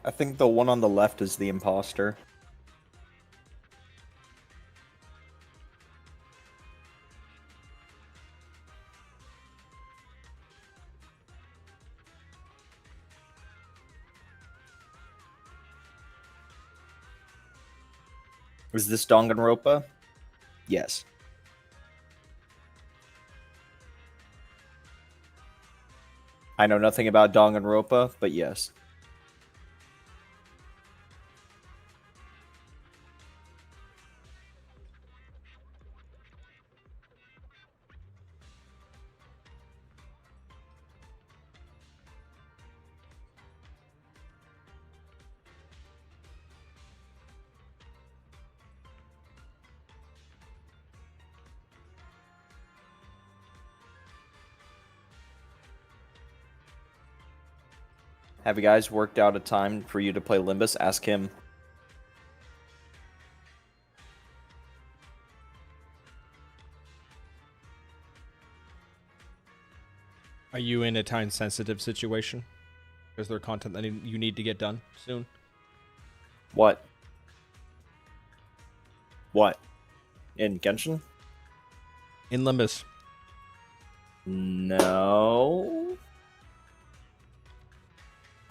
I think the one on the left is the imposter. Is this Danganronpa? Yes. I know nothing about Danganronpa, but yes. Have you guys worked out a time for you to play Limbus? Ask him. Are you in a time-sensitive situation? Is there content that you need to get done soon? What? What? In Genshin? In Limbus. No.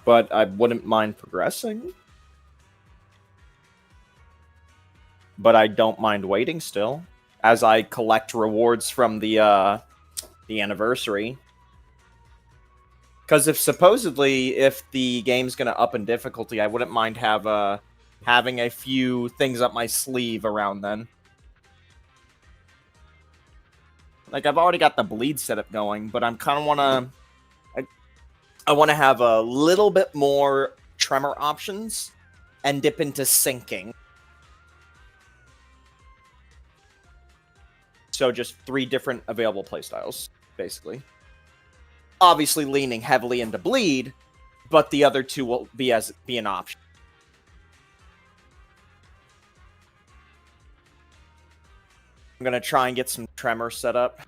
But I wouldn't mind progressing. But I don't mind waiting still, as I collect rewards from the anniversary. Because if the game's gonna up in difficulty, I wouldn't mind having a few things up my sleeve around then. Like, I've already got the bleed setup going, but I'm kind of I want to have a little bit more tremor options and dip into syncing. So just 3 different available playstyles, basically. Obviously leaning heavily into bleed, but the other 2 will be an option. I'm gonna try and get some tremor set up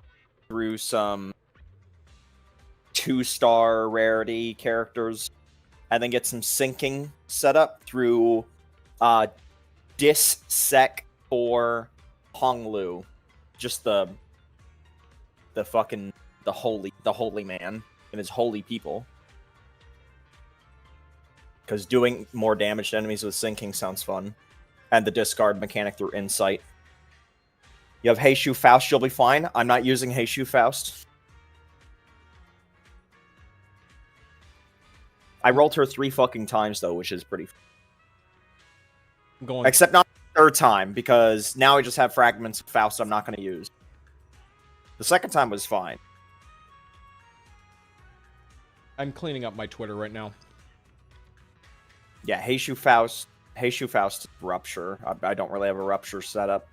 through some 2-star rarity characters, and then get some syncing set up through Dis-Sec for Honglu. Just the holy man and his holy people. Because doing more damage to enemies with syncing sounds fun. And the discard mechanic through Insight. You have Heishu Faust, you'll be fine. I'm not using Heishu Faust. I rolled her 3 fucking times, though, which is pretty... Except not the 3rd time, because now I just have fragments of Faust I'm not going to use. The 2nd time was fine. I'm cleaning up my Twitter right now. Yeah, Heishu Faust Rupture. I don't really have a Rupture setup.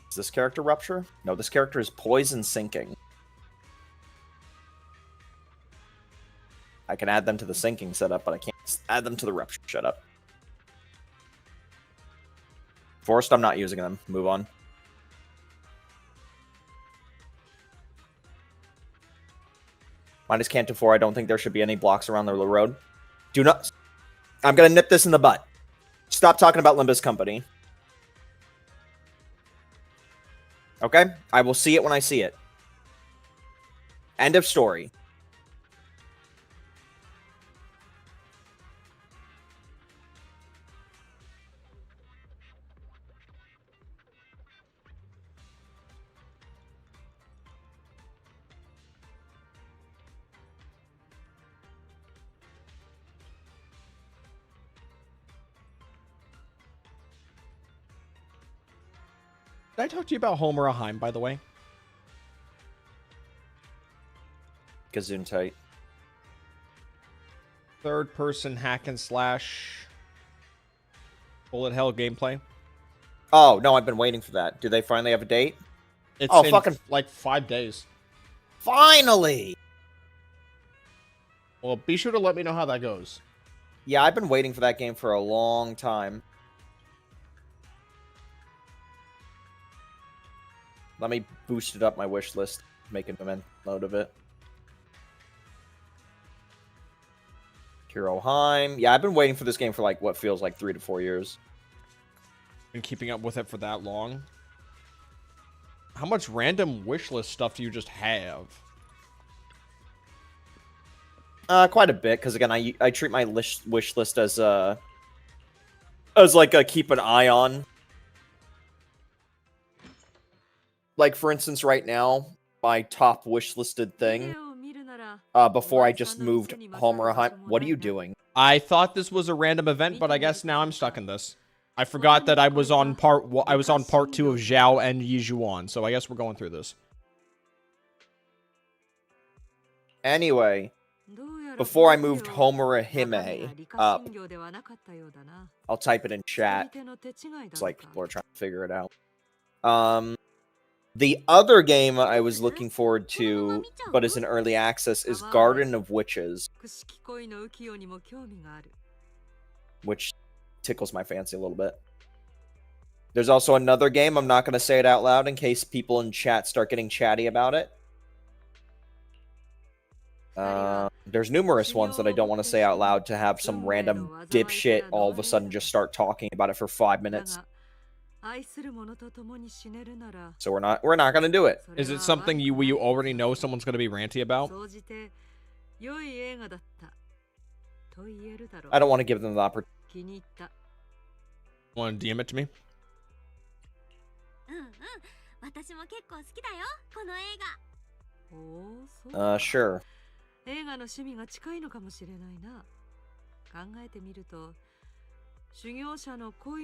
Is this character Rupture? No, this character is Poison Sinking. I can add them to the Sinking setup, but I can't add them to the Rupture setup. Forced, I'm not using them. Move on. Minus Canto 4, I don't think there should be any blocks around the road. Do not... I'm gonna nip this in the butt. Stop talking about Limbus Company. Okay? I will see it when I see it. End of story. Did I talk to you about Homura Heim, by the way? Gesundheit. 3rd-person hack and slash bullet hell gameplay. Oh, no, I've been waiting for that. Do they finally have a date? It's oh, in fucking... like 5 days. Finally! Well, be sure to let me know how that goes. Yeah, I've been waiting for that game for a long time. Let me boost it up my wish list. making a note of it. Heroheim. Yeah, I've been waiting for this game for like what feels like 3 to 4 years. Been keeping up with it for that long. How much random wishlist stuff do you just have? Quite a bit, because again, I treat my wish list as like a keep an eye on. Like for instance, right now, my top wish listed thing. Before I just moved Homerheim. What are you doing? I thought this was a random event, but I guess now I'm stuck in this. I forgot that I was on part 2 of Zhao and Yijuan, so I guess we're going through this. Anyway, before I moved Homerhime up, I'll type it in chat. It's like people are trying to figure it out. The other game I was looking forward to, but is in early access, is Garden of Witches, which tickles my fancy a little bit. There's also another game, I'm not going to say it out loud in case people in chat start getting chatty about it. There's numerous ones that I don't want to say out loud to have some random dipshit all of a sudden just start talking about it for 5 minutes. So we're not going to do it. Is it something you already know someone's going to be ranty about? I don't want to give them the opportunity. Want to DM it to me? Sure.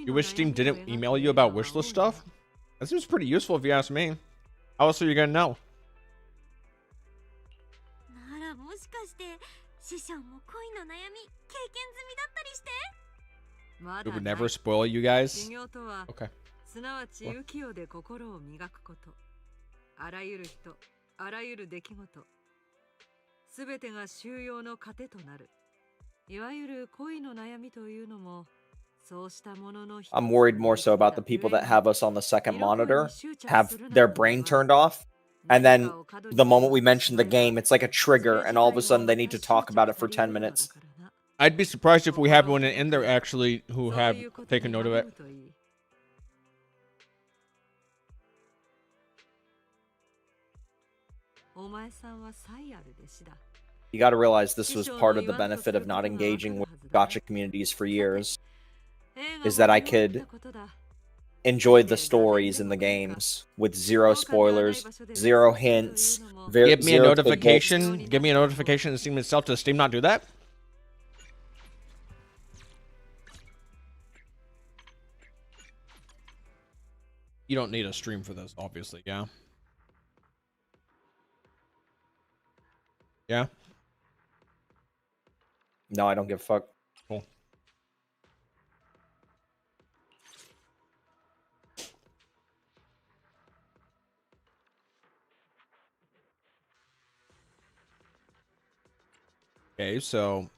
You wish Steam didn't email you about wishlist stuff? That seems pretty useful if you ask me. How else are you gonna know? It would never spoil you guys? Okay. I'm worried more so about the people that have us on the second monitor, have their brain turned off, and then the moment we mention the game, it's like a trigger, and all of a sudden they need to talk about it for 10 minutes. I'd be surprised if we have one in there actually who have taken note of it. You gotta realize this was part of the benefit of not engaging with gacha communities for years, is that I could enjoy the stories in the games with 0 spoilers, 0 hints. Give me a notification. Give me a notification in Steam itself. Does Steam not do that? You don't need a stream for this, obviously, yeah? Yeah? No, I don't give a fuck. Cool. Okay, so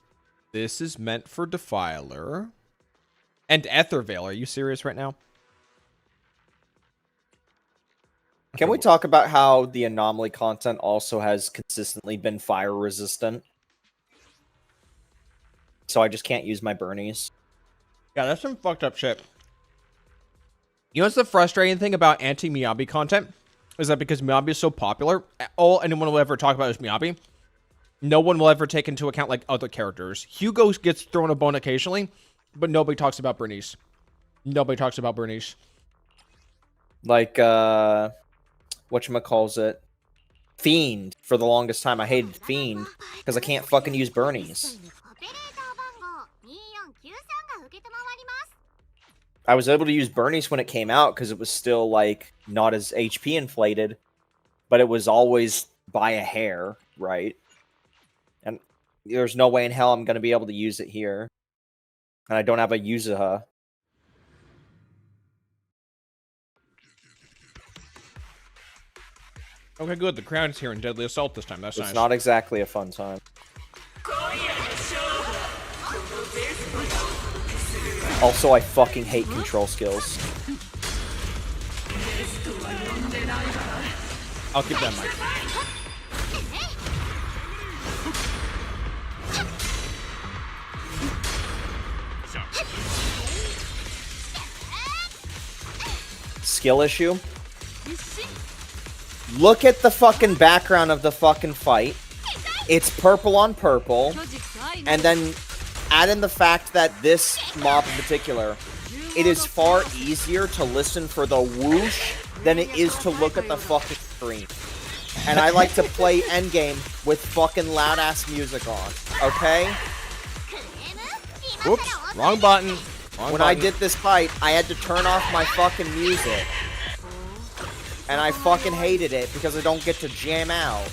this is meant for Defiler. And Ethervale, are you serious right now? Can we talk about how the anomaly content also has consistently been fire resistant? So I just can't use my Burnies. Yeah, that's some fucked up shit. You know what's the frustrating thing about anti-Miyabi content? Is that because Miyabi is so popular, all anyone will ever talk about is Miyabi. No one will ever take into account like other characters. Hugo gets thrown a bone occasionally, but nobody talks about Bernice. Nobody talks about Bernice. Like, whatchamacallit? Fiend. For the longest time, I hated Fiend because I can't fucking use Bernice. I was able to use Bernice when it came out because it was still, like, not as HP inflated, but it was always by a hair, right? And there's no way in hell I'm going to be able to use it here. And I don't have a Yuzuha. Okay, good. The crowd's here in Deadly Assault this time. That's nice. It's not exactly a fun time. Also, I fucking hate control skills. I'll keep that in mind. Skill issue. Look at the fucking background of the fucking fight. It's purple on purple. And then add in the fact that this mob in particular, it is far easier to listen for the whoosh than it is to look at the fucking screen. And I like to play Endgame with fucking loud-ass music on, okay? Whoops, wrong button. When I did this fight, I had to turn off my fucking music. And I fucking hated it because I don't get to jam out.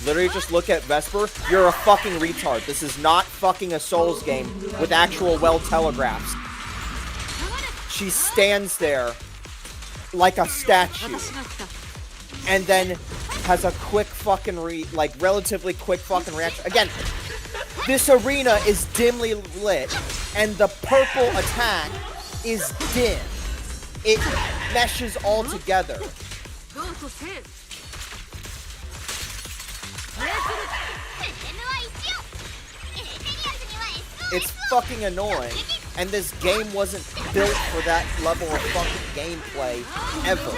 Literally just look at Vesper. You're a fucking retard. This is not fucking a Souls game with actual well telegraphs. She stands there like a statue. And then has a quick fucking relatively quick fucking reaction. Again, this arena is dimly lit, and the purple attack is dim. It meshes all together. It's fucking annoying, and this game wasn't built for that level of fucking gameplay ever.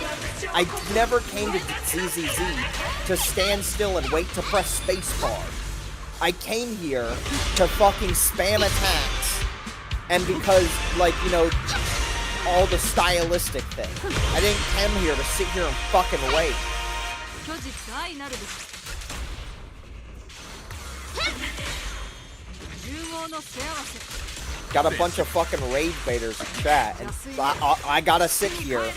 I never came to ZZZ to stand still and wait to press spacebar. I came here to fucking spam attacks, and because, like, you know, all the stylistic thing. I didn't come here to sit here and fucking wait. Got a bunch of fucking rage baiters in chat, and I gotta sit here,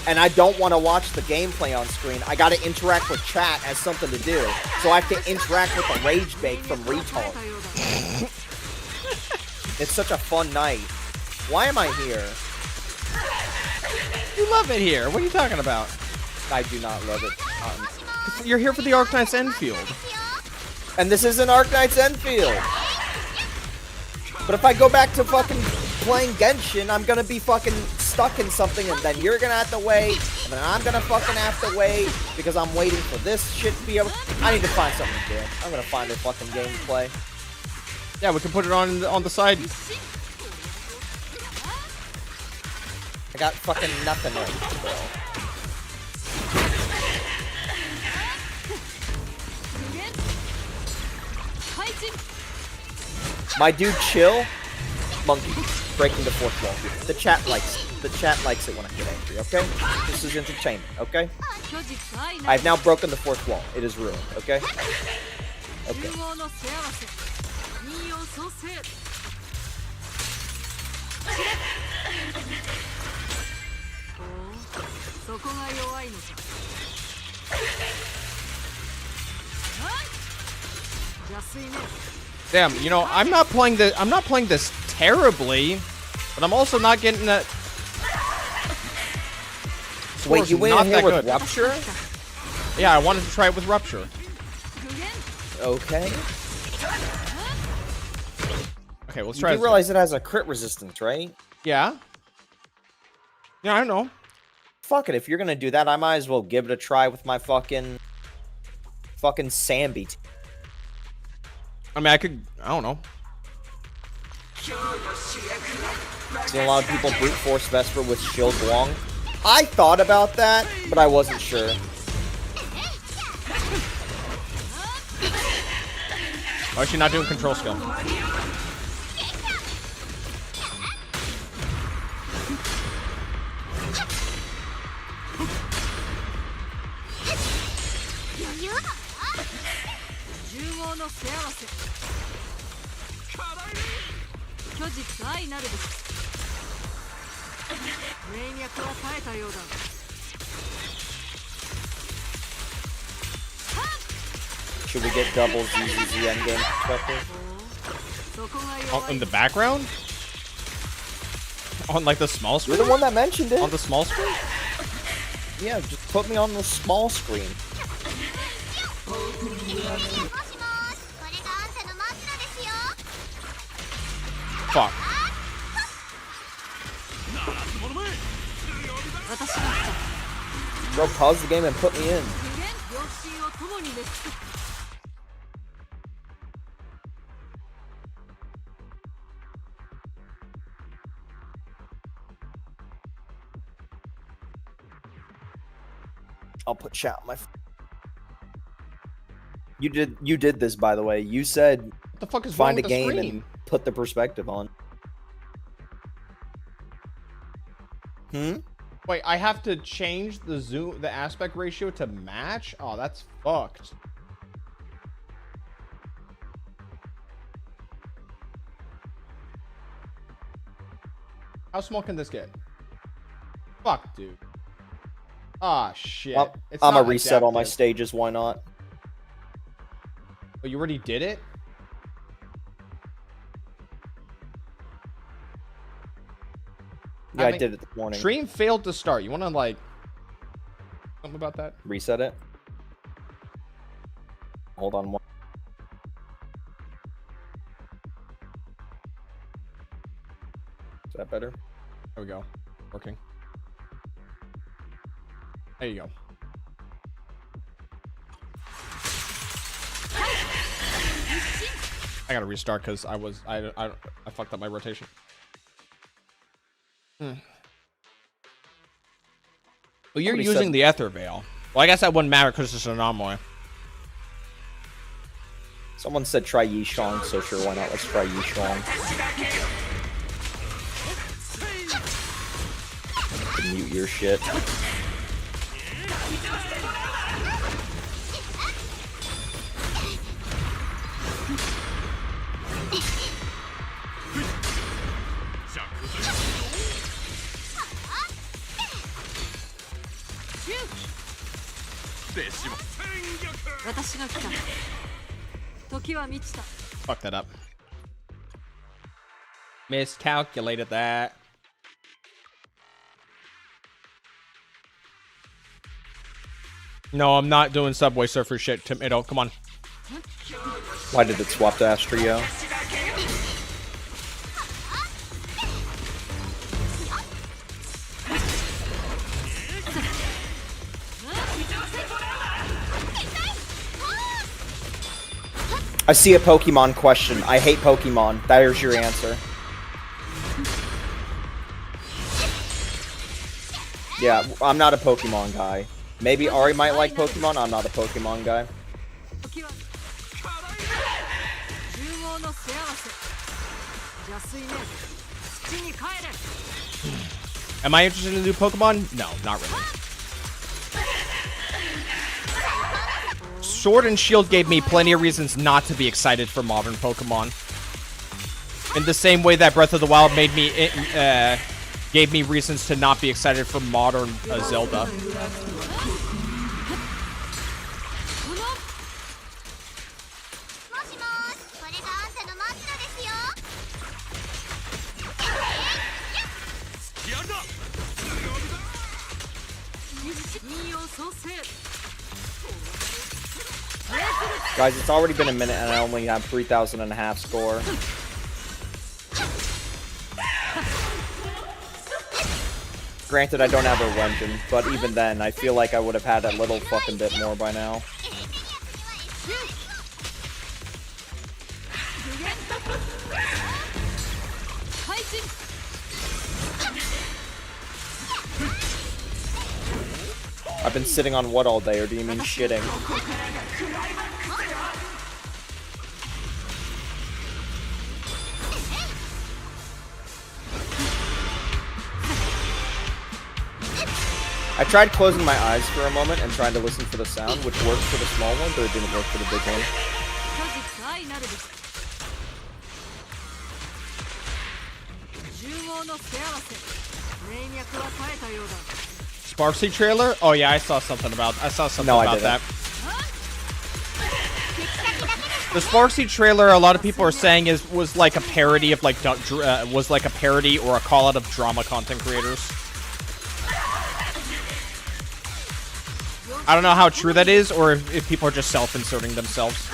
and I don't want to watch the gameplay on screen. I gotta interact with chat as something to do, so I have to interact with a rage bait from retard. It's such a fun night. Why am I here? You love it here. What are you talking about? I do not love it. You're here for the Arknights Endfield. And this isn't Arknights Endfield. But if I go back to fucking playing Genshin, I'm gonna be fucking stuck in something, and then you're gonna have to wait, and then I'm gonna fucking have to wait, because I'm waiting for this shit to be able. I need to find something to do. I'm gonna find a fucking game to play. Yeah, we can put it on the side. I got fucking nothing ready to go. My dude, chill. Monkey, breaking the fourth wall. The chat likes it when I get angry, okay? This is entertainment, okay? I've now broken the fourth wall. It is ruined, okay? Okay. Damn, you know, I'm not playing this terribly, but I'm also not getting that. Wait, you went in here with Rupture? Yeah, I wanted to try it with Rupture. Okay. Okay, let's try. You realize it has a crit resistance, right? Yeah. Yeah, I know. Fuck it, if you're gonna do that, I might as well give it a try with my fucking Sambi. I mean, I don't know. Seen a lot of people brute force Vesper with Shield Wong. I thought about that, but I wasn't sure. Why is she not doing control skill? Should we get double ZZZ endgame perspective? In the background? On like the small screen? You're the one that mentioned it. On the small screen? Yeah, just put me on the small screen. Fuck. Bro, pause the game and put me in. I'll put chat on my. You did this, by the way. You said What the fuck is find wrong a with game the screen? and put the perspective on. Wait, I have to change the aspect ratio to match? Oh, that's fucked. How small can this get? Fuck, dude. Ah, shit. I'm It's gonna not reset all my adaptive. stages. Why not? Oh, you already did it? Yeah, I did it this morning. Stream failed to start. You want to, like, something about that? Reset it. Hold on one. Is that better? There we go. Working. There you go. I gotta restart because I fucked up my rotation. Well, you're using the Ether Veil. Well, I guess that wouldn't matter because it's an anomaly. Someone said try Yishong, so sure, why not? Let's try Yishong. Mute your shit. Fuck that up. Miscalculated that. No, I'm not doing Subway Surfer shit, Tomato. Come on. Why did it swap to Astrio? I see a Pokemon question. I hate Pokemon. There's your answer. Yeah, I'm not a Pokemon guy. Maybe Ari might like Pokemon. I'm not a Pokemon guy. Am I interested in new Pokemon? No, not really. Sword and Shield gave me plenty of reasons not to be excited for modern Pokemon. In the same way that Breath of the Wild made me gave me reasons to not be excited for modern Zelda. Guys, it's already been a minute and I only have 3,500 score. Granted, I don't have a Renjin, but even then, I feel like I would have had a little fucking bit more by now. I've been sitting on what all day, or do you mean shitting? I tried closing my eyes for a moment and trying to listen for the sound, which worked for the small one, but it didn't work for the big one. Sparksy trailer? Oh yeah, I saw something about that. The Sparksy trailer, a lot of people are saying was like a parody of like was like a parody or a call out of drama content creators. I don't know how true that is, or if people are just self-inserting themselves.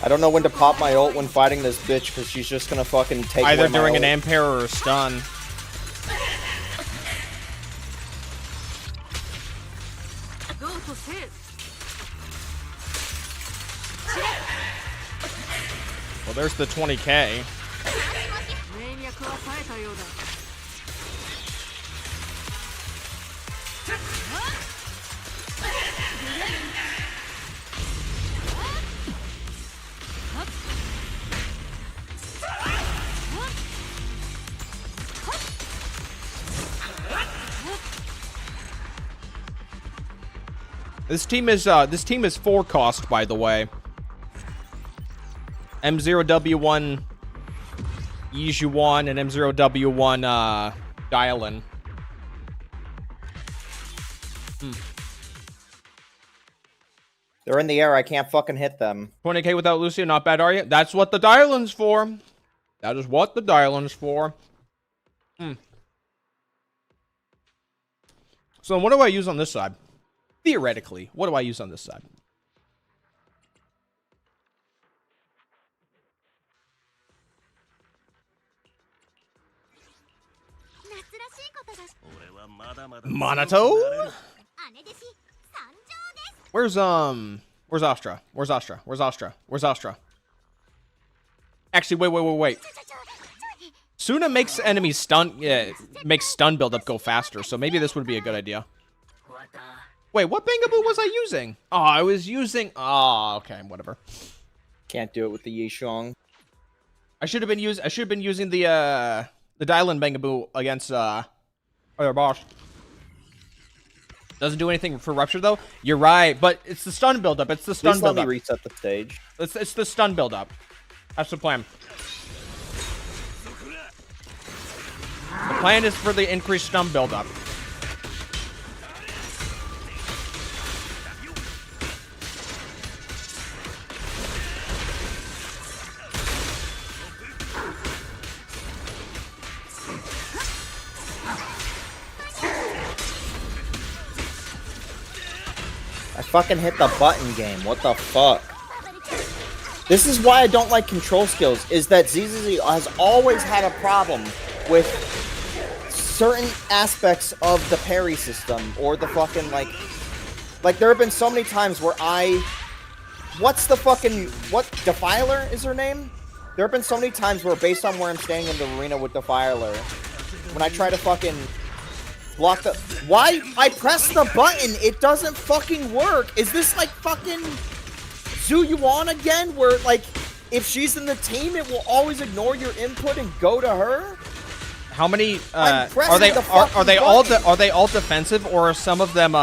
I don't know when to pop my ult when fighting this bitch, because she's just gonna fucking take Either away my during an ult. ampere or a stun. Well, there's the 20k. This team is 4 cost, by the way. M0W1 Yijuan and M0W1 Dialin. They're in the air. I can't fucking hit them. 20k without Lucio, not bad, are you? That's what the Dialin's for. That is what the Dialin's for. So what do I use on this side? Theoretically, what do I use on this side? Monotone? Where's Astra? Where's Astra? Where's Astra? Where's Astra? Actually, wait. Suna makes enemies stun, makes stun buildup go faster, so maybe this would be a good idea. Wait, what Bangaboo was I using? Oh, I was using, okay, whatever. Can't do it with the Yishong. I should have been using the Dylan Bangaboo against other boss. Doesn't do anything for Rupture though. You're right, but it's the stun buildup. It's the stun buildup. Let me reset the stage. It's the stun buildup. That's the plan. The plan is for the increased stun buildup. I fucking hit the button game. What the fuck? This is why I don't like control skills, is that ZZZ has always had a problem with certain aspects of the parry system, or the fucking, like there have been so many times where Defiler is her name? There have been so many times where, based on where I'm standing in the arena with Defiler, when I try to fucking block the... Why? I press the button, it doesn't fucking work. Is this like fucking Zhu Yuan again, where like, if she's in the team, it will always ignore your input and go to her? How many are they all defensive, or are some of them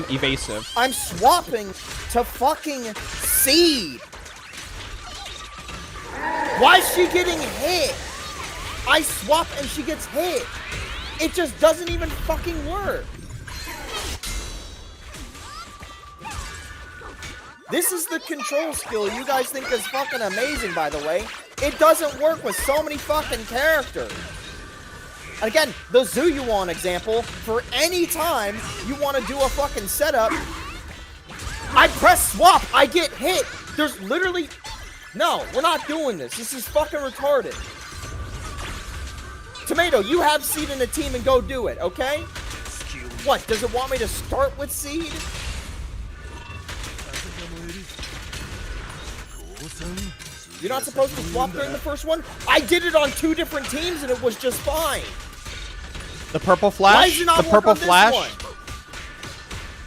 evasive? I'm swapping to fucking Seed. Why is she getting hit? I swap and she gets hit. It just doesn't even fucking work. This is the control skill you guys think is fucking amazing, by the way. It doesn't work with so many fucking characters. And again, the Zhu Yuan example, for any time you want to do a fucking setup, I press swap, I get hit. There's literally... No, we're not doing this. This is fucking retarded. Tomato, you have Seed in the team and go do it, okay? What, does it want me to start with Seed? You're not supposed to swap during the first one? I did it on 2 different teams and it was just fine. The purple flash? Why does it not the work purple on this flash? one?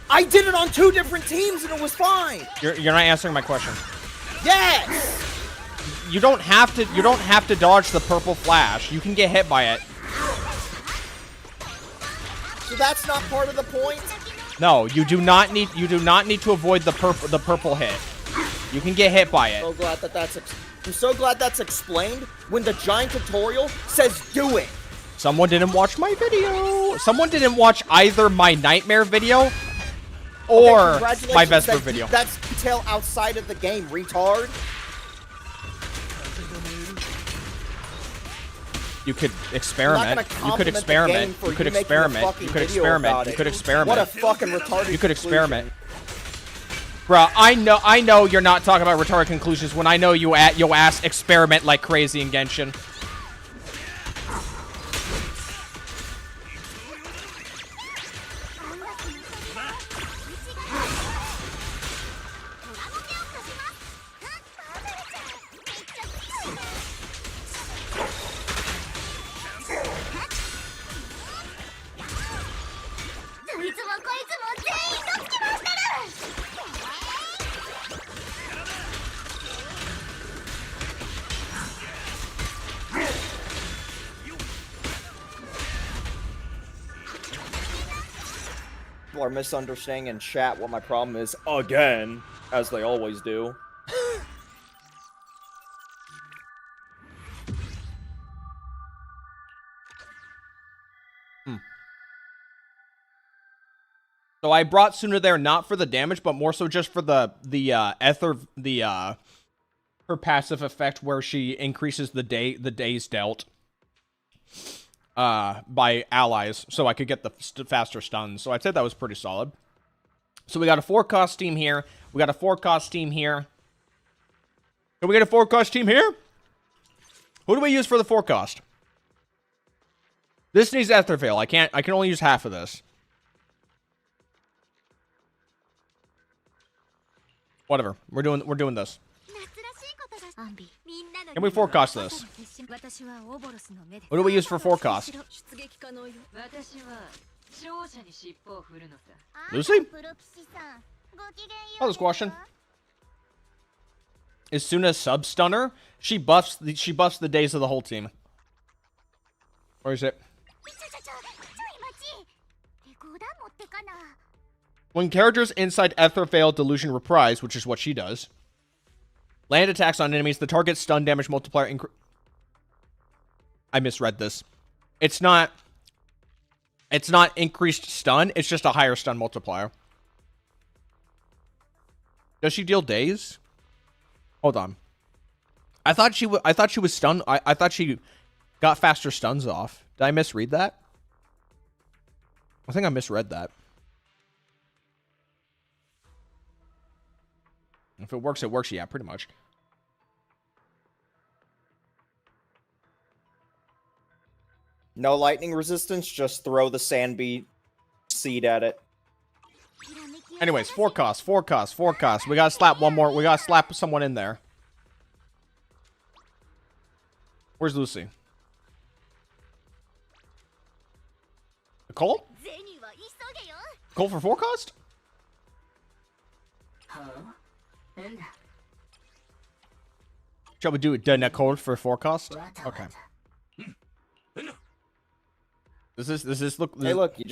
I did it on 2 different teams and it was fine. You're not answering my question. Yes! You don't have to dodge the purple flash. You can get hit by it. So that's not part of the point? No, you do not need to avoid the purple hit. You can get hit by it. I'm so glad that's explained when the giant tutorial says do it. Someone didn't watch my video. Someone didn't watch either my nightmare video or my Vesper video. That's detail outside of the game, retard. You could experiment. You could experiment. You could experiment. You could experiment. You could experiment. What a fucking retarded You could experiment. Bruh, I know you're not talking about retarded conclusions when I know you'll ass experiment like crazy in Genshin. People are misunderstanding in chat what my problem is again, as they always do. So I brought Sooner there not for the damage, but more so just for the her passive effect where she increases the days dealt by allies, so I could get the faster stuns. So I'd say that was pretty solid. So we got a 4-cost team here. We got a 4-cost team here. Can we get a 4-cost team here? Who do we use for the 4-cost? This needs Etherveil. I can only use half of this. Whatever. We're doing this. Can we 4-cost this? What do we use for 4-cost? Lucy? Oh, this question. As soon as sub stunner, she buffs the days of the whole team. Where is it? When characters inside Etherveil Delusion Reprise, which is what she does, land attacks on enemies, the target's stun damage multiplier I misread this. It's not increased stun, it's just a higher stun multiplier. Does she deal days? Hold on. I thought she was stun. I thought she got faster stuns off. Did I misread that? I think I misread that. If it works, it works. Yeah, pretty much. No lightning resistance, just throw the sand seed at it. Anyways, 4-cost. We gotta slap one more. We gotta slap someone in there. Where's Lucy? Nicole? Nicole for 4-cost? Shall we do the Nicole for 4-cost? Okay. Does this look? Hey, look! You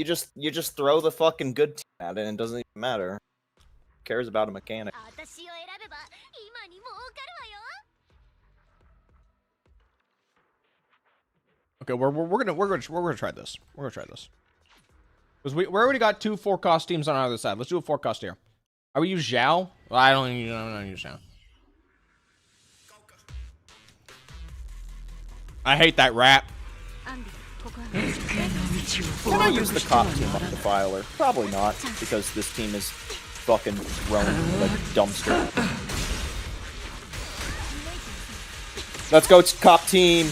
just throw the fucking good team at it, and it doesn't even matter. Who cares about a mechanic? Okay, we're gonna try this. We're gonna try this because we already got 2 4-cost teams on our other side. Let's do a 4-cost here. Are we use Zhao? Well, I don't use Zhao. I hate that rap. Can I use the cop team up the filer? Probably not, because this team is fucking thrown like a dumpster. Let's go, cop team!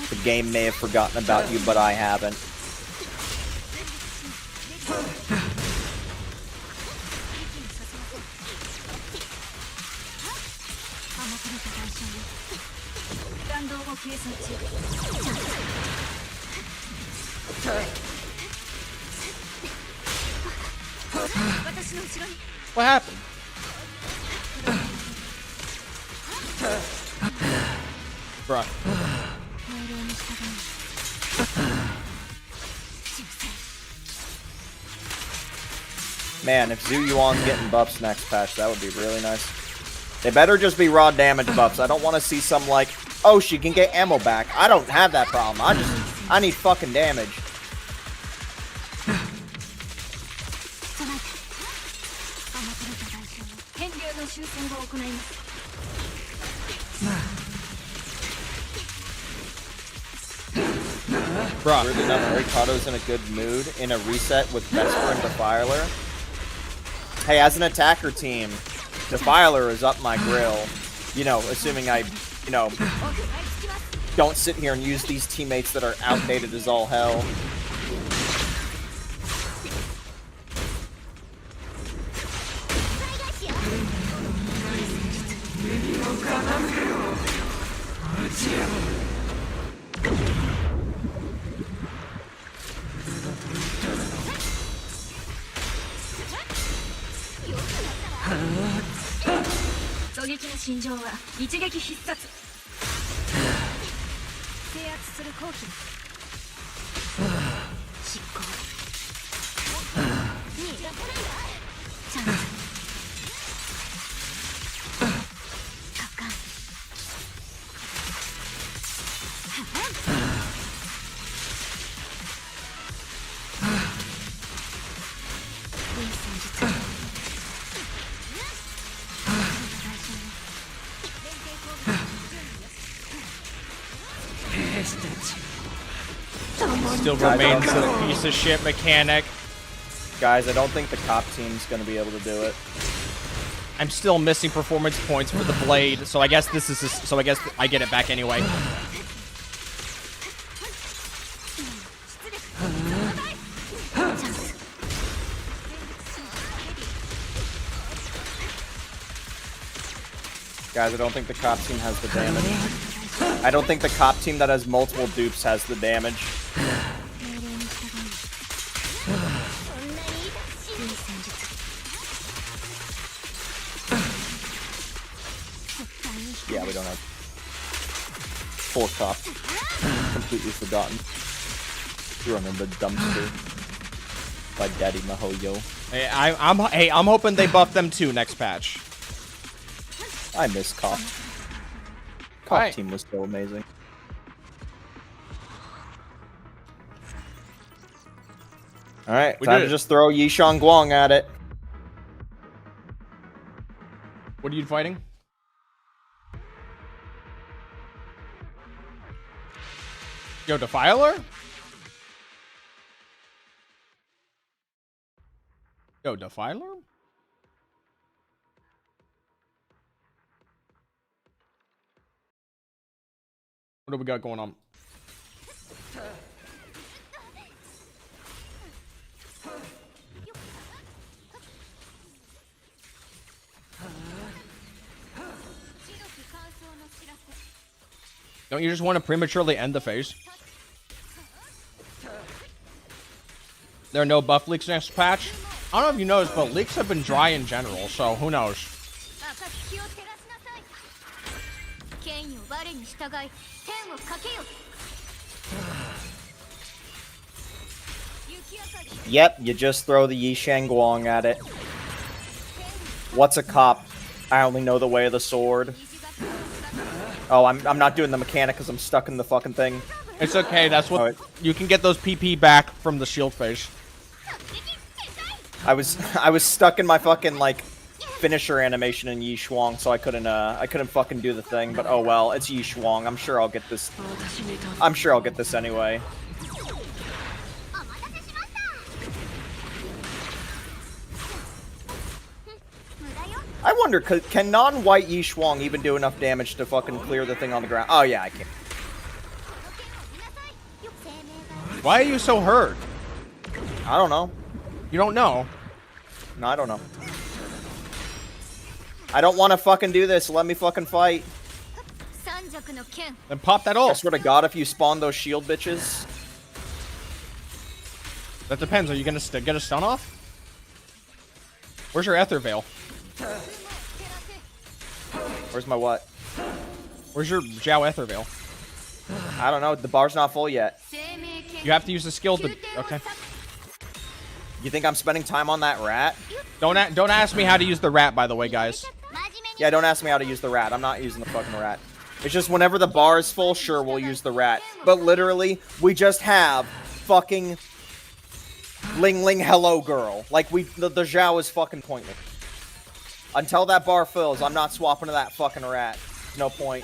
The game may have forgotten about you, but I haven't. What happened? Bruh. Man, if Zhu Yuan's getting buffs next patch, that would be really nice. They better just be raw damage buffs. I don't want to see some like, oh, she can get ammo back. I don't have that problem. I need fucking damage. Bruh. Weirdly enough, Rikado's in a good mood in a reset with Vesper and Defiler. Hey, as an attacker team, Defiler is up my grill. You know, assuming I, you know, don't sit here and use these teammates that are outdated as all hell. Still remains a piece of shit mechanic. Guys, I don't think the cop team's gonna be able to do it. I'm still missing performance points for the blade, so I guess this is so I guess I get it back anyway. Guys, I don't think the cop team has the damage. I don't think the cop team that has multiple dupes has the damage. Yeah, we don't have 4 cops. Completely forgotten. Thrown in the dumpster by Daddy Mahoyo. Hey, I'm hoping they buff them too next patch. I miss cop. Cop Right. team was so amazing. Alright, We time did to it. just throw Yishang Guang at it. What are you fighting? Yo, Defiler? Yo, Defiler? What do we got going on? Don't you just want to prematurely end the phase? There are no buff leaks next patch. I don't know if you noticed, but leaks have been dry in general, so who knows? Yep, you just throw the Yishang Guang at it. What's a cop? I only know the way of the sword. Oh, I'm not doing the mechanic because I'm stuck in the fucking thing. It's okay, that's what Alright. you can get those PP back from the shield phase. I was stuck in my fucking like finisher animation in Yi Shuang, so I couldn't fucking do the thing. But oh well, it's Yi Shuang. I'm sure I'll get this. I'm sure I'll get this anyway. I wonder, can non-white Yi Shuang even do enough damage to fucking clear the thing on the ground? Oh yeah, I can. Why are you so hurt? I don't know. You don't know. No, I don't know. I don't want to fucking do this. Let me fucking fight. Then pop that I ult. swear to God, if you spawn those shield bitches. That depends. Are you gonna get a stun off? Where's your Ether Veil? Where's my what? Where's your Zhao Ether Veil? I don't know. The bar's not full yet. You have to use the skill to. Okay. You think I'm spending time on that rat? Don't ask me how to use the rat, by the way, guys. Yeah, don't ask me how to use the rat. I'm not using the fucking rat. It's just whenever the bar is full, sure, we'll use the rat. But literally, we just have fucking Ling Ling Hello Girl. Like, the Zhao is fucking pointless. Until that bar fills, I'm not swapping to that fucking rat. No point.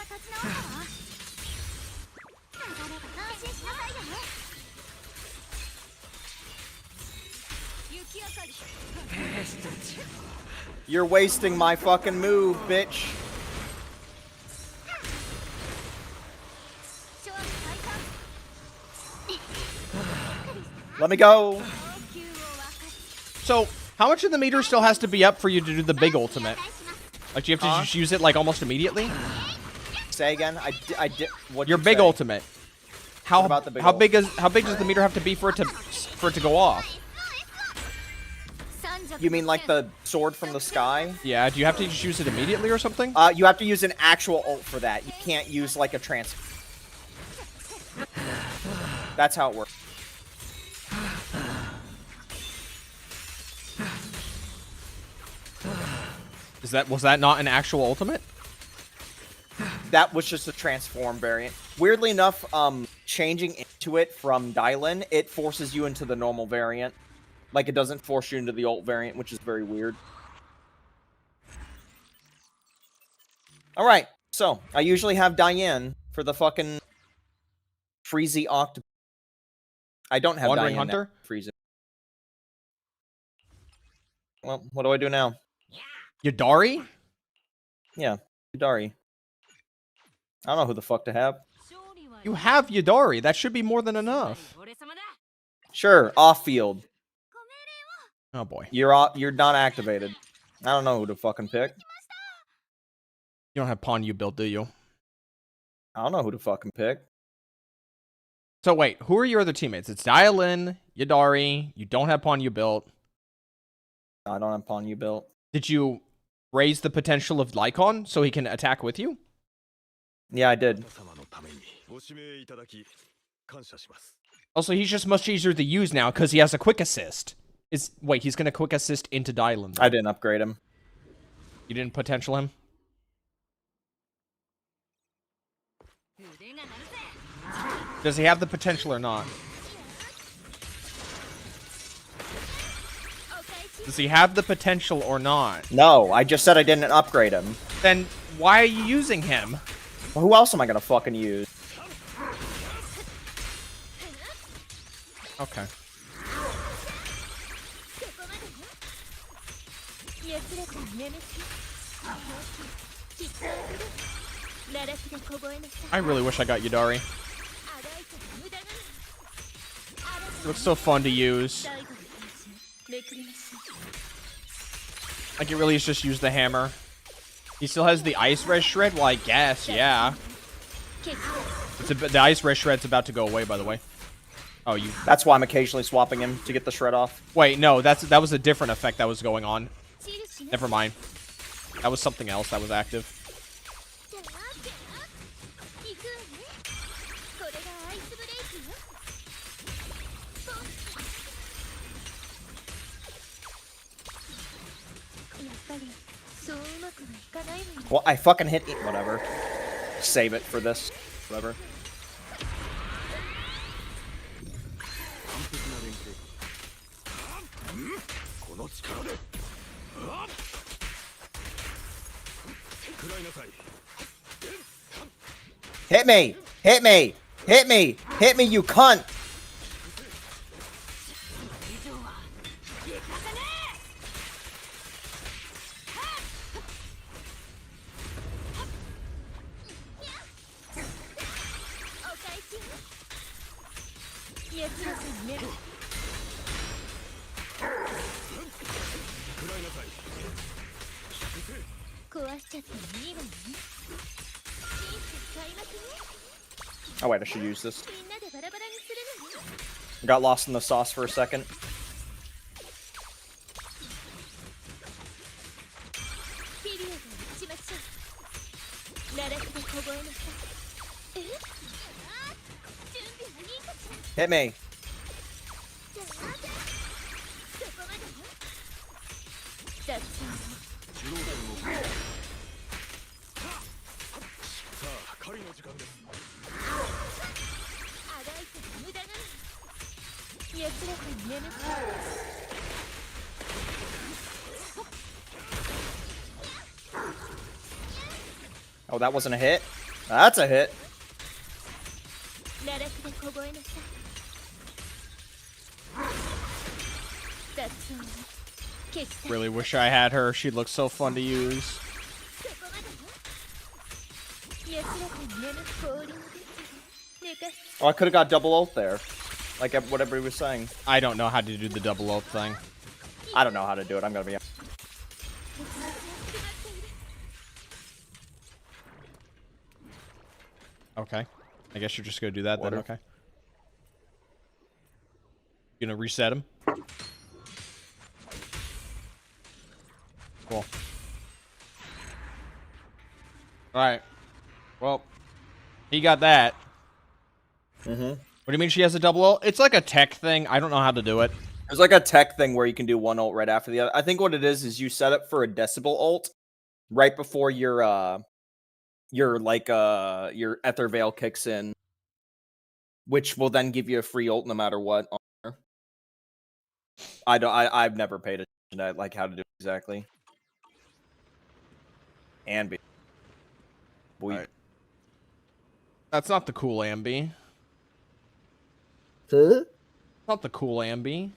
You're wasting my fucking move, bitch. Let me go. So, how much of the meter still has to be up for you to do the big ultimate? Like, do you have to just use it, like, almost immediately? Say again. I did. What? Your big ultimate. How about the big how big does the meter have to be for it to go off? You mean like the sword from the sky? Yeah. Do you have to just use it immediately or something? You have to use an actual ult for that. You can't use like a transfer. That's how it works. Was that not an actual ultimate? That was just a transform variant. Weirdly enough, changing into it from Dylan, it forces you into the normal variant. Like, it doesn't force you into the ult variant, which is very weird. Alright, so, I usually have Diane for the fucking Freezy Oct. I don't have Wandering Diane Hunter? Freezy. Well, what do I do now? Yadari? Yeah, Dari. I don't know who the fuck to have. You have Yadari. That should be more than enough. Sure, off field. Oh boy. You're not activated. I don't know who to fucking pick. You don't have Pawn you built, do you? I don't know who to fucking pick. So wait, who are your other teammates? It's Dialin, Yadari. You don't have Pawn you built. I don't have Pawn you built. Did you raise the potential of Lycon so he can attack with you? Yeah, I did. Also, he's just much easier to use now because he has a quick assist. Wait, he's gonna quick assist into Dylan. I didn't upgrade him. You didn't potential him? Does he have the potential or not? Does he have the potential or not? No, I just said I didn't upgrade him. Then why are you using him? Well, who else am I gonna fucking use? Okay. I really wish I got Yadari. It looks so fun to use. Like, it really is just use the hammer. He still has the ice red shred? Well, I guess, yeah. The ice red shred's about to go away, by the way. Oh, you... That's why I'm occasionally swapping him to get the shred off. Wait, no, that was a different effect that was going on. Never mind. That was something else that was active. Well, I fucking hit it. Whatever. Save it for this. Whatever. Hit me! Hit me! Hit me! Hit me, you cunt! Oh wait, I should use this. Got lost in the sauce for a second. Hit me. Oh, that wasn't a hit? That's a hit. Really wish I had her. She looks so fun to use. Oh, I could have got double ult there. Like what everybody was saying. I don't know how to do the double ult thing. I don't know how to do it. I'm gonna be. Okay. I guess you're just gonna do that Water. then. Okay. You gonna reset him? Cool. Alright. Well, he got that. Mm-hmm. What do you mean she has a double ult? It's like a tech thing. I don't know how to do it. There's like a tech thing where you can do one ult right after the other. I think what it is you set up for a decibel ult right before your Ether Veil kicks in, which will then give you a free ult no matter what. I've never paid attention to like how to do it exactly. And Right. That's not the cool Ambi. Huh? Not the cool Ambi.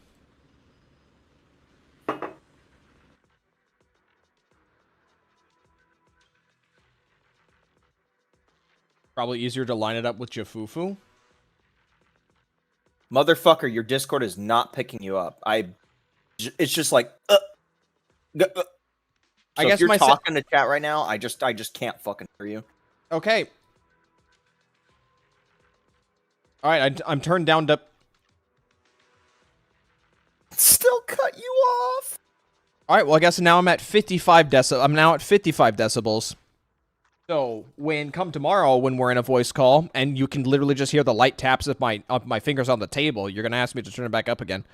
Probably easier to line it up with Jafufu. Motherfucker, your Discord is not picking you up. It's just like. So I guess if you're my talking to chat right now, I just can't fucking hear you. Okay. All right, I'm turned down to. Still cut you off. All right, well, I guess now I'm at 55 decibels. I'm now at 55 decibels. So come tomorrow when we're in a voice call and you can literally just hear the light taps of my fingers on the table, you're gonna ask me to turn it back up again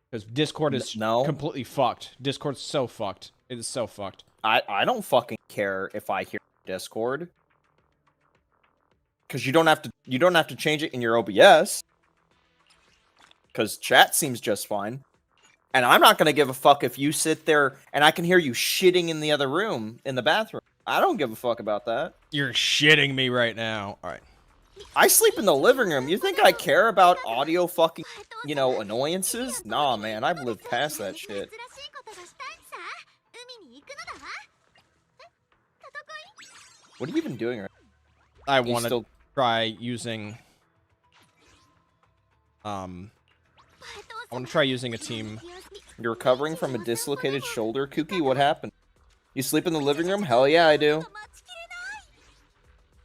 because Discord is completely fucked. Discord's so fucked. It is so fucked. I don't fucking care if I hear Discord because you don't have to change it in your OBS because chat seems just fine. And I'm not gonna give a fuck if you sit there and I can hear you shitting in the other room in the bathroom. I don't give a fuck about that. You're shitting me right now. All right. I sleep in the living room. You think I care about audio fucking, annoyances? Nah, man, I've lived past that shit. What are you even doing right now? I want to try using... I want to try using a team. You're recovering from a dislocated shoulder, Kookie? What happened? You sleep in the living room? Hell yeah, I do.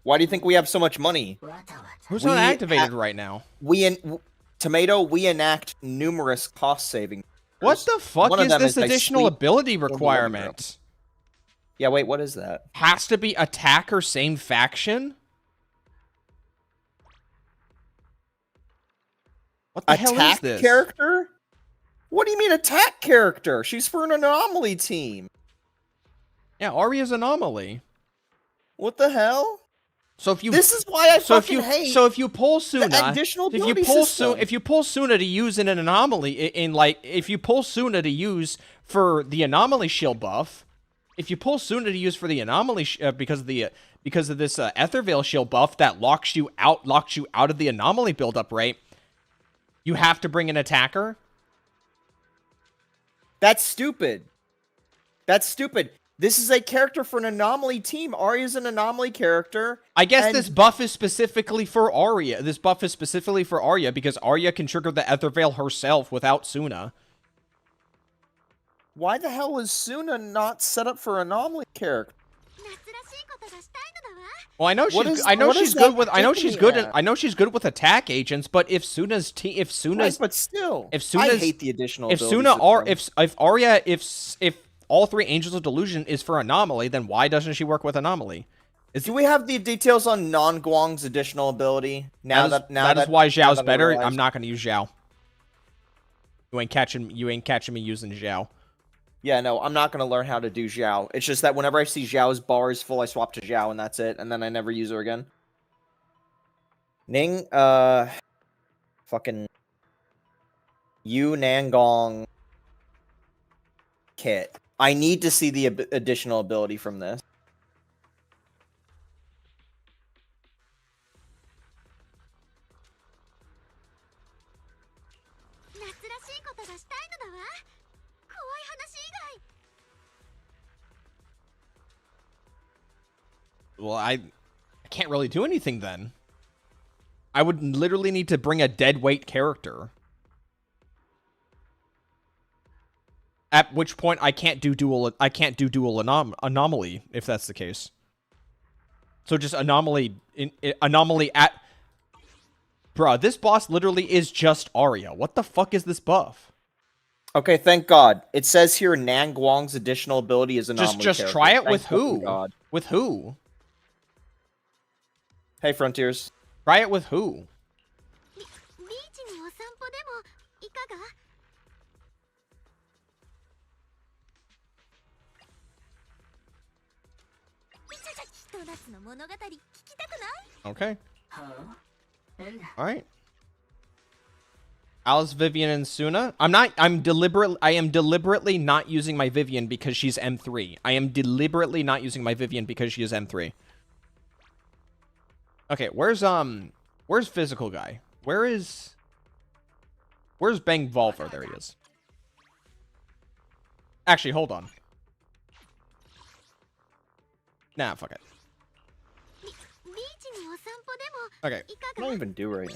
Why do you think we have so much money? Who's not activated right now? Tomato, we enact numerous cost-saving. What the fuck is this additional ability requirement? Yeah, wait, what is that? Has to be attack or same faction? What the hell is this? Attack character? What do you mean attack character? She's for an anomaly team. Yeah, Arya's anomaly. What the hell? So if you this is why I fucking hate. So if you pull Suna, if you pull Suna to use in an anomaly, if you pull Suna to use for the anomaly shield buff, if you pull Suna to use for the anomaly because of this Ether Veil shield buff that locks you out of the anomaly buildup rate, you have to bring an attacker. That's stupid. That's stupid. This is a character for an anomaly team. Arya's an anomaly character. I guess this buff is specifically for Arya. This buff is specifically for Arya because Arya can trigger the Ether Veil herself without Suna. Why the hell is Suna not set up for anomaly character? Well, I know she's good with attack agents, but if Suna's but still, I hate the additional. If all three Angels of Delusion is for anomaly, then why doesn't she work with anomaly? Do we have the details on Non-Guang's additional ability? That is why Zhao's better. I'm not going to use Zhao. You ain't catching me using Zhao. Yeah, no, I'm not going to learn how to do Zhao. It's just that whenever I see Zhao's bars full, I swap to Zhao, and that's it. And then I never use her again. Ning, fucking... Yu Nangong kit. I need to see the additional ability from this. Well, I can't really do anything then. I would literally need to bring a dead weight character. At which point I can't do dual anomaly if that's the case. So just anomaly at bruh, this boss literally is just Arya. What the fuck is this buff? Okay, thank God. It says here Nan Guang's additional ability is anomaly. Just try it with who? God. With who? Hey, Frontiers. Try it with who? Okay. Alright. Alice, Vivian, and Suna. I am deliberately not using my Vivian because she's M3. I am deliberately not using my Vivian because she is M3. Okay, where's physical guy? Where's Bang Volver? There he is. Actually, hold on. Nah, fuck it. Okay. I don't even do right.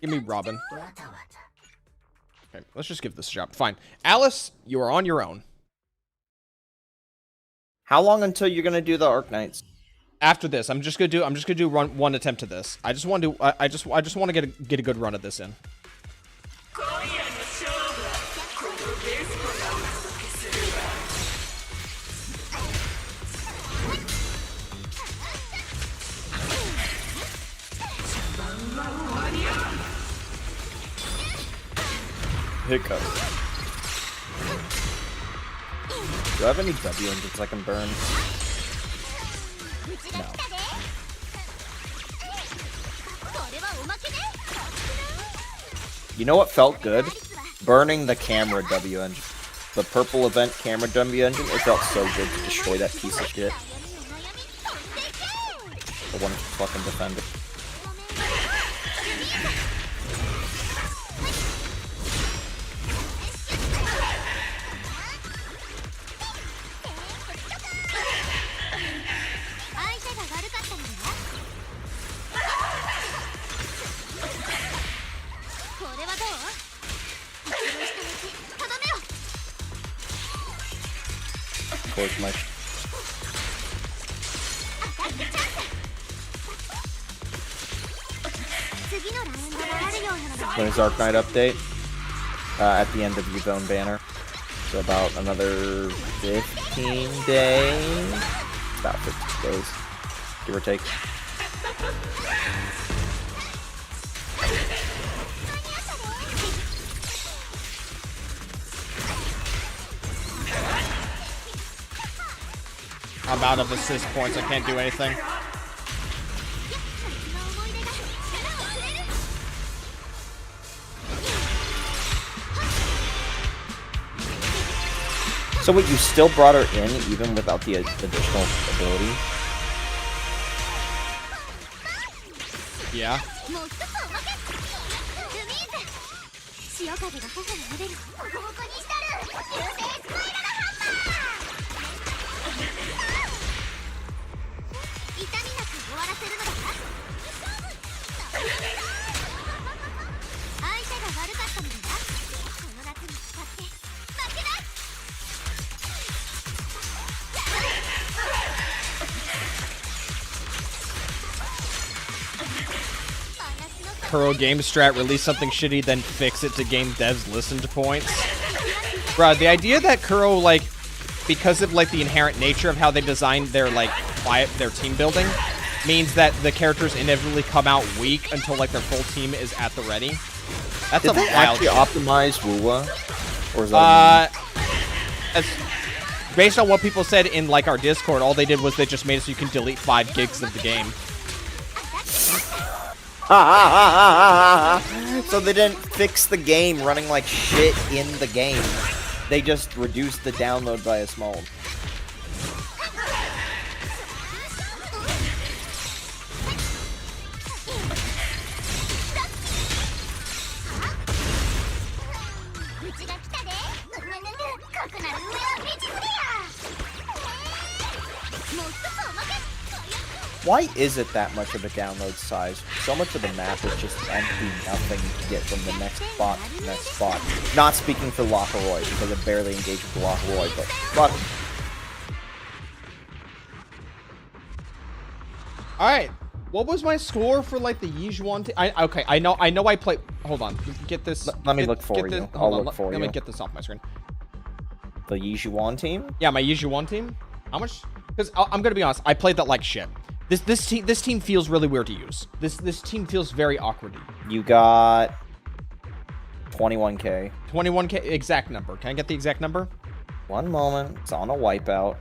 Give me Robin. Okay, let's just give this a shot. Fine. Alice, you are on your own. How long until you're gonna do the Arknights? After this, I'm just gonna do one attempt to this. I just want to get a good run at this in. Hiccup. Do I have any W engines I can burn? No. You know what felt good? Burning the camera W engine. The purple event camera W engine. It felt so good to destroy that piece of shit. The one fucking defender. My when is Arknight update? At the end of Yvonne banner. So about another 15 days. About 15 days. Give or take. I'm out of assist points. I can't do anything. So wait, you still brought her in even without the additional ability? Yeah. Kuro game strat, release something shitty, then fix it to gain devs listened points. Bruh, the idea that Kuro, like, because of, like, the inherent nature of how they designed their, like, their team building, means that the characters inevitably come out weak until, like, their full team is at the ready. That's Did a they wild actually optimize Wuwa? Or is that based on what people said in, like, our Discord, all they did was they just made it so you can delete 5 gigs of the game. So they didn't fix the game running like shit in the game. They just reduced the download by a small. Why is it that much of a download size? So much of the map is just empty, nothing to get from the next spot to the next spot. Not speaking for Lockroy, because I barely engage with Lockroy, but fuck. Alright. What was my score for like the Yijuan team? Okay, I know I played. Hold on. Get this. Let me look for you. I'll look for you. Let me get this off my screen. The Yijuan team? Yeah, my Yijuan team. How much? Because I'm gonna be honest, I played that like shit. This team feels really weird to use. This team feels very awkward. You got 21k. 21k exact number. Can I get the exact number? One moment. It's on a wipeout.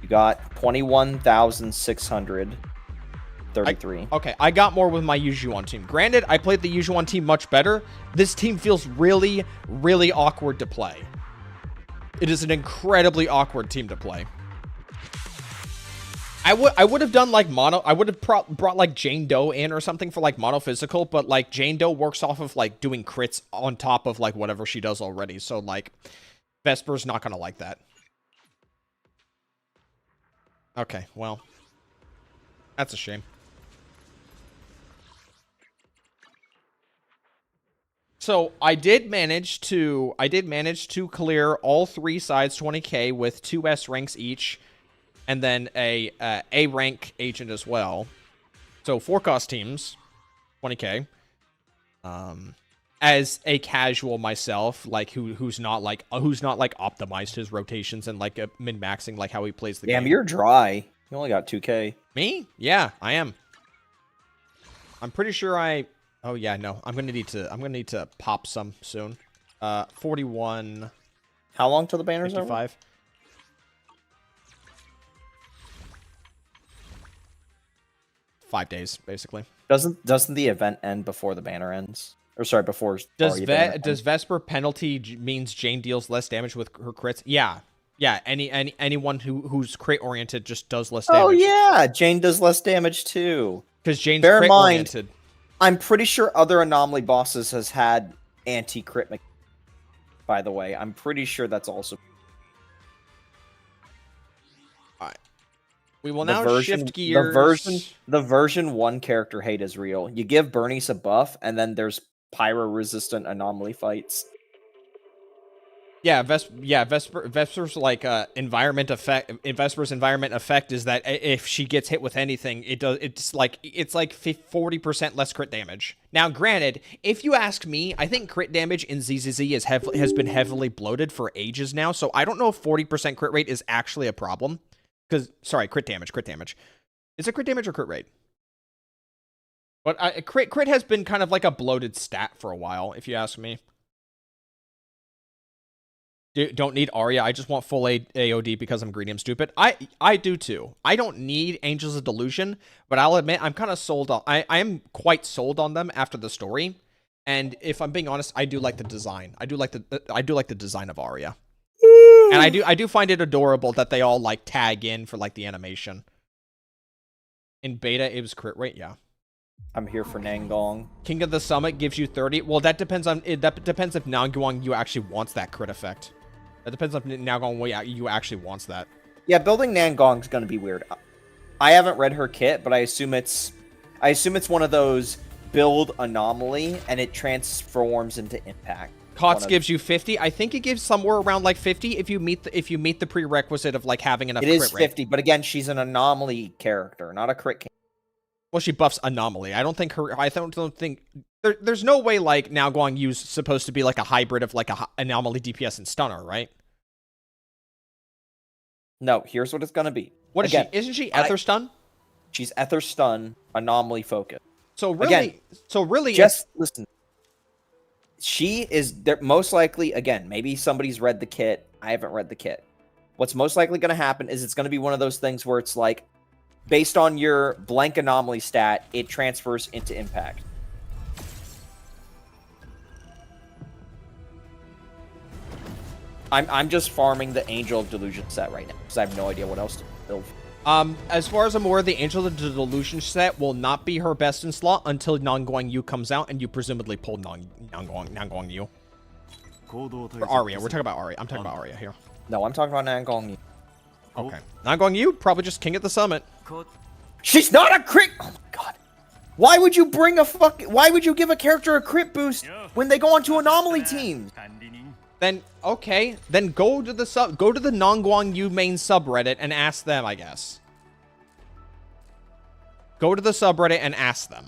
You got 21,633. Okay, I got more with my Yijuan team. Granted, I played the Yijuan team much better. This team feels really, really awkward to play. It is an incredibly awkward team to play. I would have done like mono. I would have brought like Jane Doe in or something for like mono physical, but like Jane Doe works off of like doing crits on top of like whatever she does already. So like Vesper's not gonna like that. Okay, well, that's a shame. So I did manage to clear all 3 sides 20k with 2 S ranks each. And then a rank agent as well. So 4 cost teams, 20k. As a casual myself, like who's not optimized his rotations and like min-maxing like how he plays the game. Damn, you're dry. You only got 2k. Me? Yeah, I am. I'm pretty sure I. Oh yeah, no. I'm gonna need to pop some soon. 41. How long till the banner's 55. over? 5 days, basically. Doesn't the event end before the banner ends? Or sorry, before. Does Vesper penalty means Jane deals less damage with her crits? Yeah, yeah. Anyone who's crit oriented just does less damage. Oh yeah, Jane does less damage too. Because Jane's Bear in crit mind, oriented. I'm pretty sure other anomaly bosses has had anti-crit. By the way, I'm pretty sure that's also. We will now shift gears. The version 1 character hate is real. You give Bernice a buff, and then there's pyro-resistant anomaly fights. Yeah, Vesper's like environment effect. Vesper's environment effect is that if she gets hit with anything, it's like 40% less crit damage. Now, granted, if you ask me, I think crit damage in ZZZ has been heavily bloated for ages now. So I don't know if 40% crit rate is actually a problem. Because, sorry, crit damage. Is it crit damage or crit rate? But crit has been kind of like a bloated stat for a while, if you ask me. Don't need Arya. I just want full AOD because I'm greedy. I'm stupid. I do too. I don't need Angels of Delusion, but I'll admit I'm kind of sold on. I am quite sold on them after the story. And if I'm being honest, I do like the design. I do like the design of Arya. And I do find it adorable that they all like tag in for like the animation. In beta, it was crit rate, yeah. I'm here for Nangong. King of the Summit gives you 30. Well, that depends on that depends if Nangong you actually wants that crit effect. That depends on Nangong you actually wants that. Yeah, building Nangong's gonna be weird. I haven't read her kit, but I assume it's one of those build anomaly and it transforms into impact. Cots gives you 50. I think it gives somewhere around like 50 if you meet the prerequisite of like having enough. It is 50, rate. But again, she's an anomaly character, not a crit. Well, she buffs anomaly. I don't think there's no way like now Guang Yu's supposed to be like a hybrid of like a anomaly DPS and stunner, right? No, here's what it's gonna be. What again, is she? Isn't she Ether stun? She's Ether stun, anomaly focus. So really, just listen. She is there most likely, again, maybe somebody's read the kit. I haven't read the kit. What's most likely going to happen is it's going to be one of those things where it's like, based on your blank anomaly stat, it transfers into impact. I'm just farming the Angel of Delusion set right now, because I have no idea what else to build. As far as I'm aware, the Angel of the Delusion set will not be her best in slot until Nangong Yu comes out, and you presumably pull Nangong Yu. For Arya, we're talking about Arya. I'm talking about Arya here. No, I'm talking about Nangong Yu. Okay. Nangong Yu, probably just King at the Summit. She's not a crit. Oh my god. Why would you bring a why would you give a character a crit boost when they go onto anomaly teams? Then okay, then go to the Nongguang Yu main subreddit and ask them, I guess. Go to the subreddit and ask them.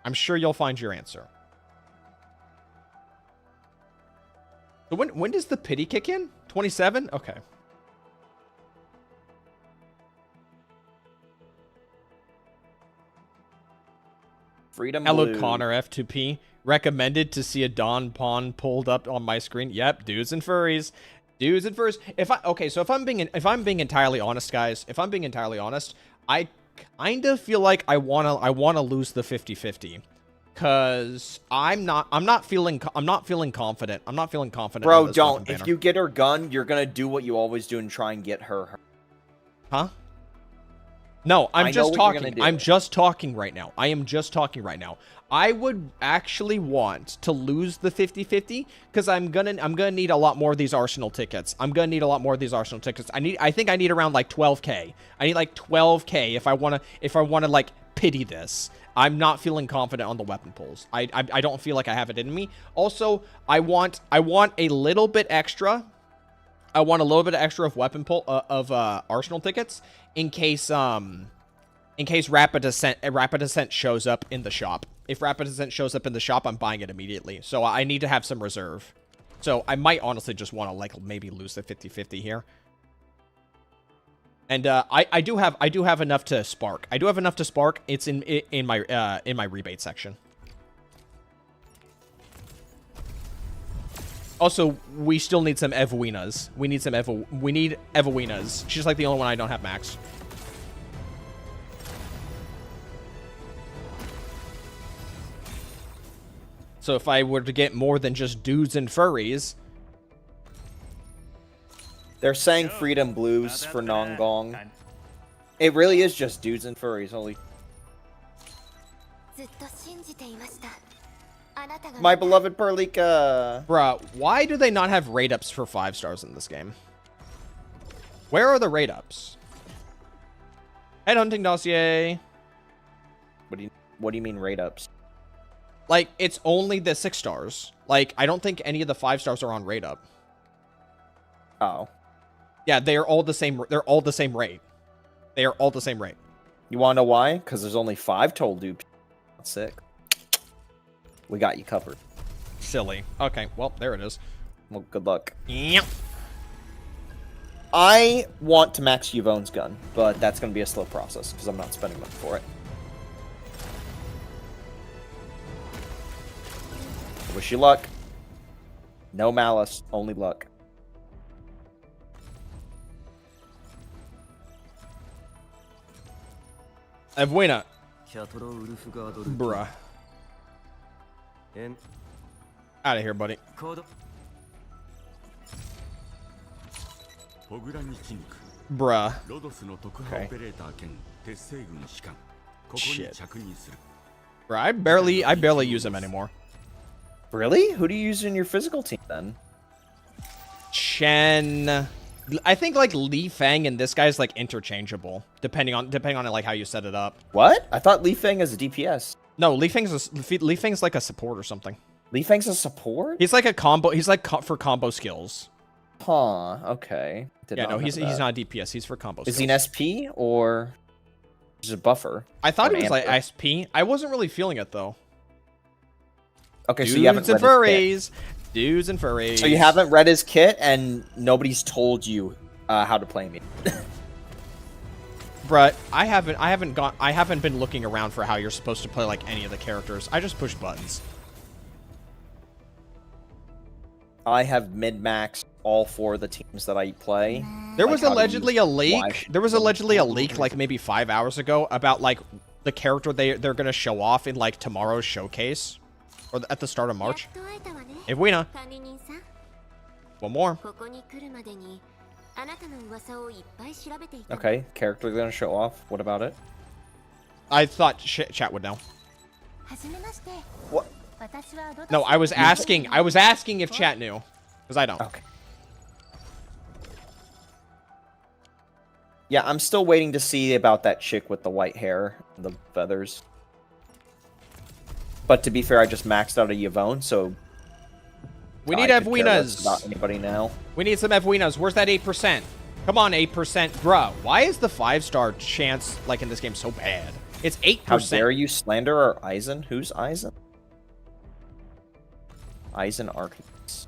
I'm sure you'll find your answer. So when does the pity kick in? 27? Okay. Freedom Hello, Blue. Connor F2P. Recommended to see a Don Pawn pulled up on my screen. Yep, dudes and furries. Dudes and furries. If I'm being entirely honest, guys, if I'm being entirely honest, I kind of feel like I wanna lose the 50-50. Cause I'm not feeling confident. I'm not feeling confident. Bro, don't. If you get her gun, you're gonna do what you always do and try and get her. Huh? No, I'm just talking. I'm just talking right now. I am just talking right now. I would actually want to lose the 50-50 because I'm gonna need a lot more of these Arsenal tickets. I think I need around like 12k. I need like 12k if I wanna like pity this. I'm not feeling confident on the weapon pulls. I don't feel like I have it in me. Also, I want a little bit extra. I want a little bit extra of weapon pull of Arsenal tickets in case Rapid Descent shows up in the shop. If Rapid Descent shows up in the shop, I'm buying it immediately. So I need to have some reserve. So I might honestly just want to like maybe lose the 50-50 here. And I do have enough to spark. I do have enough to spark. It's in my rebate section. Also, we still need some Evoinas. We need Evoinas. She's like the only one I don't have max. So if I were to get more than just dudes and furries... They're saying Freedom Blues for Nongguang. It really is just dudes and furries, holy... My beloved Perlika. Bruh, why do they not have rate ups for 5 stars in this game? Where are the rate ups? Headhunting dossier. What do you mean rate ups? Like, it's only the 6 stars. Like, I don't think any of the 5 stars are on rate up. Oh. Yeah, they are all the same. They're all the same rate. They are all the same rate. You want to know why? Because there's only 5 total dupes. That's sick. We got you covered. Silly. Okay, well, there it is. Well, good luck. Yep. I want to max Yvonne's gun, but that's going to be a slow process because I'm not spending money for it. Wish you luck. No malice, only luck. Buena. Bruh. Out of here, buddy. Bruh. Okay. Shit. Bruh, I barely use him anymore. Really? Who do you use in your physical team then? Chen. I think like Li Feng and this guy's like interchangeable, depending on like how you set it up. What? I thought Li Feng is a DPS. No, Li Feng's like a support or something. Li Feng's a support? He's like a combo. He's like for combo skills. Huh. Okay. He's not a DPS. He's for combo skills. Is he an SP or just a buffer? I thought he was like SP. I wasn't really feeling it though. Okay, so you haven't read his kit. Dudes and furries. So you haven't read his kit, and nobody's told you how to play me. Bruh, I haven't been looking around for how you're supposed to play like any of the characters. I just push buttons. I have mid-maxed all 4 of the teams that I play. There was allegedly a leak. There was allegedly a leak like maybe 5 hours ago about like the character they're gonna show off in like tomorrow's showcase. Or at the start of March. Evoina. One more. Okay, character they're gonna show off. What about it? I thought chat would know. What? No, I was asking if chat knew. Because I don't. Okay. Yeah, I'm still waiting to see about that chick with the white hair and the feathers. But to be fair, I just maxed out a Yvonne, so... We need Evwinas. About anybody now. We need some Evwinas. Where's that 8%? Come on, 8%. Bro, why is the 5-star chance, like, in this game so bad? It's 8%. How dare you slander our Eisen? Who's Eisen? Eisen Arknights.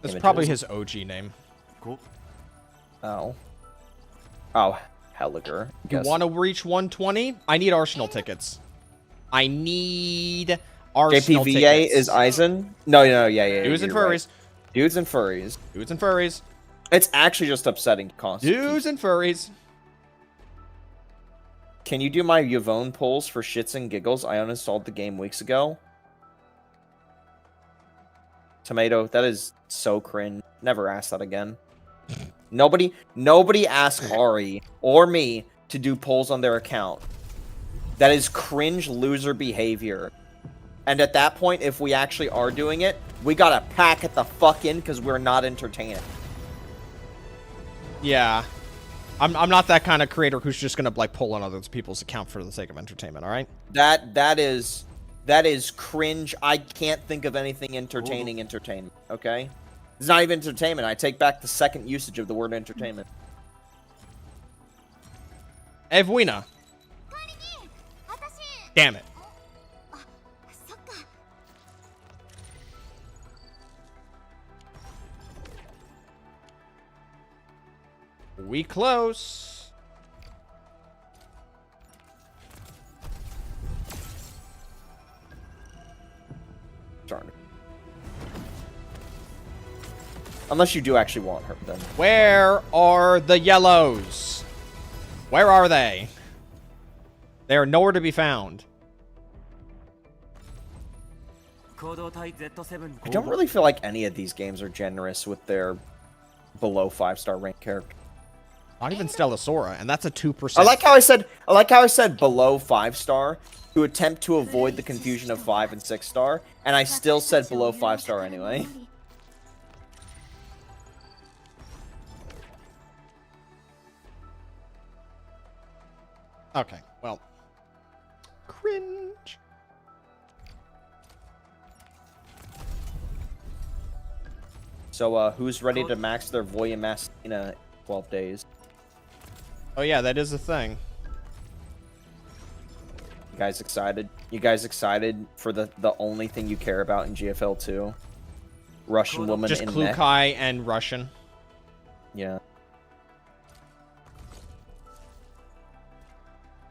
That's probably his OG name. Cool. Oh. Oh, Helliger. You want to reach 120? I need Arsenal tickets. I need Arsenal JPVA tickets. is Eisen? No, yeah. Dudes and you're furries. Right. Dudes and furries. Dudes and furries. It's actually just upsetting constantly. Dudes and furries. Can you do my Yvonne polls for shits and giggles? I uninstalled the game weeks ago. Tomato, that is so cringe. Never ask that again. Nobody asked Ari or me to do polls on their account. That is cringe loser behavior. And at that point, if we actually are doing it, we gotta pack it the fuck in because we're not entertaining. Yeah. I'm not that kind of creator who's just gonna like pull on other people's account for the sake of entertainment, alright? That is cringe. I can't think of anything entertaining entertainment, okay? It's not even entertainment. I take back the second usage of the word entertainment. Evwina. Damn it. We close. Darn it. Unless you do actually want her, then. Where are the yellows? Where are they? They are nowhere to be found. I don't really feel like any of these games are generous with their below 5-star rank character. Not even Stellasora, and that's a 2%. I like how I said below 5-star to attempt to avoid the confusion of 5 and 6-star, and I still said below 5-star anyway. Okay, well. Cringe. So, who's ready to max their Voya Mastina 12 days? Oh yeah, that is a thing. You guys excited? You guys excited for the only thing you care about in GFL 2? Russian woman just in mech? Klukai and Russian. Yeah.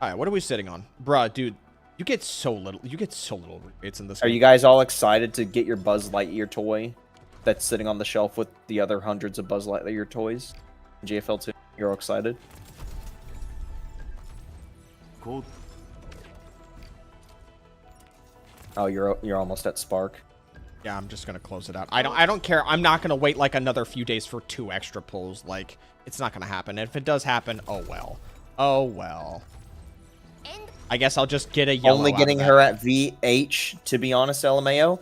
Alright, what are we sitting on? Bruh, dude, you get so little rebates in this Are game. you guys all excited to get your Buzz Lightyear toy that's sitting on the shelf with the other hundreds of Buzz Lightyear toys in GFL 2? You're all excited? Cool. Oh, you're almost at Spark. Yeah, I'm just gonna close it out. I don't care. I'm not gonna wait like another few days for 2 extra pulls. Like, it's not gonna happen. And if it does happen, oh well. Oh well. I guess I'll just get a yellow. Only getting her at VH, to be honest, LMAO.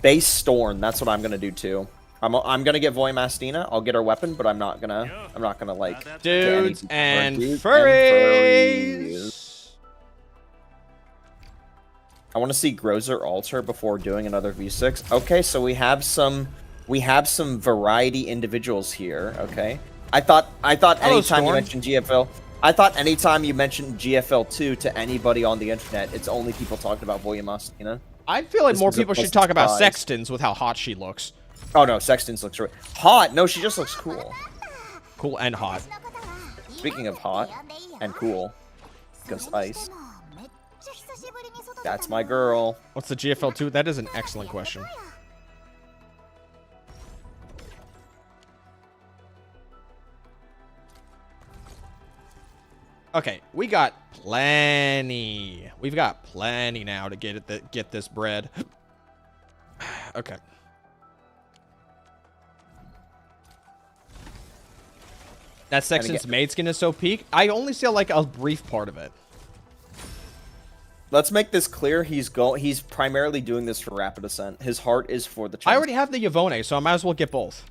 Base Storm, that's what I'm gonna do too. I'm gonna get Voya Mastina. I'll get her weapon, but I'm not gonna like dudes and furries. I want to see Grozer alter before doing another V6. Okay, so we have some variety individuals here. Okay, I thought anytime you mentioned GFL, I thought anytime you mentioned GFL 2 to anybody on the internet, it's only people talking about Voya Mastina. I feel like more people should talk about Sextons with how hot she looks. Oh no, Sextons looks right. Hot? No, she just looks cool. Cool and hot. Speaking of hot and cool, because ice. That's my girl. What's the GFL 2? That is an excellent question. Okay, we got plenty. We've got plenty now to get this bread. Okay. That Sexton's maid skin is so peak. I only see like a brief part of it. Let's make this clear. He's primarily doing this for Rapid Ascent. His heart is for the. I already have the Yvonne, so I might as well get both.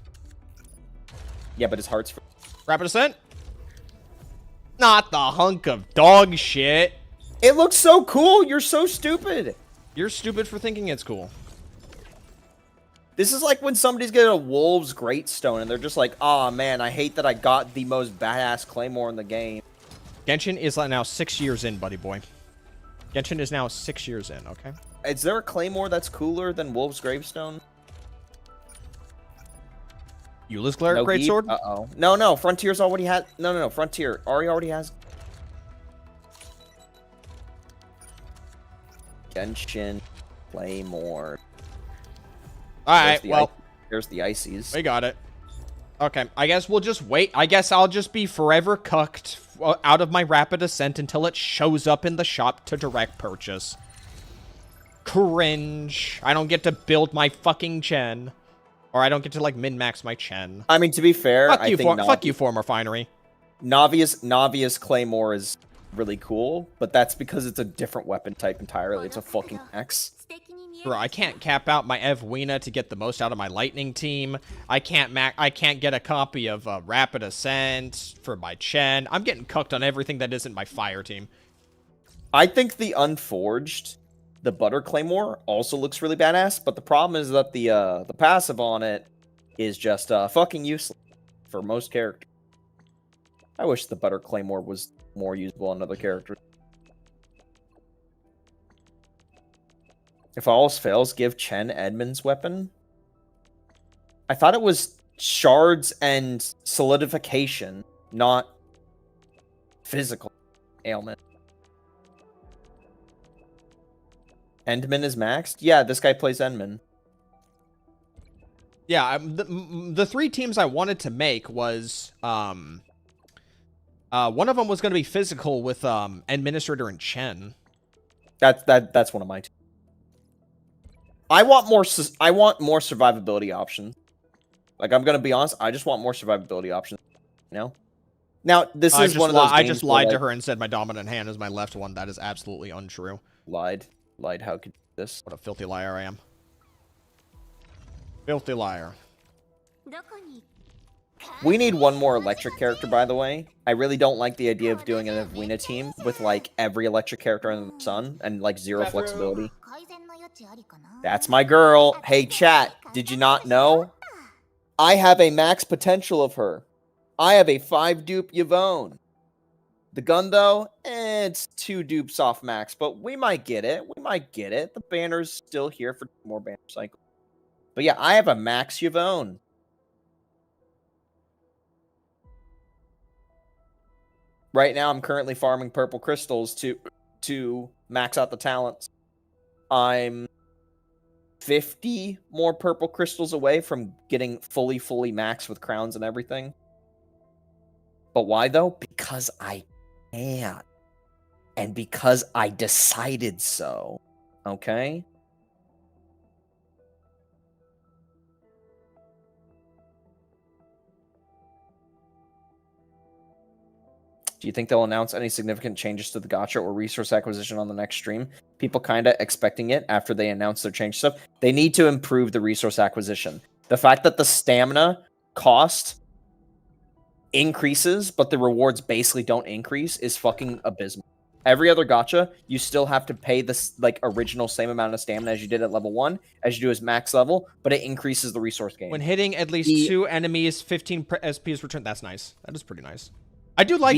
Yeah, but his heart's for Rapid Ascent. Not the hunk of dog shit. It looks so cool. You're so stupid. You're stupid for thinking it's cool. This is like when somebody's getting a Wolves Greatstone and they're just like, "Aw, man, I hate that I got the most badass Claymore in the game." Genshin is now 6 years in, buddy boy. Genshin is now 6 years in, okay? Is there a Claymore that's cooler than Wolves Gravestone? Eula's Greatsword? Great Sword? Uh-oh. No, Frontier's already had... No, Frontier. Ari already has... Genshin Claymore. Alright, well... There's the Ices. We got it. Okay, I guess we'll just wait. I guess I'll just be forever cucked out of my Rapid Ascent until it shows up in the shop to direct purchase. Cringe. I don't get to build my fucking Chen. Or I don't get to, like, min-max my Chen. I mean, to be fair, fuck you, Form Refinery. Navia's Claymore is really cool, but that's because it's a different weapon type entirely. It's a fucking X. Bro, I can't cap out my Evwina to get the most out of my Lightning team. I can't get a copy of Rapid Ascent for my Chen. I'm getting cucked on everything that isn't my Fire team. I think the Unforged, the Butter Claymore, also looks really badass, but the problem is that the passive on it is just fucking useless for most characters. I wish the Butter Claymore was more usable on other characters. If all else fails, give Chen Edmund's weapon. I thought it was shards and solidification, not physical ailment. Endman is maxed? Yeah, this guy plays Endman. Yeah, the 3 teams I wanted to make was... one of them was going to be physical with Administrator and Chen. That's one of my teams. I want more survivability options. Like, I'm gonna be honest, I just want more survivability options. You know? Now, this is one of those games I just lied to her and said my dominant hand is my left one. That is absolutely untrue. Lied. How could you do this? What a filthy liar I am. Filthy liar. We need one more electric character, by the way. I really don't like the idea of doing an Evwina team with, like, every electric character under the sun and, like, zero flexibility. That's my girl. Hey, chat, did you not know? I have a max potential of her. I have a 5 dupe Yvonne. The gun, though, it's 2 dupes off max, but we might get it. The banner's still here for more banner cycles. But yeah, I have a max Yvonne. Right now, I'm currently farming purple crystals to max out the talents. I'm 50 more purple crystals away from getting fully maxed with crowns and everything. But why, though? Because I can. And because I decided so. Okay? Do you think they'll announce any significant changes to the gacha or resource acquisition on the next stream? People kind of expecting it after they announce their change stuff. They need to improve the resource acquisition. The fact that the stamina cost increases, but the rewards basically don't increase is fucking abysmal. Every other gacha, you still have to pay this like original same amount of stamina as you did at level 1, as you do as max level, but it increases the resource gain. When hitting at least 2 enemies, 15 SP is returned. That's nice. That is pretty nice. I do like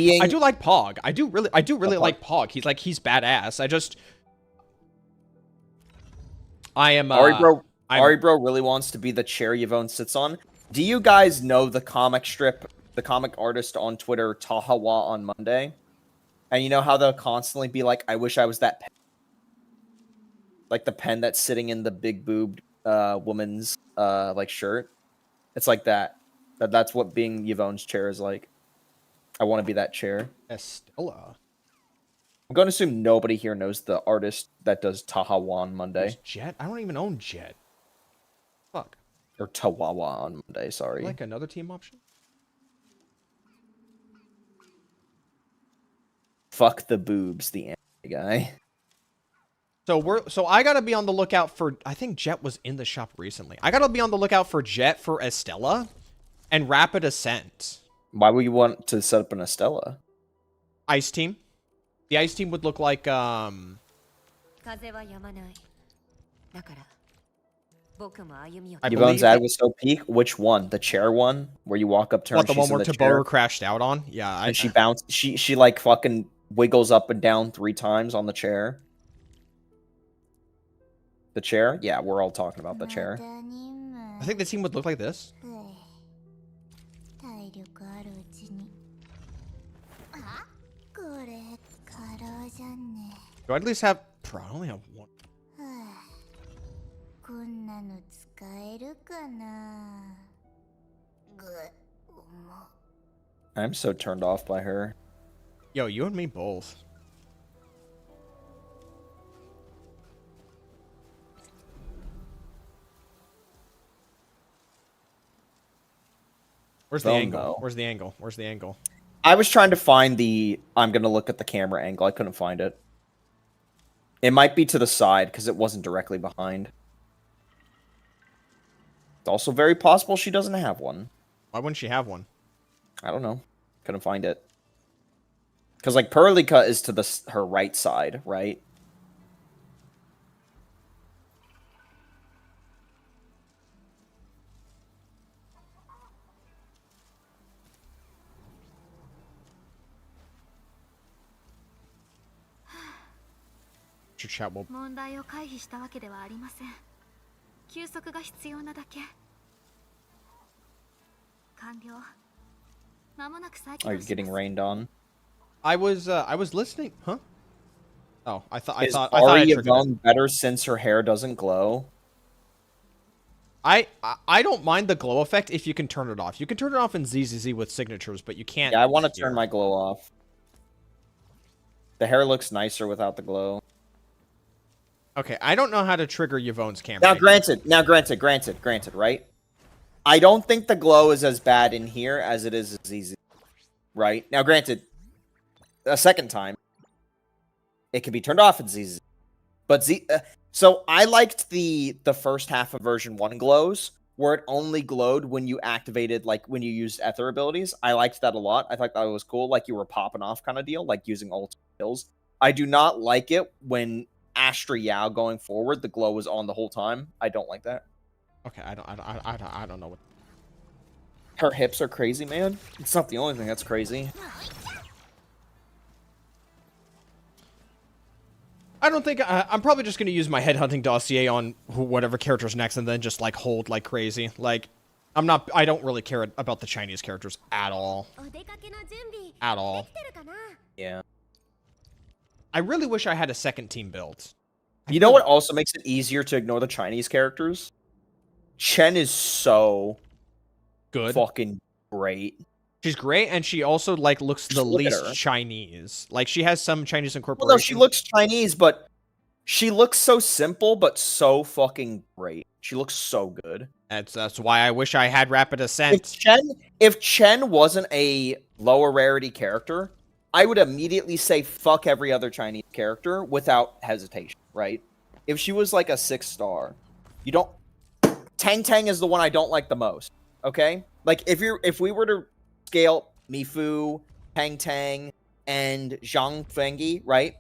Pog. I do really like Pog. He's badass. Ari bro really wants to be the chair Yvonne sits on. Do you guys know the comic artist on Twitter, Tahawa on Monday? And you know how they'll constantly be like, I wish I was that pen. Like the pen that's sitting in the big boobed woman's like shirt. It's like that. That's what being Yvonne's chair is like. I want to be that chair. Estella. I'm going to assume nobody here knows the artist that does Tahawa on Monday. Who's Jet? I don't even own Jet. Fuck. Or Tawawa on Monday, sorry. Like another team option? Fuck the boobs, the anime guy. So I gotta be on the lookout for... I think Jet was in the shop recently. I gotta be on the lookout for Jet for Estella and Rapid Ascent. Why would you want to set up an Estella? Ice team. The ice team would look like I Yvonne's believe ad was so peak. Which one? The chair one, where you walk up to her what and the she's one in where the chair, Tabora crashed out on. Yeah, and she bounced. She like fucking wiggles up and down 3 times on the chair. The chair? Yeah, we're all talking about the chair. I think the team would look like this. Do I at least have? Bro, I only have one. I'm so turned off by her. Yo, you and me both. Where's the angle? Where's the angle? Where's the angle? I was trying to find the I'm gonna look at the camera angle. I couldn't find it. It might be to the side because it wasn't directly behind. It's also very possible she doesn't have one. Why wouldn't she have one? I don't know. Couldn't find it. Because like Pearlica is to her right side, right? Your chat will. Are you getting rained on? I was listening. Huh? Oh, I thought I Yvonne better since her hair doesn't glow. I don't mind the glow effect if you can turn it off. You can turn it off in ZZZ with signatures, but you can't. Yeah, I want to turn my glow off. The hair looks nicer without the glow. Okay, I don't know how to trigger Yvonne's camera. Now, granted, right? I don't think the glow is as bad in here as it is in ZZ. Right? Now, granted, a second time, it can be turned off in ZZ. But so I liked the first half of version 1 glows, where it only glowed when you activated, like, when you used Ether abilities. I liked that a lot. I thought that was cool, like you were popping off kind of deal, like using ult kills. I do not like it when Astra Yao going forward, the glow was on the whole time. I don't like that. Okay, I don't know what. Her hips are crazy, man. It's not the only thing that's crazy. I don't think I'm probably just gonna use my headhunting dossier on whatever character's next, and then just like hold like crazy. Like, I don't really care about the Chinese characters at all. At all. Yeah. I really wish I had a second team built. You know what also makes it easier to ignore the Chinese characters? Chen is so good. Fucking great. She's great, and she also like looks the least Chinese. Like, she has some Chinese incorporation. Well, no, she looks Chinese, but she looks so simple, but so fucking great. She looks so good. That's why I wish I had Rapid Ascent. If Chen wasn't a lower rarity character, I would immediately say fuck every other Chinese character without hesitation, right? If she was like a 6-star, you don't... Tang Tang is the one I don't like the most, okay? Like, if we were to scale Mifu, Tang Tang, and Zhang Fengyi, right?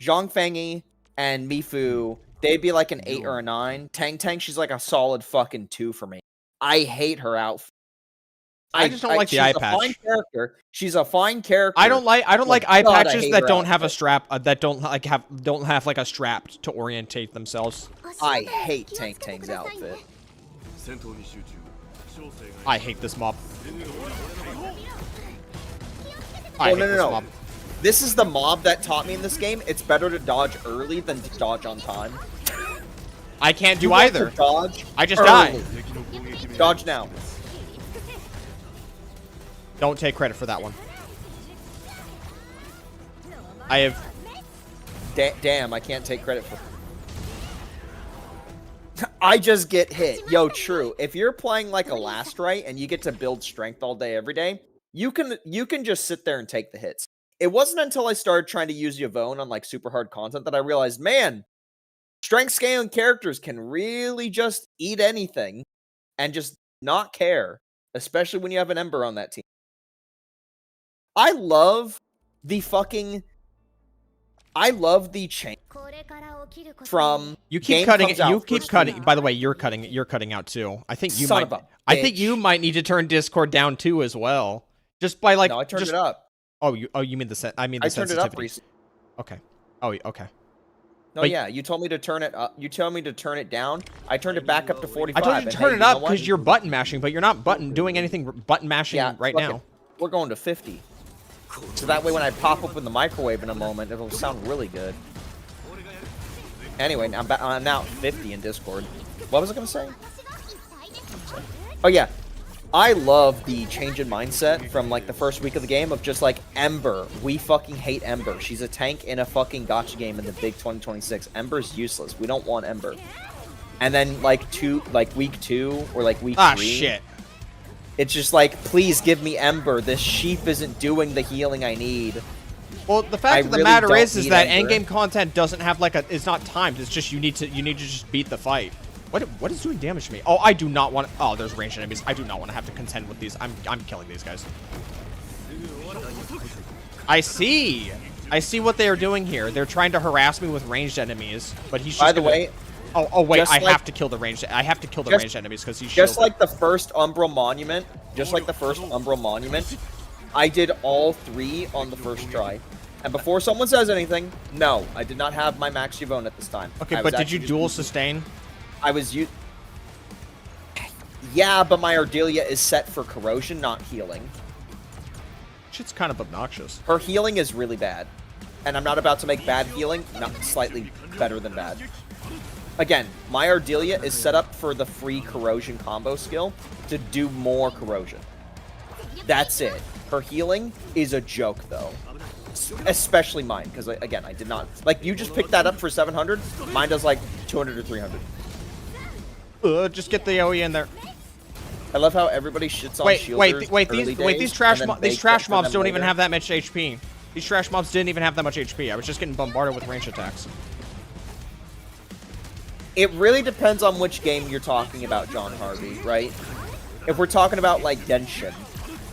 Zhang Fengyi and Mifu, they'd be like an 8 or a 9. Tang Tang, she's like a solid fucking 2 for me. I hate her outfit. I just don't like the eye patch. Fine character. She's a fine character. I don't like eye patches that don't have a strap that don't have like a strap to orientate themselves. I hate Tang Tang's outfit. I hate this mob. No. This is the mob that taught me in this game. It's better to dodge early than to dodge on time. I can't do either. Dodge. I just died. Dodge now. Don't take credit for that one. I have... Damn, I can't take credit for... I just get hit. Yo, true. If you're playing like a last right and you get to build strength all day, every day, you can just sit there and take the hits. It wasn't until I started trying to use Yvonne on like super hard content that I realized, man, strength scaling characters can really just eat anything and just not care, especially when you have an Ember on that team. I love the fucking... I love the change from... You keep cutting it. You keep cutting. By the way, you're cutting out too. I think you Son might. of a I think bitch. you might need to turn Discord down too as well. Just by like. No, I turned just, it up. Oh, you mean the set? I mean the I turned it up sensitivity. recently. Okay. Oh, okay. No, But- yeah, you told me to turn it up. You told me to turn it down. I turned it back up to 45. I told you to turn it up because you're button mashing, but you're not doing anything button mashing right look now. it. We're going to 50. So that way when I pop up in the microwave in a moment, it'll sound really good. Anyway, I'm now 50 in Discord. What was I going to say? Oh, yeah. I love the change in mindset from, like, the first week of the game of just, like, Ember. We fucking hate Ember. She's a tank in a fucking gacha game in the big 2026. Ember's useless. We don't want Ember. And then, like, week 2 or, like, week 3. Ah, shit. It's just like, please give me Ember. This sheep isn't doing the healing I need. Well, the fact of the really matter don't is need that Ember. endgame content doesn't have like it's not timed. It's just you need to just beat the fight. What is doing damage to me? Oh, I do not want. Oh, there's ranged enemies. I do not want to have to contend with these. I'm killing these guys. I see what they are doing here. They're trying to harass me with ranged enemies, but he's just By the way, oh wait, just I like- have to kill the ranged. I have to kill the just- ranged enemies because he's just shielded. like the first Umbra Monument, I did all 3 on the first try. And before someone says anything, no, I did not have my Max Yvonne at this time. Okay, but did you dual sustain? I was Yeah, but my Ardelia is set for corrosion, not healing. Shit's kind of obnoxious. Her healing is really bad. And I'm not about to make bad healing, not slightly better than bad. Again, my Ardelia is set up for the free corrosion combo skill to do more corrosion. That's it. Her healing is a joke, though. Especially mine, because, again, I did not... Like, you just picked that up for 700. Mine does, like, 200 or 300. Just get the AoE in there. I love how everybody shits on shielders these trash mobs don't even have that much HP. These trash mobs didn't even have that much HP. I was just getting bombarded with range attacks. It really depends on which game you're talking about, John Harvey, right? If we're talking about, like, Genshin,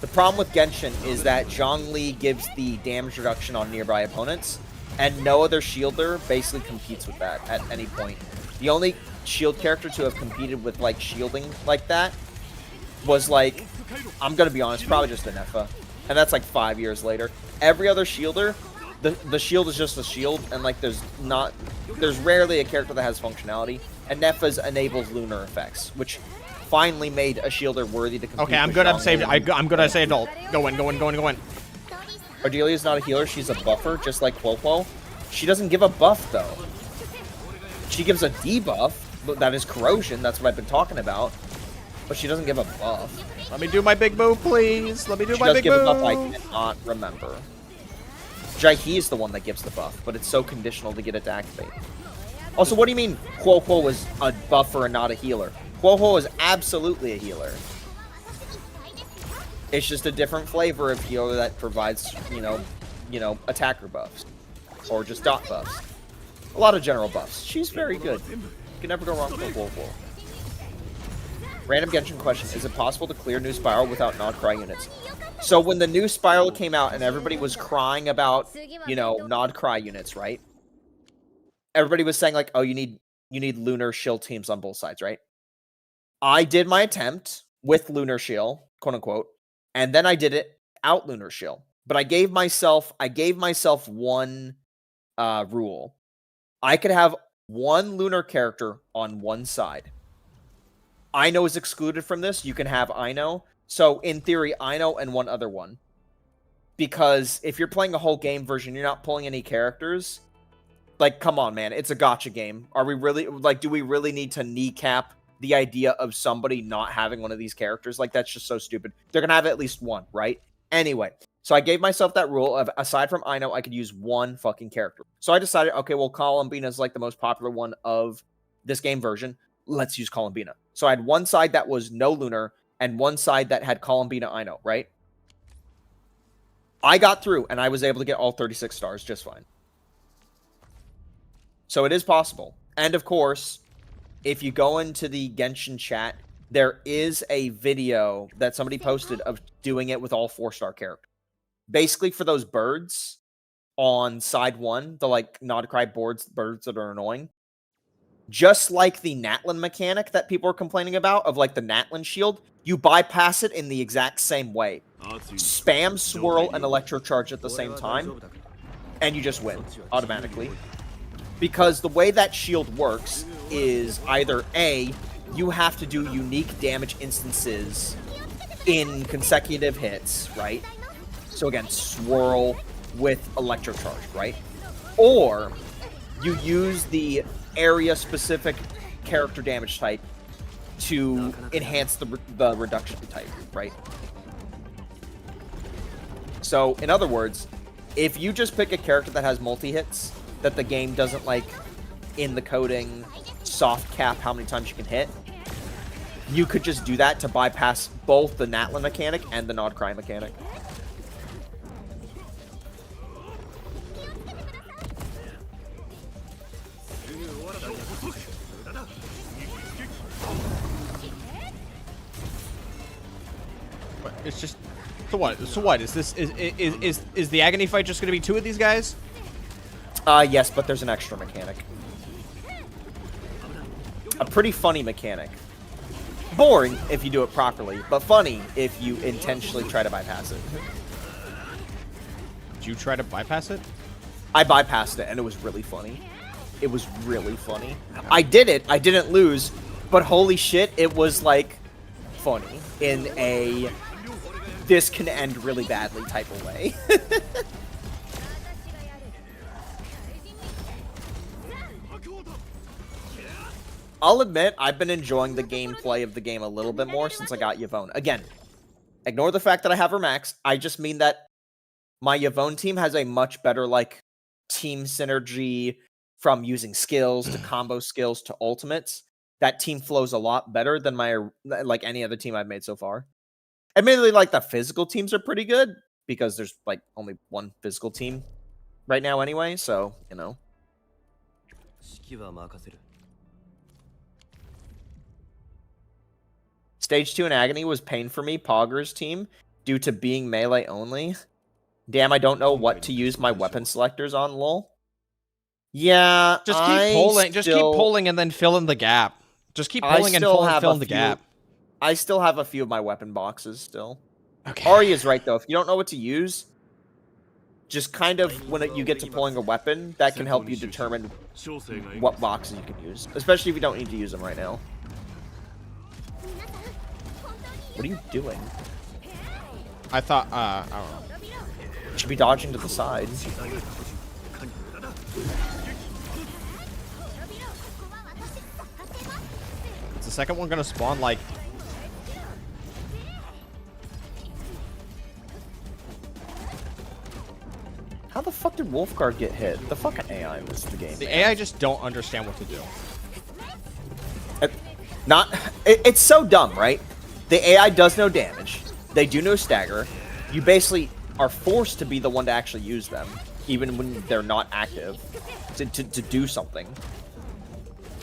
the problem with Genshin is that Zhongli gives the damage reduction on nearby opponents, and no other shielder basically competes with that at any point. The only shield character to have competed with, like, shielding like that was, like, I'm gonna be honest, probably just a Nefa. And that's, like, 5 years later. Every other shielder, the shield is just a shield, and, like, there's rarely a character that has functionality. And Nefa's enables lunar effects, which finally made a shielder worthy to compete. Okay, I'm with good. I'm Zhongli. saved. I'm good. I saved ult. Go in. Ardelia's not a healer, she's a buffer, just like Quoquo. She doesn't give a buff, though. She gives a debuff, but that is corrosion, that's what I've been talking about. But she doesn't give a buff. Let me do my big move, please. Let me do She my does big give move. a buff, I cannot remember. Jaihe is the one that gives the buff, but it's so conditional to get it to activate. Also, what do you mean Quoquo was a buffer and not a healer? Quoquo is absolutely a healer. It's just a different flavor of healer that provides, you know, attacker buffs. Or just dot buffs. A lot of general buffs. She's very good. You can never go wrong with Quoquo. Random Genshin question. Is it possible to clear new Spiral without Nod Cry units? So when the new Spiral came out and everybody was crying about, you know, Nod Cry units, right? Everybody was saying, like, oh, you need Lunar Shield teams on both sides, right? I did my attempt with Lunar Shield, quote unquote, and then I did it out Lunar Shield. But I gave myself one rule. I could have one Lunar character on one side. Ino is excluded from this. You can have Ino. So, in theory, Ino and one other one. Because if you're playing a whole game version, you're not pulling any characters. Like, come on, man. It's a gacha game. Are we really... Like, do we really need to kneecap the idea of somebody not having one of these characters? Like, that's just so stupid. They're going to have at least one, right? Anyway, so I gave myself that rule of, aside from Ino, I could use one fucking character. So I decided, okay, well, Columbina is, like, the most popular one of this game version. Let's use Columbina. So I had one side that was no Lunar, and one side that had Columbina Ino, right? I got through, and I was able to get all 36 stars just fine. So it is possible. And of course, if you go into the Genshin chat, there is a video that somebody posted of doing it with all 4-star characters. basically for those birds on side 1, the like Nodcry birds that are annoying. Just like the Natlin mechanic that people are complaining about of like the Natlin shield, you bypass it in the exact same way. Spam, swirl, and electrocharge at the same time, and you just win automatically. Because the way that shield works is either A, you have to do unique damage instances in consecutive hits, right? So again, swirl with electrocharge, right? Or you use the area-specific character damage type to enhance the reduction type, right? So, in other words, if you just pick a character that has multi-hits, that the game doesn't, like, in the coding, soft cap how many times you can hit, you could just do that to bypass both the Natlin mechanic and the Nodcry mechanic. It's just so what? So what is this? Is the agony fight just going to be 2 of these guys? Yes, but there's an extra mechanic. A pretty funny mechanic. Boring if you do it properly, but funny if you intentionally try to bypass it. Did you try to bypass it? I bypassed it, and it was really funny. It was really funny. I did it. I didn't lose, but holy shit, it was like funny in a this can end really badly type of way. I'll admit, I've been enjoying the gameplay of the game a little bit more since I got Yvonne. Again, ignore the fact that I have her max. I just mean that my Yvonne team has a much better, like, team synergy from using skills to combo skills to ultimates. That team flows a lot better than like any other team I've made so far. Admittedly, like, the physical teams are pretty good because there's, like, only one physical team right now anyway, so, you know. Stage 2 in Agony was pain for me, Pogger's team, due to being melee only. Damn, I don't know what to use my weapon selectors on, lol. Yeah, just keep pulling. Just keep pulling and then fill in the gap. Just keep pulling and fill in the gap. I still have a few of my weapon boxes still. Okay. Ari is right, though. If you don't know what to use, just kind of when you get to pulling a weapon, that can help you determine what boxes you can use. Especially if you don't need to use them right now. What are you doing? I thought, I don't know. You should be dodging to the side. Is the second one gonna spawn like... How the fuck did Wolfguard get hit? The fucking AI was the game. The AI just don't understand what to do. It's so dumb, right? The AI does no damage. They do no stagger. You basically are forced to be the one to actually use them, even when they're not active, to do something.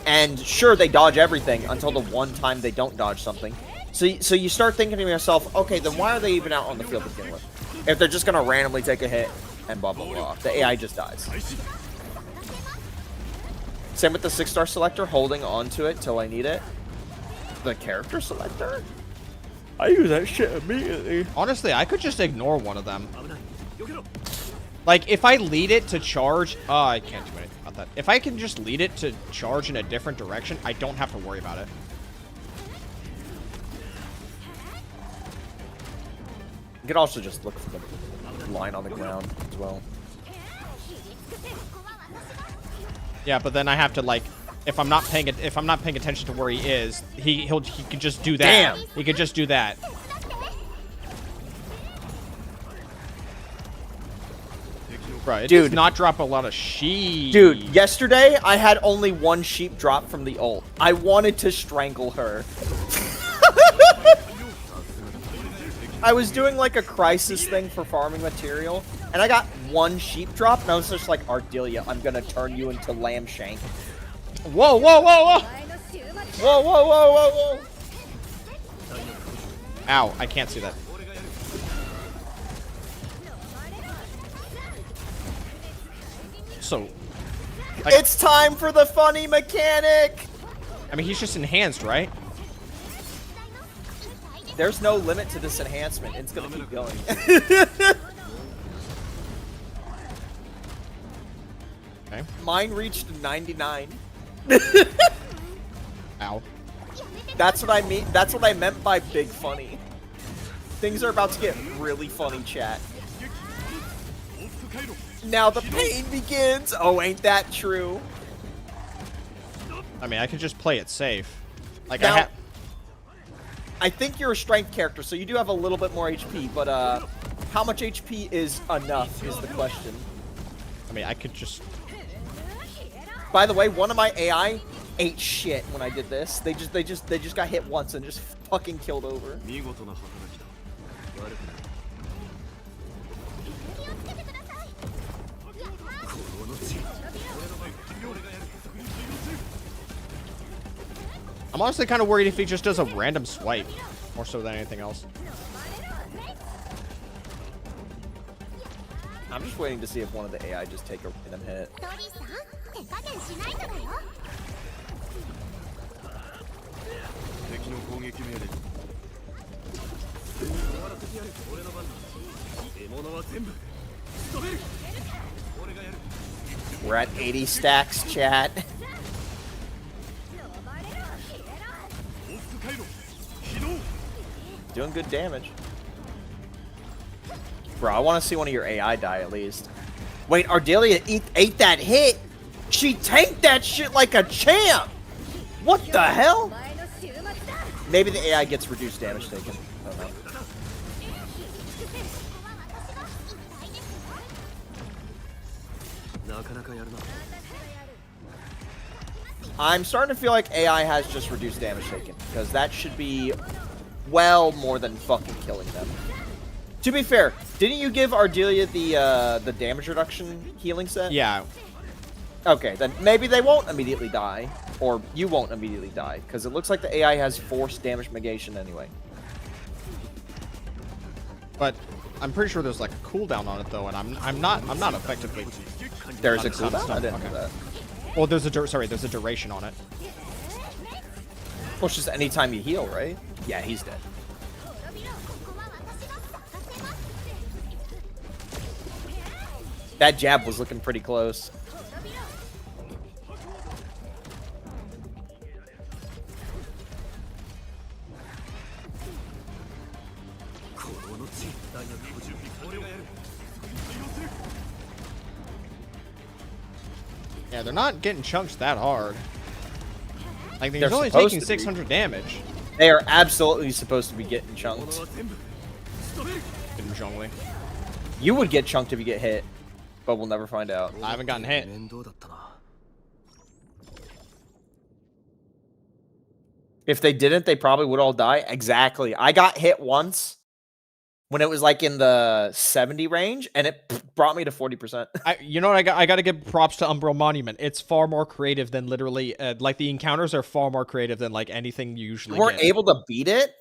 And sure, they dodge everything until the one time they don't dodge something. So you start thinking to yourself, okay, then why are they even out on the field to begin with? If they're just going to randomly take a hit and blah, blah, blah. The AI just dies. Same with the 6-star selector, holding on to it till I need it. The character selector? I use that shit immediately. Honestly, I could just ignore one of them. Like, if I lead it to charge... I can't do anything about that. If I can just lead it to charge in a different direction, I don't have to worry about it. You could also just look for the line on the ground as well. Yeah, but then I have to, like... If I'm not paying attention to where he is, he could just do that. Damn. He could just do that. Bro, it does not drop a lot of sheep. Dude, yesterday I had only one sheep drop from the ult. I wanted to strangle her. I was doing like a crisis thing for farming material, and I got one sheep drop, and I was just like, Ardelia, I'm gonna turn you into lamb shank. Whoa, whoa, whoa, whoa! Whoa, whoa, whoa, whoa, whoa! Ow, I can't see that. So, It's time for the funny mechanic! I mean, he's just enhanced, right? There's no limit to this enhancement. It's gonna keep going. Okay. Mine reached 99. Ow. That's what I mean. That's what I meant by big funny. Things are about to get really funny, chat. Now the pain begins. Oh, ain't that true? I mean, I could just play it safe. Like, Now, I think you're a strength character, so you do have a little bit more HP, but how much HP is enough is the question. I mean, I could just... By the way, one of my AI ate shit when I did this. They just got hit once and just fucking killed over. I'm honestly kind of worried if he just does a random swipe, more so than anything else. I'm just waiting to see if one of the AI just take a random hit. We're at 80 stacks, chat. Doing good damage. Bro, I want to see one of your AI die at least. Wait, Ardelia ate that hit? She tanked that shit like a champ! What the hell? Maybe the AI gets reduced damage taken. I don't know. I'm starting to feel like AI has just reduced damage taken, because that should be well more than fucking killing them. To be fair, didn't you give Ardelia the damage reduction healing set? Yeah. Okay, then maybe they won't immediately die, or you won't immediately die, because it looks like the AI has forced damage negation anyway. But I'm pretty sure there's like a cooldown on it though, and I'm not effectively. There's a cooldown? I didn't know that. Well, there's a duration on it. Well, it's just anytime you heal, right? Yeah, he's dead. That jab was looking pretty close. Yeah, they're not getting chunked that hard. Like, they're They're only supposed taking to be. 600 damage. They are absolutely supposed to be getting chunked. In Zhongli. You would get chunked if you get hit, but we'll never find out. I haven't gotten hit. If they didn't, they probably would all die. Exactly. I got hit once when it was like in the 70 range, and it brought me to 40%. You know what? I got to give props to Umbra Monument. It's far more creative than literally, like the encounters are far more creative than like anything you usually You weren't get. able to beat it?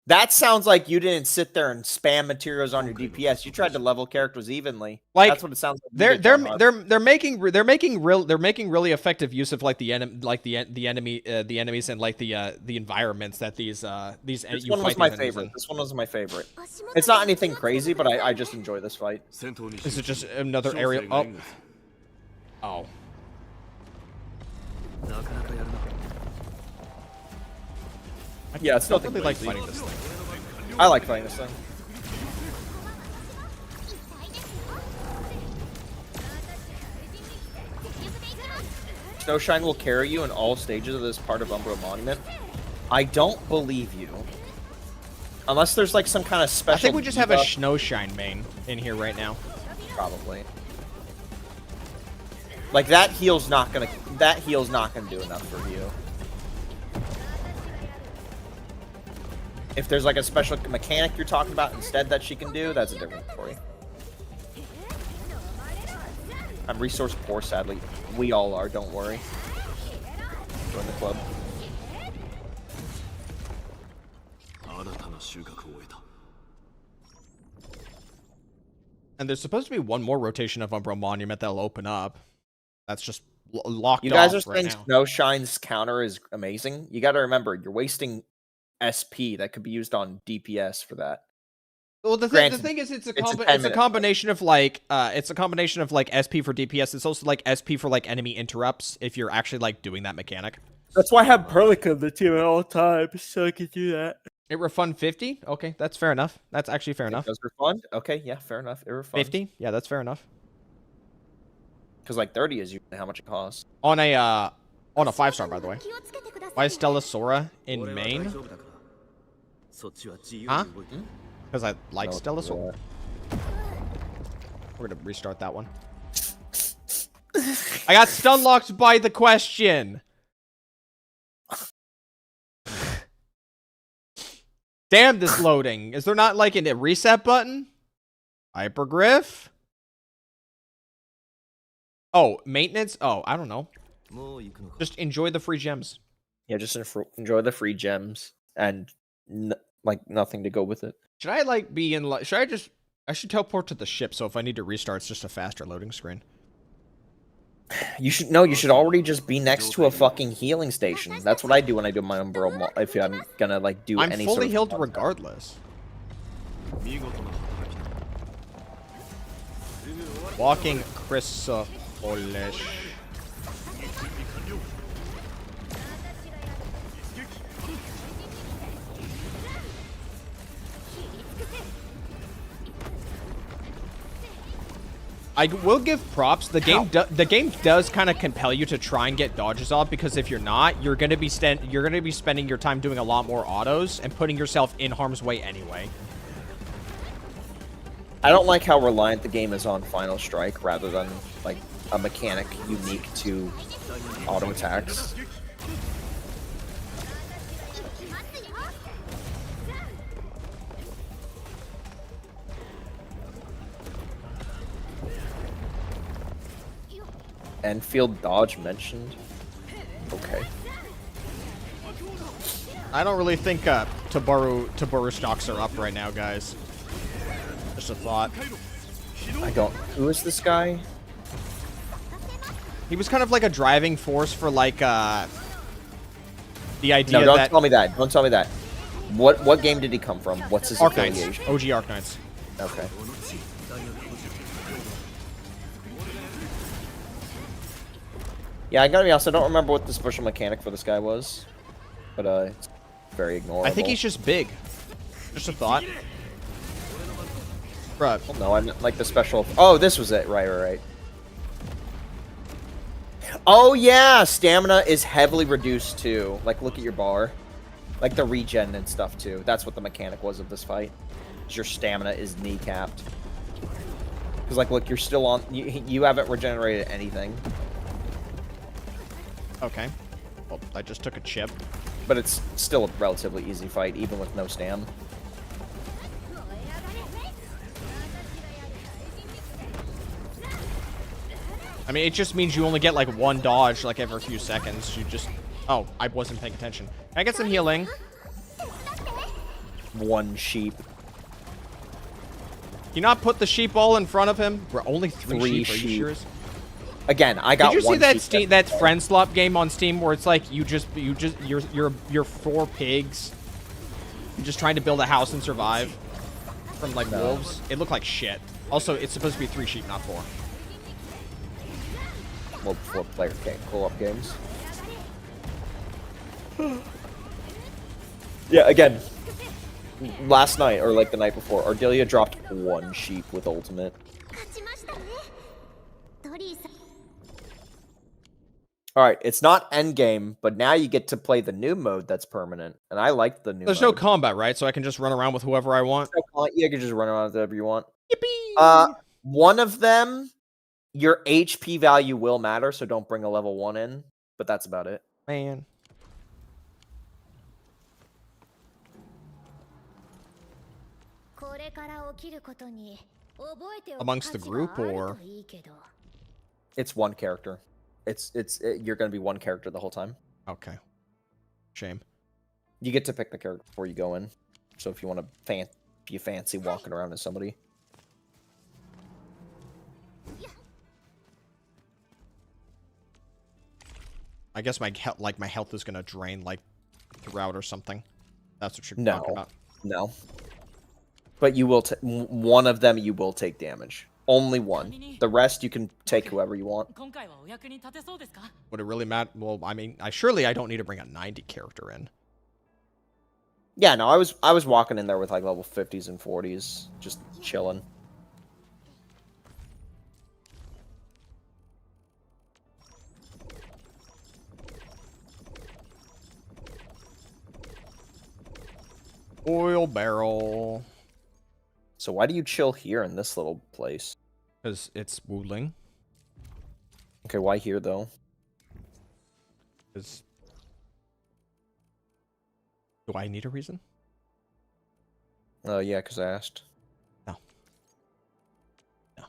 That sounds like you didn't sit there and spam materials on your DPS. You tried to level characters evenly. Like, that's what it sounds like. They're making really effective use of like the enemies and like the environments that these This one was my favorite. This one was my favorite. It's not anything crazy, but I just enjoy this fight. Is it just another aerial? Oh. Oh. Yeah, it's I nothing really like crazy. fighting this thing. I like fighting this thing. Snowshine will carry you in all stages of this part of Umbra Monument. I don't believe you. Unless there's like some kind of special... I think we just have a Snowshine main in here right now. Probably. Like that heal's not gonna do enough for you. If there's like a special mechanic you're talking about instead that she can do, that's a different story. I'm resource poor, sadly. We all are, don't worry. Join the club. And there's supposed to be one more rotation of Umbra Monument that'll open up. That's just locked You guys are off right saying now. Snow Shine's counter is amazing. You got to remember, you're wasting SP that could be used on DPS for that. Well, the Granted, thing is, it's a 10-minute combination of like SP for DPS. It's also like SP for like enemy interrupts if you're actually like doing that mechanic. That's why I have Perlica in the team at all times, so I can do that. It refund 50. Okay, that's fair enough. That's actually fair enough. It does refund? Okay, yeah, fair enough. It refunds. 50? Yeah, that's fair enough. Because like 30 is usually how much it costs. On a 5-star, by the way. Why is Stellasora in main? Huh? Because I like Stellasora. We're gonna restart that one. I got stun locked by the question. Damn, this loading. Is there not like a reset button? Hypergriff? Oh, maintenance? Oh, I don't know. Just enjoy the free gems. Yeah, just enjoy the free gems and like nothing to go with it. Should I like be in like I should teleport to the ship so if I need to restart it's just a faster loading screen. You should already just be next to a fucking healing station. That's what I do when I do my Umbra if I'm gonna like do any sort of I'm fully healed regardless. Walking Chrysopolish. I will give props. The game does kind of compel you to try and get dodges off because if you're not, you're gonna be spending your time doing a lot more autos and putting yourself in harm's way anyway. I don't like how reliant the game is on Final Strike rather than like a mechanic unique to auto attacks. Endfield dodge mentioned. Okay. I don't really think Taboru stocks are up right now, guys. Just a thought. I don't. Who is this guy? He was kind of like a driving force for like the idea No, don't that. tell me that. Don't tell me that. What game did he come from? What's his affiliation? OG Arknights. Okay. Yeah, I gotta be honest, I don't remember what the special mechanic for this guy was. But, it's very ignorable. I think he's just big. Just a thought. Bruh. Well, no, I meant like the special... Oh, this was it. Right. Oh, yeah! Stamina is heavily reduced, too. Like, look at your bar. Like, the regen and stuff, too. That's what the mechanic was of this fight. Your stamina is kneecapped. Because, like, look, you're still on... You haven't regenerated anything. Okay. Well, I just took a chip. But it's still a relatively easy fight, even with no stam. I mean, it just means you only get, like, one dodge, like, every few seconds. You just... Oh, I wasn't paying attention. Can I get some healing? One sheep. Can you not put the sheep all in front of him? We're only three sheep. Are you sure? Again, I got. Did you one see that friend swap game on Steam where it's like you're 4 pigs, you're just trying to build a house and survive from like wolves? It looked like shit. Also, it's supposed to be 3 sheep, not 4. Well, 4-player co-op games. Yeah, again, last night or like the night before, Ardelia dropped 1 sheep with ultimate. Alright, it's not Endgame, but now you get to play the new mode that's permanent. And I like the new There's mode. no combat, right? So I can just run around with whoever I want? Yeah, you can just run around with whoever you want. Yippee! One of them, your HP value will matter, so don't bring a level 1 in. But that's about it. Man. Amongst the group, or? It's one character. You're gonna be one character the whole time. Okay. Shame. You get to pick the character before you go in. So if you want to be fancy walking around as somebody. I guess my health is gonna drain like throughout or something. That's what you're No. talking about. No. But you will one of them you will take damage. Only one. The rest you can take whoever you want. Would it really matter? Well, I mean, I don't need to bring a 90 character in. Yeah, no, I was walking in there with like level 50s and 40s, just chilling. Oil barrel. So why do you chill here in this little place? Because it's Wuling. Okay, why here though? Because... Do I need a reason? Oh, yeah, because I asked. No. No.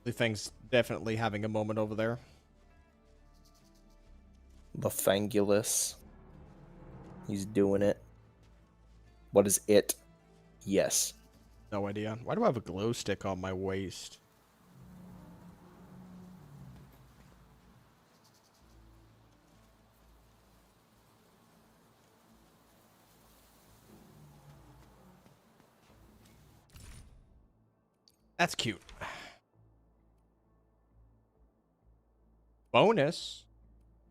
The thing's definitely having a moment over there. The Fangulus. He's doing it. What is it? Yes. No idea. Why do I have a glow stick on my waist? That's cute. Bonus?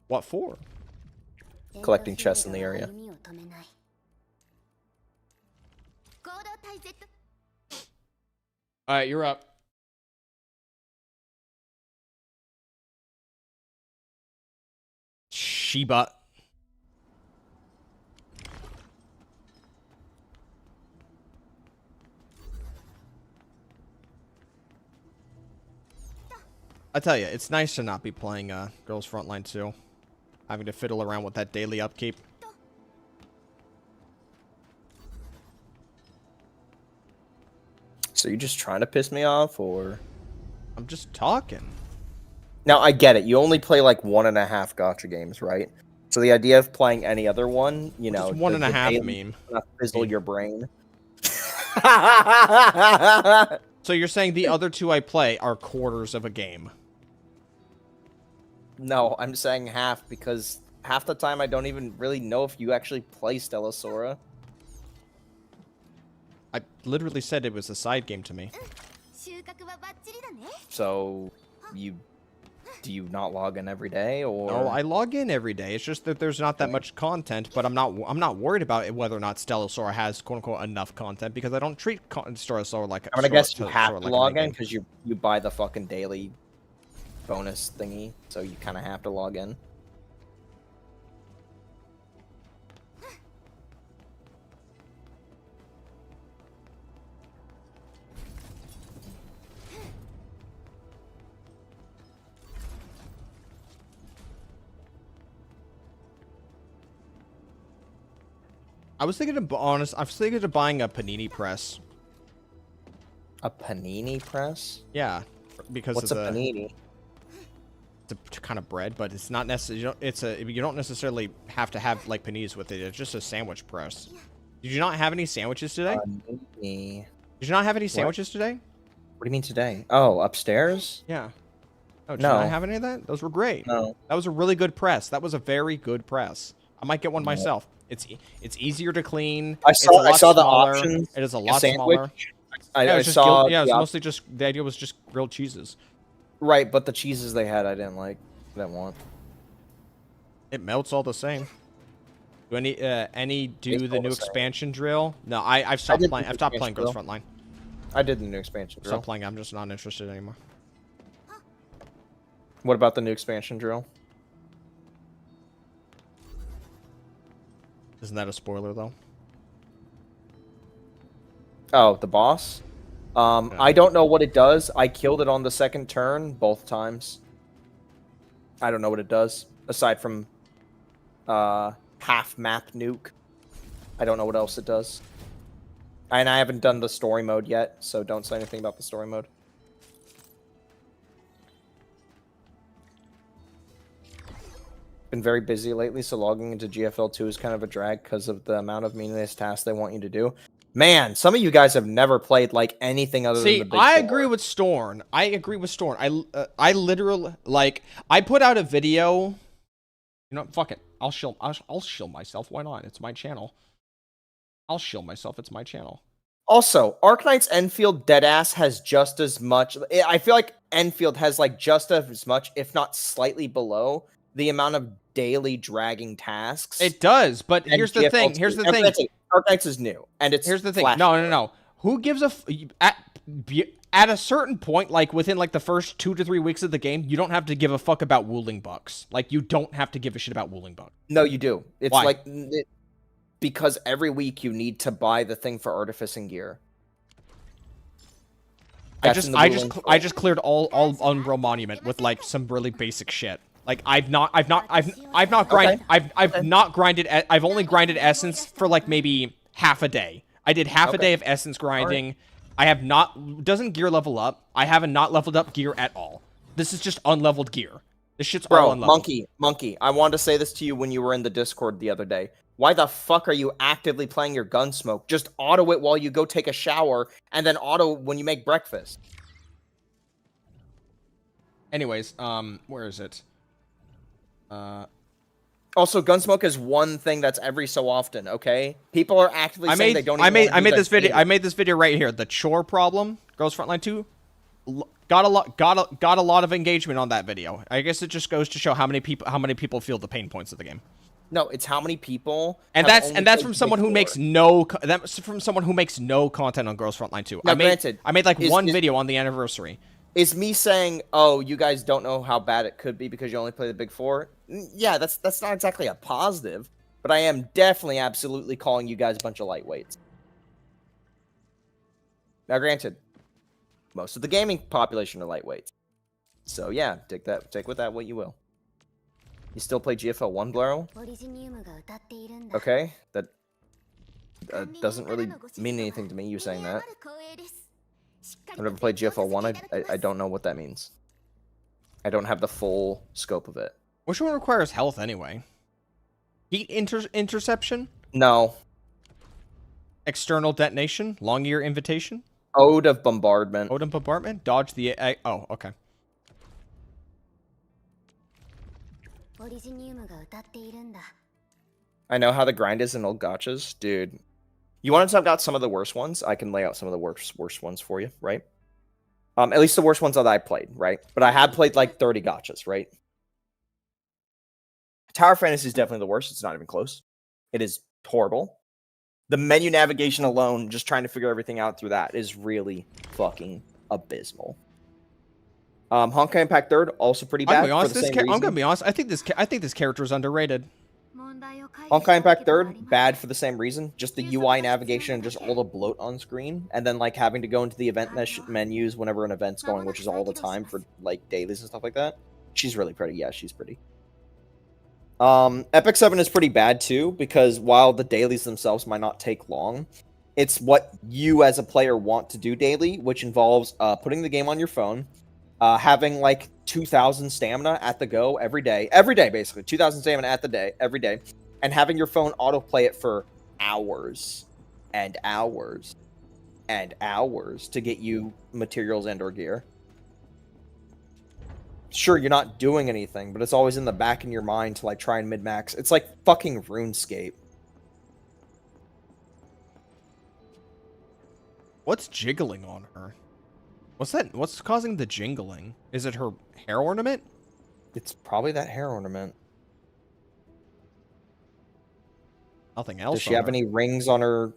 What for? Collecting chests in the area. Alright, you're up. Shiba. I tell you, it's nice to not be playing Girls Frontline 2. Having to fiddle around with that daily upkeep. So you're just trying to piss me off, or? I'm just talking. Now, I get it. You only play like 1.5 gacha games, right? So the idea of playing any other one, you know... Just 1.5 meme. Fizzle your brain. So you're saying the other two I play are quarters of a game? No, I'm saying half, because half the time I don't even really know if you actually play Stellasora. I literally said it was a side game to me. So, do you not log in every day, or? No, I log in every day. It's just that there's not that much content, but I'm not worried about it, whether or not Stellasora has quote unquote enough content, because I don't treat Stellasora like. I mean, I guess you have to log in because you buy the fucking daily bonus thingy, so you kind of have to log in. I was thinking of buying a panini press. A panini press? Yeah, because what's a panini? It's a kind of bread, but it's not necessarily. You don't necessarily have to have like paninis with it. It's just a sandwich press. Did you not have any sandwiches today? Did you not have any sandwiches today? What do you mean today? Oh, upstairs? Yeah. Oh, did no. you not have any of that? Those were great. No. That was a really good press. That was a very good press. I might get one myself. It's easier to clean. I saw the smaller. options. It is a lot smaller. I saw. Yeah, it was mostly just the idea was just grilled cheeses. Right, but the cheeses they had, I didn't like. I didn't want. It melts all the same. Do any do the new expansion drill? No, I've stopped playing. I've stopped playing Ghost Frontline. I did the new expansion drill. Stop playing. I'm just not interested anymore. What about the new expansion drill? Isn't that a spoiler though? Oh, the boss? Yeah. I don't know what it does. I killed it on the second turn both times. I don't know what it does aside from half map nuke. I don't know what else it does. And I haven't done the story mode yet, so don't say anything about the story mode. been very busy lately, so logging into GFL2 is kind of a drag because of the amount of meaningless tasks they want you to do. Man, some of you guys have never played like anything other than the big I four. agree with Storn. I literally like I put out a video. You know, fuck it. I'll shield myself. Why not? It's my channel. I'll shield myself. It's my channel. Also, Arknights Endfield deadass has just as much. I feel like Endfield has like just as much, if not slightly below, the amount of daily dragging tasks. It does, but and here's the GFL2. thing. Here's the thing. Arknights is new, and it's here's the thing. No. Who gives a at a certain point, like within like the first 2 to 3 weeks of the game, you don't have to give a fuck about wooling bucks. Like you don't have to give a shit about wooling bucks. No, you do. It's Why? like because every week you need to buy the thing for artificing gear. I just cleared all Umbra Monument with like some really basic shit. Like I've not grinded. Okay. I've not grinded. I've only grinded essence for like maybe half a day. I did half a day of essence grinding. Right. I have not. Doesn't gear level up? I haven't not leveled up gear at all. This is just unleveled gear. This shit's all unleveled. Monkey. I wanted to say this to you when you were in the Discord the other day. Why the fuck are you actively playing your Gunsmoke? Just auto it while you go take a shower, and then auto when you make breakfast. Anyways, where is it? Also, Gunsmoke is one thing that's every so often. Okay, people are actively saying they don't. I made this video right here. The chore problem, Girls Frontline 2, got a lot of engagement on that video. I guess it just goes to show how many people feel the pain points of the game. No, it's how many people. And that's from someone who makes no content on Girls Frontline 2. Now, I made like one video on the anniversary. Is me saying, "Oh, you guys don't know how bad it could be because you only play the big four"? Yeah, that's not exactly a positive, but I am definitely absolutely calling you guys a bunch of lightweights. Now, granted, most of the gaming population are lightweights, so yeah, take with that what you will. You still play GFL 1, Blaro? Okay, that doesn't really mean anything to me, you saying that. I've never played GFL 1, I don't know what that means. I don't have the full scope of it. Which one requires health anyway? Heat interception? No. External detonation? Long ear invitation? Ode of bombardment. Ode of bombardment? Dodge the... oh, okay. I know how the grind is in old gachas. Dude. You want to talk about some of the worst ones? I can lay out some of the worst ones for you, right? At least the worst ones that I played, right? But I have played like 30 gachas, right? Tower Fantasy is definitely the worst. It's not even close. It is horrible. The menu navigation alone, just trying to figure everything out through that, is really fucking abysmal. Honkai Impact 3rd, also pretty bad. I'm gonna be honest. I think this character is underrated. Honkai Impact 3rd, bad for the same reason. Just the UI navigation and just all the bloat on screen. And then, like, having to go into the event menus whenever an event's going, which is all the time for, like, dailies and stuff like that. She's really pretty. Yeah, she's pretty. Epic 7 is pretty bad, too, because while the dailies themselves might not take long, it's what you as a player want to do daily, which involves putting the game on your phone, having, like, 2,000 stamina at the go every day, basically. 2,000 stamina at the day, every day. And having your phone autoplay it for hours and hours and hours to get you materials and or gear. Sure, you're not doing anything, but it's always in the back in your mind to like try and min-max. It's like fucking RuneScape. What's jiggling on her? What's that? What's causing the jingling? Is it her hair ornament? It's probably that hair ornament. Nothing else. Does she have any rings on her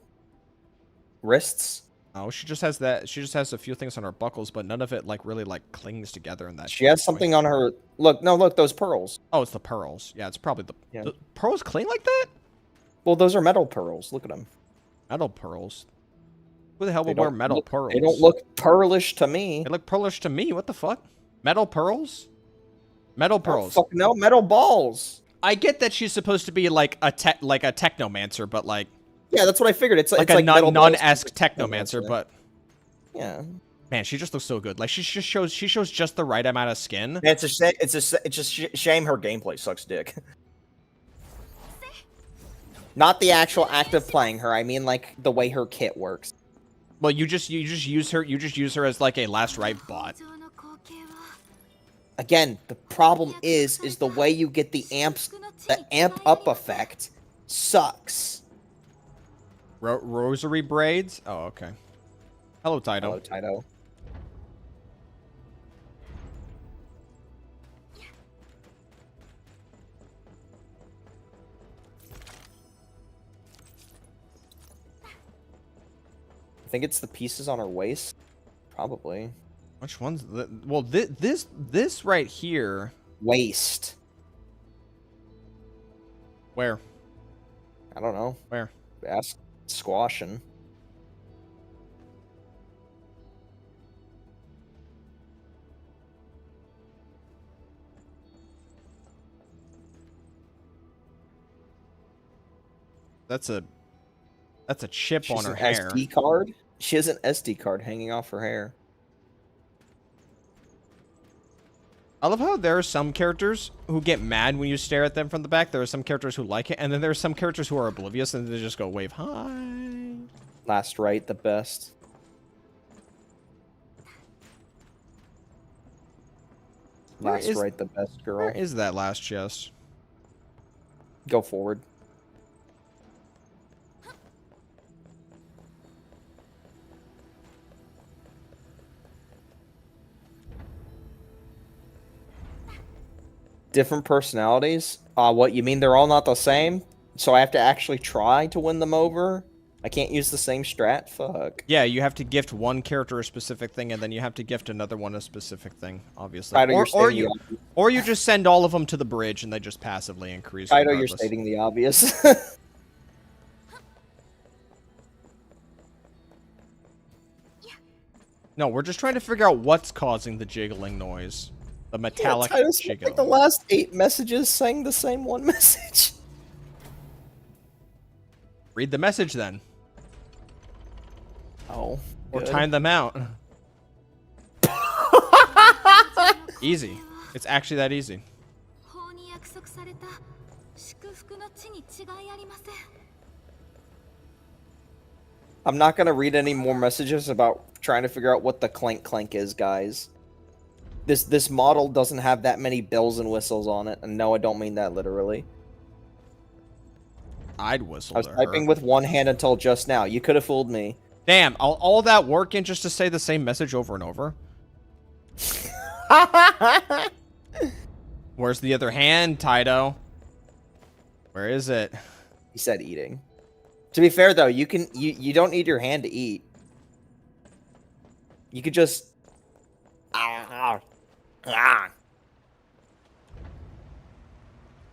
wrists? No, she just has that. She just has a few things on her buckles, but none of it like really like clings together in that. She has something on her. Look, those pearls. Oh, it's the pearls. Yeah, it's probably the pearls cling like that. Well, those are metal pearls. Look at them. Metal pearls. Who the hell would wear metal pearls? They don't look pearlish to me. They look pearlish to me. What the fuck? Metal pearls? Metal pearls. Oh, fuck no, metal balls. I get that she's supposed to be like a technomancer, but like. Yeah, that's what I figured. It's like a non-esque technomancer, but yeah. Man, she just looks so good. Like she shows just the right amount of skin. Man, it's a shame her gameplay sucks dick. Not the actual act of playing her. I mean, like, the way her kit works. Well, you just use her as like a last right bot. Again, the problem is the way you get the amp up effect sucks. Rosary braids? Oh, okay. Hello, Taito. Hello, Taito. I think it's the pieces on her waist. Probably. Which one's the, well, this right here. Waist. Where? I don't know. Where? Ask Squashin'. That's a chip on her hair. SD card? She has an SD card hanging off her hair. I love how there are some characters who get mad when you stare at them from the back. There are some characters who like it, and then there are some characters who are oblivious and they just go wave hi. Last right, the best. Last right, the best girl. Where is that last chest? Go forward. Different personalities? What, you mean they're all not the same? So I have to actually try to win them over? I can't use the same strat? Fuck. Yeah, you have to gift one character a specific thing, and then you have to gift another one a specific thing, obviously. Or you just send all of them to the bridge, and they just passively increase. Taito, you're stating the obvious. No, we're just trying to figure out what's causing the jiggling noise. The metallic jiggling. Like the last 8 messages saying the same one message. Read the message, then. Oh. Or time them out. Easy. It's actually that easy. I'm not gonna read any more messages about trying to figure out what the clank clank is, guys. This model doesn't have that many bells and whistles on it, and no, I don't mean that literally. I'd whistle. I was typing with one hand until just now. You could have fooled me. Damn, all that work in just to say the same message over and over? Where's the other hand, Taito? Where is it? He said eating. To be fair though, you don't need your hand to eat. You could just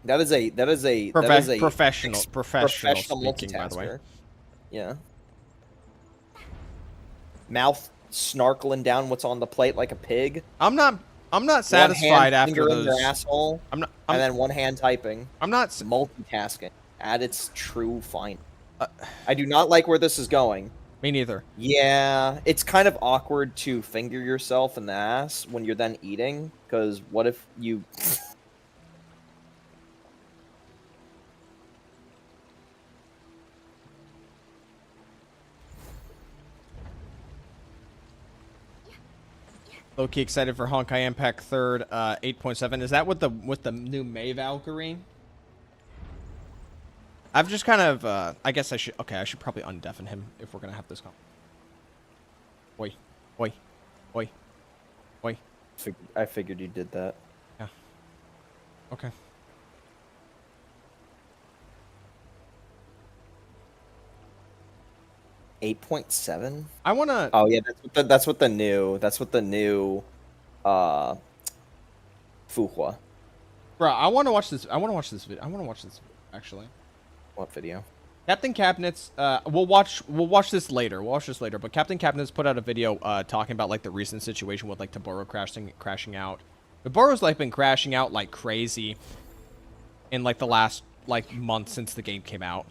That is a professional speaking, by the way. Yeah. Mouth snarkling down what's on the plate like a pig. I'm not satisfied after those. Your asshole. And then one hand typing. I'm not multitasking at its true fine. I do not like where this is going. Me neither. Yeah, it's kind of awkward to finger yourself in the ass when you're then eating, because what if you... Low-key excited for Honkai Impact 3rd 8.7. Is that with the new May Valkyrie? I've just kind of, I guess I should probably undeafen him if we're going to have this Oi. Oi. Oi. Oi. I figured you did that. Yeah. Okay. $8.7? I want to... Oh, yeah, that's what the new Fuhua. Bro, I want to watch this video. Actually. What video? Captain Cabinets, we'll watch this later. But Captain Cabinets put out a video talking about like the recent situation with like Taboro crashing out. Taboro's like been crashing out like crazy in like the last like month since the game came out.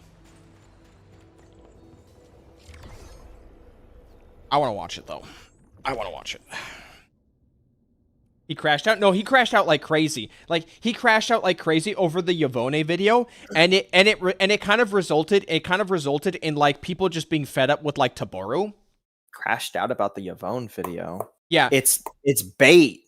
I want to watch it though. I want to watch it. He crashed out? No, he crashed out like crazy. Like, he crashed out like crazy over the Yvonne video, and it kind of resulted in like people just being fed up with like Taboru. Crashed out about the Yvonne video. Yeah. It's bait.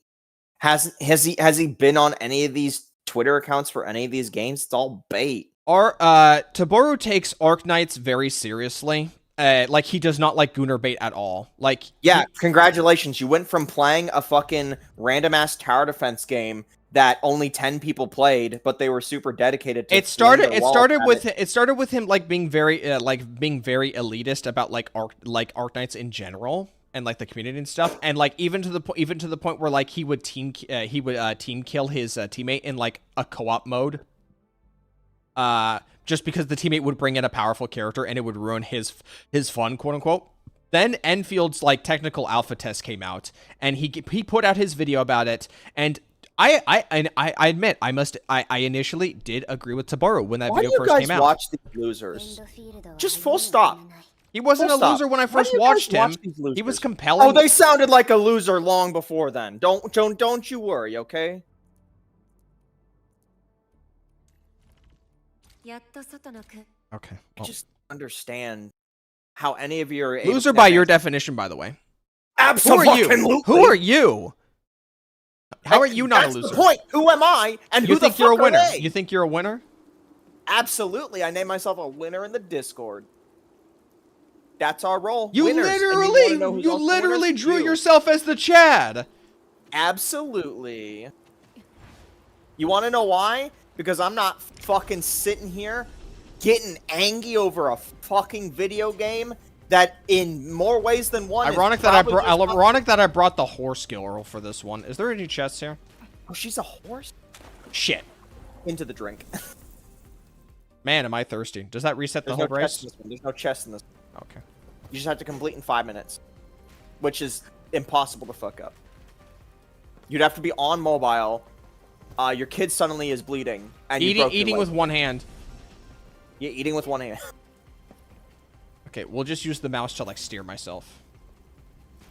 Has he been on any of these Twitter accounts for any of these games? It's all bait. Taboru takes Arknights very seriously. Like, he does not like Gunnar bait at all. Like, yeah, congratulations. You went from playing a fucking random ass tower defense game that only 10 people played, but they were super dedicated to it started with him like being very elitist about like Arknights in general and like the community and stuff, and like even to the point where like he would team kill his teammate in like a co-op mode. Just because the teammate would bring in a powerful character and it would ruin his fun, quote unquote. Then Enfield's like technical alpha test came out, and he put out his video about it. And I admit I initially did agree with Taboru when that video first came out. Why do you guys watch these losers? Just full stop. He wasn't a loser when I first watched him. He was compelling. Oh, they sounded like a loser long before then. Don't you worry, okay? Okay. I just understand how any of you are able loser by your definition, by the way. Absolutely. Who are you? How are you not a loser? That's the point. Who am I? And you who think the you're a fuck winner? are they? You think you're a winner? Absolutely. I name myself a winner in the Discord. That's our role. You Winners. literally drew yourself as the Chad. Absolutely. You want to know why? Because I'm not fucking sitting here getting angry over a fucking video game that in more ways than one ironic that I brought the horse girl for this one. Is there any chests here? Oh, she's a horse? Shit. Into the drink. Man, am I thirsty. Does that reset the whole race? There's no chest in this. Okay. You just have to complete in 5 minutes, which is impossible to fuck up. You'd have to be on mobile. Your kid suddenly is bleeding, and eating with one hand. Yeah, eating with one hand. Okay, we'll just use the mouse to like steer myself.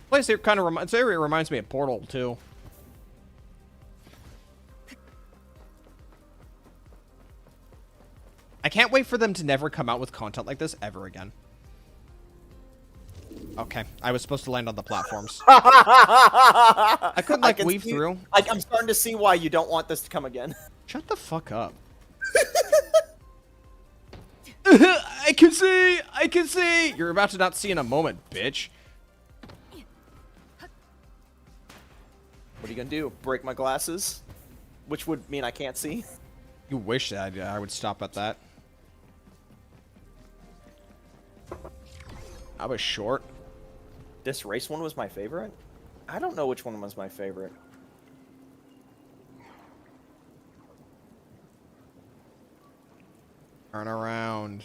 Place here kind of reminds me of Portal too. I can't wait for them to never come out with content like this ever again. Okay, I was supposed to land on the platforms. I couldn't like weave through. I'm starting to see why you don't want this to come again. Shut the fuck up. I can see. You're about to not see in a moment, bitch. What are you gonna do? Break my glasses? Which would mean I can't see? You wish that I would stop at that. I was short. This race one was my favorite? I don't know which one was my favorite. Turn around.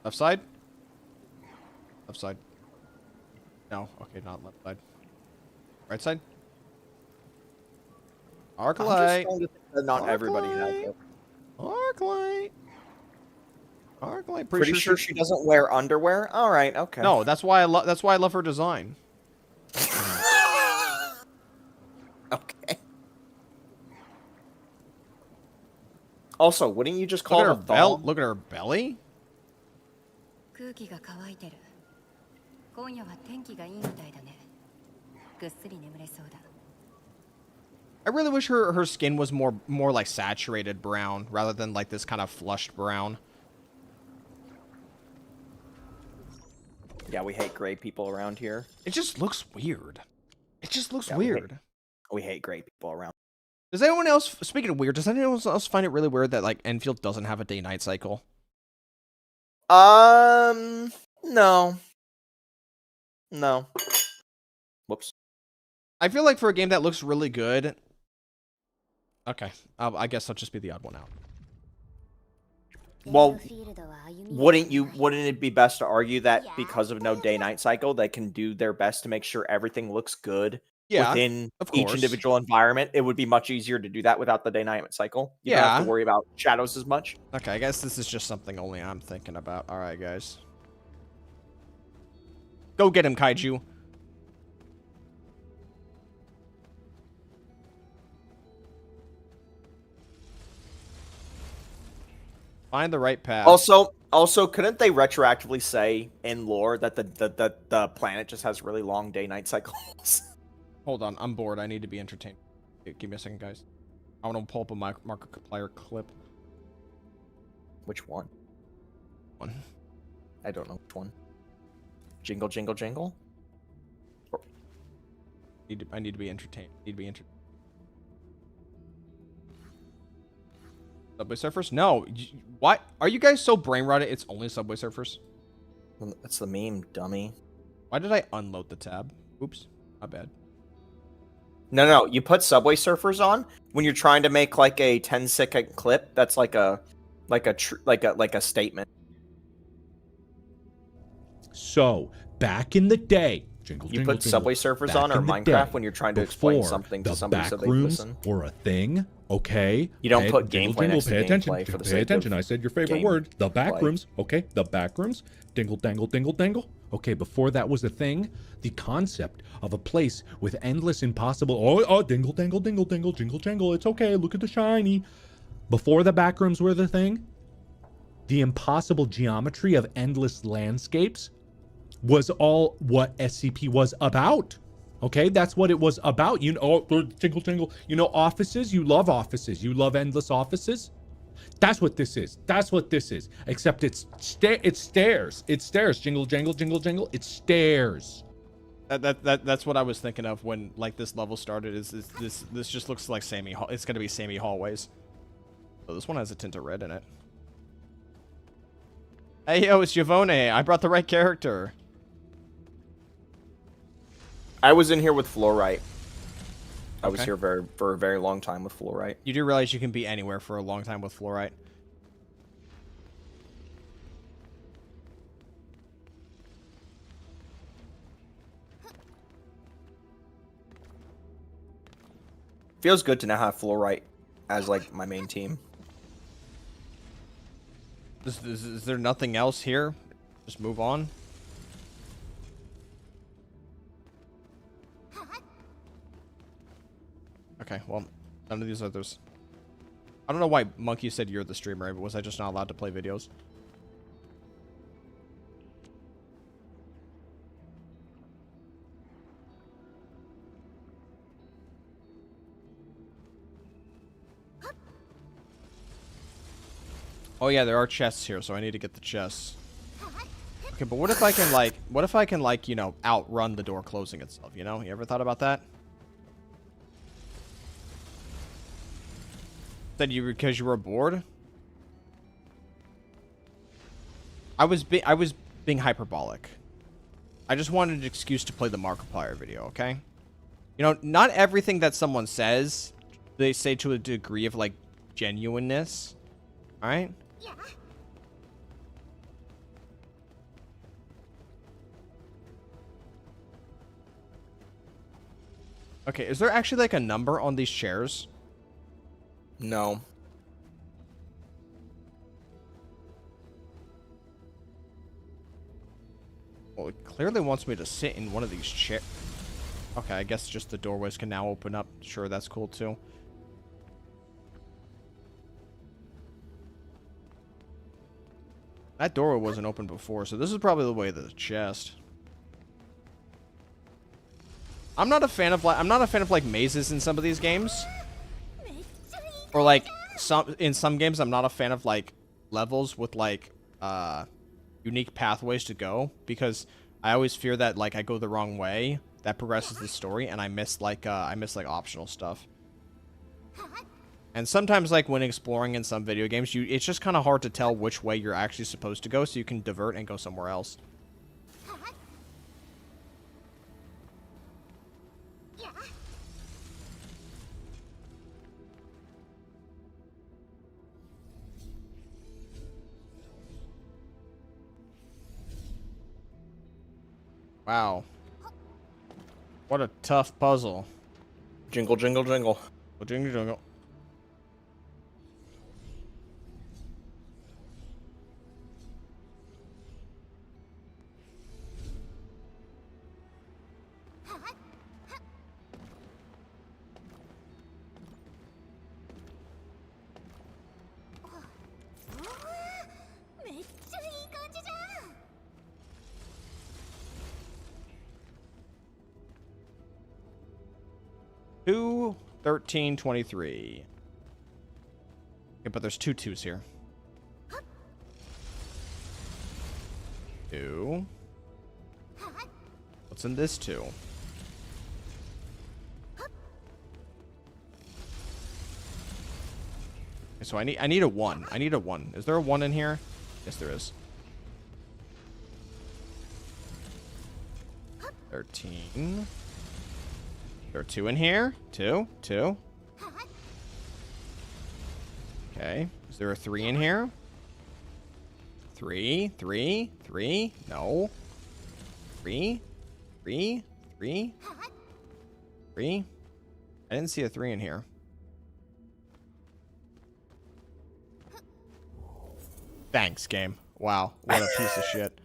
Left side? Left side. No, okay, not left side. Right side? Arklight. Not everybody has it. Arklight. Arklight. Pretty sure she doesn't wear underwear? Alright, okay. No, that's why I love her design. Okay. Also, wouldn't you just call her it a thong? Look at her belly. I really wish her skin was more like saturated brown rather than like this kind of flushed brown. Yeah, we hate gray people around here. It just looks weird. It just looks weird. We hate gray people around. Does anyone else, speaking of weird, does anyone else find it really weird that like Endfield doesn't have a day-night cycle? No. No. Whoops. I feel like for a game that looks really good. Okay, I guess I'll just be the odd one out. Well, wouldn't it be best to argue that because of no day-night cycle, they can do their best to make sure everything looks good within each individual environment? It would be much easier to do that without the day-night cycle. You don't have to worry about shadows as much. Okay, I guess this is just something only I'm thinking about. All right, guys. Go get him, Kaiju. Find the right path. Also, couldn't they retroactively say in lore that the planet just has really long day-night cycles? Hold on, I'm bored. I need to be entertained. Give me a second, guys. I want to pull up a Markiplier clip. Which one? One. I don't know which one. Jingle, jingle, jingle? I need to be entertained. Subway Surfers? No. What? Are you guys so brain rotted? It's only Subway Surfers? That's the meme, dummy. Why did I unload the tab? Oops. My bad. No. You put Subway Surfers on when you're trying to make like a 10-second clip. That's like a statement. So back in the day, You put Subway Surfers on or Minecraft when you're trying to explain something to somebody so they listen. Or a thing, okay? You don't put gameplay next to gameplay for the sake of Pay attention. I said your favorite word. The back rooms, okay? The back rooms. Dingle, dangle, dingle, dangle. Okay, before that was a thing, the concept of a place with endless impossible... Oh, dingle, dangle, dingle, dangle, jingle, jangle. It's okay, look at the shiny. Before the back rooms were the thing, the impossible geometry of endless landscapes was all what SCP was about. Okay, that's what it was about. You know, jingle, jingle. You know, offices. You love offices. You love endless offices. That's what this is. That's what this is. Except it's stairs. It's stairs. Jingle, jangle, jingle, jangle. It's stairs. That's what I was thinking of when like this level started. This just looks like Sammy? It's gonna be Sammy hallways. So this one has a tint of red in it. Hey yo, it's Giovone. I brought the right character. I was in here with Fluorite. I was here for a very long time with Fluorite. You do realize you can be anywhere for a long time with Fluorite. Feels good to now have Fluorite as like my main team. Is there nothing else here? Just move on. Okay, well, none of these others. I don't know why Monkey said you're the streamer, but was I just not allowed to play videos? Oh yeah, there are chests here, so I need to get the chests. Okay, but what if I can like, you know, outrun the door closing itself, you know? You ever thought about that? That because you were bored? I was being hyperbolic. I just wanted an excuse to play the Markiplier video, okay? You know, not everything that someone says, they say to a degree of, like, genuineness. Alright? Yeah. Okay, is there actually, like, a number on these chairs? No. Well, it clearly wants me to sit in one of these chairs. Okay, I guess just the doorways can now open up. Sure, that's cool too. That doorway wasn't open before, so this is probably the way to the chest. I'm not a fan of like mazes in some of these games. Or like in some games I'm not a fan of like levels with like unique pathways to go, because I always fear that like I go the wrong way, that progresses the story, and I miss like optional stuff. And sometimes like when exploring in some video games, it's just kind of hard to tell which way you're actually supposed to go, so you can divert and go somewhere else. Wow. What a tough puzzle. Jingle, jingle, jingle. Well, jingle, jingle. 2, 13, 23. Okay, but there's 2 2s here. 2. What's in this 2? Okay, so I need a 1. I need a 1. Is there a 1 in here? Yes, there is. 13. There are 2 in here. 2. Okay. Is there a 3 in here? 3. No. 3. I didn't see a 3 in here. Thanks, game. Wow. What a piece of shit.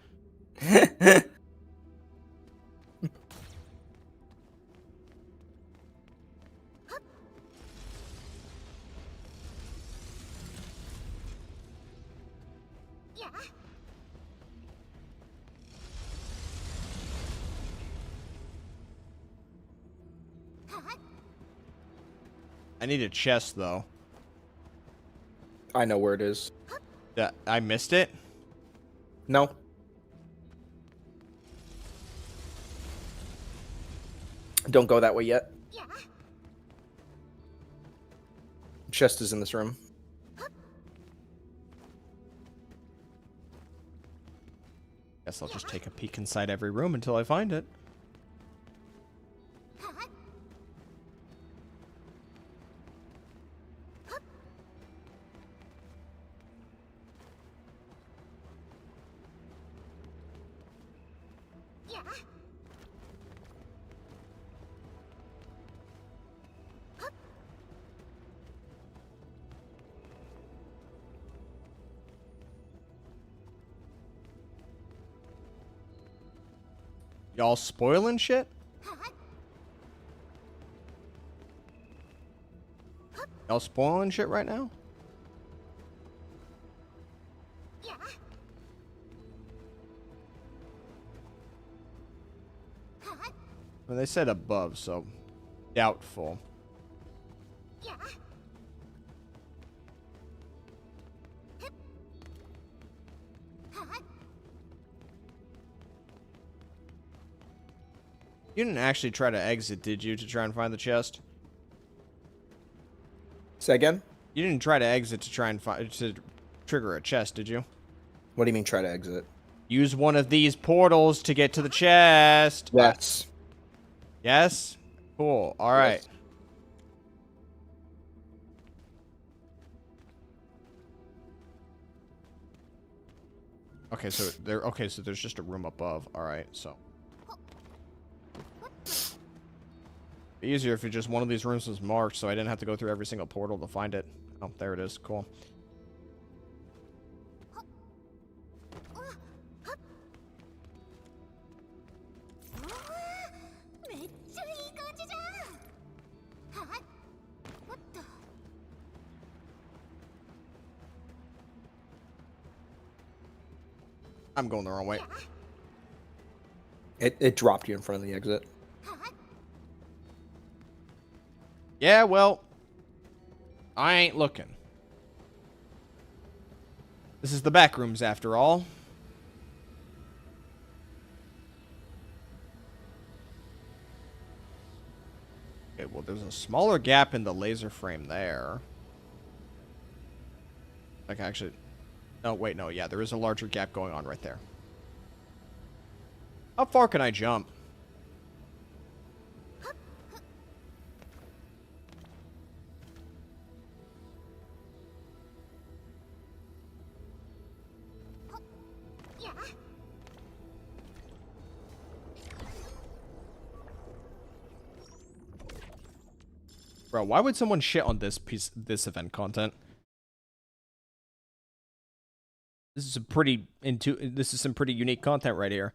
I need a chest, though. I know where it is. I missed it? No. Don't go that way yet. Chest is in this room. Guess I'll just take a peek inside every room until I find it. Y'all spoiling shit? Y'all spoiling shit right now? Well, they said above, so doubtful. You didn't actually try to exit, did you, to try and find the chest? Say again? You didn't try to exit to try and to trigger a chest, did you? What do you mean try to exit? Use one of these portals to get to the chest. Yes. Yes? Cool. All right. Yes. Okay, so there's just a room above. All right, so be easier if just one of these rooms was marked, so I didn't have to go through every single portal to find it. Oh, there it is. Cool. I'm going the wrong way. It dropped you in front of the exit. Yeah, well, I ain't looking. This is the back rooms after all. Okay, well, there's a smaller gap in the laser frame there. Like, actually... Oh, wait, no, yeah, there is a larger gap going on right there. How far can I jump? Bro, why would someone shit on this event content? This is some pretty unique content right here.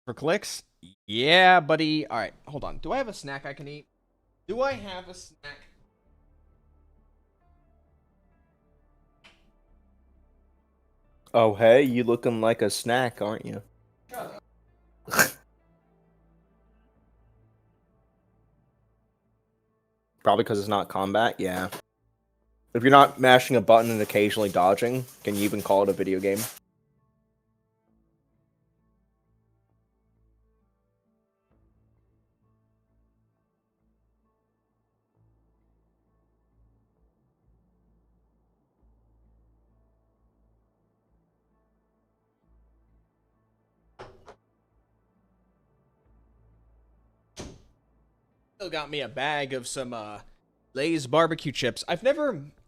For clicks? Yeah, buddy. All right, hold on. Do I have a snack I can eat? Do I have a snack? Oh, hey, you looking like a snack, aren't you? Shut up. Probably because it's not combat, yeah. If you're not mashing a button and occasionally dodging, can you even call it a video game? Still got me a bag of some Lay's barbecue chips. I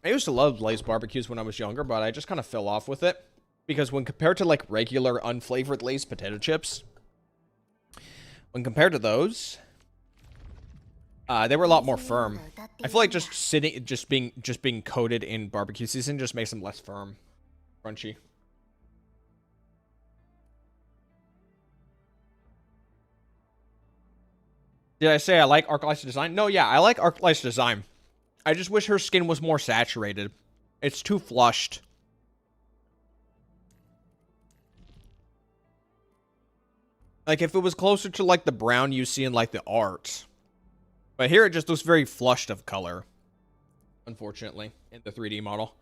used to love Lay's barbecues when I was younger, but I just kind of fell off with it. Because when compared to like regular unflavored Lay's potato chips, when compared to those, they were a lot more firm. I feel like just being coated in barbecue season just makes them less firm, crunchy. Did I say I like Arknight's design? No, yeah, I like Arknight's design. I just wish her skin was more saturated. It's too flushed. Like, if it was closer to, like, the brown you see in, like, the art. But here it just looks very flushed of color. Unfortunately, in the 3D model.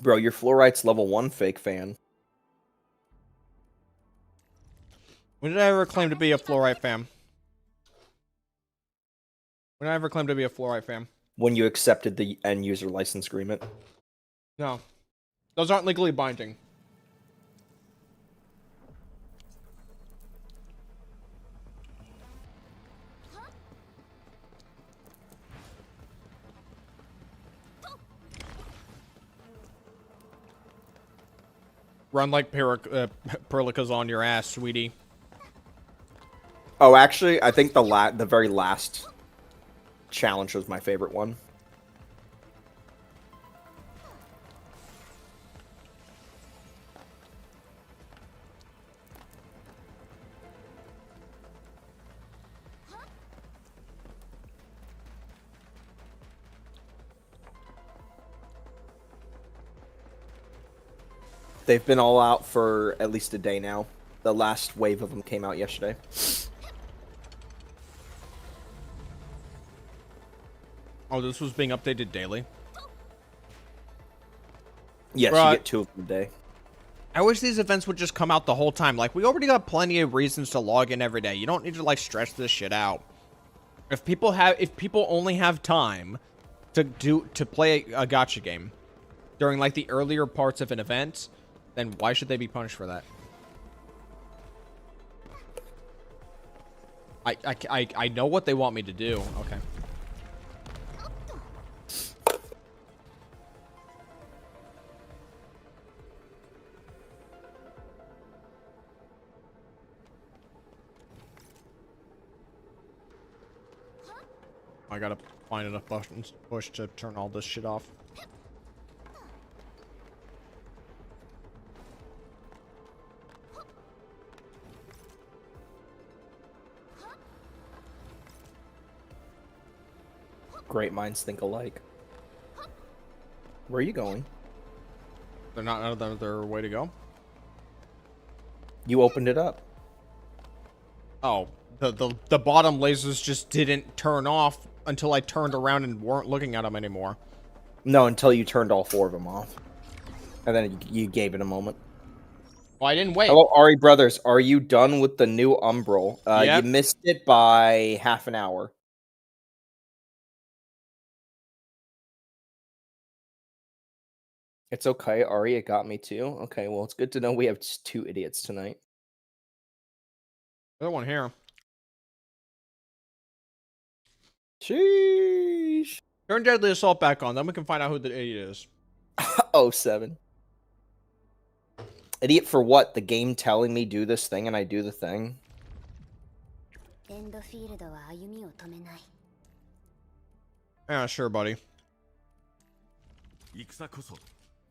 Bro, your Fluorite's level 1 fake fan. When did I ever claim to be a Fluorite fan? When did I ever claim to be a Fluorite fan? When you accepted the end user license agreement. No. Those aren't legally binding. Run like Perlica's on your ass, sweetie. Oh, actually, I think the very last challenge was my favorite one. They've been all out for at least a day now. The last wave of them came out yesterday. Oh, this was being updated daily? Yes, Bruh. you get 2 of them a day. I wish these events would just come out the whole time. Like, we already got plenty of reasons to log in every day. You don't need to, like, stretch this shit out. If people only have time to play a gacha game during, like, the earlier parts of an event, then why should they be punished for that? I know what they want me to do. Okay. I gotta find enough buttons to push to turn all this shit off. Great minds think alike. Where are you going? They're not another way to go. You opened it up. Oh, the bottom lasers just didn't turn off until I turned around and weren't looking at them anymore. No, until you turned all 4 of them off. And then you gave it a moment. Well, I didn't wait. Hello, Ari Brothers. Are you done with the new Umbral? Yep. You missed it by half an hour. It's okay, Ari. It got me too. Okay, well, it's good to know we have just 2 idiots tonight. Another one here. Sheesh. Turn Deadly Assault back on, then we can find out who the idiot is. 07. Idiot for what? The game telling me do this thing and I do the thing? Yeah, sure, buddy.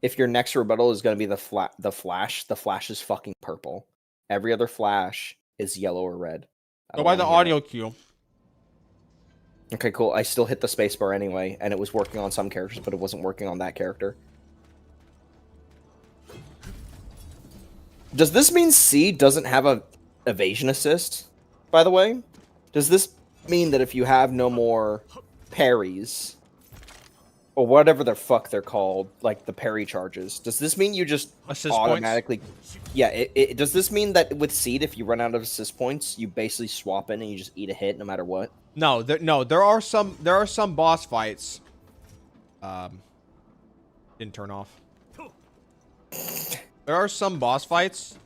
If your next rebuttal is going to be the Flash is fucking purple. Every other Flash is yellow or red. Go by the audio cue. Okay, cool. I still hit the spacebar anyway, and it was working on some characters, but it wasn't working on that character. Does this mean C doesn't have a evasion assist, by the way? Does this mean that if you have no more parries, or whatever the fuck they're called, like the parry charges, does this mean you just Assist automatically... Points? Yeah, does this mean that with Seed, if you run out of assist points, you basically swap in and you just eat a hit no matter what? No, there are some boss fights. Didn't turn off. There are some boss fights.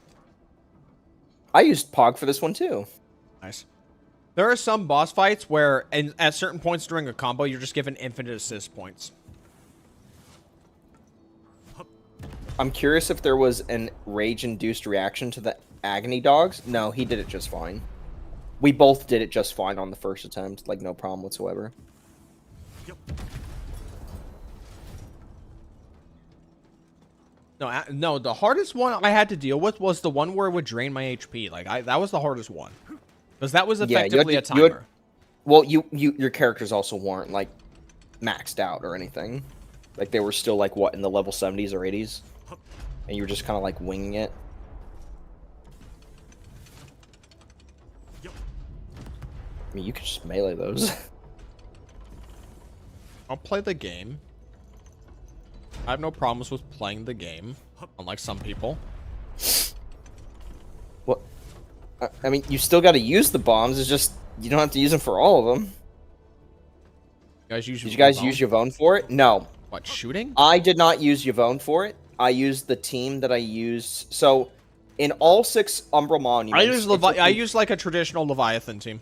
I used Pog for this one too. Nice. There are some boss fights where, and at certain points during a combo, you're just given infinite assist points. I'm curious if there was an rage-induced reaction to the agony dogs. No, he did it just fine. We both did it just fine on the first attempt, like no problem whatsoever. No, the hardest one I had to deal with was the one where it would drain my HP. Like that was the hardest one, because that was effectively a timer. Well, your characters also weren't like maxed out or anything. Like they were still like what, in the level 70s or 80s, and you were just kind of like winging it. I mean, you could just melee those. I'll play the game. I have no problems with playing the game, unlike some people. What? I mean, you still got to use the bombs. It's just you don't have to use them for all of them. Did you guys use Yvonne for it? No. What, shooting? I did not use Yvonne for it. I used the team that I used. So, in all 6 Umbra Monuments... I used like a traditional Leviathan team.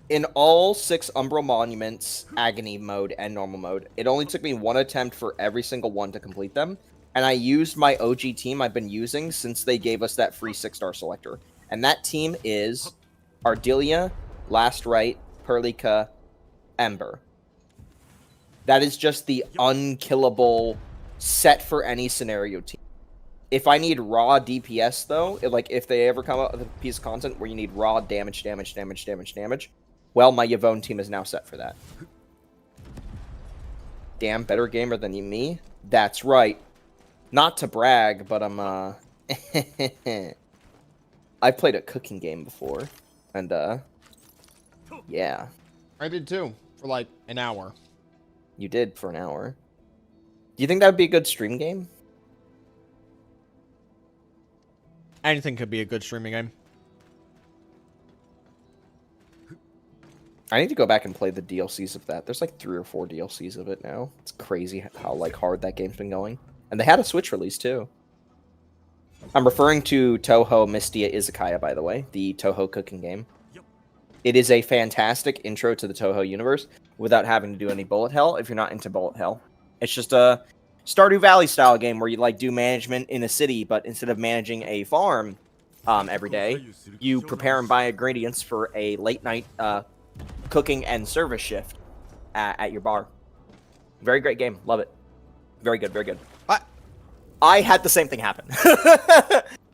In all 6 Umbra Monuments, Agony mode and normal mode, it only took me 1 attempt for every single one to complete them. And I used my OG team I've been using since they gave us that free 6-star selector. And that team is Ardelia, Last Rite, Perlica, Ember. That is just the unkillable set for any scenario team. If I need raw DPS though, if they ever come up with a piece of content where you need raw damage, well, my Yvonne team is now set for that. Damn, better gamer than me? That's right. Not to brag, but I'm I played a cooking game before, and yeah. I did too, for like an hour. You did for an hour. Do you think that would be a good stream game? Anything could be a good streaming game. I need to go back and play the DLCs of that. There's like 3 or 4 DLCs of it now. It's crazy how like hard that game's been going. And they had a Switch release too. I'm referring to Toho Mystia Izakaya, by the way, the Toho cooking game. It is a fantastic intro to the Toho universe without having to do any bullet hell if you're not into bullet hell. It's just a Stardew Valley style game where you like do management in a city, but instead of managing a farm every day, you prepare and buy ingredients for a late night cooking and service shift at your bar. Very great game. Love it. Very good. Very good. I had the same thing happen.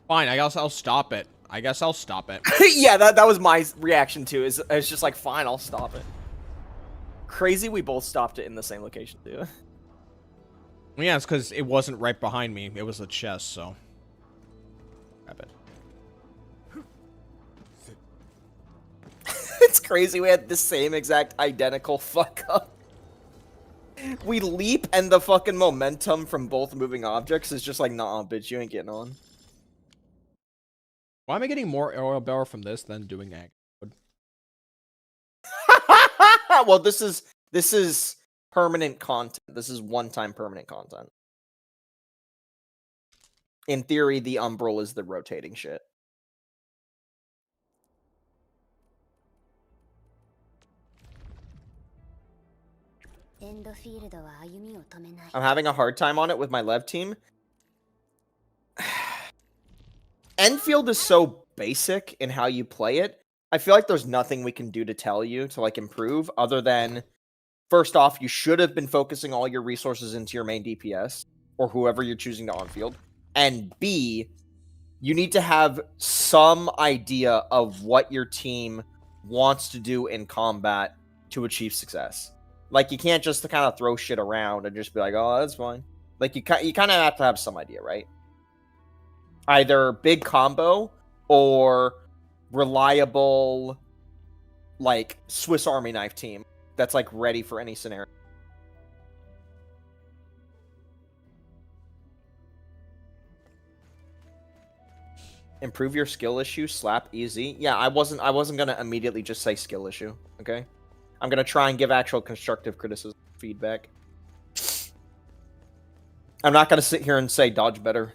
Fine. I guess I'll stop it. Yeah, that was my reaction too. It's just like, fine, I'll stop it. Crazy we both stopped it in the same location too. Yeah, it's because it wasn't right behind me. It was a chest, so. Grab it. It's crazy we had the same exact identical fuck up. We leap and the fucking momentum from both moving objects is just like, nah, bitch, you ain't getting on. Why am I getting more oil barrel from this than doing ag? Well, this is permanent content. This is one-time permanent content. In theory, the umbral is the rotating shit. I'm having a hard time on it with my Lev team. Endfield is so basic in how you play it. I feel like there's nothing we can do to tell you to like improve other than, first off, you should have been focusing all your resources into your main DPS or whoever you're choosing to on-field. And B, you need to have some idea of what your team wants to do in combat to achieve success. Like, you can't just kind of throw shit around and just be like, oh, that's fine. Like, you kind of have to have some idea, right? Either big combo or reliable, like, Swiss Army knife team that's, like, ready for any scenario. Improve your skill issue, slap easy. Yeah, I wasn't gonna immediately just say skill issue, okay? I'm gonna try and give actual constructive criticism feedback. I'm not gonna sit here and say dodge better.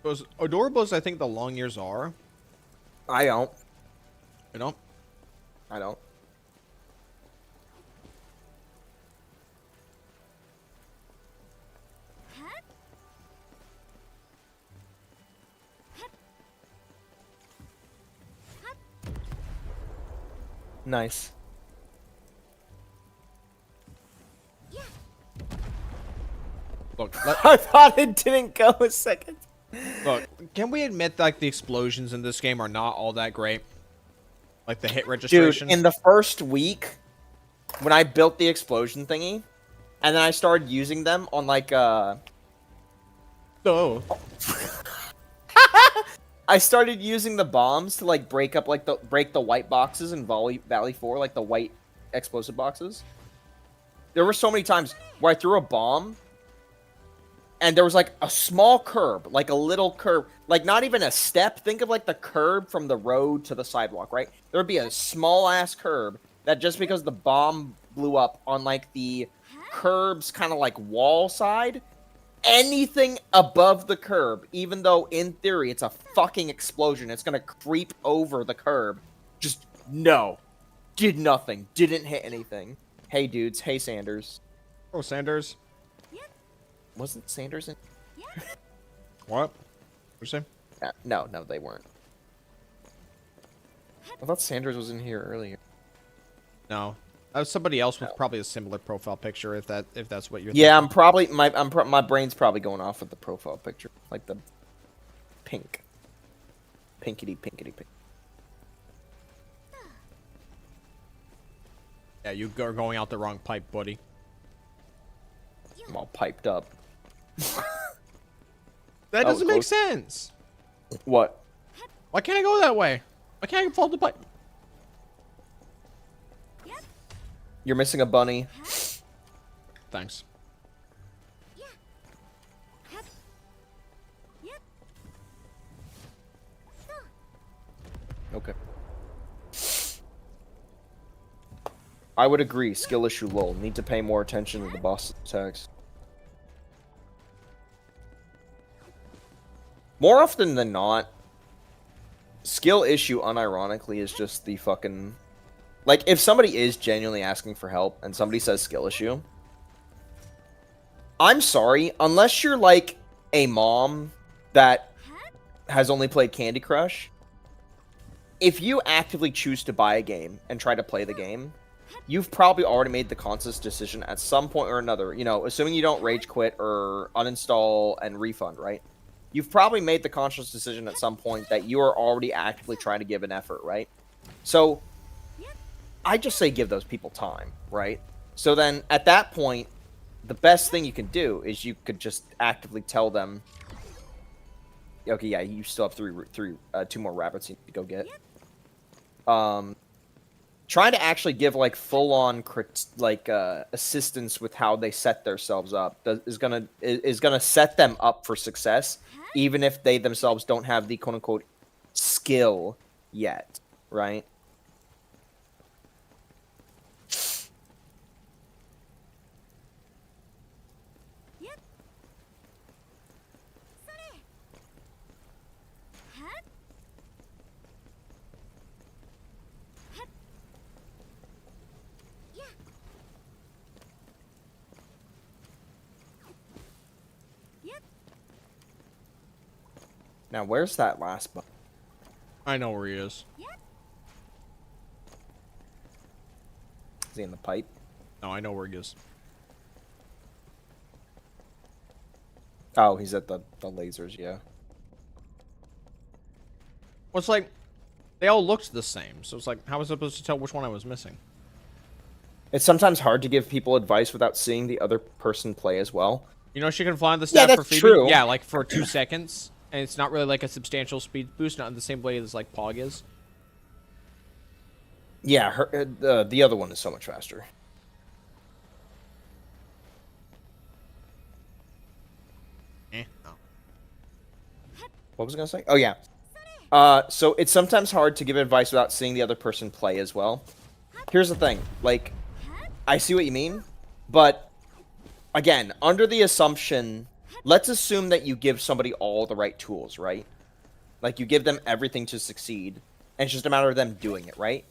As adorable as I think the long ears are, I don't. you know, I don't. Nice. look, I thought it didn't go a second. look. Can we admit like the explosions in this game are not all that great? Like the hit registration. Dude, in the first week, when I built the explosion thingy, and then I started using them on like Oh. I started using the bombs to like break up like break the white boxes in Valley 4, like the white explosive boxes. There were so many times where I threw a bomb and there was like a small curb, like a little curb, like not even a step. Think of like the curb from the road to the sidewalk, right? There would be a small ass curb that just because the bomb blew up on like the curb's kind of like wall side, anything above the curb, even though in theory it's a fucking explosion, it's gonna creep over the curb. Just no. Did nothing. Didn't hit anything. Hey dudes, hey Sanders. Oh, Sanders. Wasn't Sanders in? What? What'd you say? No, they weren't. I thought Sanders was in here earlier. No. That was somebody else with probably a similar profile picture. If that's what you're. Yeah, thinking. I'm probably my brain's probably going off with the profile picture, like the pink, pinkety pink. Yeah, you are going out the wrong pipe, buddy. I'm all piped up. That doesn't make close. sense. What? Why can't I go that way? Why can't I follow the pipe? You're missing a bunny. Thanks. Okay. I would agree. Skill issue lol. Need to pay more attention to the boss attacks. More often than not, skill issue unironically is just the fucking... Like, if somebody is genuinely asking for help and somebody says skill issue, I'm sorry, unless you're like a mom that has only played Candy Crush, if you actively choose to buy a game and try to play the game, you've probably already made the conscious decision at some point or another, you know, assuming you don't rage quit or uninstall and refund, right? You've probably made the conscious decision at some point that you are already actively trying to give an effort, right? So, I just say give those people time, right? So then, at that point, the best thing you can do is you could just actively tell them, okay, yeah, you still have two more rabbits you need to go get. Trying to actually give like full-on assistance with how they set themselves up is gonna set them up for success, even if they themselves don't have the quote-unquote skill yet, right? Now, where's that last button? I know where he is. Is he in the pipe? No, I know where he is. Oh, he's at the lasers, yeah. Well, it's like they all looked the same, so it's like how was I supposed to tell which one I was missing? It's sometimes hard to give people advice without seeing the other person play as well. You know, she can fly on the Yeah, staff for that's Phoebe. true. Yeah, like for 2 seconds, and it's not really like a substantial speed boost, not in the same way as like Pog is. Yeah, the other one is so much faster. Oh. What was I gonna say? Oh yeah. So it's sometimes hard to give advice without seeing the other person play as well. Here's the thing, like, I see what you mean, but again, under the assumption, let's assume that you give somebody all the right tools, right? Like, you give them everything to succeed, and it's just a matter of them doing it, right?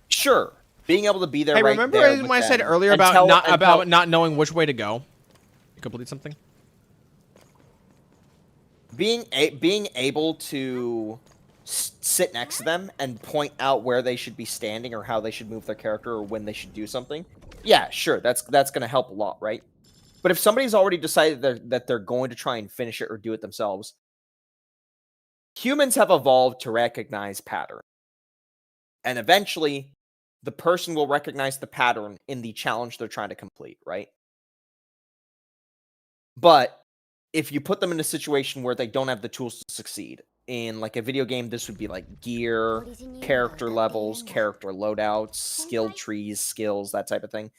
Sure, being able to be there. Hey, right remember there when with I said them earlier and about not knowing which way to go? You complete something? being able to sit next to them and point out where they should be standing or how they should move their character or when they should do something. Yeah, sure, that's going to help a lot, right? But if somebody's already decided that they're going to try and finish it or do it themselves, humans have evolved to recognize pattern. And eventually, the person will recognize the pattern in the challenge they're trying to complete, right? But if you put them in a situation where they don't have the tools to succeed, in like a video game, this would be like gear, character levels, character loadouts, skill trees, skills, that type of thing.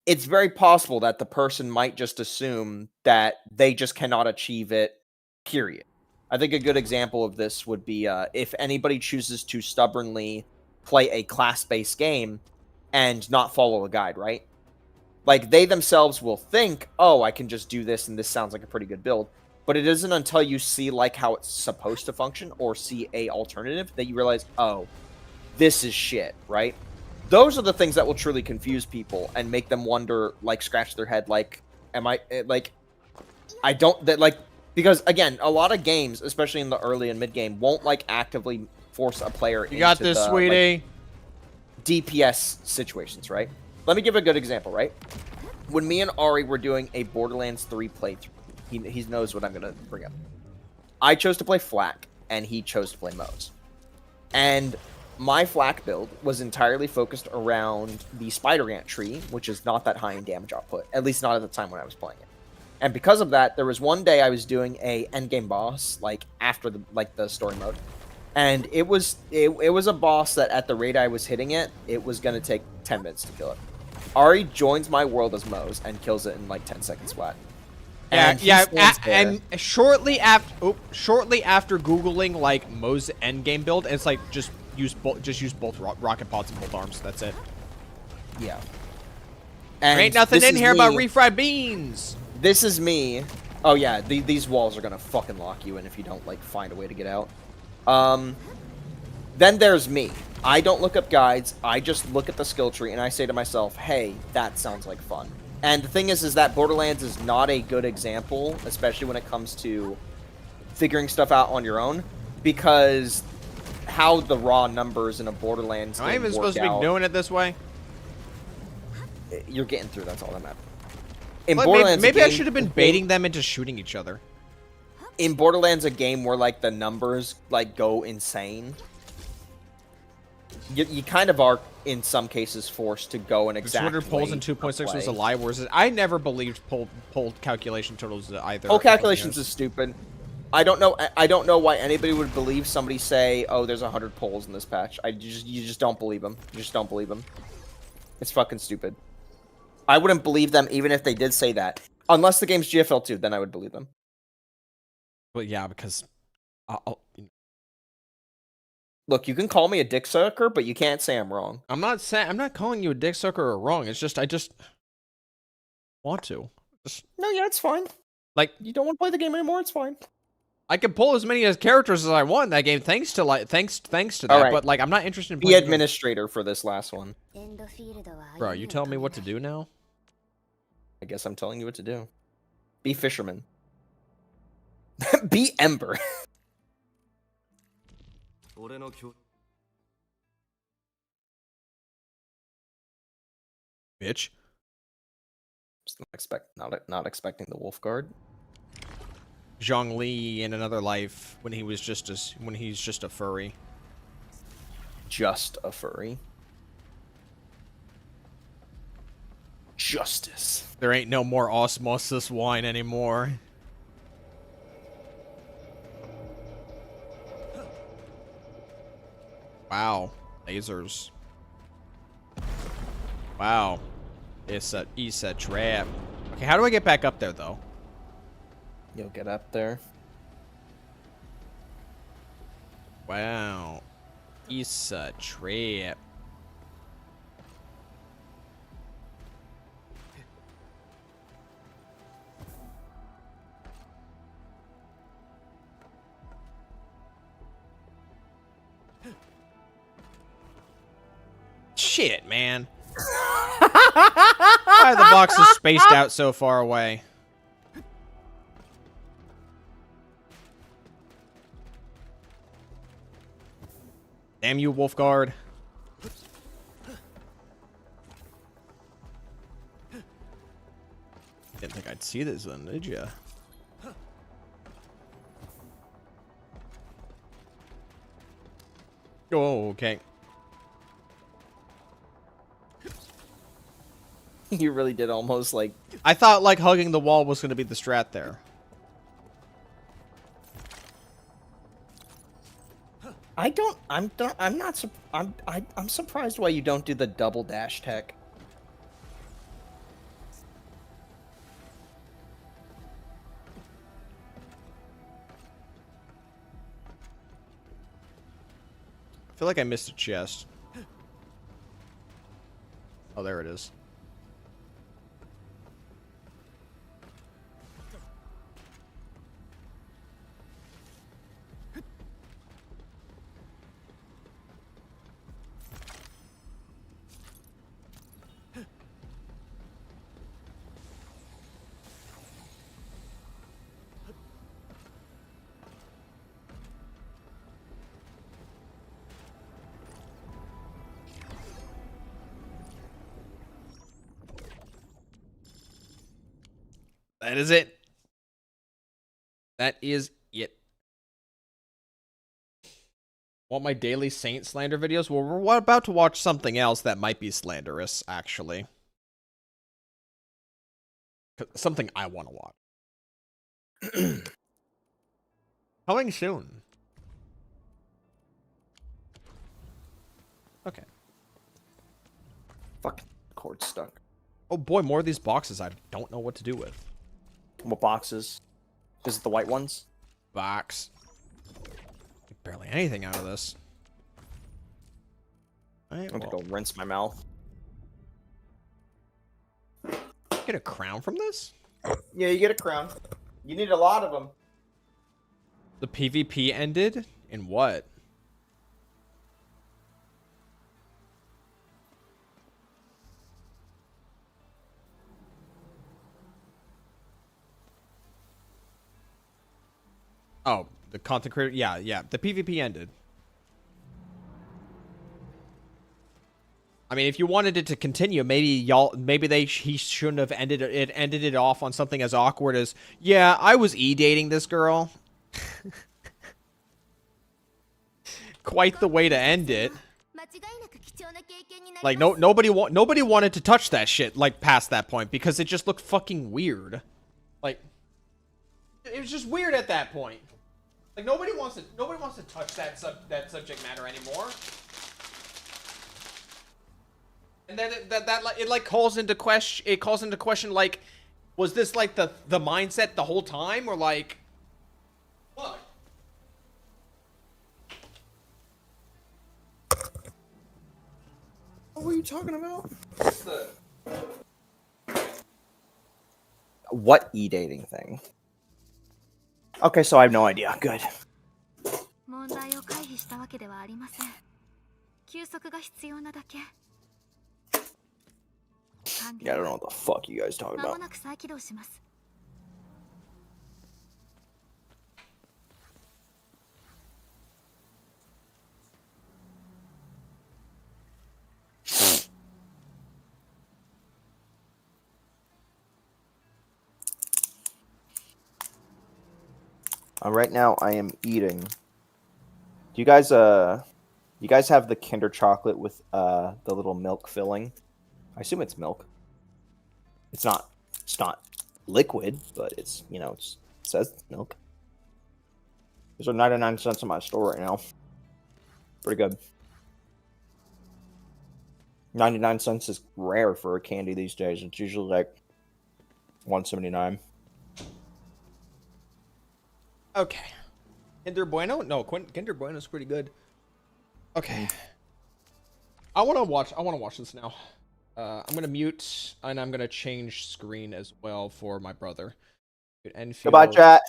It's very possible that the person might just assume that they just cannot achieve it, period. I think a good example of this would be if anybody chooses to stubbornly play a class-based game and not follow a guide, right? Like, they themselves will think, oh, I can just do this, and this sounds like a pretty good build. But it isn't until you see, like, how it's supposed to function or see a alternative that you realize, oh, this is shit, right? Those are the things that will truly confuse people and make them wonder, like, scratch their head, like, am I, like, I don't, that, like, because, again, a lot of games, especially in the early and mid-game, won't, like, actively force a player into You got this, sweetie. Like, DPS situations, right? Let me give a good example, right? When me and Ari were doing a Borderlands 3 playthrough, he knows what I'm going to bring up. I chose to play Flak, and he chose to play Moze. And my Flak build was entirely focused around the Spider Ant tree, which is not that high in damage output, at least not at the time when I was playing it. And because of that, there was one day I was doing a endgame boss, like after the story mode, and it was a boss that at the rate I was hitting it, it was gonna take 10 minutes to kill it. Ari joins my world as Moze and kills it in like 10 seconds flat. And and shortly after googling like Moze endgame build, it's like just use both rocket pods and both arms. That's it. Yeah. And there ain't nothing in here about refried beans. This is me. Oh yeah, these walls are gonna fucking lock you in if you don't like find a way to get out. Then there's me. I don't look up guides. I just look at the skill tree and I say to myself, hey, that sounds like fun. And the thing is that Borderlands is not a good example, especially when it comes to figuring stuff out on your own, because how the raw numbers in a Borderlands game Am I even supposed to be doing it this way? You're getting through, that's all that matters. Maybe I should have been baiting them into shooting each other. In Borderlands, a game where like the numbers like go insane, you kind of are in some cases forced to go an exact 200 polls in 2.6 was a lie. Whereas I never believed poll calculation totals either. Poll calculations is stupid. I don't know why anybody would believe somebody say, "Oh, there's 100 polls in this patch." You just don't believe them. You just don't believe them. It's fucking stupid. I wouldn't believe them even if they did say that, unless the game's GFL 2. Then I would believe them. Well, yeah, because look, you can call me a dick sucker, but you can't say I'm wrong. I'm not calling you a dick sucker or wrong. It's just I just want to. No, yeah, it's fine. Like, you don't want to play the game anymore, it's fine. I can pull as many as characters as I want in that game, thanks to that. Right. But like, I'm not interested in be administrator for this last one. Bro, you telling me what to do now? I guess I'm telling you what to do. Be fisherman. Be Ember. Bitch. Just not expecting the wolf guard. Zhongli in another life when he was just he's just a furry. Just a furry. Justice. There ain't no more osmosis wine anymore. Wow. Lasers. Wow. It's a trap. Okay, how do I get back up there, though? You'll get up there. Wow. It's a trap. Shit, man. Why are the boxes spaced out so far away? Damn you, Wolfguard. Didn't think I'd see this one, did ya? Oh, okay. You really did almost like... I thought like hugging the wall was going to be the strat there. I'm surprised why you don't do the double dash tech. I feel like I missed a chest. Oh, there it is. That is it. That is it. Want my daily Saint slander videos? Well, we're about to watch something else that might be slanderous, actually. Something I want to watch. Coming soon. Okay. Fucking cord stuck. Oh boy, more of these boxes I don't know what to do with. What boxes? Is it the white ones? Box. Barely anything out of this. Alright, I'm gonna well, go rinse my mouth. get a crown from this? Yeah, you get a crown. You need a lot of them. The PvP ended? In what? Oh, the content creator? Yeah, yeah. The PvP ended. I mean, if you wanted it to continue, maybe he shouldn't have ended it off on something as awkward as, yeah, I was dating this girl. Quite the way to end it. Like nobody wanted to touch that shit like past that point because it just looked fucking weird. Like it was just weird at that point. Like nobody wants to touch that subject matter anymore. And then it like calls into question like, was this like the mindset the whole time, or like what? What were you talking about? What e-dating thing? Okay, so I have no idea. Good. Yeah, I don't know what the fuck you guys talking about. Right now I am eating. Do you guys have the Kinder chocolate with the little milk filling? I assume it's milk. It's not liquid, but it's, you know, it says it's milk. These are 99 cents in my store right now. Pretty good. 99 cents is rare for a candy these days. It's usually like 179. Okay. Kinder Bueno? No, Kinder Bueno's pretty good. Okay. I want to watch this now. I'm going to mute, and I'm going to change screen as well for my brother. Endfield. Goodbye, chat.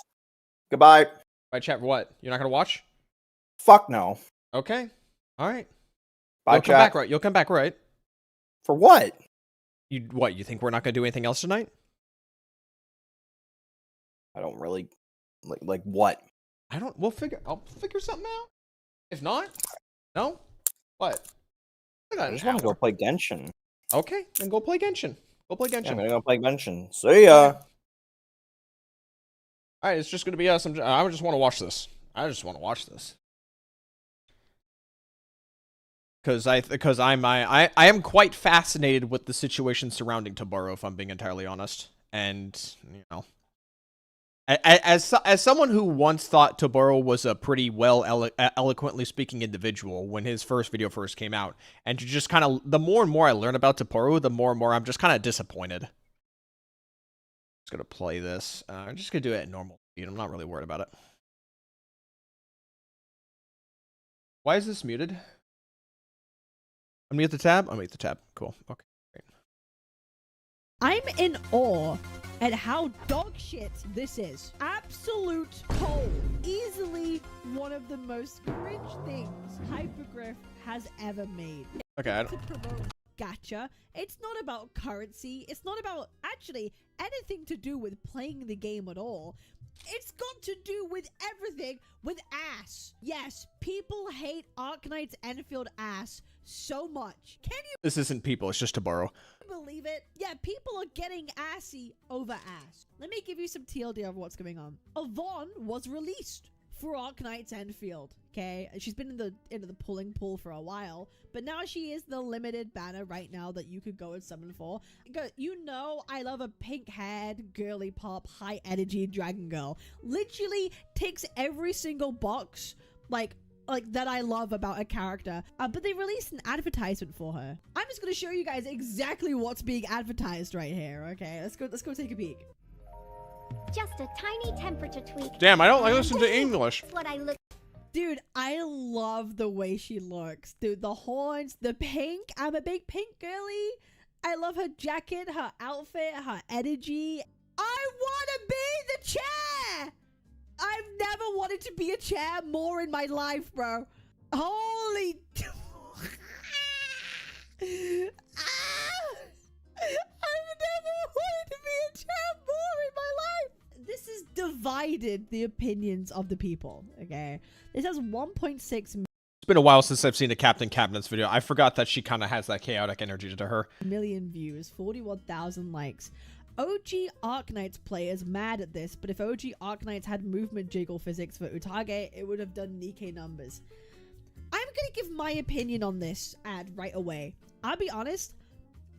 Goodbye. By chat for what? You're not going to watch? Fuck no. Okay. All right. Bye, You'll chat. come back, right? You'll come back, right? For what? You think we're not going to do anything else tonight? I don't really like what? I'll figure something out. If not, no. What? I just want to go play Genshin. Okay, then go play Genshin. Go play Genshin. Yeah, I'm gonna go play Genshin. See ya. All right, it's just gonna be us. I just want to watch this. I just want to watch this. Because I am quite fascinated with the situation surrounding Toboro, if I'm being entirely honest. And you know, as someone who once thought Toboro was a pretty well eloquently speaking individual when his first video first came out, and to just kind of the more and more I learn about Toboro, the more and more I'm just kind of disappointed. Just gonna play this. I'm just gonna do it at normal speed. I'm not really worried about it. Why is this muted? Unmute the tab? Unmute the tab. Cool. Okay. Great. I'm in awe at how dog shit this is. Absolute coal. Easily one of the most cringe things Hypergriff has ever made. Okay. To promote Gacha, it's not about currency. It's not about actually anything to do with playing the game at all. It's got to do with everything with ass. Yes, people hate Arknights Endfield ass so much. Can you This isn't people, it's just Toboro. believe it? Yeah, people are getting assy over ass. Let me give you some TLD of what's going on. Yvonne was released for Arknights Endfield. Okay, she's been into the pulling pool for a while, but now she is the limited banner right now that you could go and summon for. You know, I love a pink-haired, girly pop, high-energy dragon girl. Literally ticks every single box, like that I love about a character. But they released an advertisement for her. I'm just gonna show you guys exactly what's being advertised right here. Okay, let's go take a peek. Just a tiny temperature tweak. Damn, I don't listen to English. That's what I look. Dude, I love the way she looks. Dude, the horns, the pink. I'm a big pink girly. I love her jacket, her outfit, her energy. I want to be the chair. I've never wanted to be a chair more in my life, bro. Holy. I've never wanted to be a chair more in my life. This has divided the opinions of the people, okay? This has 1.6 It's been a while since I've seen a Captain Cabinets video. I forgot that she kind of has that chaotic energy to her. million views, 41,000 likes. OG Arknights players mad at this, but if OG Arknights had movement jiggle physics for Utage, it would have done Nikke numbers. I'm gonna give my opinion on this ad right away. I'll be honest,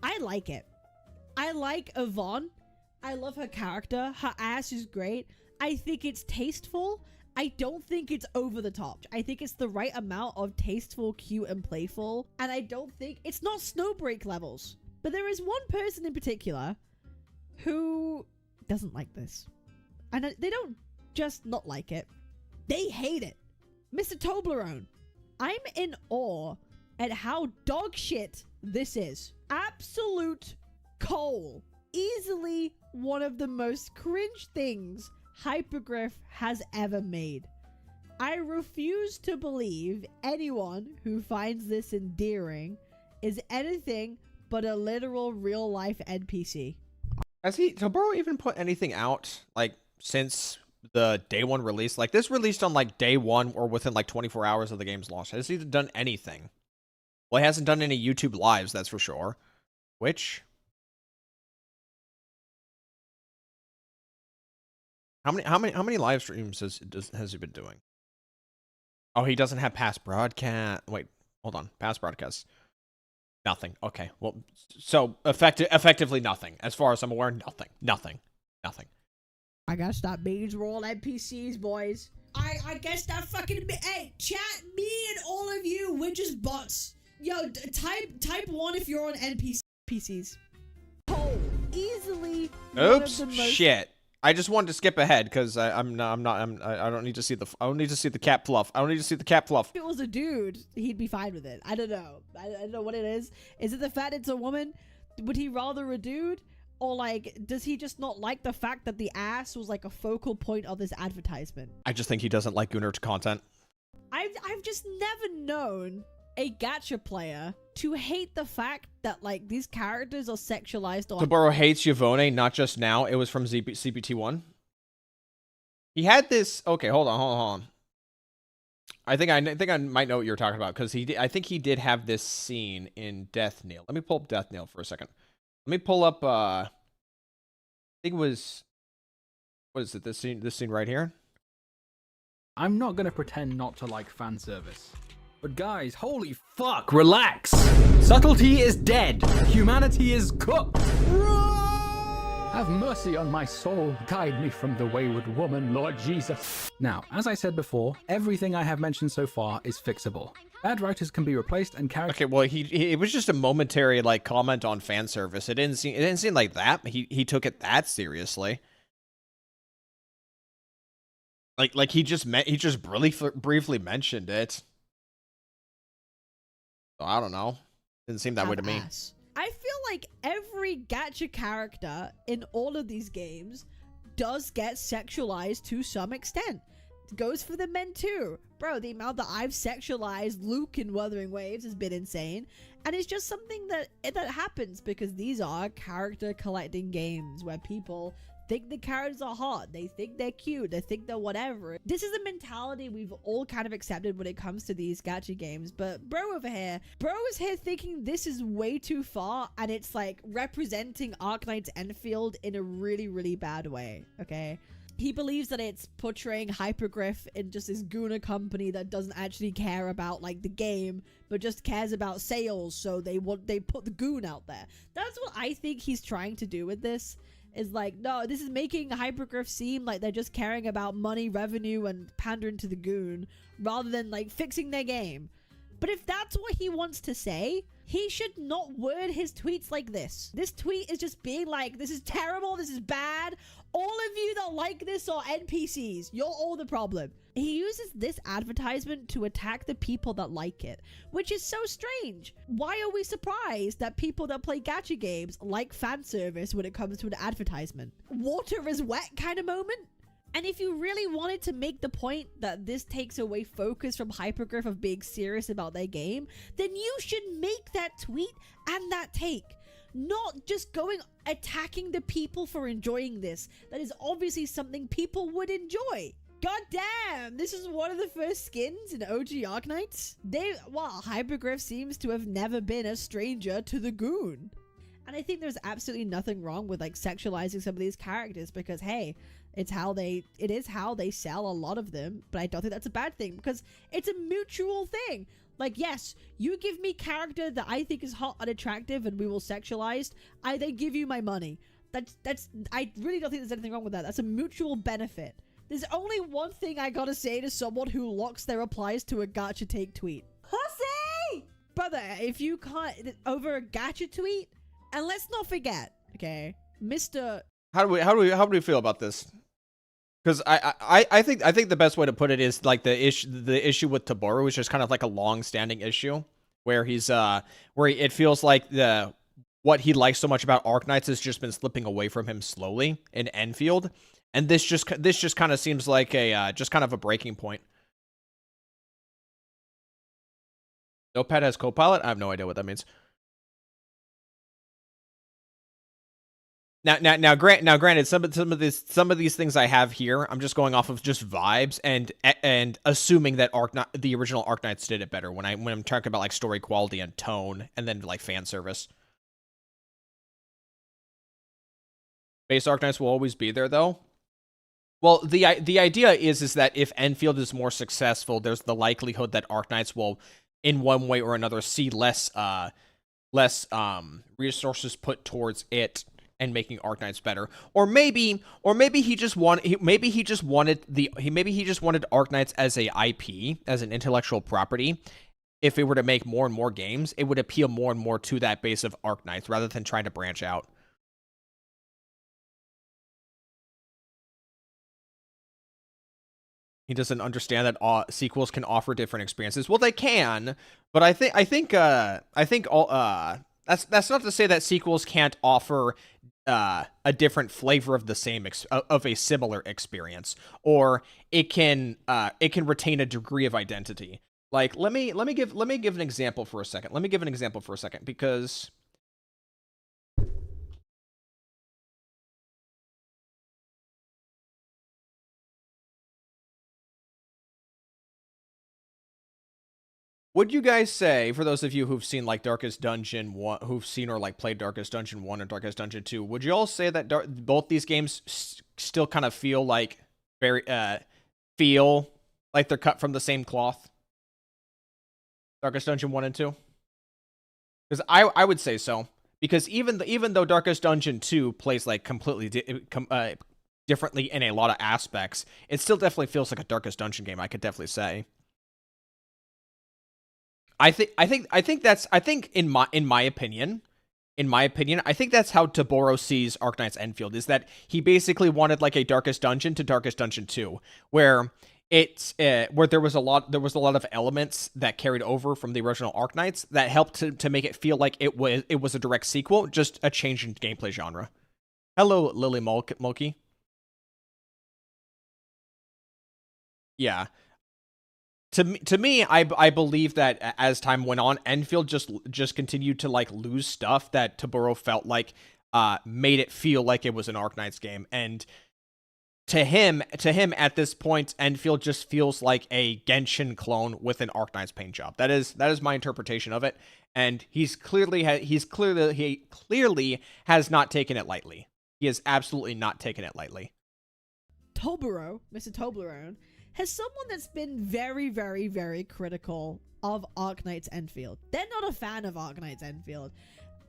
I like it. I like Yvonne. I love her character. Her ass is great. I think it's tasteful. I don't think it's over the top. I think it's the right amount of tasteful, cute, and playful. And I don't think it's not Snowbreak levels. But there is one person in particular who doesn't like this. And they don't just not like it. They hate it. Mr. Toblerone. I'm in awe at how dog shit this is. Absolute coal. Easily one of the most cringe things Hypergriff has ever made. I refuse to believe anyone who finds this endearing is anything but a literal real-life NPC. Has Toboro even put anything out, like, since the day one release? Like, this released on, like, day one or within, like, 24 hours of the game's launch. Has he done anything? Well, he hasn't done any YouTube lives, that's for sure. Which... How many live streams has he been doing? Oh, he doesn't have past broadcast. Wait, hold on. Past broadcasts. Nothing. Okay. Well, so effectively nothing. As far as I'm aware, nothing. I guess that means we're all NPCs, boys. I guess that fucking hey, chat, me and all of you, we're just bots. Yo, type 1 if you're on NPCs. Oh, easily. Oops. Shit. I just wanted to skip ahead because I don't need to see the cat fluff. If it was a dude, he'd be fine with it. I don't know. I don't know what it is. Is it the fact it's a woman? Would he rather a dude? Or like, does he just not like the fact that the ass was like a focal point of this advertisement? I just think he doesn't like Gunnar content. I've just never known a gacha player to hate the fact that like these characters are sexualized. Or Toboro hates Yvonne, not just now. It was from CPT1. He had this. Okay, hold on. I think I might know what you're talking about because I think he did have this scene in Death Nail. Let me pull up Death Nail for a second. Let me pull up. I think it was. What is it? This scene right here. I'm not gonna pretend not to like fan service. But guys, holy fuck, relax! Subtlety is dead! Humanity is cooked! Have mercy on my soul, guide me from the wayward woman, Lord Jesus. Now, as I said before, everything I have mentioned so far is fixable. Bad writers can be replaced and characters... Okay, well, it was just a momentary, like, comment on fan service. It didn't seem like that. He took it that seriously. Like he just briefly mentioned it. So, I don't know. Didn't seem that way to me. I feel like every gacha character in all of these games does get sexualized to some extent. It goes for the men too. Bro, the amount that I've sexualized Luke in Wuthering Waves has been insane. And it's just something that happens because these are character collecting games where people think the characters are hot, they think they're cute, they think they're whatever. This is the mentality we've all kind of accepted when it comes to these gacha games, but bro is here thinking this is way too far, and it's like representing Arknights Endfield in a really, really bad way, okay? He believes that it's portraying Hypergriff in just this Guna company that doesn't actually care about like the game, but just cares about sales, so they put the goon out there. That's what I think he's trying to do with this. Is like, no, this is making Hypergriff seem like they're just caring about money, revenue, and pandering to the goon, rather than like fixing their game. But if that's what he wants to say, he should not word his tweets like this. This tweet is just being like, this is terrible, this is bad. All of you that like this are NPCs. You're all the problem. He uses this advertisement to attack the people that like it, which is so strange. Why are we surprised that people that play gacha games like fan service when it comes to an advertisement? Water is wet kind of moment? And if you really wanted to make the point that this takes away focus from Hypergriff of being serious about their game, then you should make that tweet and that take. Not just going attacking the people for enjoying this. That is obviously something people would enjoy. God damn, this is one of the first skins in OG Arknights. Hypergriff seems to have never been a stranger to the goon. And I think there's absolutely nothing wrong with like sexualizing some of these characters because hey, it is how they sell a lot of them, but I don't think that's a bad thing because it's a mutual thing. Like, yes, you give me character that I think is hot and attractive and we will sexualize, I then give you my money. I really don't think there's anything wrong with that. That's a mutual benefit. There's only one thing I gotta say to someone who locks their replies to a gacha take tweet. Pussy! Brother, if you can't, over a gacha tweet, and let's not forget, okay, Mr. How do we feel about this? Because I think the best way to put it is like the issue with Toboro is just kind of like a long-standing issue where it feels like what he likes so much about Arknights has just been slipping away from him slowly in Endfield, and this just kind of seems like just kind of a breaking point. Notepad has Copilot? I have no idea what that means. Now, granted, some of these things I have here, I'm just going off of just vibes and assuming that the original Arknights did it better when I'm talking about like story quality and tone, and then like fan service. Base Arknights will always be there though. Well, the idea is that if Endfield is more successful, there's the likelihood that Arknights will, in one way or another, see less resources put towards it and making Arknights better. Or maybe he just wanted Arknights as a IP, as an intellectual property. If it were to make more and more games, it would appeal more and more to that base of Arknights rather than trying to branch out. He doesn't understand that sequels can offer different experiences. Well, they can, but I think that's not to say that sequels can't offer a different flavor of the same of a similar experience, or it can retain a degree of identity. Like, let me give an example for a second. Because would you guys say, for those of you who've seen like Darkest Dungeon 1, who've seen or like played Darkest Dungeon 1 and Darkest Dungeon 2, would you all say that both these games still kind of feel like they're cut from the same cloth? Darkest Dungeon 1 and 2? Because I would say so. Because even though Darkest Dungeon 2 plays like completely differently in a lot of aspects, it still definitely feels like a Darkest Dungeon game, I could definitely say. I think in my opinion, I think that's how Taboro sees Arknights Endfield, is that he basically wanted like a Darkest Dungeon to Darkest Dungeon 2, where where there was a lot of elements that carried over from the original Arknights that helped to make it feel like it was a direct sequel, just a change in gameplay genre. Hello, Lily Mulkey. Yeah. To me, I believe that as time went on, Endfield just continued to like lose stuff that Taboro felt like made it feel like it was an Arknights game, and to him at this point, Endfield just feels like a Genshin clone with an Arknights paint job. That is my interpretation of it, and he clearly has not taken it lightly. He has absolutely not taken it lightly. Toblerone, Mr. Toblerone, has someone that's been very, very, very critical of Arknights Endfield. They're not a fan of Arknights Endfield.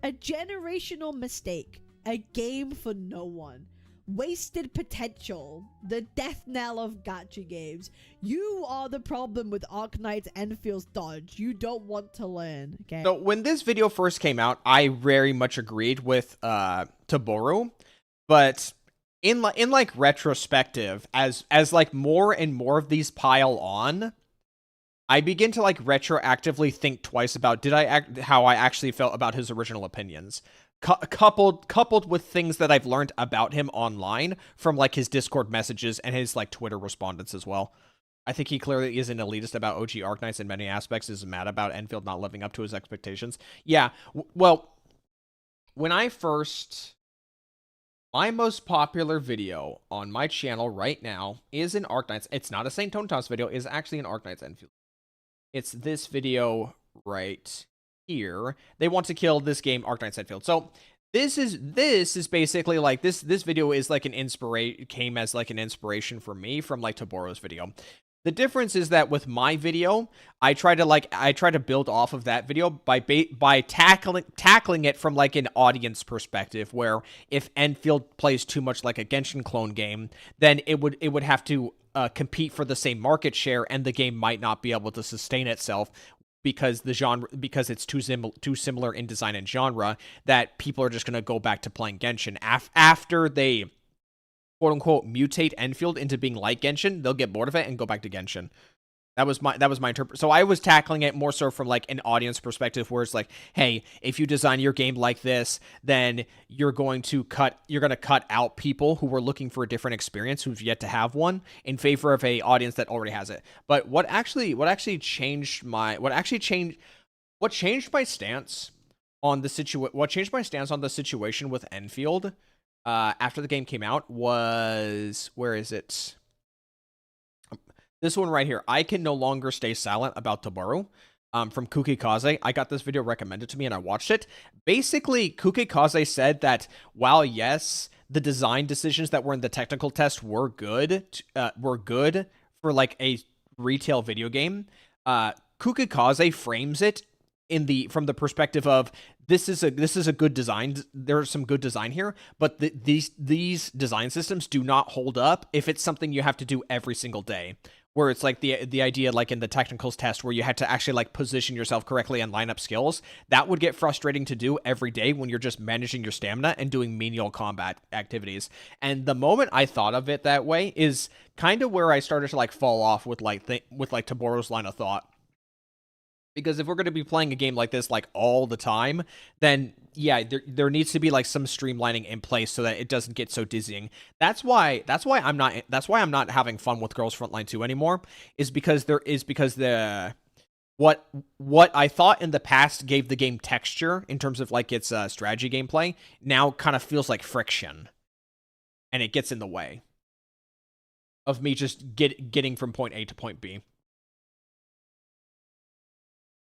A generational mistake. A game for no one. Wasted potential. The death knell of gacha games. You are the problem with Arknights Enfield's dodge. You don't want to learn. Okay. So when this video first came out, I very much agreed with Taboro, but in like retrospective, as like more and more of these pile on, I begin to like retroactively think twice about how I actually felt about his original opinions, coupled with things that I've learned about him online from like his Discord messages and his like Twitter respondents as well. I think he clearly is an elitist about OG Arknights in many aspects, is mad about Endfield not living up to his expectations. Yeah, well, when I first... My most popular video on my channel right now is an Arknights. It's not a Saint Tontos video. It's actually an Arknights Endfield. It's this video right here. They want to kill this game, Arknights Endfield. So this is basically like this video is like came as like an inspiration for me from like Taboro's video. The difference is that with my video, I try to build off of that video by tackling it from like an audience perspective, where if Endfield plays too much like a Genshin clone game, then it would have to compete for the same market share, and the game might not be able to sustain itself because it's too similar in design and genre, that people are just going to go back to playing Genshin after they quote-unquote mutate Endfield into being like Genshin. They'll get bored of it and go back to Genshin. That was my interpretation. So I was tackling it more so from like an audience perspective, where it's like, hey, if you design your game like this, then you're going to cut out people who were looking for a different experience, who've yet to have one, in favor of a audience that already has it. But what changed my stance on the situation with Endfield after the game came out was, where is it? This one right here. I can no longer stay silent about Taboro, from Kukikaze. I got this video recommended to me and I watched it. Basically, Kukikaze said that while yes, the design decisions that were in the technical test were good for like a retail video game, Kukikaze frames it from the perspective of this is a good design. There's some good design here, but these design systems do not hold up if it's something you have to do every single day. Where it's like the idea, like in the technicals test, where you had to actually like position yourself correctly and line up skills. That would get frustrating to do every day when you're just managing your stamina and doing menial combat activities. And the moment I thought of it that way is kind of where I started to like fall off with like Taboro's line of thought. Because if we're going to be playing a game like this like all the time, then yeah, there needs to be like some streamlining in place so that it doesn't get so dizzying. That's why I'm not having fun with Girls Frontline 2 anymore, is because what I thought in the past gave the game texture in terms of like its strategy gameplay now kind of feels like friction, and it gets in the way of me just getting from point A to point B.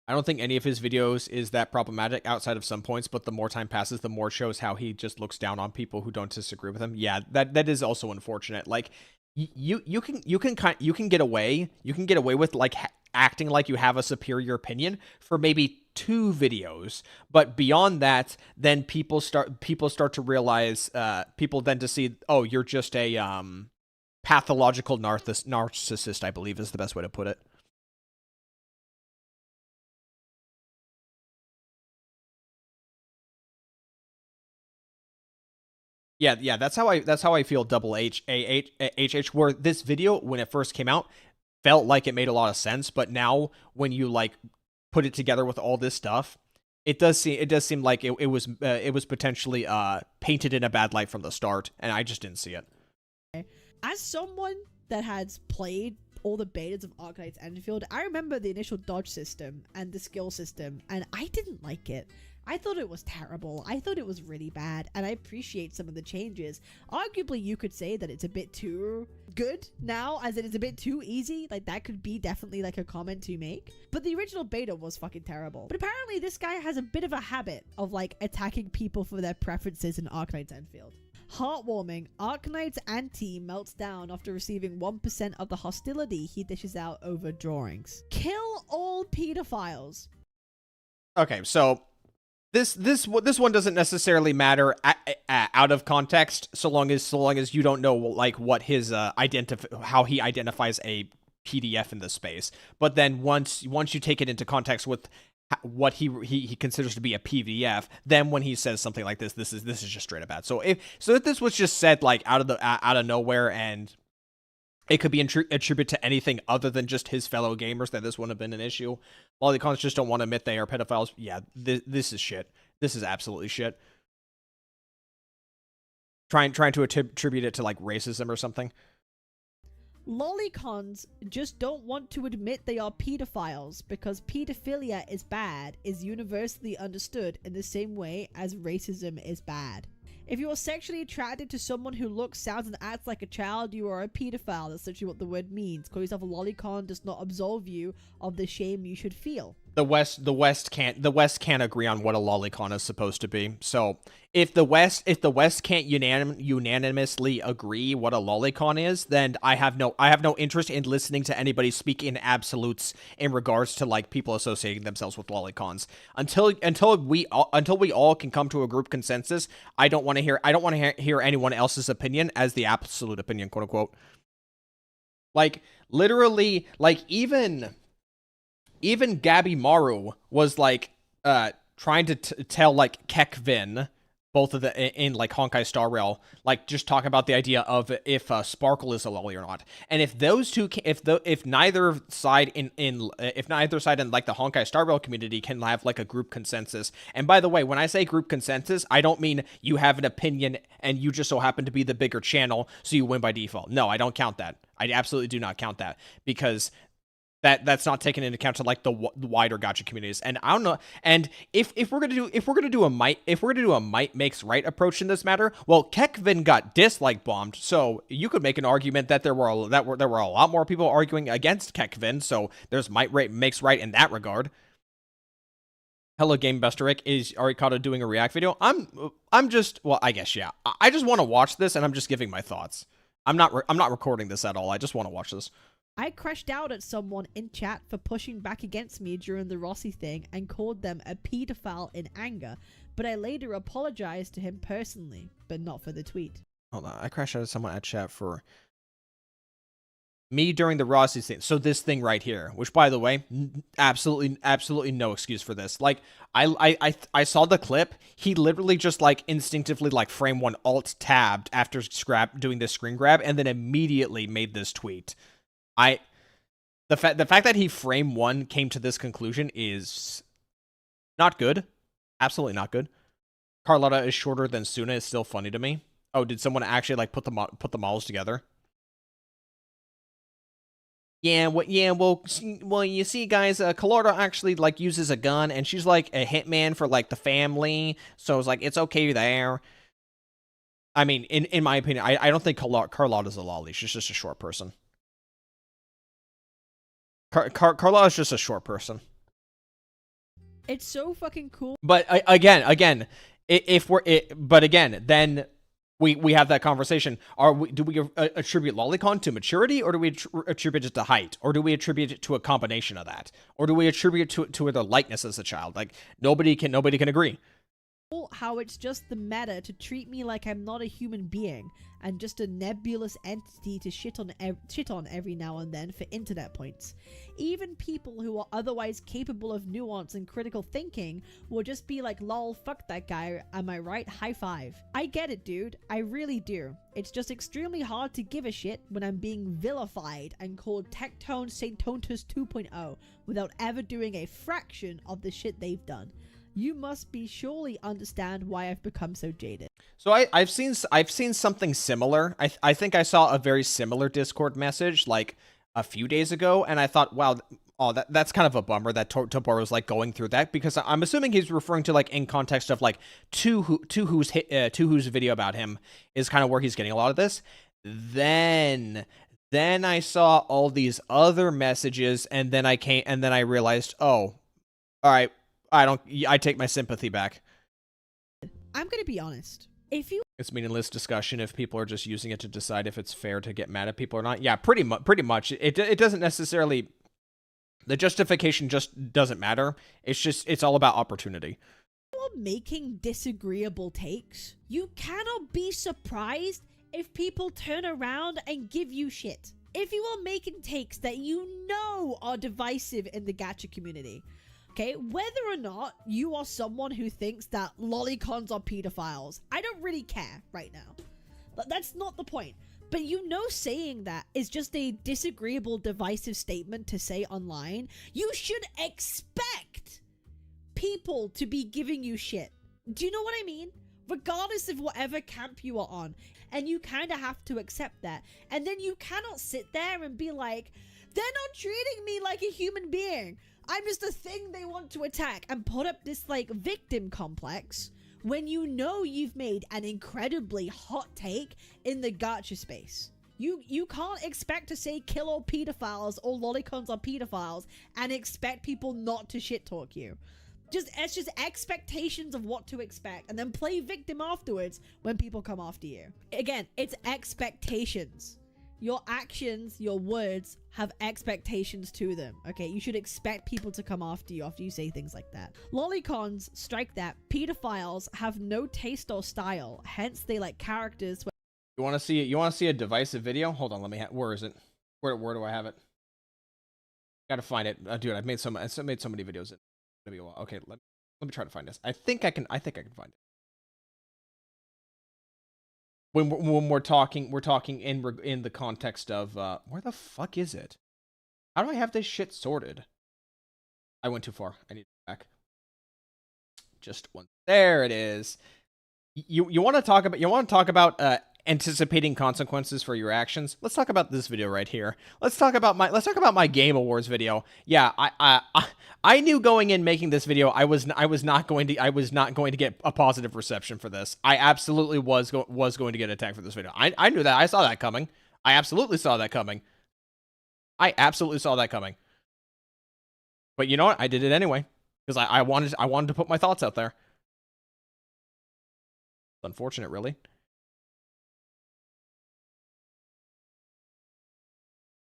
I don't think any of his videos is that problematic outside of some points, but the more time passes, the more it shows how he just looks down on people who don't disagree with him. Yeah, that is also unfortunate. Like you can get away with like acting like you have a superior opinion for maybe 2 videos, but beyond that, then people start to realize people then to see, oh, you're just a pathological narcissist, I believe is the best way to put it. Yeah, that's how I feel. Double HH, where this video when it first came out felt like it made a lot of sense, but now when you like put it together with all this stuff, it does seem like it was potentially painted in a bad light from the start, and I just didn't see it. As someone that has played all the betas of Arknights Endfield, I remember the initial dodge system and the skill system, and I didn't like it. I thought it was terrible. I thought it was really bad, and I appreciate some of the changes. Arguably, you could say that it's a bit too good now, as it is a bit too easy. Like, that could be definitely like a comment to make. But the original beta was fucking terrible. But apparently, this guy has a bit of a habit of like attacking people for their preferences in Arknights Endfield. Heartwarming, Arknights anti melts down after receiving 1% of the hostility he dishes out over drawings. Kill all pedophiles. Okay, so this one doesn't necessarily matter out of context, so long as you don't know like what his how he identifies a PDF in the space. But then once you take it into context with what he considers to be a PDF, then when he says something like this is just straight up bad. So if this was just said like out of nowhere, and it could be attributed to anything other than just his fellow gamers, that this wouldn't have been an issue. Lolicons just don't want to admit they are pedophiles. Yeah, this is shit. This is absolutely shit. Trying to attribute it to like racism or something. Lolicons just don't want to admit they are pedophiles because pedophilia is bad is universally understood in the same way as racism is bad. If you are sexually attracted to someone who looks, sounds, and acts like a child, you are a pedophile. That's literally what the word means. Calling yourself a lolicon does not absolve you of the shame you should feel. The West can't agree on what a lolicon is supposed to be. So if the West can't unanimously agree what a lolicon is, then I have no interest in listening to anybody speak in absolutes in regards to like people associating themselves with lolicons. Until we all can come to a group consensus, I don't want to hear anyone else's opinion as the absolute opinion, quote unquote. Like literally, like even Gabby Maru was like trying to tell like Kekvin, both of the in like Honkai Star Rail, like just talking about the idea of if Sparkle is a lolly or not, and if those two if neither side in like the Honkai Star Rail community can have like a group consensus. And by the way, when I say group consensus, I don't mean you have an opinion and you just so happen to be the bigger channel so you win by default. No, I don't count that. I absolutely do not count that, because that's not taken into account to like the wider gacha communities. And I don't know. And if we're gonna do a might makes right approach in this matter, well, Kekvin got dislike bombed, so you could make an argument that there were a lot more people arguing against Kekvin. So there's might makes right in that regard. Hello Game Buster Rick, is Arikado doing a react video? I'm just, well, I guess yeah. I just want to watch this and I'm just giving my thoughts. I'm not recording this at all. I just want to watch this. I crashed out at someone in chat for pushing back against me during the Rossi thing and called them a pedophile in anger, but I later apologized to him personally, but not for the tweet. Hold on, I crashed out at someone at chat for me during the Rossi thing. So this thing right here, which by the way, absolutely no excuse for this. Like I saw the clip. He literally just like instinctively like frame one alt tabbed after doing this screen grab and then immediately made this tweet. The fact that he frame one came to this conclusion is not good. Absolutely not good. Carlotta is shorter than Suna is still funny to me. Oh, did someone actually like put the models together? Yeah, well, you see, guys, Carlotta actually, like, uses a gun, and she's, like, a hitman for, like, the family, so it's, like, it's okay there. I mean, in my opinion, I don't think Carlotta's a lolly. She's just a short person. Carlotta's just a short person. It's so fucking cool. But, again, then... We have that conversation. Do we attribute lolicon to maturity, or do we attribute it to height, or do we attribute it to a combination of that, or do we attribute it to the likeness as a child? Like nobody can agree. How it's just the meta to treat me like I'm not a human being and just a nebulous entity to shit on every now and then for internet points. Even people who are otherwise capable of nuance and critical thinking will just be like, lol, fuck that guy, am I right? High five. I get it, dude. I really do. It's just extremely hard to give a shit when I'm being vilified and called Tectone Saintontus 2.0 without ever doing a fraction of the shit they've done. You must be surely understand why I've become so jaded. So I've seen something similar. I think I saw a very similar Discord message like a few days ago, and I thought, wow, that's kind of a bummer that Toboro's like going through that, because I'm assuming he's referring to like in context of like Tuhu's video about him is kind of where he's getting a lot of this. Then I saw all these other messages, and then I realized, oh, all right. I take my sympathy back. I'm gonna be honest. It's meaningless discussion if people are just using it to decide if it's fair to get mad at people or not. Yeah, pretty much. It doesn't necessarily. The justification just doesn't matter. It's all about opportunity. You're making disagreeable takes. You cannot be surprised if people turn around and give you shit. If you are making takes that you know are divisive in the gacha community. Okay, whether or not you are someone who thinks that lolicons are pedophiles, I don't really care right now. But that's not the point. But you know, saying that is just a disagreeable, divisive statement to say online. You should expect people to be giving you shit. Do you know what I mean? Regardless of whatever camp you are on. And you kind of have to accept that. And then you cannot sit there and be like, they're not treating me like a human being. I'm just a thing they want to attack, and put up this like victim complex when you know you've made an incredibly hot take in the gacha space. You can't expect to say kill all pedophiles or lolicons are pedophiles and expect people not to shit talk you. It's just expectations of what to expect, and then play victim afterwards when people come after you. Again, it's expectations. Your actions, your words have expectations to them, okay? You should expect people to come after you say things like that. Lolicons, strike that. Pedophiles have no taste or style, hence they like characters. You want to see a divisive video? Hold on, where is it? Where do I have it? Gotta find it, dude. I've made so many videos. It's gonna be a while. Okay, let me try to find this. I think I can find it. When we're talking in the context of where the fuck is it? How do I have this shit sorted? I went too far. I need to go back. Just one. There it is. You want to talk about anticipating consequences for your actions? Let's talk about this video right here. Let's talk about my Game Awards video. Yeah, I knew going in making this video I was not going to get a positive reception for this. I absolutely was going to get attacked for this video. I knew that. I saw that coming. I absolutely saw that coming. But you know what? I did it anyway. Because I wanted to put my thoughts out there. It's unfortunate, really.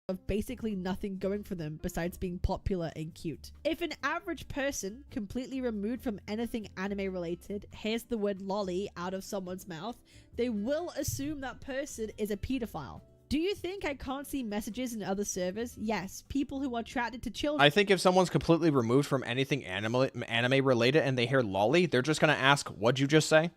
Of basically nothing going for them besides being popular and cute. If an average person, completely removed from anything anime related, hears the word lolly out of someone's mouth, they will assume that person is a pedophile. Do you think I can't see messages in other servers? Yes, people who are attracted to children. I think if someone's completely removed from anything anime related and they hear lolly, they're just gonna ask, "What'd you just say?"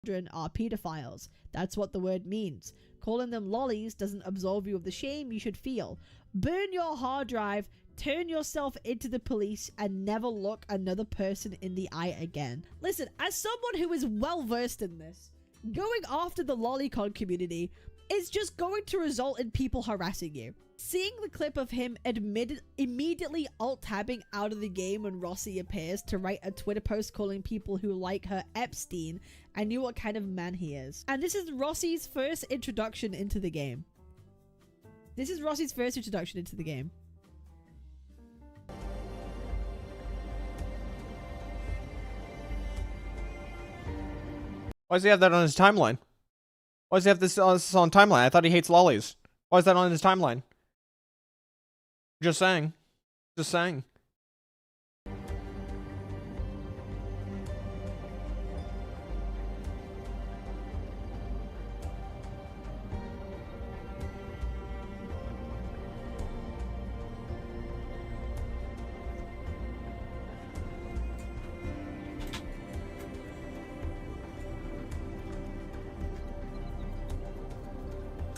Children are pedophiles. That's what the word means. Calling them lollies doesn't absolve you of the shame you should feel. Burn your hard drive, turn yourself into the police, and never look another person in the eye again. Listen, as someone who is well versed in this, going after the lolicon community is just going to result in people harassing you. Seeing the clip of him immediately alt-tabbing out of the game when Rossi appears to write a Twitter post calling people who like her Epstein, I knew what kind of man he is. And this is Rossi's first introduction into the game. This is Rossi's first introduction into the game. Why does he have that on his timeline? Why does he have this on timeline? I thought he hates lollies. Why is that on his timeline? Just saying. Just saying.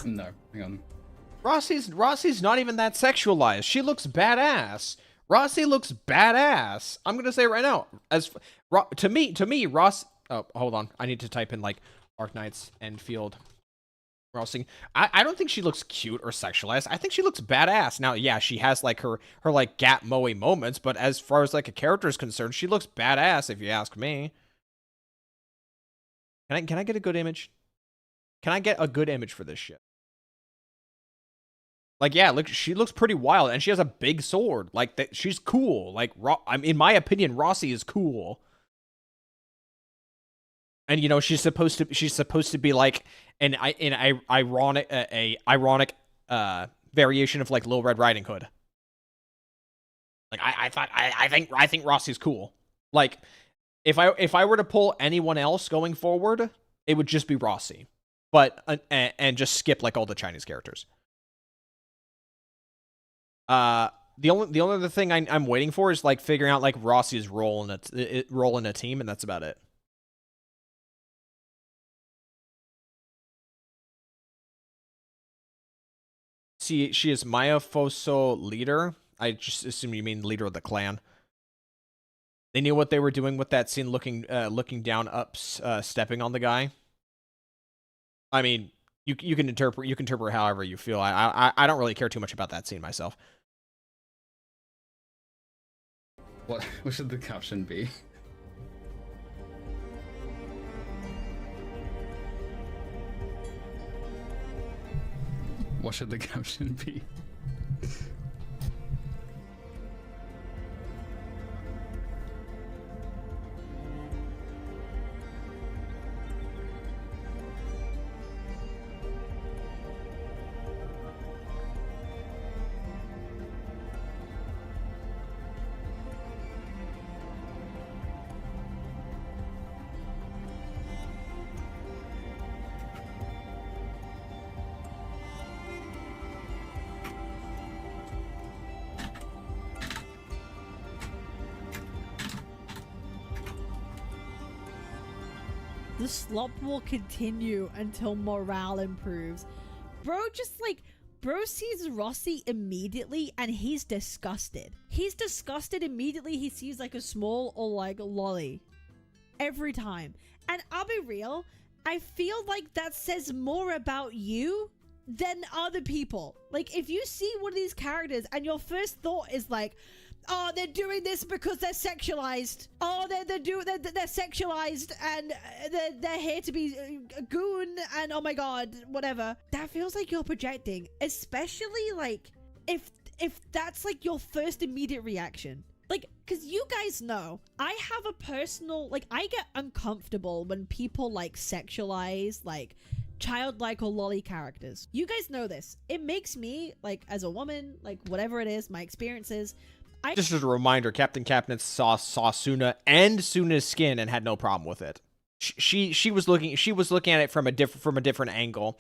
No, hang on. Rossi's not even that sexualized. She looks badass. Rossi looks badass. I'm gonna say it right now. To me, Ross. Oh, hold on. I need to type in like Arknights, Endfield, Rossi. I don't think she looks cute or sexualized. I think she looks badass. Now, yeah, she has like her like Gat Moe moments, but as far as like a character is concerned, she looks badass. If you ask me. Can I get a good image? Can I get a good image for this shit? Like, yeah, look, she looks pretty wild, and she has a big sword. Like, she's cool. Like, in my opinion, Rossi is cool. And you know, she's supposed to be like an ironic variation of like Little Red Riding Hood. Like, I think Rossi's cool. Like, if I were to pull anyone else going forward, it would just be Rossi, but and just skip like all the Chinese characters. The only other thing I'm waiting for is like figuring out like Rossi's role in a team, and that's about it. She is Maya Foso leader. I just assume you mean leader of the clan. They knew what they were doing with that scene, looking down, stepping on the guy. I mean, you can interpret however you feel. I don't really care too much about that scene myself. What should the caption be? What should the caption be? The slop will continue until morale improves. Bro sees Rossi immediately and he's disgusted. He's disgusted immediately he sees like a small or like lolly. Every time. And I'll be real, I feel like that says more about you than other people. Like, if you see one of these characters and your first thought is like, oh, they're doing this because they're sexualized. Oh, they're sexualized and they're here to be a goon and oh my god, whatever. That feels like you're projecting, especially like if that's like your first immediate reaction. like, because you guys know, I have a personal, like, I get uncomfortable when people, like, sexualize, like, childlike or lolly characters. You guys know this. It makes me, like, as a woman, like, whatever it is, my experiences, Just as a reminder, Captain Capnitz saw Suna and Suna's skin and had no problem with it. She was looking at it from a different angle,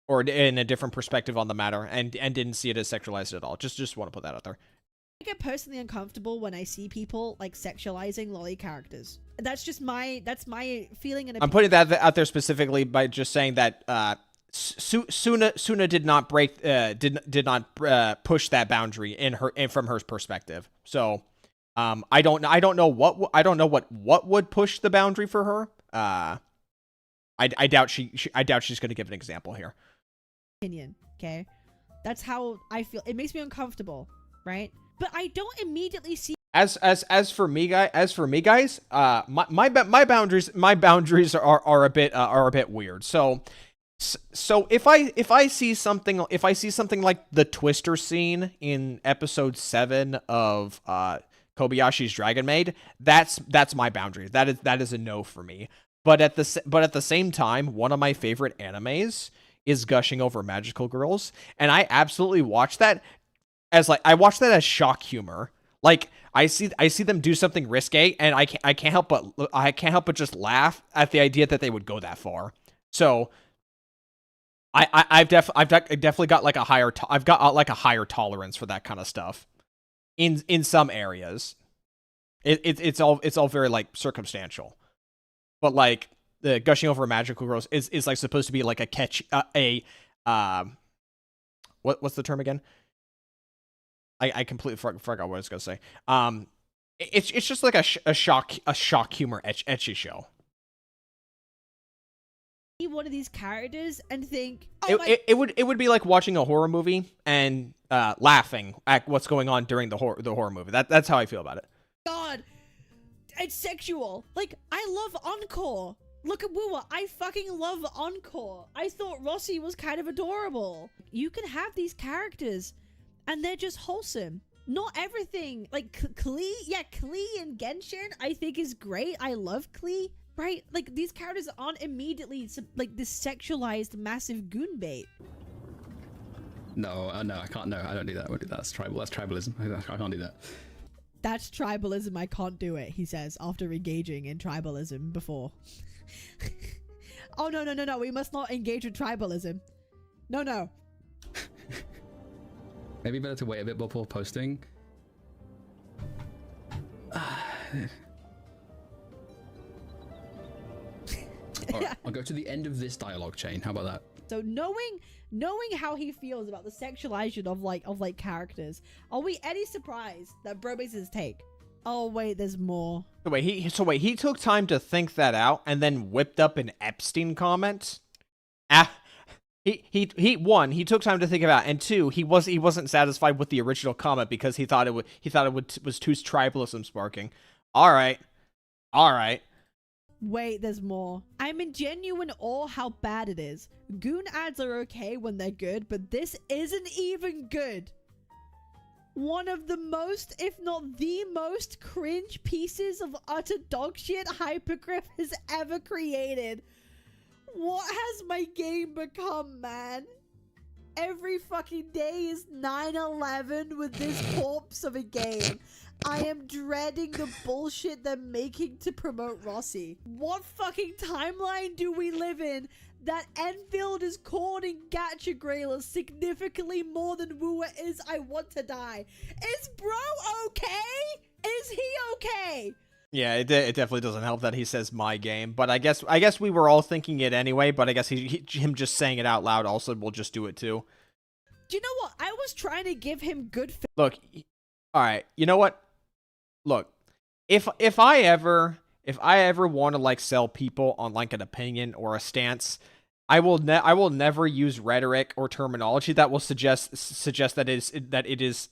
or in a different perspective on the matter, and didn't see it as sexualized at all. Just want to put that out there. I get personally uncomfortable when I see people, like, sexualizing lolly characters. That's just my feeling and opinion. I'm putting that out there specifically by just saying that Suna did not push that boundary from her perspective. So I don't know what would push the boundary for her. I doubt she's going to give an example here. Opinion, okay? That's how I feel. It makes me uncomfortable, right? But I don't immediately see. As for me, guys, my boundaries are a bit weird. So if I see something like the Twister scene in episode 7 of Kobayashi's Dragon Maid, that's my boundary. That is a no for me. But at the same time, one of my favorite animes is Gushing Over Magical Girls, and I absolutely watch that as shock humor. Like, I see them do something risque, and I can't help but just laugh at the idea that they would go that far. So I've definitely got like a higher tolerance for that kind of stuff in some areas. It's all very, like, circumstantial, but like the Gushing Over Magical Girls is like supposed to be like a catch what's the term again? I completely forgot what I was gonna say. It's just like a shock humor etchy show. One of these characters and think, it would be like watching a horror movie and laughing at what's going on during the horror movie. That's how I feel about it. God, it's sexual. Like, I love Encore. Look at Woowa. I fucking love Encore. I thought Rossi was kind of adorable. You can have these characters and they're just wholesome. Not everything. Like, Klee and Genshin, I think, is great. I love Klee, right? Like, these characters aren't immediately, like, this sexualized massive goon bait. No, I can't. No, I don't do that. I won't do that. That's tribalism. I can't do that. That's tribalism. I can't do it, he says, after engaging in tribalism before. Oh, no. We must not engage with tribalism. No. Maybe better to wait a bit before posting. Alright, I'll go to the end of this dialogue chain. How about that? So knowing how he feels about the sexualization of characters, are we any surprised that Bro makes his take? Oh wait, there's more. So wait, he took time to think that out and then whipped up an Epstein comment? He took time to think about it, and 2, he wasn't satisfied with the original comment because he thought it was too tribalism sparking. All right. Wait, there's more. I'm in genuine awe how bad it is. Goon ads are okay when they're good, but this isn't even good. One of the most, if not the most, cringe pieces of utter dogshit Hypergriff has ever created. What has my game become, man? Every fucking day is 9/11 with this corpse of a game. I am dreading the bullshit they're making to promote Rossi. What fucking timeline do we live in that Endfield is courting Gacha Graylers significantly more than Woowa is I Want to Die? Is Bro okay? Is he okay? Yeah, it definitely doesn't help that he says my game, but I guess we were all thinking it anyway, but I guess him just saying it out loud also will just do it too. Do you know what? I was trying to give him good Look, all right, you know what? Look, if I ever want to, like, sell people on, like, an opinion or a stance, I will never use rhetoric or terminology that will suggest that it is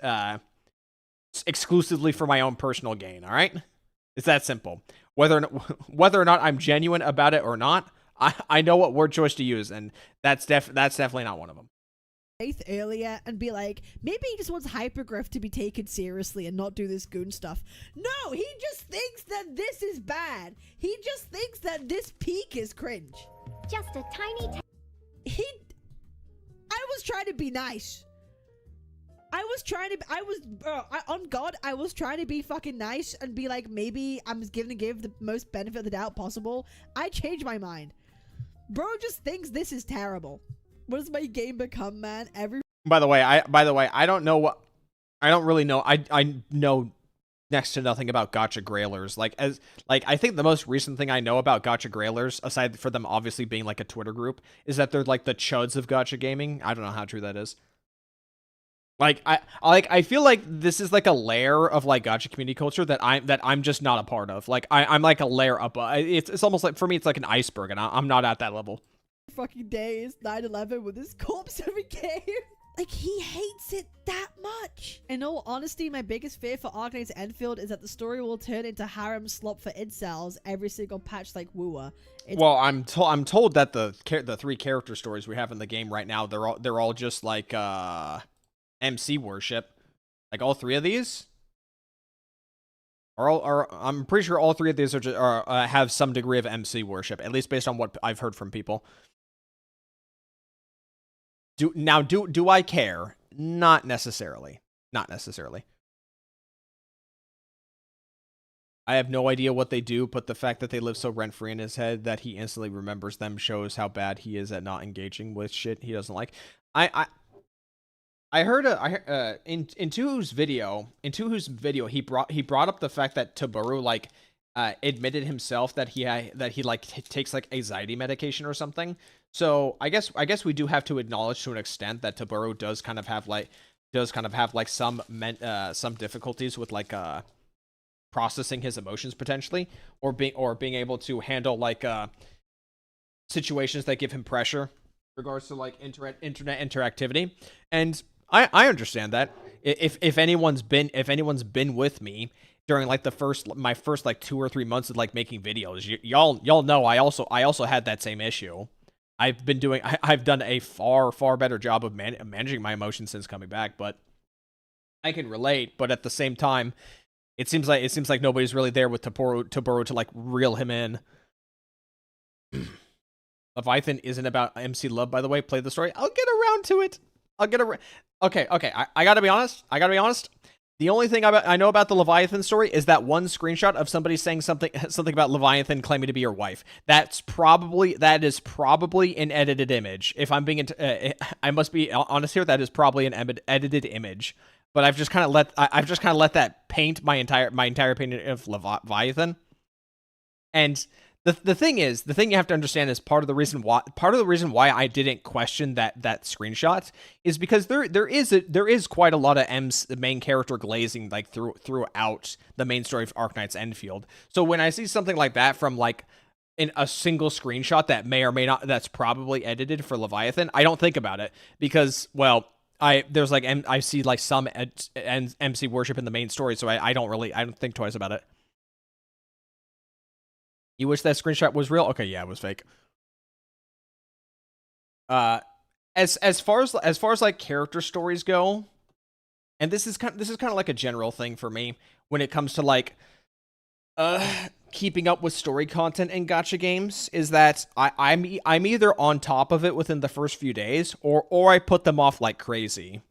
exclusively for my own personal gain. All right, it's that simple. Whether or not I'm genuine about it or not, I know what word choice to use, and that's definitely not one of them. Faith earlier and be like, maybe he just wants Hypergriff to be taken seriously and not do this goon stuff. No, he just thinks that this is bad. He just thinks that this peak is cringe. Just a tiny I was trying to be nice. On God, I was trying to be fucking nice and be like, maybe I'm going to give the most benefit of the doubt possible. I changed my mind. Bro just thinks this is terrible. What does my game become, man? By the way, I don't know what, I don't really know. I know next to nothing about Gacha Grailers. I think the most recent thing I know about Gacha Grailers, aside from them obviously being like a Twitter group, is that they're like the chuds of Gacha gaming. I don't know how true that is. I feel like this is like a layer of like Gacha community culture that I'm just not a part of. Like I'm like a layer up. It's almost like, for me, it's like an iceberg, and I'm not at that level. Fucking day is 9/11 with his corpse every game. Like, he hates it that much. In all honesty, my biggest fear for Arknights Endfield is that the story will turn into harem slop for incels every single patch like Wooa. Well, I'm told that the 3 character stories we have in the game right now, they're all just like MC worship. Like all 3 of these I'm pretty sure all 3 of these are have some degree of MC worship, at least based on what I've heard from people. Do I care? Not necessarily. Not necessarily. I have no idea what they do, but the fact that they live so rent-free in his head that he instantly remembers them shows how bad he is at not engaging with shit he doesn't like. I heard in Tuhu's video he brought up the fact that Taburu like admitted himself that he like takes like anxiety medication or something. So I guess we do have to acknowledge to an extent that Taburu does kind of have like some difficulties with like processing his emotions potentially, or being able to handle like situations that give him pressure in regards to like internet interactivity. And I understand that. If anyone's been with me during like my first like 2 or 3 months of like making videos, y'all know I also had that same issue. I've done a far better job of managing my emotions since coming back, but I can relate. But at the same time, it seems like nobody's really there with Taburu to like reel him in. Leviathan isn't about MC love, by the way. Play the story. I'll get around to it. Okay. I gotta be honest. The only thing I know about the Leviathan story is that one screenshot of somebody saying something about Leviathan claiming to be your wife. That is probably an edited image. If I'm being, I must be honest here. That is probably an edited image. But I've just kind of let that paint my entire opinion of Leviathan. And the thing you have to understand is part of the reason why I didn't question that screenshot is because there is quite a lot of the main character glazing like throughout the main story of Arknights Endfield. So when I see something like that from like in a single screenshot that may or may not, that's probably edited for Leviathan, I don't think about it because, well, I see like some MC worship in the main story, so I don't think twice about it. You wish that screenshot was real? Okay, yeah, it was fake. As far as like character stories go, and this is kind of like a general thing for me when it comes to like keeping up with story content in gacha games, is that I'm either on top of it within the first few days or I put them off like crazy.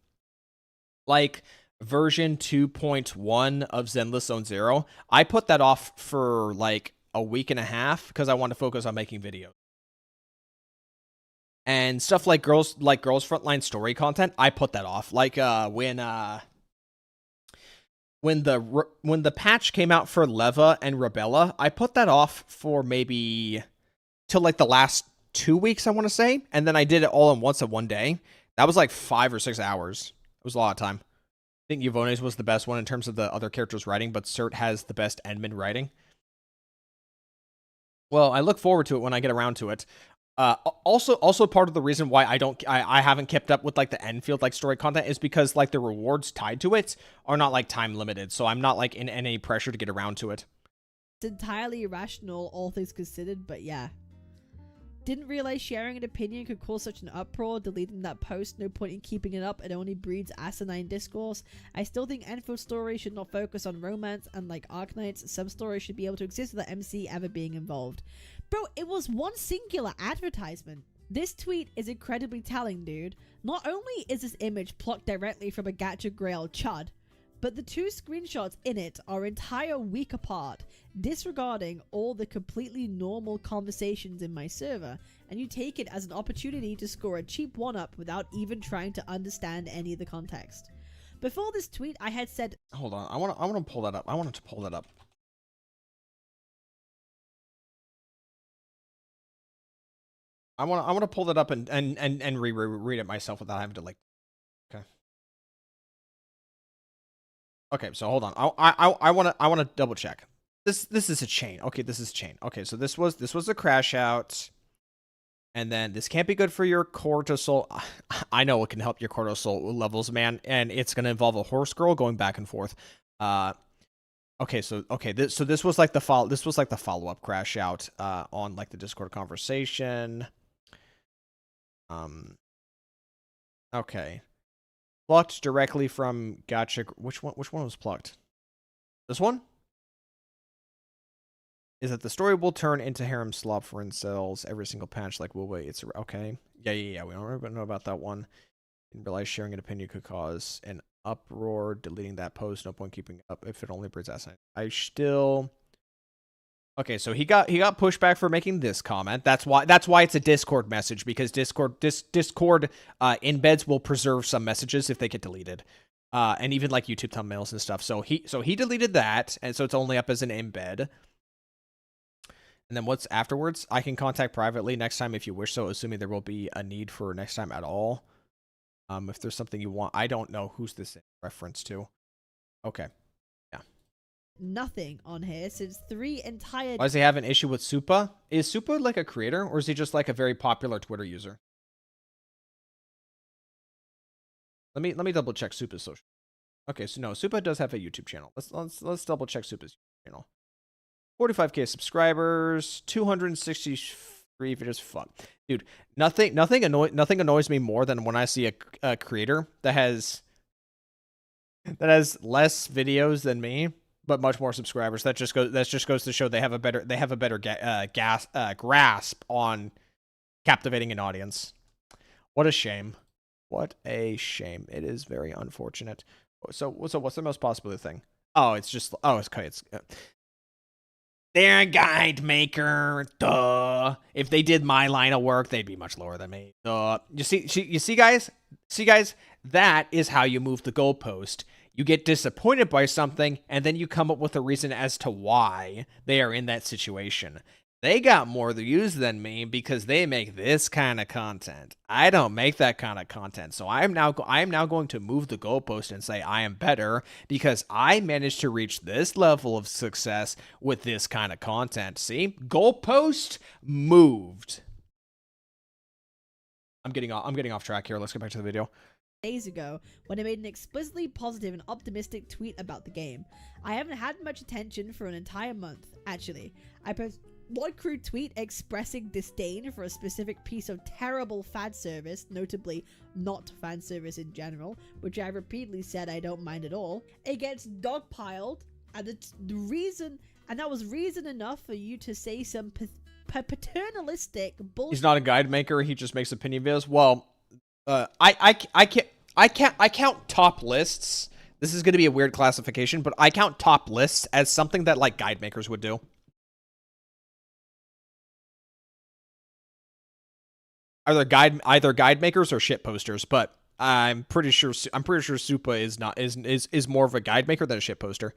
Like version 2.1 of Zenless Zone Zero, I put that off for like a week and a half because I want to focus on making videos. And stuff like girls frontline story content, I put that off. Like when the patch came out for Leva and Rebella, I put that off for maybe till like the last 2 weeks, I want to say, and then I did it all in once in one day. That was like 5 or 6 hours. It was a lot of time. I think Yuvone's was the best one in terms of the other characters' writing, but Cert has the best admin writing. Well, I look forward to it when I get around to it. Also part of the reason why I haven't kept up with like the Endfield like story content is because like the rewards tied to it are not like time limited, so I'm not like in any pressure to get around to it. It's entirely irrational, all things considered, but yeah. Didn't realize sharing an opinion could cause such an uproar. Deleting that post, no point in keeping it up. It only breeds asinine discourse. I still think Endfield stories should not focus on romance, and like Arknights, some stories should be able to exist without MC ever being involved. Bro, it was one singular advertisement. This tweet is incredibly telling, dude. Not only is this image plucked directly from a Gacha Grail chud, but the two screenshots in it are entire week apart, disregarding all the completely normal conversations in my server, and you take it as an opportunity to score a cheap one-up without even trying to understand any of the context. Before this tweet, I had said... Hold on, I want to pull that up. I wanted to pull that up. I want to pull that up and read it myself without having to like. Okay. Okay, so hold on. I want to double check. This is a chain. Okay, this is a chain. Okay, so this was a crash out, and then this can't be good for your cortisol. I know it can help your cortisol levels, man, and it's gonna involve a horse girl going back and forth. Okay, so this was like the follow up crash out on like the Discord conversation. Okay. Plucked directly from Gacha. Which one was plucked? This one? Is that the story will turn into harem slop for incels every single patch like we'll wait. It's okay. Yeah. We don't know about that one. Didn't realize sharing an opinion could cause an uproar. Deleting that post. No point keeping up if it only breeds asinine. I still. Okay, so he got pushback for making this comment. That's why it's a Discord message, because Discord embeds will preserve some messages if they get deleted, and even like YouTube thumbnails and stuff. So he deleted that, and so it's only up as an embed. And then what's afterwards? I can contact privately next time if you wish so, assuming there will be a need for next time at all. If there's something you want, I don't know who's this in reference to. Okay. Nothing on here since 3 entire... Why does he have an issue with Supa? Is Supa like a creator, or is he just like a very popular Twitter user? Let me double check Supa's social. Okay, so no, Supa does have a YouTube channel. Let's double check Supa's channel. 45k subscribers, 263 videos. Fuck, dude. Nothing annoys me more than when I see a creator that has less videos than me, but much more subscribers. That just goes to show they have a better grasp on captivating an audience. What a shame. What a shame. It is very unfortunate. So what's the most possible thing? Oh, it's okay. They're a guide maker. Duh. If they did my line of work, they'd be much lower than me. Duh. You see, guys. That is how you move the goalpost. You get disappointed by something, and then you come up with a reason as to why they are in that situation. They got more views than me because they make this kind of content. I don't make that kind of content, so I am now going to move the goalpost and say I am better because I managed to reach this level of success with this kind of content. See, goalpost moved. I'm getting off track here. Let's get back to the video. Days ago when I made an explicitly positive and optimistic tweet about the game. I haven't had much attention for an entire month, actually. I posted one crude tweet expressing disdain for a specific piece of terrible fan service, notably not fan service in general, which I repeatedly said I don't mind at all. It gets dogpiled, and that was reason enough for you to say some paternalistic bullshit. He's not a guide maker, he just makes opinion videos. Well, I count top lists. This is going to be a weird classification, but I count top lists as something that like guide makers would do. Either guide makers or shit posters, but I'm pretty sure Supa is more of a guide maker than a shit poster.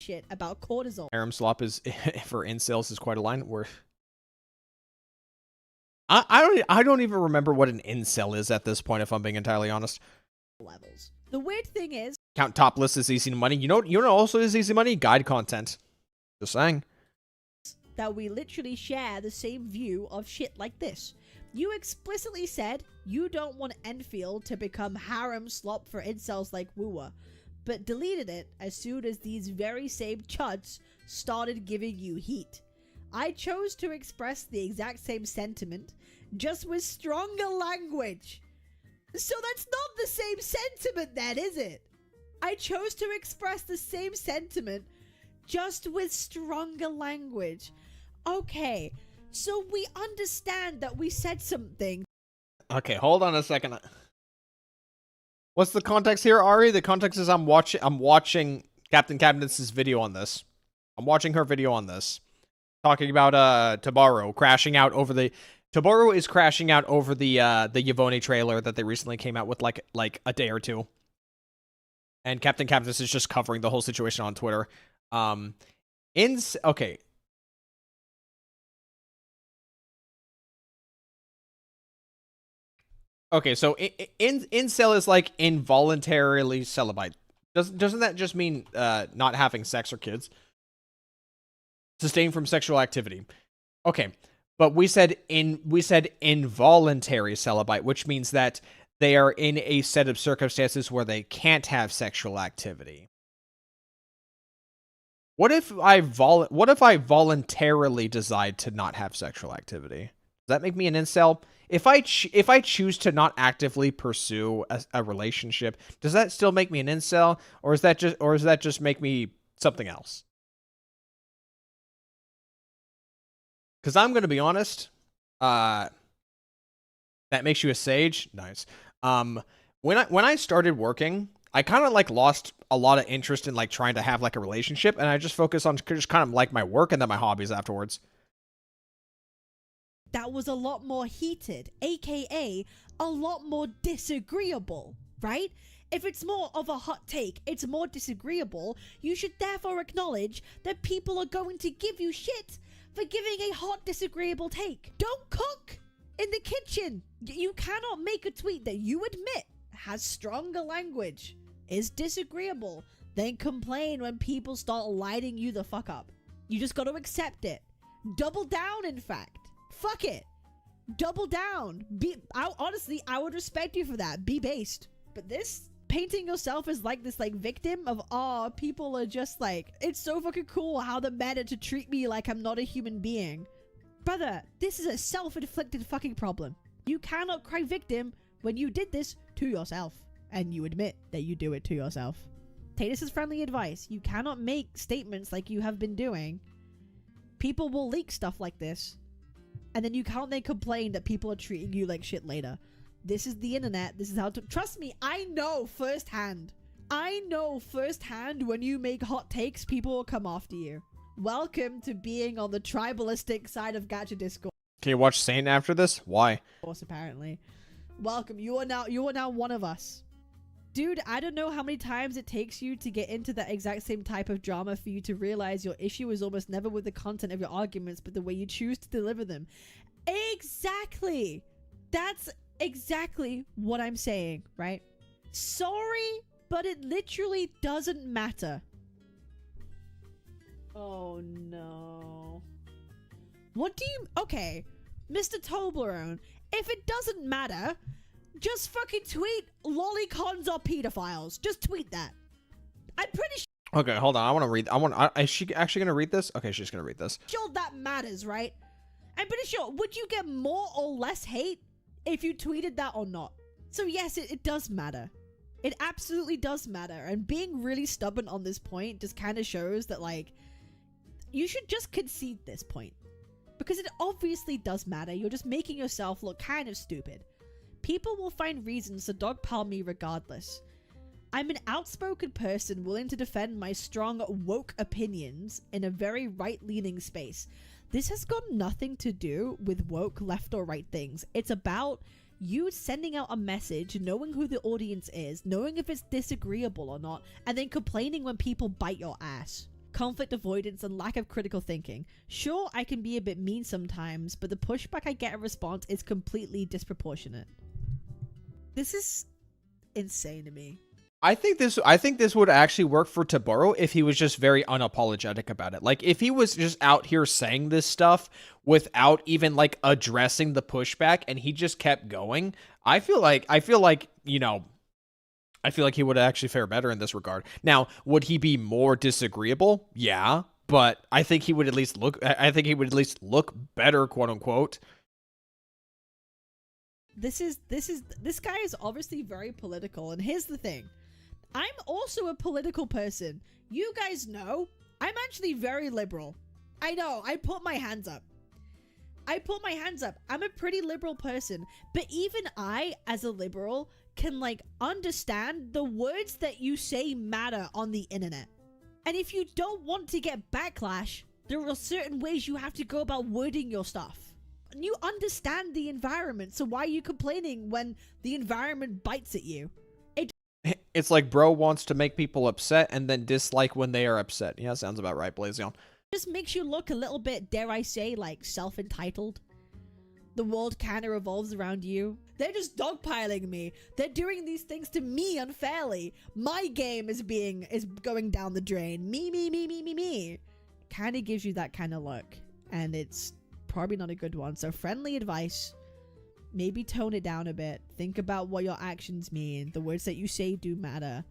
Shit about cortisol. Harem slop is for incels is quite a line where I don't even remember what an incel is at this point, if I'm being entirely honest. Levels. The weird thing is, count top lists as easy money. You know also is easy money? Guide content. Just saying. That we literally share the same view of shit like this. You explicitly said you don't want Endfield to become harem slop for incels like Woowa, but deleted it as soon as these very same chuds started giving you heat. I chose to express the exact same sentiment, just with stronger language. So that's not the same sentiment then, is it? I chose to express the same sentiment, just with stronger language. Okay, so we understand that we said something. Okay, hold on a second. What's the context here, Ari? The context is I'm watching Captain Cabinets' video on this. I'm watching her video on this. Talking about Tabaro crashing out over the Tabaro is crashing out over the Yvonne trailer that they recently came out with like a day or two. And Captain Cabinets is just covering the whole situation on Twitter. Okay. Okay, so incel is like involuntarily celibate. Doesn't that just mean not having sex or kids? Sustained from sexual activity. Okay, but we said involuntary celibate, which means that they are in a set of circumstances where they can't have sexual activity. What if I voluntarily decide to not have sexual activity? Does that make me an incel? If I choose to not actively pursue a relationship, does that still make me an incel, or does that just make me something else? Because I'm gonna be honest, that makes you a sage. Nice. When I started working, I kind of like lost a lot of interest in like trying to have like a relationship, and I just focused on just kind of like my work and then my hobbies afterwards. That was a lot more heated, aka a lot more disagreeable, right? If it's more of a hot take, it's more disagreeable, you should therefore acknowledge that people are going to give you shit for giving a hot, disagreeable take. Don't cook in the kitchen. You cannot make a tweet that you admit has stronger language, is disagreeable, then complain when people start lighting you the fuck up. You just got to accept it. Double down, in fact. Fuck it. Double down. Honestly, I would respect you for that. Be based. But this, painting yourself as like this like victim of, oh, people are just like, it's so fucking cool how they managed to treat me like I'm not a human being. Brother, this is a self-inflicted fucking problem. You cannot cry victim when you did this to yourself. And you admit that you do it to yourself. Take this as friendly advice. You cannot make statements like you have been doing. People will leak stuff like this. And then you can't then complain that people are treating you like shit later. This is the internet. This is how to... Trust me, I know firsthand. I know firsthand when you make hot takes, people will come after you. Welcome to being on the tribalistic side of Gacha Discord. Can you watch Saint after this? Why? Of course, apparently. Welcome. You are now one of us. Dude, I don't know how many times it takes you to get into that exact same type of drama for you to realize your issue is almost never with the content of your arguments, but the way you choose to deliver them. Exactly. That's exactly what I'm saying, right? Sorry, but it literally doesn't matter. Oh, no. What do you... Okay, Mr. Toblerone, if it doesn't matter... Just fucking tweet lolicons are pedophiles. Just tweet that. I'm pretty sure. Okay, hold on. I want to read. Is she actually gonna read this? Okay, she's gonna read this. Sure, that matters, right? I'm pretty sure. Would you get more or less hate if you tweeted that or not? So yes, it does matter. It absolutely does matter. And being really stubborn on this point just kind of shows that like you should just concede this point because it obviously does matter. You're just making yourself look kind of stupid. People will find reasons to dogpile me regardless. I'm an outspoken person willing to defend my strong woke opinions in a very right-leaning space. This has got nothing to do with woke left or right things. It's about you sending out a message, knowing who the audience is, knowing if it's disagreeable or not, and then complaining when people bite your ass. Conflict avoidance and lack of critical thinking. Sure, I can be a bit mean sometimes, but the pushback I get in response is completely disproportionate. This is insane to me. I think this would actually work for Tabaro if he was just very unapologetic about it. Like if he was just out here saying this stuff without even like addressing the pushback and he just kept going, I feel like he would actually fare better in this regard. Now, would he be more disagreeable? Yeah, but I think he would at least look. I think he would at least look better, quote unquote. This guy is obviously very political, and here's the thing. I'm also a political person. You guys know I'm actually very liberal. I know, I put my hands up. I'm a pretty liberal person, but even I, as a liberal, can like understand the words that you say matter on the internet. And if you don't want to get backlash, there are certain ways you have to go about wording your stuff. You understand the environment, so why are you complaining when the environment bites at you? It's like bro wants to make people upset and then dislike when they are upset. Yeah, sounds about right, Blazion. Just makes you look a little bit, dare I say, like self-entitled. The world kind of revolves around you. They're just dogpiling me. They're doing these things to me unfairly. My game is going down the drain. Me. Kind of gives you that kind of look, and it's probably not a good one. So friendly advice, maybe tone it down a bit. Think about what your actions mean. The words that you say do matter.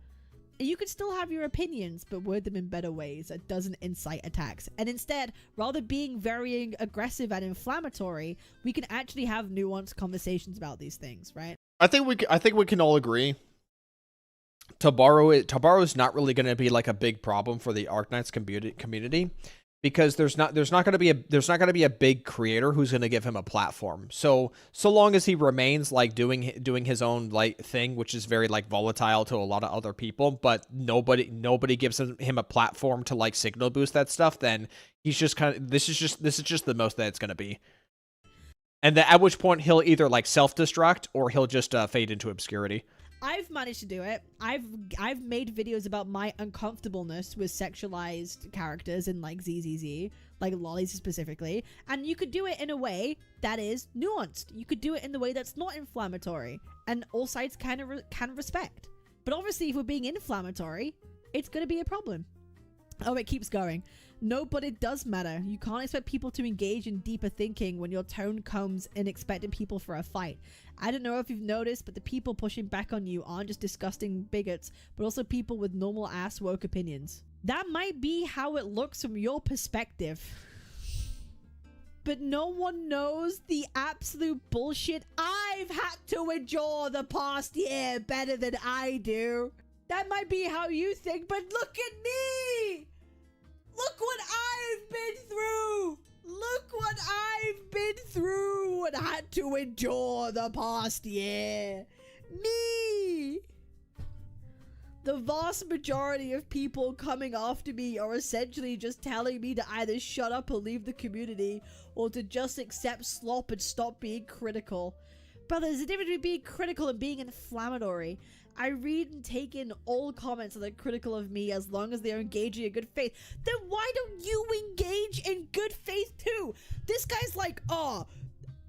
And you can still have your opinions, but word them in better ways that doesn't incite attacks. And instead, rather being very aggressive and inflammatory, we can actually have nuanced conversations about these things, right? I think we can all agree. Tabaro is not really going to be like a big problem for the Arknights community, because there's not going to be a big creator who's going to give him a platform. So long as he remains like doing his own like thing, which is very like volatile to a lot of other people, but nobody gives him a platform to like signal boost that stuff, then he's just kind of this is just the most that it's going to be. And then at which point he'll either like self-destruct or he'll just fade into obscurity. I've managed to do it. I've made videos about my uncomfortableness with sexualized characters in like ZZZ, like lollies specifically, and you could do it in a way that is nuanced. You could do it in the way that's not inflammatory, and all sides can respect. But obviously, if we're being inflammatory, it's gonna be a problem. Oh, it keeps going. No, but it does matter. You can't expect people to engage in deeper thinking when your tone comes in expecting people for a fight. I don't know if you've noticed, but the people pushing back on you aren't just disgusting bigots, but also people with normal ass woke opinions. That might be how it looks from your perspective. But no one knows the absolute bullshit I've had to endure the past year better than I do. That might be how you think, but look at me! Look what I've been through! Look what I've been through and had to endure the past year! Me! The vast majority of people coming after me are essentially just telling me to either shut up or leave the community, or to just accept slop and stop being critical. Brother, there's a difference between being critical and being inflammatory. I read and take in all comments that are critical of me as long as they're engaging in good faith. Then why don't you engage in good faith too? This guy's like, oh,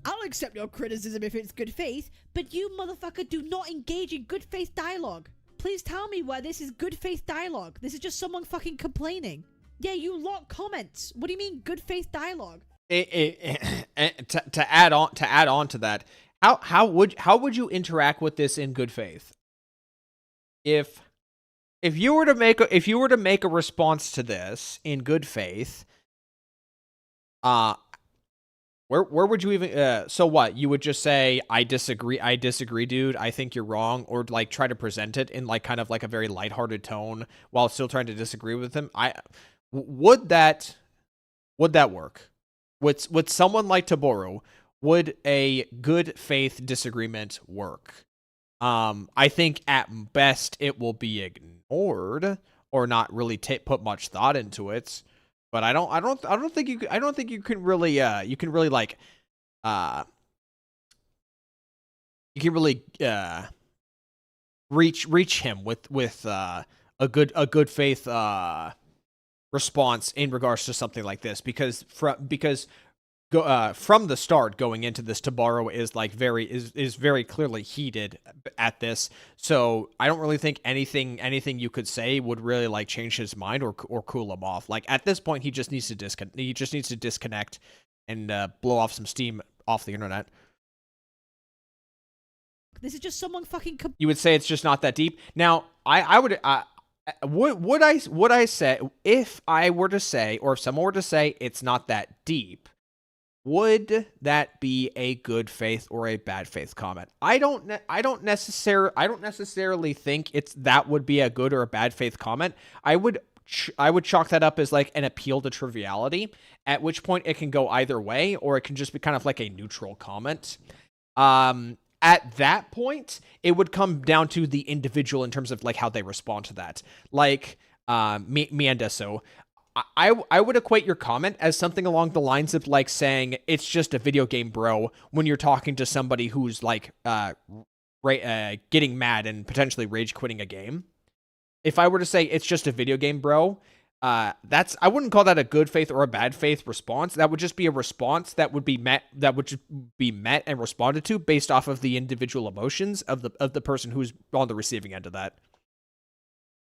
I'll accept your criticism if it's good faith, but you motherfucker do not engage in good faith dialogue. Please tell me why this is good faith dialogue. This is just someone fucking complaining. Yeah, you lock comments. What do you mean good faith dialogue? To add on to that, how would you interact with this in good faith? If you were to make a response to this in good faith, where would you even so what? You would just say I disagree, dude. I think you're wrong, or like try to present it in like kind of like a very lighthearted tone while still trying to disagree with him. Would that work? With someone like Taboru, would a good faith disagreement work? I think at best it will be ignored or not really put much thought into it. But I don't think you can really like reach him with a good faith response in regards to something like this, because from the start going into this, Tabaro is like very clearly heated at this. So I don't really think anything you could say would really like change his mind or cool him off. Like at this point, he just needs to disconnect and blow off some steam off the internet. This is just someone fucking. You would say it's just not that deep. Now, I would Would I say, if I were to say, or if someone were to say it's not that deep, would that be a good faith or a bad faith comment? I don't necessarily think that would be a good or a bad faith comment. I would chalk that up as like an appeal to triviality, at which point it can go either way, or it can just be kind of like a neutral comment. At that point, it would come down to the individual in terms of like how they respond to that. Like Miandeso, I would equate your comment as something along the lines of like saying it's just a video game, bro, when you're talking to somebody who's like getting mad and potentially rage quitting a game. If I were to say it's just a video game, bro, I wouldn't call that a good faith or a bad faith response. That would just be a response that would be met and responded to based off of the individual emotions of the person who's on the receiving end of that.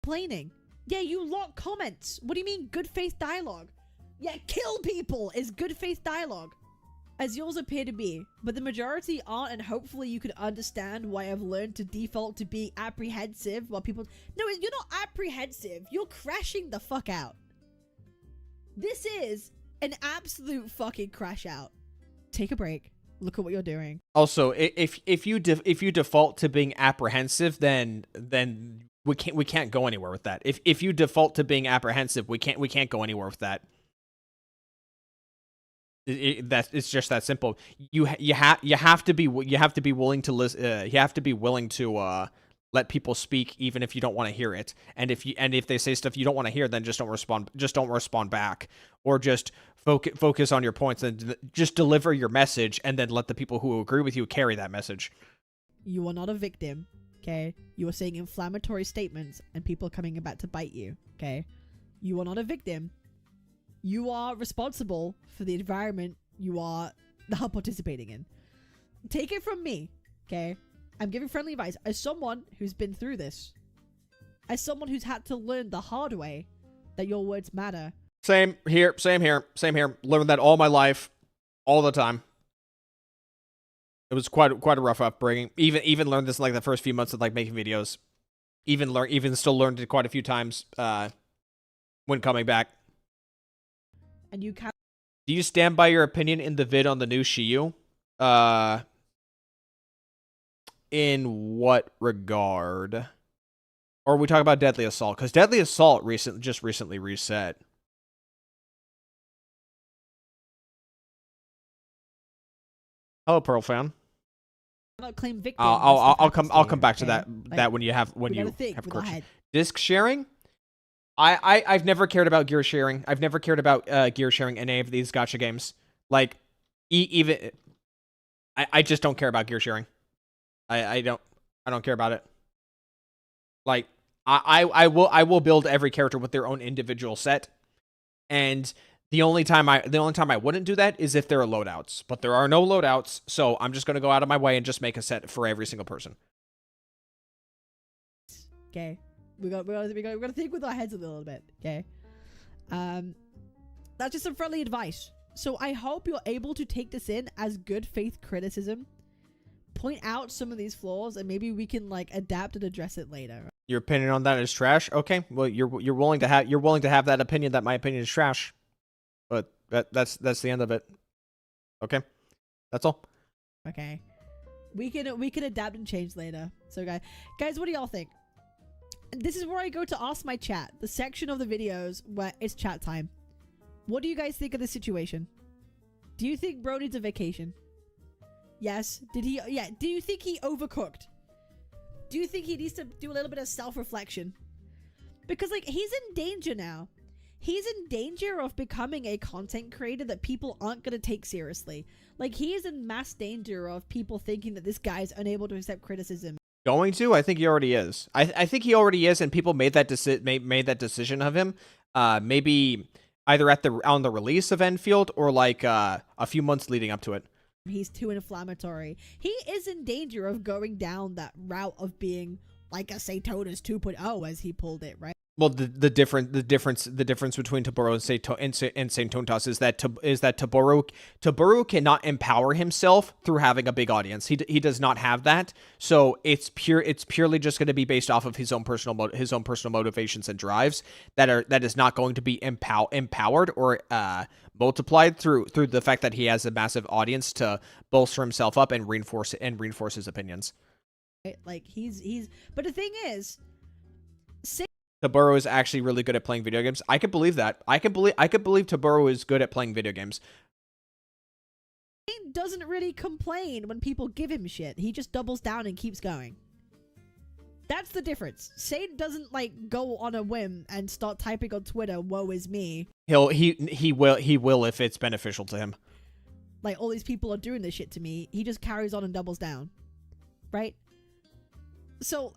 Complaining. Yeah, you lock comments. What do you mean good faith dialogue? Yeah, kill people is good faith dialogue. As yours appear to be, but the majority aren't, and hopefully you could understand why I've learned to default to be apprehensive while people... No, you're not apprehensive. You're crashing the fuck out. This is an absolute fucking crash out. Take a break. Look at what you're doing. Also, if you default to being apprehensive, then we can't go anywhere with that. If you default to being apprehensive, we can't go anywhere with that. It's just that simple. You have to be willing to listen. You have to be willing to let people speak, even if you don't want to hear it. And if they say stuff you don't want to hear, then just don't respond. Just don't respond back, or just focus on your points and just deliver your message, and then let the people who agree with you carry that message. You are not a victim. Okay, you are saying inflammatory statements, and people coming back to bite you. Okay, you are not a victim. You are responsible for the environment you are now participating in. Take it from me, okay? I'm giving friendly advice as someone who's been through this. As someone who's had to learn the hard way that your words matter. Same here. Learned that all my life, all the time. It was quite a rough upbringing. Even learned this in like the first few months of like making videos. Even still learned it quite a few times when coming back. And you can. Do you stand by your opinion in the vid on the new Shiyu? In what regard? Or are we talking about Deadly Assault? Because Deadly Assault recently reset. Hello, Pearl fan. Not claim victim. I'll come back to that when you have correction. Disc sharing. I've never cared about gear sharing. I've never cared about gear sharing in any of these gacha games. Like, I just don't care about gear sharing. I don't care about it. Like, I will build every character with their own individual set, and the only time I wouldn't do that is if there are loadouts. But there are no loadouts, so I'm just gonna go out of my way and just make a set for every single person. Okay. We gotta think with our heads a little bit, okay? That's just some friendly advice. So I hope you're able to take this in as good faith criticism, point out some of these flaws, and maybe we can like adapt and address it later. Your opinion on that is trash. Okay, well you're willing to have that opinion that my opinion is trash, but that's the end of it. Okay, that's all. Okay, we can adapt and change later. So guys, what do y'all think? This is where I go to ask my chat, the section of the videos where it's chat time. What do you guys think of this situation? Do you think bro needs a vacation? Yes. Do you think he overcooked? Do you think he needs to do a little bit of self-reflection? Because like, he's in danger now. He's in danger of becoming a content creator that people aren't going to take seriously. Like, he is in mass danger of people thinking that this guy is unable to accept criticism. Going to? I think he already is. I think he already is, and people made that decision of him. Maybe either on the release of Endfield or like a few months leading up to it. He's too inflammatory. He is in danger of going down that route of being like a Satonas 2.0 as he pulled it, right? Well, the difference between Taburo and Saint Tontas is that Taburo cannot empower himself through having a big audience. He does not have that. So it's purely just going to be based off of his own personal motivations and drives that is not going to be empowered or multiplied through the fact that he has a massive audience to bolster himself up and reinforce his opinions. Like he's but the thing is, Taburo is actually really good at playing video games. I could believe that. I could believe Taburo is good at playing video games. He doesn't really complain when people give him shit. He just doubles down and keeps going. That's the difference. Sade doesn't like go on a whim and start typing on Twitter, "Woe is me." He will if it's beneficial to him. Like, all these people are doing this shit to me. He just carries on and doubles down, right? So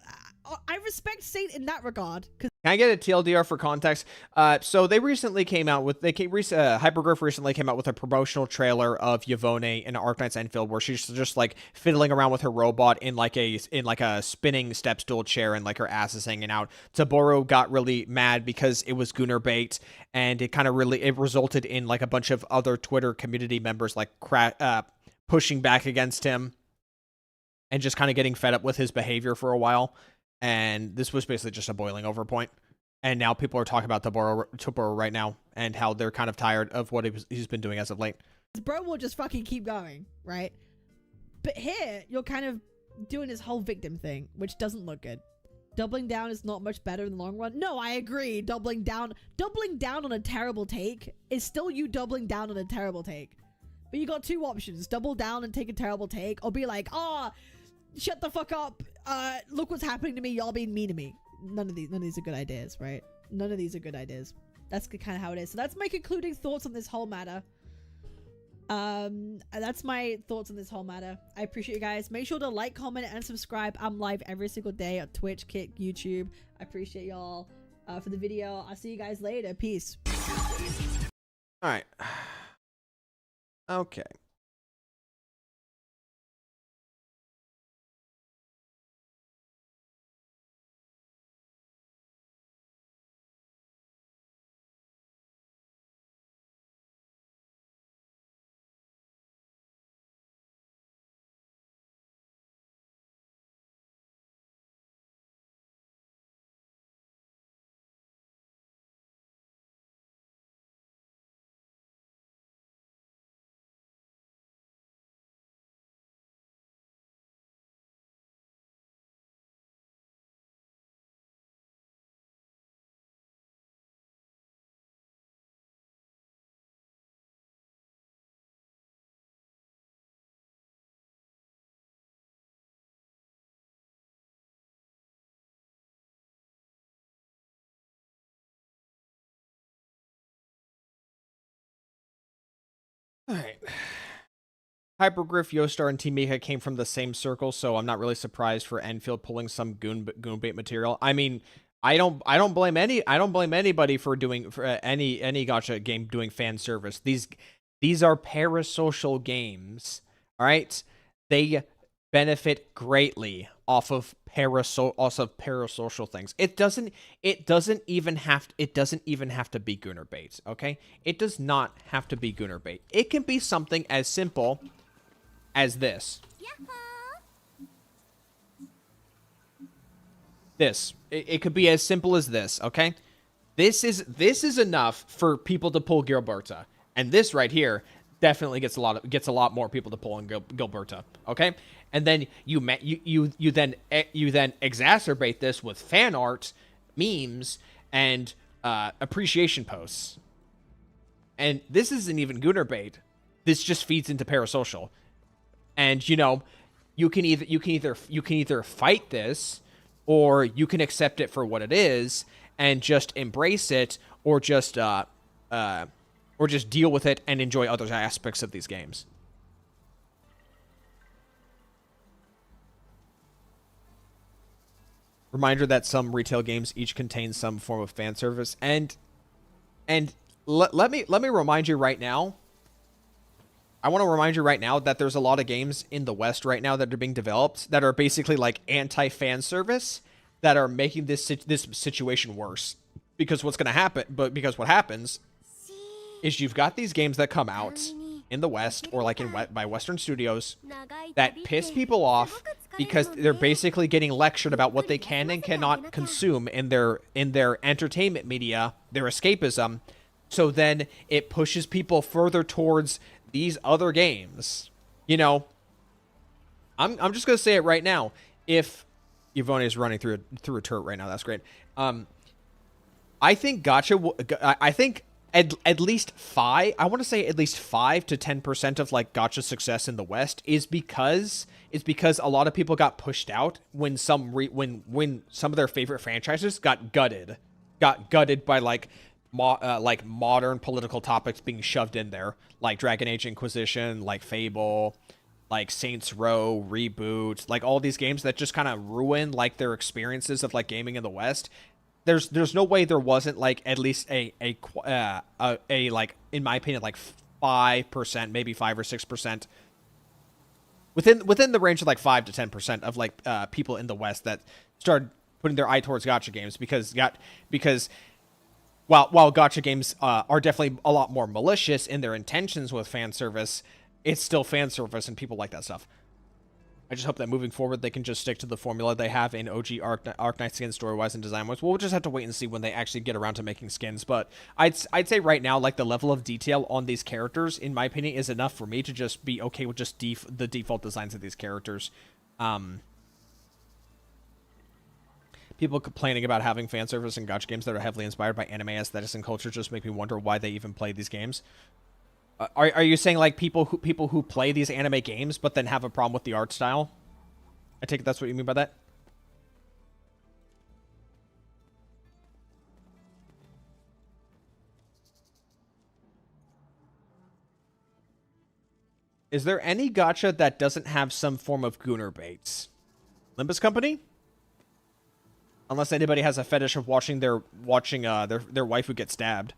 I respect Sade in that regard. Can I get a TLDR for context? So they recently came out with Hypergrowth recently came out with a promotional trailer of Yvonne in Arknights Endfield, where she's just like fiddling around with her robot in like a spinning step stool chair, and like her ass is hanging out. Taburo got really mad because it was Gunner bait, and it resulted in like a bunch of other Twitter community members like pushing back against him, and just kind of getting fed up with his behavior for a while. And this was basically just a boiling over point. And now people are talking about Taburo right now, and how they're kind of tired of what he's been doing as of late. bro will just fucking keep going, right? But here, you're kind of doing this whole victim thing, which doesn't look good. Doubling down is not much better in the long run. No, I agree. Doubling down on a terrible take is still you doubling down on a terrible take. But you got two options: double down and take a terrible take, or be like, shut the fuck up. Look what's happening to me. Y'all being mean to me. None of these are good ideas, right? None of these are good ideas. That's kind of how it is. So that's my concluding thoughts on this whole matter. That's my thoughts on this whole matter. I appreciate you guys. Make sure to like, comment, and subscribe. I'm live every single day on Twitch, Kick, YouTube. I appreciate y'all for the video. I'll see you guys later. Peace. All right. Okay. All right. Hypergriff, Yostar, and Team Mika came from the same circle, so I'm not really surprised for Endfield pulling some goon bait material. I mean, I don't blame anybody for doing any gacha game doing fan service. These are parasocial games. All right, they benefit greatly off of parasocial things. It doesn't even have to be Gunner bait, okay? It does not have to be Gunner bait. It can be something as simple as this. It could be as simple as this, okay? This is enough for people to pull Gilberta, and this right here definitely gets a lot more people to pull in Gilberta, okay? And then you then exacerbate this with fan art, memes, and appreciation posts. And this isn't even Gunner bait. This just feeds into parasocial. And you can either fight this, or you can accept it for what it is and just embrace it, or just deal with it and enjoy other aspects of these games. Reminder that some retail games each contain some form of fan service, and let me remind you right now. I want to remind you right now that there's a lot of games in the West right now that are being developed that are basically like anti-fan service, that are making this situation worse. Because what's going to happen, because what happens is you've got these games that come out in the West or like by Western studios that piss people off because they're basically getting lectured about what they can and cannot consume in their entertainment media, their escapism. So then it pushes people further towards these other games. You know, I'm just going to say it right now. If Yvonne is running through a turret right now, that's great. I think Gacha. I think at least 5. I want to say at least 5 to 10% of like Gacha success in the West is because a lot of people got pushed out when when some of their favorite franchises got gutted by like modern political topics being shoved in there, like Dragon Age Inquisition, like Fable, like Saints Row Reboot, like all these games that just kind of ruin like their experiences of like gaming in the West. There's no way there wasn't like at least a like, in my opinion, like 5%, maybe 5 or 6%, within the range of like 5 to 10% of like people in the West that started putting their eye towards Gacha games because while Gacha games are definitely a lot more malicious in their intentions with fan service, it's still fan service and people like that stuff. I just hope that moving forward, they can just stick to the formula they have in OG Arknights skins, story-wise and design-wise. We'll just have to wait and see when they actually get around to making skins. But I'd say right now, like, the level of detail on these characters, in my opinion, is enough for me to just be okay with just the default designs of these characters. People complaining about having fan service in Gacha games that are heavily inspired by anime aesthetics and culture just make me wonder why they even play these games. Are you saying like people who play these anime games but then have a problem with the art style? I take it that's what you mean by that. Is there any gacha that doesn't have some form of gooner baits? Limbus Company? Unless anybody has a fetish of watching their waifu get stabbed.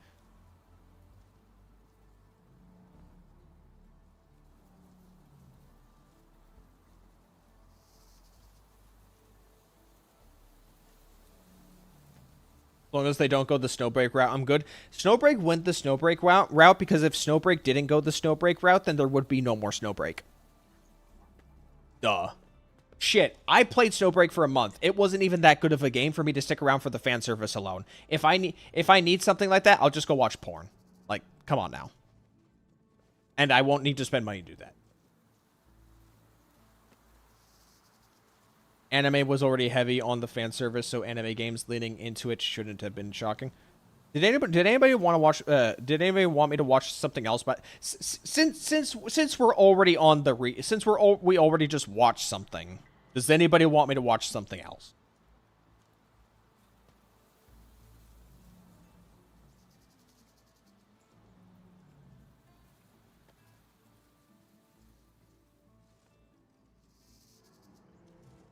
As long as they don't go the Snowbreak route, I'm good. Snowbreak went the Snowbreak route because if Snowbreak didn't go the Snowbreak route, then there would be no more Snowbreak. Duh. Shit, I played Snowbreak for a month. It wasn't even that good of a game for me to stick around for the fan service alone. If I need something like that, I'll just go watch porn. Like, come on now. And I won't need to spend money to do that. Anime was already heavy on the fan service, so anime games leaning into it shouldn't have been shocking. Did anybody want to watch? Did anybody want me to watch something else? But since we're already on the we already just watched something. Does anybody want me to watch something else?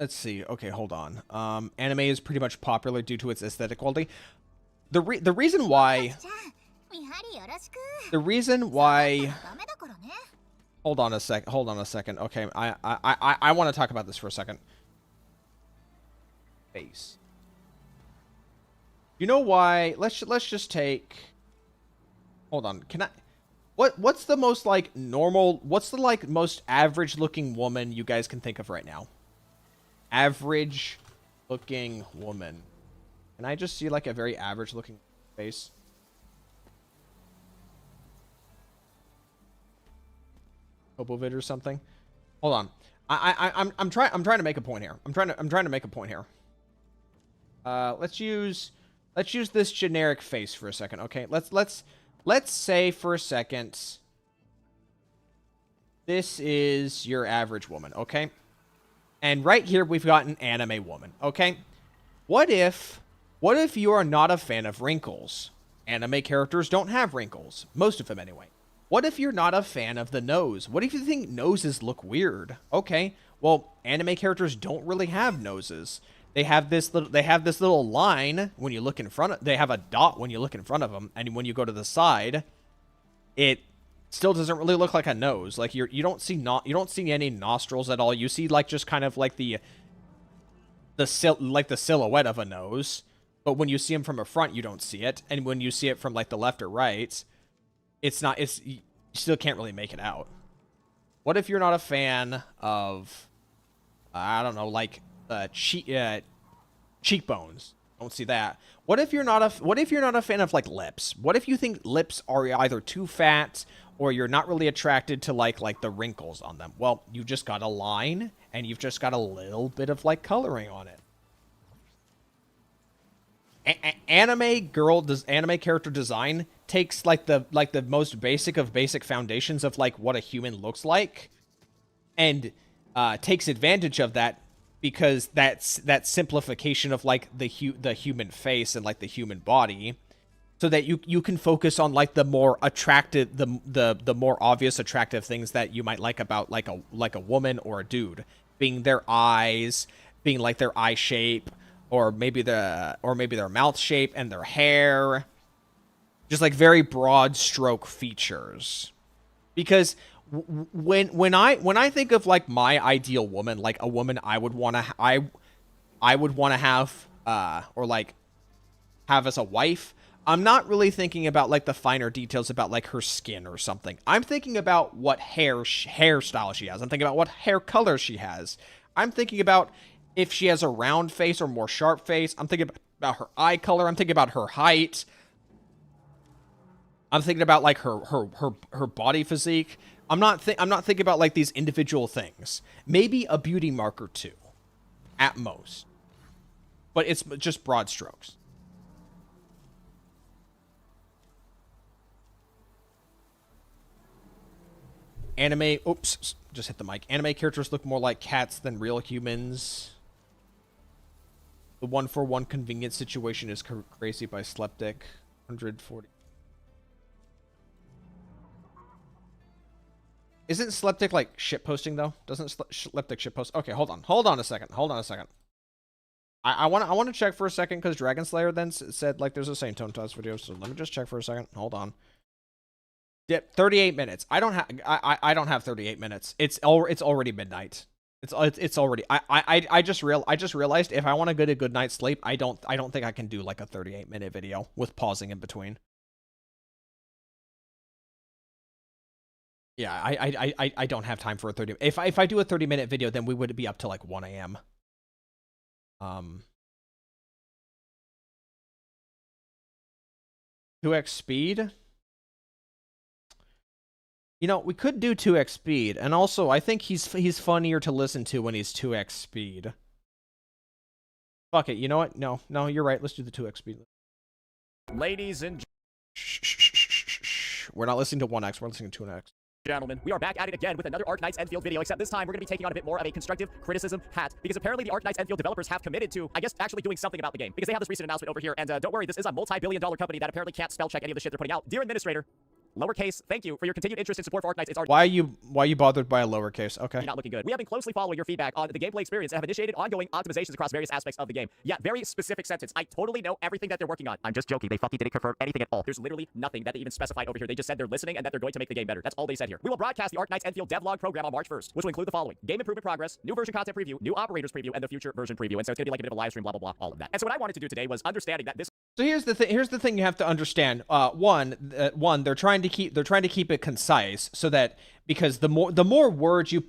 Let's see. Okay, hold on. Anime is pretty much popular due to its aesthetic quality. The reason why. Hold on a second. Okay, I want to talk about this for a second. Face. You know why? Let's just take. Hold on. Can I? What's the most like normal? What's the like most average looking woman you guys can think of right now? Average looking woman. Can I just see like a very average looking face? Popovid or something. Hold on. I'm trying to make a point here. I'm trying to make a point here. Let's use this generic face for a second. Okay. Let's say for a second this is your average woman, okay? And right here we've got an anime woman, okay? What if you are not a fan of wrinkles? Anime characters don't have wrinkles. Most of them anyway. What if you're not a fan of the nose? What if you think noses look weird? Okay, well, anime characters don't really have noses. They have this little line when you look in front of, they have a dot when you look in front of them, and when you go to the side, it still doesn't really look like a nose. Like you don't see any nostrils at all. You see like just kind of like the silhouette of a nose. But when you see them from a front, you don't see it. And when you see it from like the left or right, you still can't really make it out. What if you're not a fan of, I don't know, like cheekbones? Don't see that. What if you're not a fan of like lips? What if you think lips are either too fat or you're not really attracted to like the wrinkles on them? Well, you just got a line and you've just got a little bit of like coloring on it. Anime character design takes like the most basic of basic foundations of like what a human looks like, and takes advantage of that, because that simplification of like the human face and like the human body, so that you can focus on like the more attractive, the more obvious attractive things that you might like about like a woman or a dude, being their eyes, being like their eye shape, or maybe their mouth shape and their hair. Just like very broad stroke features. Because when I think of like my ideal woman, like a woman I would want to have or like have as a wife, I'm not really thinking about like the finer details about like her skin or something. I'm thinking about what hairstyle she has. I'm thinking about what hair color she has. I'm thinking about if she has a round face or more sharp face. I'm thinking about her eye color. I'm thinking about her height. I'm thinking about like her body physique. I'm not thinking about like these individual things. Maybe a beauty mark or two, at most. But it's just broad strokes. Anime, oops, just hit the mic. Anime characters look more like cats than real humans. The 1-for-1 convenience situation is crazy by Sleptic. 140. Isn't Sleptic like shitposting though? Doesn't Sleptic shitpost? Okay, hold on a second. I want to check for a second, because Dragon Slayer then said like there's a Saint Tone Toss video, so let me just check for a second. Hold on. Yeah, 38 minutes. I don't have 38 minutes. It's already midnight. It's already. I just realized if I want to get a good night's sleep, I don't think I can do like a 38-minute video with pausing in between. Yeah, I don't have time for a 30. If I do a 30-minute video, then we would be up to like 1 a.m. 2x speed. You know, we could do 2x speed, and also I think he's funnier to listen to when he's 2x speed. Fuck it, you know what? No, you're right. Let's do the 2x speed. Ladies and We're not listening to 1x, we're listening to 2x. gentlemen, we are back at it again with another Arknights Endfield video, except this time we're going to be taking on a bit more of a constructive criticism hat, because apparently the Arknights Endfield developers have committed to, I guess, actually doing something about the game, because they have this recent announcement over here, and don't worry, this is a multi-billion-dollar company that apparently can't spell check any of the shit they're putting out. Dear administrator, lowercase, thank you for your continued interest and support for Arknights. It's our Why are you bothered by a lowercase? Okay. not looking good. We have been closely following your feedback on the gameplay experience and have initiated ongoing optimizations across various aspects of the game. Yeah, very specific sentence. I totally know everything that they're working on. I'm just joking. They fucking didn't confirm anything at all. There's literally nothing that they even specified over here. They just said they're listening and that they're going to make the game better. That's all they said here. We will broadcast the Arknights Endfield devlog program on March 1st, which will include the following: game improvement progress, new version content preview, new operators preview, and the future version preview. And so it's gonna be like a bit of a live stream, blah blah blah, all of that. And so what I wanted to do today was understanding that this. So here's the thing. Here's the thing you have to understand. One, they're trying to keep it concise, so that, because the more words you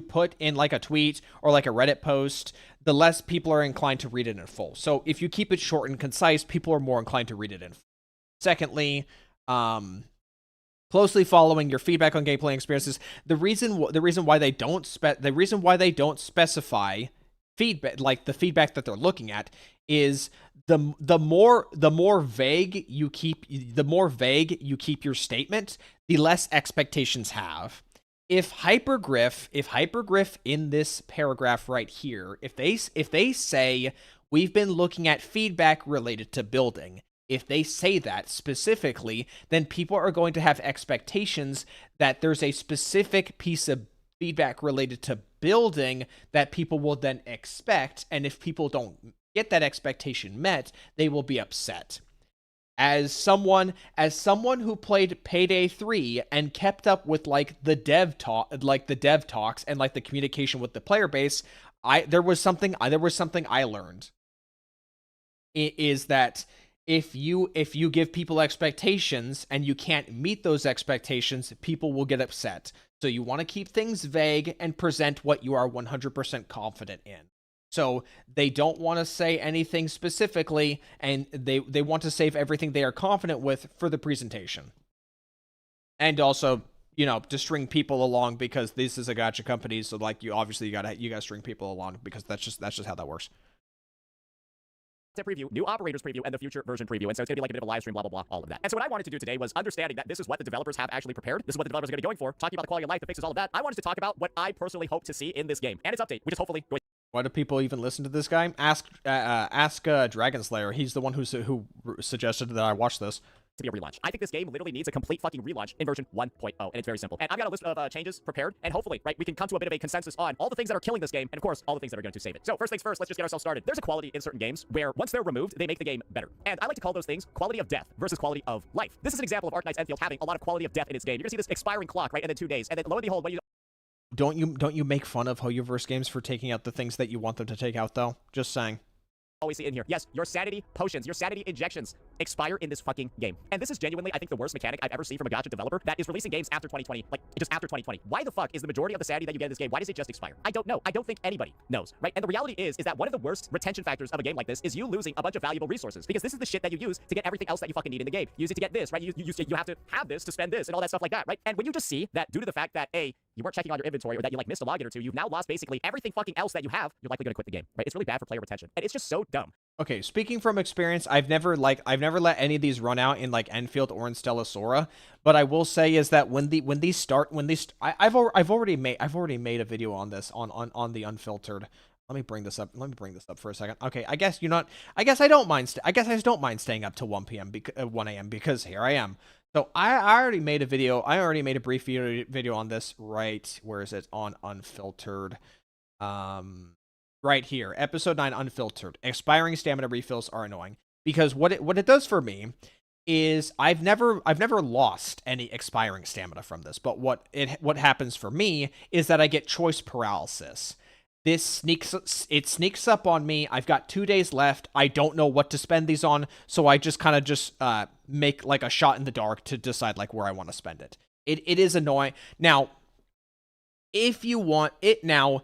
put in like a tweet or like a Reddit post, the less people are inclined to read it in full. So if you keep it short and concise, people are more inclined to read it in full. Secondly, closely following your feedback on gameplay experiences. The reason why they don't specify feedback, like the feedback that they're looking at, is the more vague you keep your statement, the less expectations have. If hypergriff in this paragraph right here, if they say we've been looking at feedback related to building, if they say that specifically, then people are going to have expectations that there's a specific piece of feedback related to building that people will then expect, and if people don't get that expectation met, they will be upset. As someone who played Payday 3 and kept up with like the dev talks and like the communication with the player base, there was something I learned. is that if you give people expectations and you can't meet those expectations, people will get upset. So you want to keep things vague and present what you are 100% confident in. So they don't want to say anything specifically, and they want to save everything they are confident with for the presentation. And also, you know, to string people along, because this is a gacha company, so like you gotta string people along, because that's just how that works. Preview, new operators preview, and the future version preview. And so it's going to be like a bit of a live stream, blah, blah, blah, all of that. And so what I wanted to do today was understanding that this is what the developers have actually prepared. This is what the developers are going to be going for, talking about the quality of life, the fixes, all of that. I wanted to talk about what I personally hope to see in this game and its update, which is hopefully going Why do people even listen to this guy? Ask Dragon Slayer. He's the one who suggested that I watch this. to be a relaunch. I think this game literally needs a complete fucking relaunch in version 1.0, and it's very simple. And I've got a list of changes prepared, and hopefully, right, we can come to a bit of a consensus on all the things that are killing this game, and of course, all the things that are going to save it. So first things first, let's just get ourselves started. There's a quality in certain games where once they're removed, they make the game better. And I like to call those things quality of death versus quality of life. This is an example of Arknights Endfield having a lot of quality of death in its game. You're gonna see this expiring clock, right, and then 2 days, and then lo and behold, when you Don't you make fun of Hoyoverse games for taking out the things that you want them to take out, though? Just saying. always see in here. Yes, your sanity potions, your sanity injections expire in this fucking game. And this is genuinely, I think, the worst mechanic I've ever seen from a gacha developer that is releasing games after 2020, like, just after 2020. Why the fuck is the majority of the sanity that you get in this game, why does it just expire? I don't know. I don't think anybody knows, right? And the reality is that one of the worst retention factors of a game like this is you losing a bunch of valuable resources, because this is the shit that you use to get everything else that you fucking need in the game. You use it to get this, right? You have to have this to spend this and all that stuff like that, right? And when you just see that due to the fact that, A, you weren't checking on your inventory, or that you like missed a login or two, you've now lost basically everything fucking else that you have, you're likely gonna quit the game, right? It's really bad for player retention. And it's just so dumb. Okay, speaking from experience, I've never let any of these run out in like Endfield or in Stellasora, but I will say is that I've already made a video on this on the unfiltered. Let me bring this up for a second. Okay, I guess I don't mind staying up till 1 p.m. 1 a.m. because here I am. So I already made a video. I already made a brief video on this. Right, where is it? On unfiltered. Right here, episode 9, unfiltered. Expiring stamina refills are annoying because what it does for me is I've never lost any expiring stamina from this, but what happens for me is that I get choice paralysis. This sneaks up on me. I've got 2 days left. I don't know what to spend these on, so I just kind of make like a shot in the dark to decide like where I want to spend it. It is annoying. Now, if you want it now,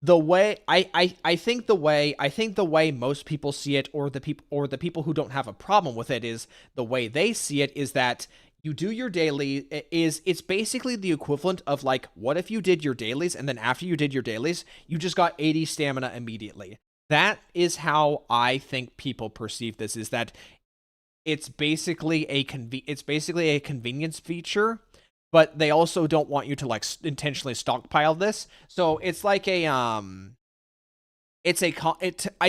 the way I think the way most people see it, or the people who don't have a problem with it, is the way they see it is that you do your daily it's basically the equivalent of like, what if you did your dailies and then after you did your dailies you just got 80 stamina immediately. That is how I think people perceive this, is that it's basically a convenience feature, but they also don't want you to like intentionally stockpile this. So it's like I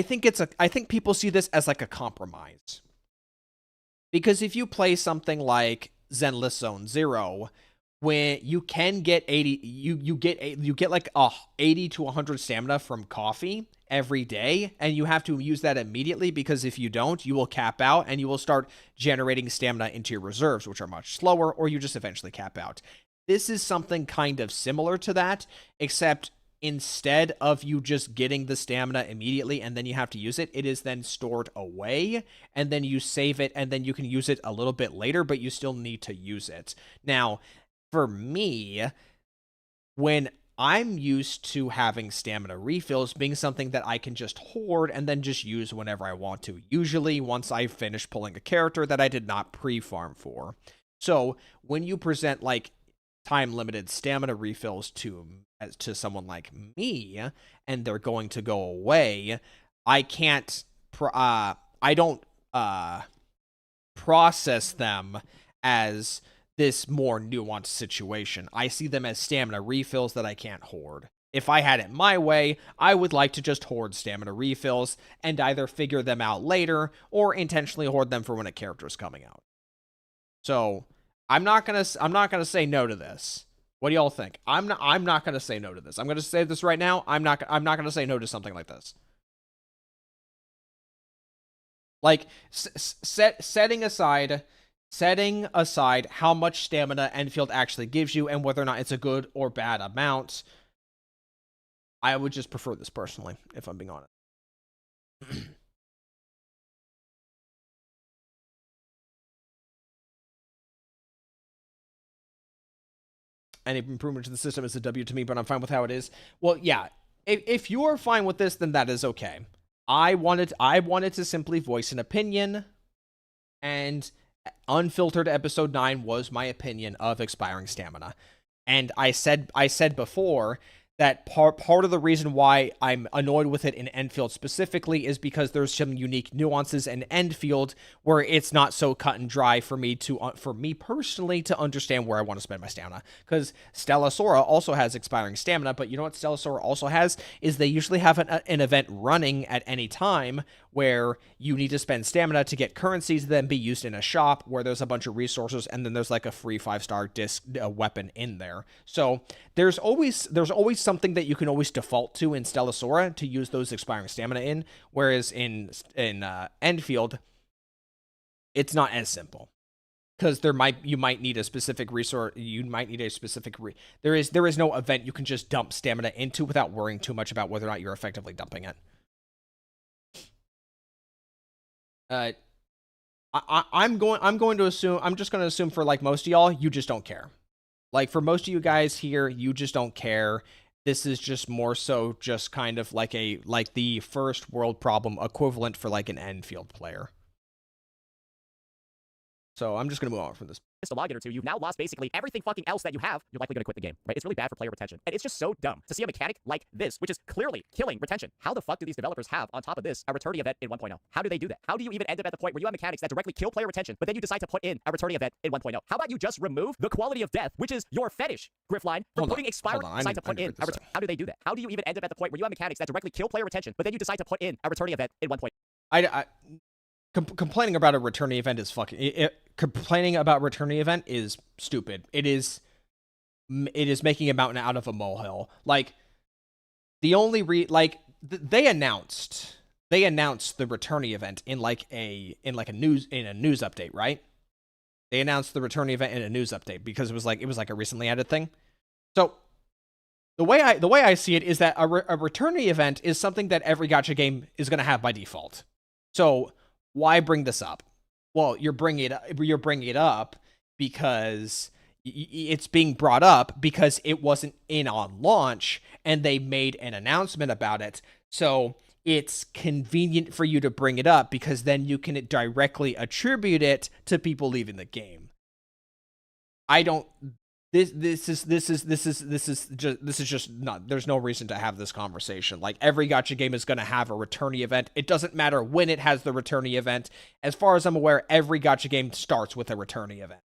think people see this as like a compromise. Because if you play something like Zenless Zone Zero, when you can get 80, you get like 80 to 100 stamina from coffee every day, and you have to use that immediately, because if you don't, you will cap out and you will start generating stamina into your reserves, which are much slower, or you just eventually cap out. This is something kind of similar to that, except instead of you just getting the stamina immediately and then you have to use it, it is then stored away, and then you save it, and then you can use it a little bit later, but you still need to use it. Now, for me, when I'm used to having stamina refills being something that I can just hoard and then just use whenever I want to, usually once I finish pulling a character that I did not pre-farm for. So when you present like time-limited stamina refills to someone like me, and they're going to go away, I don't process them as this more nuanced situation. I see them as stamina refills that I can't hoard. If I had it my way, I would like to just hoard stamina refills and either figure them out later or intentionally hoard them for when a character is coming out. So I'm not gonna say no to this. What do y'all think? I'm not gonna say no to this. I'm gonna say this right now. I'm not gonna say no to something like this. Like setting aside how much stamina Endfield actually gives you and whether or not it's a good or bad amount, I would just prefer this personally, if I'm being honest. any improvement to the system is a W to me, but I'm fine with how it is. Well, yeah, if you are fine with this, then that is okay. I wanted to simply voice an opinion, and Unfiltered episode 9 was my opinion of expiring stamina. And I said before that part of the reason why I'm annoyed with it in Endfield specifically is because there's some unique nuances in Endfield where it's not so cut and dry for me personally to understand where I want to spend my stamina. Because Stella Sora also has expiring stamina, but you know what Stella Sora also has is they usually have an event running at any time where you need to spend stamina to get currencies that then be used in a shop where there's a bunch of resources, and then there's like a free 5-star disc weapon in there. So there's always something that you can always default to in Stella Sora to use those expiring stamina in, whereas in Endfield, it's not as simple. Because you might need a specific resource. You might need a specific there is no event you can just dump stamina into without worrying too much about whether or not you're effectively dumping it. I'm just going to assume for like most of y'all, you just don't care. Like for most of you guys here, you just don't care. This is just more so just kind of like the first world problem equivalent for like an Endfield player. So I'm just going to move on from this. Just a login or two, you've now lost basically everything fucking else that you have. You're likely going to quit the game, right? It's really bad for player retention. And it's just so dumb to see a mechanic like this, which is clearly killing retention. How the fuck do these developers have, on top of this, a returning event in 1.0? How do they do that? How do you even end up at the point where you have mechanics that directly kill player retention, but then you decide to put in a returning event in 1.0? How about you just remove the quality of death, which is your fetish, Griffline, for putting expiring... Decide to put in a How do they do that? How do you even end up at the point where you have mechanics that directly kill player retention, but then you decide to put in a returning event in 1.0? Complaining about a returning event is complaining about returning event is stupid. It is making a mountain out of a molehill. Like the only they announced the returning event in a news update, right? They announced the returning event in a news update because it was like a recently added thing. So the way I see it is that a returning event is something that every gacha game is going to have by default. So why bring this up? Well, you're bringing it up because it's being brought up because it wasn't in on launch and they made an announcement about it. So it's convenient for you to bring it up because then you can directly attribute it to people leaving the game. This is just not, there's no reason to have this conversation. Like every gacha game is going to have a returning event. It doesn't matter when it has the returning event. As far as I'm aware, every gacha game starts with a returning event.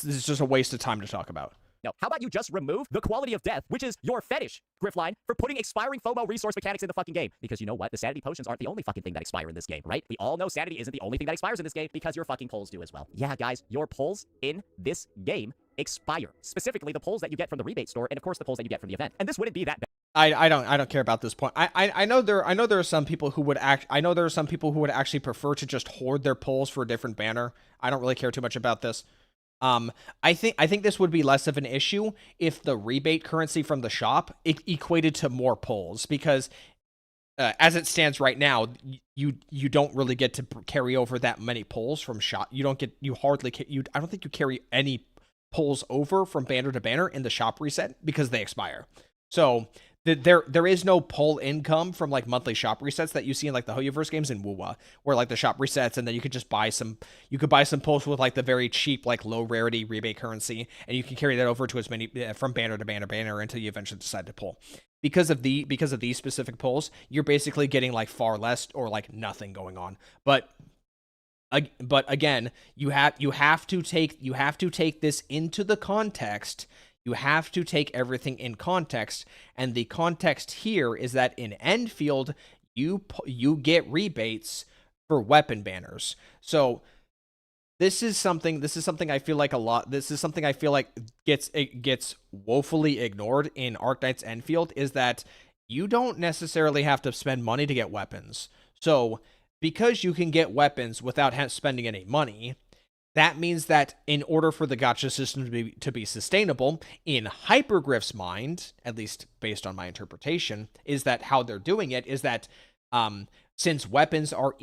This is just a waste of time to talk about. No, how about you just remove the quality of death, which is your fetish, Griffline, for putting expiring FOMO resource mechanics in the fucking game. Because you know what? The sanity potions aren't the only fucking thing that expire in this game, right? We all know sanity isn't the only thing that expires in this game because your fucking pulls do as well. Yeah, guys, your pulls in this game expire. Specifically, the pulls that you get from the rebate store and of course the pulls that you get from the event. And this wouldn't be that bad. I don't care about this point. I know there are some people who would actually prefer to just hoard their pulls for a different banner. I don't really care too much about this. I think this would be less of an issue if the rebate currency from the shop equated to more pulls, because as it stands right now, you don't really get to carry over that many pulls from shop. I don't think you carry any pulls over from banner to banner in the shop reset because they expire. So there is no pull income from like monthly shop resets that you see in like the Hoyoverse games in WoWa, where like the shop resets and then you could just buy some pulls with like the very cheap like low rarity rebate currency, and you can carry that over to as many from banner to banner until you eventually decide to pull. Because of these specific pulls, you're basically getting like far less or like nothing going on. But again, you have to take this into the context. You have to take everything in context, and the context here is that in Endfield, you get rebates for weapon banners. So this is something I feel like gets woefully ignored in Arknights Endfield, is that you don't necessarily have to spend money to get weapons. So because you can get weapons without spending any money, that means that in order for the gacha system to be sustainable, in Hypergriff's mind, at least based on my interpretation, is that how they're doing it is that since weapons are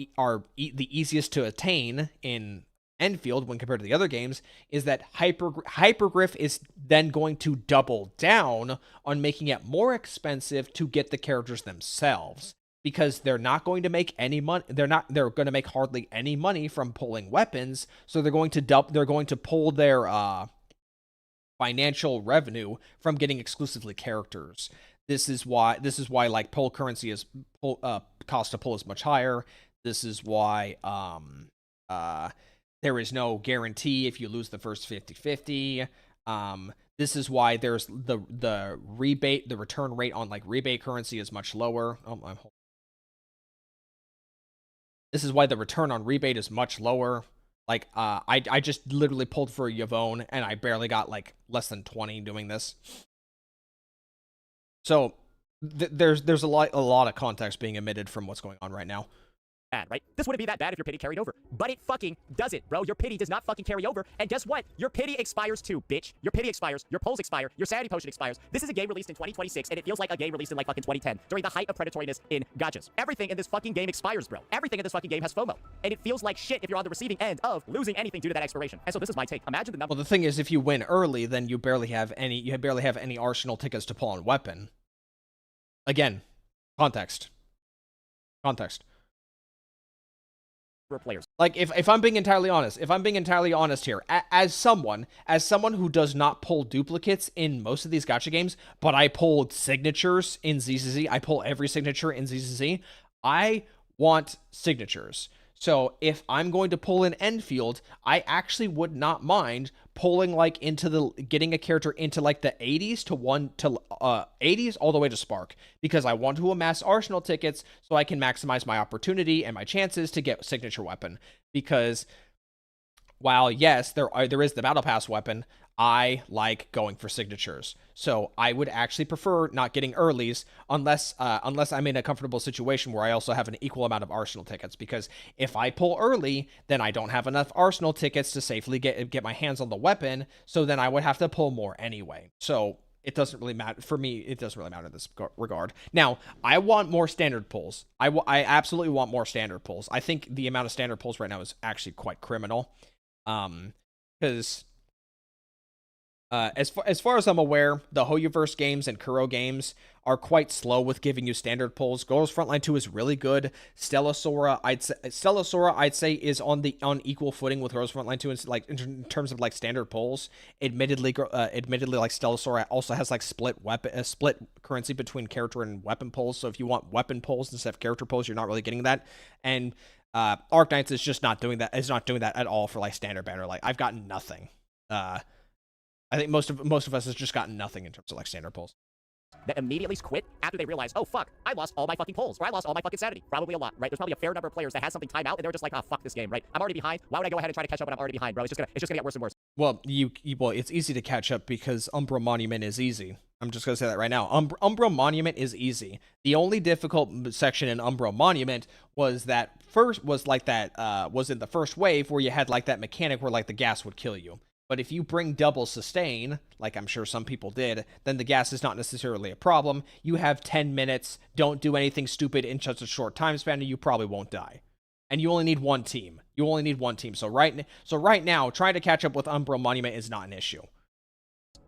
the easiest to attain in Endfield when compared to the other games is that Hypergriff is then going to double down on making it more expensive to get the characters themselves, because they're not going to make any money. They're going to make hardly any money from pulling weapons, so they're going to pull their financial revenue from getting exclusively characters. This is why like pull currency is cost to pull is much higher. This is why there is no guarantee if you lose the first 50-50. This is why there's the return rate on like rebate currency is much lower. This is why the return on rebate is much lower. Like, I just literally pulled for a Yvonne, and I barely got, like, less than 20 doing this. So, there's a lot of context being omitted from what's going on right now. Bad, right? This wouldn't be that bad if your pity carried over. But it fucking doesn't, bro. Your pity does not fucking carry over. And guess what? Your pity expires too, bitch. Your pity expires. Your pulls expire. Your sanity potion expires. This is a game released in 2026, and it feels like a game released in like fucking 2010, during the height of predatoriness in gachas. Everything in this fucking game expires, bro. Everything in this fucking game has FOMO. And it feels like shit if you're on the receiving end of losing anything due to that expiration. And so this is my take. Imagine the number. Well, the thing is, if you win early, then you barely have any arsenal tickets to pull on weapon. Again, context. Players. Like, if I'm being entirely honest here, as someone who does not pull duplicates in most of these gacha games, but I pulled signatures in ZZZ, I pull every signature in ZZZ, I want signatures. So if I'm going to pull in Endfield, I actually would not mind pulling like getting a character into like the 80s to 80s all the way to Spark, because I want to amass arsenal tickets so I can maximize my opportunity and my chances to get signature weapon. Because while yes, there is the battle pass weapon, I like going for signatures. So I would actually prefer not getting earlies unless I'm in a comfortable situation where I also have an equal amount of arsenal tickets. Because if I pull early, then I don't have enough arsenal tickets to safely get my hands on the weapon. So then I would have to pull more anyway. So it doesn't really matter for me. It doesn't really matter in this regard. Now, I want more standard pulls. I absolutely want more standard pulls. I think the amount of standard pulls right now is actually quite criminal. Because as far as I'm aware, the Hoyoverse games and Kuro games are quite slow with giving you standard pulls. Girls Frontline 2 is really good. Stellasora, I'd say is on equal footing with Girls Frontline 2 in terms of like standard pulls. Admittedly, like Stellasora also has like split currency between character and weapon pulls. So if you want weapon pulls instead of character pulls, you're not really getting that. And Arknights is just not doing that. Is not doing that at all for like standard banner. Like I've gotten nothing. I think most of us has just gotten nothing in terms of like standard pulls. That immediately quit after they realize, oh fuck, I lost all my fucking pulls, or I lost all my fucking sanity. Probably a lot, right? There's probably a fair number of players that has something timed out, and they're just like, oh fuck this game, right? I'm already behind. Why would I go ahead and try to catch up when I'm already behind, bro? It's just gonna get worse and worse. Well, well, it's easy to catch up because Umbra Monument is easy. I'm just gonna say that right now. Umbra Monument is easy. The only difficult section in Umbra Monument was in the first wave where you had like that mechanic where like the gas would kill you. But if you bring double sustain, like I'm sure some people did, then the gas is not necessarily a problem. You have 10 minutes, don't do anything stupid in such a short time span, and you probably won't die. And you only need one team. So right now, trying to catch up with Umbra Monument is not an issue.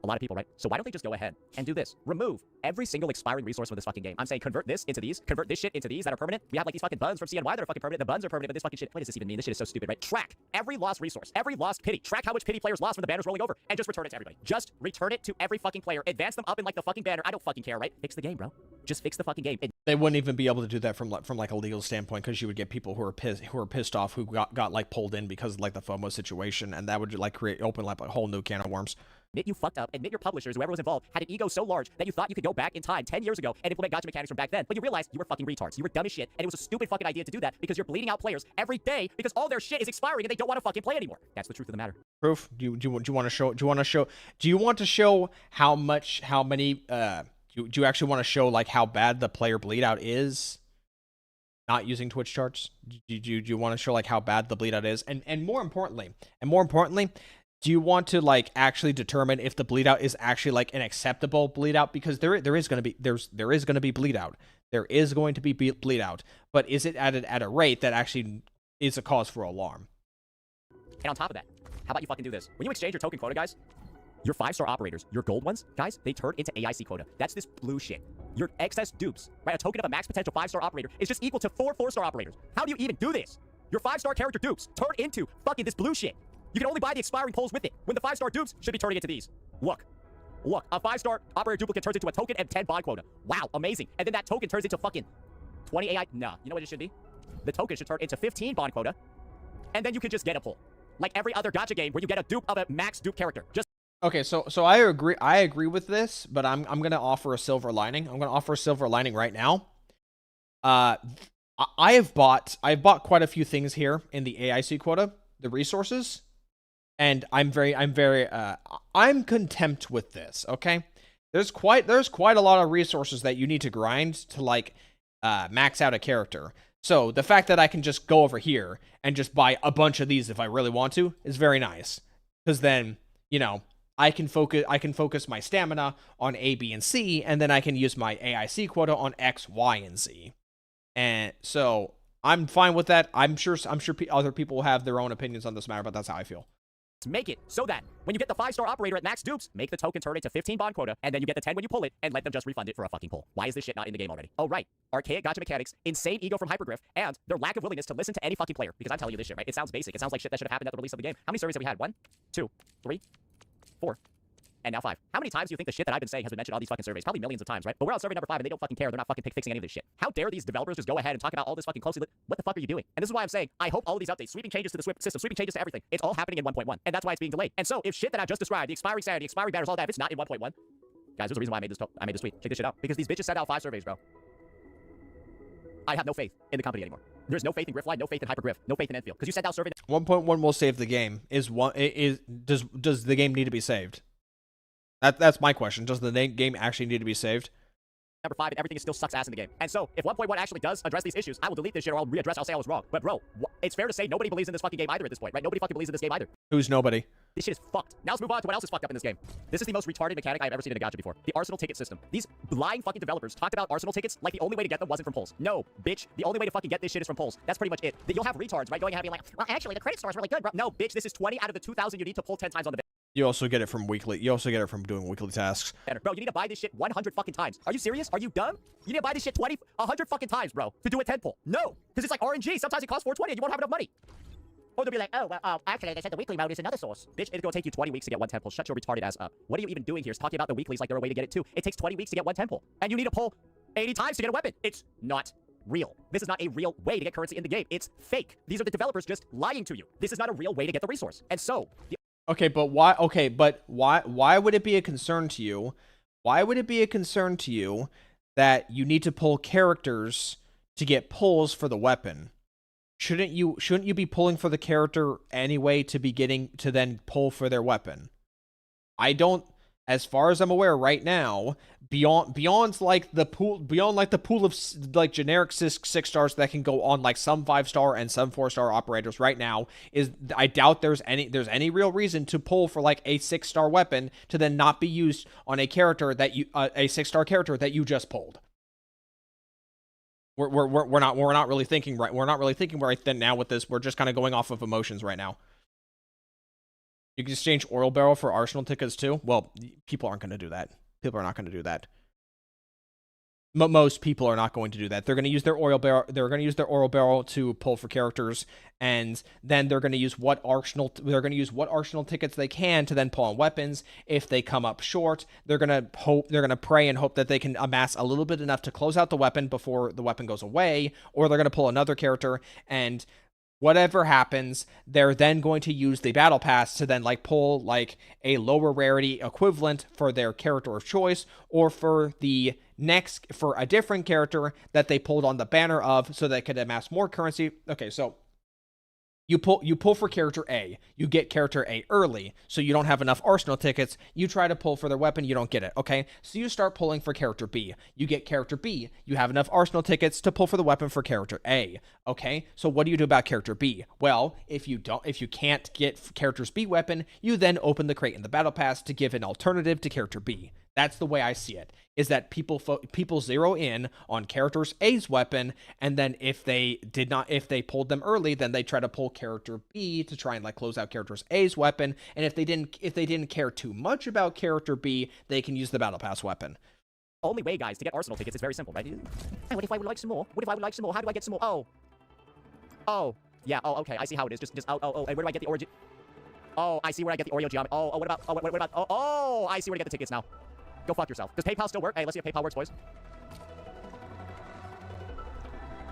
A lot of people, right? So why don't they just go ahead and do this? Remove every single expiring resource from this fucking game. I'm saying convert this into these, convert this shit into these that are permanent. We have like these fucking buns from CNY that are fucking permanent. The buns are permanent, but this fucking shit, what does this even mean? This shit is so stupid, right? Track every lost resource, every lost pity. Track how much pity players lost when the banner's rolling over, and just return it to everybody. Just return it to every fucking player. Advance them up in like the fucking banner. I don't fucking care, right? Fix the game, bro. Just fix the fucking game. They wouldn't even be able to do that from like a legal standpoint, because you would get people who are pissed off who got like pulled in because of like the FOMO situation, and that would like open like a whole new can of worms. Admit you fucked up. Admit your publishers, whoever was involved, had an ego so large that you thought you could go back in time 10 years ago and implement gacha mechanics from back then. But you realized you were fucking retards. You were dumb as shit, and it was a stupid fucking idea to do that because you're bleeding out players every day because all their shit is expiring and they don't want to fucking play anymore. That's the truth of the matter. Proof? Do you want to show how many do you actually want to show like how bad the player bleed out is? Not using Twitch charts? Do you want to show like how bad the bleed out is? And more importantly, do you want to like actually determine if the bleed out is actually like an acceptable bleed out? Because there is going to be bleed out. There is going to be bleed out, but is it at a rate that actually is a cause for alarm? And on top of that, how about you fucking do this? When you exchange your token quota, guys, your 5-star operators, your gold ones, guys, they turn into AIC quota. That's this blue shit. Your excess dupes, right? A token of a max potential 5-star operator is just equal to 4 4-star operators. How do you even do this? Your 5-star character dupes turn into fucking this blue shit. You can only buy the expiring pulls with it. When the 5-star dupes should be turning into these. Look, a 5-star operator duplicate turns into a token and 10 bond quota. Wow, amazing. And then that token turns into fucking 20 AI. No, you know what it should be? The token should turn into 15 bond quota. And then you can just get a pull. Like every other gacha game where you get a dupe of a max dupe character. Just Okay, so I agree with this, but I'm gonna offer a silver lining. I'm gonna offer a silver lining right now. I've bought quite a few things here in the AIC quota, the resources, and I'm content with this. Okay, there's quite a lot of resources that you need to grind to like max out a character. So the fact that I can just go over here and just buy a bunch of these if I really want to is very nice, because then, you know, I can focus my stamina on A, B, and C, and then I can use my AIC quota on X, Y, and Z. And so I'm fine with that. I'm sure other people will have their own opinions on this matter, but that's how I feel. make it so that when you get the 5-star operator at max dupes, make the token turn into 15 bond quota, and then you get the 10 when you pull it, and let them just refund it for a fucking pull. Why is this shit not in the game already? Oh, right. Archaic gacha mechanics, insane ego from Hypergriff, and their lack of willingness to listen to any fucking player. Because I'm telling you this shit, right? It sounds basic. It sounds like shit that should have happened at the release of the game. How many surveys have we had? 1, 2, 3, 4. And now 5. How many times do you think the shit that I've been saying has been mentioned on these fucking surveys? Probably millions of times, right? But we're on survey number 5 and they don't fucking care. They're not fucking fixing any of this shit. How dare these developers just go ahead and talk about all this fucking closely? What the fuck are you doing? And this is why I'm saying, I hope all of these updates, sweeping changes to the system, sweeping changes to everything, it's all happening in 1.1. And that's why it's being delayed. And so if shit that I just described, the expiring sanity, expiring banners, all that, if it's not in 1.1, guys, there's a reason why I made this tweet. Check this shit out. Because these bitches sent out 5 surveys, bro. I have no faith in the company anymore. There's no faith in Griffline, no faith in Hypergriff, no faith in Endfield. Because you sent out survey 1.1 will save the game. Does the game need to be saved? That's my question. Does the game actually need to be saved? number 5 and everything still sucks ass in the game. And so, if 1.1 actually does address these issues, I will delete this shit or I'll readdress, I'll say I was wrong. But bro, it's fair to say nobody believes in this fucking game either at this point, right? Nobody fucking believes in this game either. Who's nobody? This shit is fucked. Now let's move on to what else is fucked up in this game. This is the most retarded mechanic I've ever seen in a gacha before. The Arsenal ticket system. These blind fucking developers talked about Arsenal tickets like the only way to get them wasn't from polls. No, bitch. The only way to fucking get this shit is from polls. That's pretty much it. You'll have retards, right? Going ahead and being like, well, actually, the credit score is really good, bro. No, bitch. This is 20 out of the 2,000 you need to pull 10 times on the You also get it from weekly. You also get it from doing weekly tasks. Bro, you need to buy this shit 100 fucking times. Are you serious? Are you dumb? You need to buy this shit 100 fucking times, bro, to do a 10 pull. No, because it's like RNG. Sometimes it costs 420 and you won't have enough money. Or they'll be like, oh, well, actually, they said the weekly mode is another source. Bitch, it's gonna take you 20 weeks to get one 10 pull. Shut your retarded ass up. What are you even doing here? Is talking about the weeklies like they're a way to get it too. It takes 20 weeks to get one 10 pull. And you need to pull 80 times to get a weapon. It's not real. This is not a real way to get currency in the game. It's fake. These are the developers just lying to you. This is not a real way to get the resource. And so... Okay, but why? Okay, but why would it be a concern to you? Why would it be a concern to you that you need to pull characters to get pulls for the weapon? Shouldn't you be pulling for the character anyway to be getting to then pull for their weapon? I don't, as far as I'm aware right now, beyond like the pool of like generic 6 stars that can go on like some 5-star and some 4-star operators right now, is I doubt there's any real reason to pull for like a 6-star weapon to then not be used on a character that you a 6-star character that you just pulled. We're not really thinking right. We're not really thinking right then now with this. We're just kind of going off of emotions right now. You can exchange oil barrel for arsenal tickets too. Well, people aren't going to do that. People are not going to do that. Most people are not going to do that. They're going to use their oil barrel. They're going to use their oil barrel to pull for characters, and then they're going to use what arsenal tickets they can to then pull on weapons. If they come up short, they're going to pray and hope that they can amass a little bit enough to close out the weapon before the weapon goes away, or they're going to pull another character, and whatever happens, they're then going to use the battle pass to then like pull like a lower rarity equivalent for their character of choice, or for a different character that they pulled on the banner of, so they could amass more currency. Okay, so you pull for character A. You get character A early, so you don't have enough arsenal tickets. You try to pull for their weapon, you don't get it, okay? So you start pulling for character B. You get character B. You have enough arsenal tickets to pull for the weapon for character A, okay? So what do you do about character B? Well, if you can't get character's B weapon, you then open the crate in the battle pass to give an alternative to character B. That's the way I see it. Is that people zero in on characters A's weapon, and then if they pulled them early, then they try to pull character B to try and like close out characters A's weapon. And if they didn't care too much about character B, they can use the battle pass weapon. Only way, guys, to get Arsenal tickets is very simple, right? Hey, what if I would like some more? What if I would like some more? How do I get some more? Oh, yeah. Oh, okay. I see how it is. Just. Oh. And where do I get the origin? Oh, I see where I get the Oreo geometry. What about? I see where to get the tickets now. Go fuck yourself. Does PayPal still work? Hey, let's see if PayPal works, boys.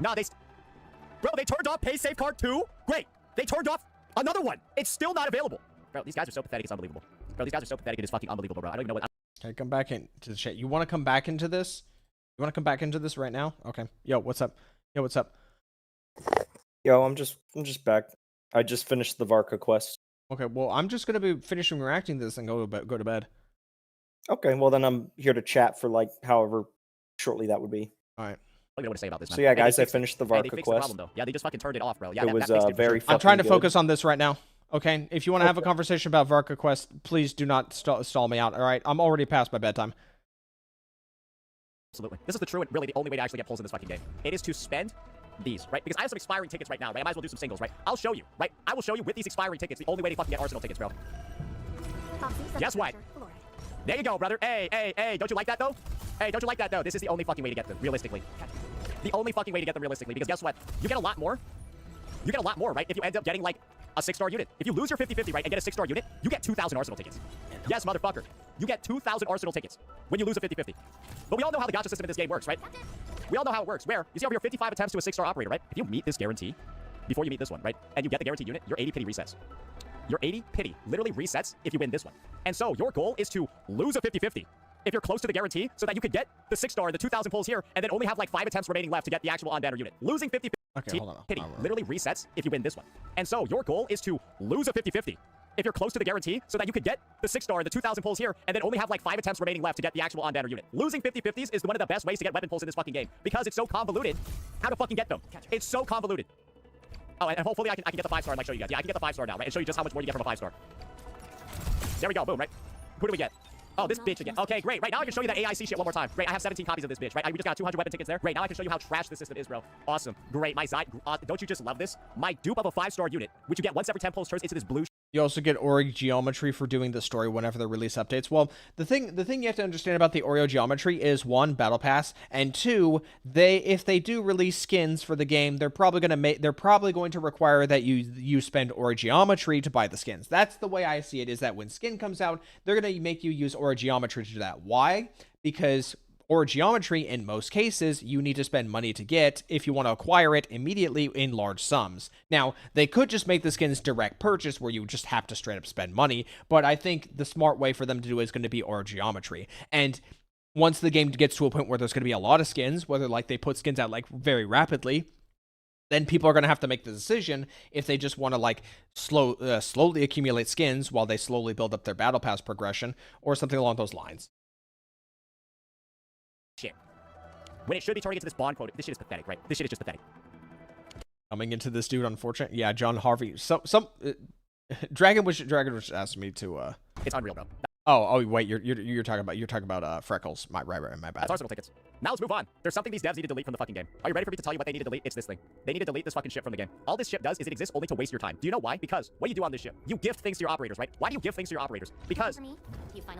Nah, bro, they turned off Pay Safe Card 2? Great. They turned off another one. It's still not available. Bro, these guys are so pathetic, it's unbelievable. Bro, these guys are so pathetic, it is fucking unbelievable, bro. I don't even know what... Okay, come back into the chat. You want to come back into this? You want to come back into this right now? Okay. Yo, what's up? Yo, what's up? Yo, I'm just back. I just finished the Varka quest. Okay, well, I'm just gonna be finishing reacting to this and go to bed. Okay, well then I'm here to chat for like however shortly that would be. All right. I don't know what to say about this, man. So yeah, guys, Hey, I finished the they Varka fixed the quest. problem, though. Yeah, they just fucking turned it off, bro. Yeah, It was that fixed it for very sure. I'm trying to good. focus on this right now. Okay, if you want to have a conversation about Varka Quest, please do not stall me out. All right, I'm already past my bedtime. Absolutely. This is the true and really the only way to actually get pulls in this fucking game. It is to spend these, right? Because I have some expiring tickets right now, right? I might as well do some singles, right? I'll show you, right? I will show you with these expiring tickets the only way to fucking get Arsenal tickets, bro. Guess what? There you go, brother. Hey, don't you like that, though? Hey, don't you like that, though? This is the only fucking way to get them, realistically. The only fucking way to get them realistically, because guess what? You get a lot more. You get a lot more, right? If you end up getting, like, a 6-star unit. If you lose your 50-50, right, and get a 6-star unit, you get 2,000 Arsenal tickets. Yes, motherfucker. You get 2,000 Arsenal tickets when you lose a 50-50. But we all know how the gacha system in this game works, right? We all know how it works. Where, you see over here, 55 attempts to a 6-star operator, right? If you meet this guarantee, before you meet this one, right, and you get the guaranteed unit, your 80 pity resets. Your 80 pity literally resets if you win this one. And so your goal is to lose a 50-50 if you're close to the guarantee so that you could get the 6-star, the 2,000 pulls here, and then only have like 5 attempts remaining left to get the actual on-banner unit. Losing 50-50 pity literally resets if you win this one. And so your goal is to lose a 50-50 if you're close to the guarantee so that you could get the 6-star, the 2,000 pulls here, and then only have like 5 attempts remaining left to get the actual on-banner unit. Losing 50-50s is one of the best ways to get weapon pulls in this fucking game because it's so convoluted how to fucking get them. It's so convoluted. Oh, and hopefully I can get the 5-star and like show you guys. Yeah, I can get the 5-star now, right? And show you just how much more you get from a 5-star. There we go, boom, right? Who do we get? Oh, this bitch again. Okay, great. Right, now I can show you that AIC shit one more time. Great, I have 17 copies of this bitch, right? We just got 200 weapon tickets there. Great, now I can show you how trash the system is, bro. Awesome. Great, my side. Don't you just love this? My dupe of a 5-star unit, which you get once every 10 pulls, turns into this blue. You also get Oreo geometry for doing the story whenever they release updates. Well, the thing you have to understand about the Oreo geometry is 1, battle pass, and 2, if they do release skins for the game, they're probably going to require that you spend Oreo geometry to buy the skins. That's the way I see it. Is that when skin comes out, they're going to make you use Oreo geometry to do that. Why? Because or geometry, in most cases, you need to spend money to get if you want to acquire it immediately in large sums. Now, they could just make the skins direct purchase where you just have to straight up spend money, but I think the smart way for them to do it is going to be or geometry. And once the game gets to a point where there's going to be a lot of skins, whether like they put skins out like very rapidly, then people are going to have to make the decision if they just want to like slowly accumulate skins while they slowly build up their battle pass progression or something along those lines. Shit. When it should be turning into this bond quote. This shit is pathetic, right? This shit is just pathetic. Coming into this dude, unfortunate. Yeah, John Harvey. Dragon Wish asked me to. It's unreal, bro. Oh, wait, you're talking about Freckles. My bad. That's Arsenal tickets. Now let's move on. There's something these devs need to delete from the fucking game. Are you ready for me to tell you what they need to delete? It's this thing. They need to delete this fucking ship from the game. All this ship does is it exists only to waste your time. Do you know why? Because what do you do on this ship? You gift things to your operators, right? Why do you give things to your operators? Because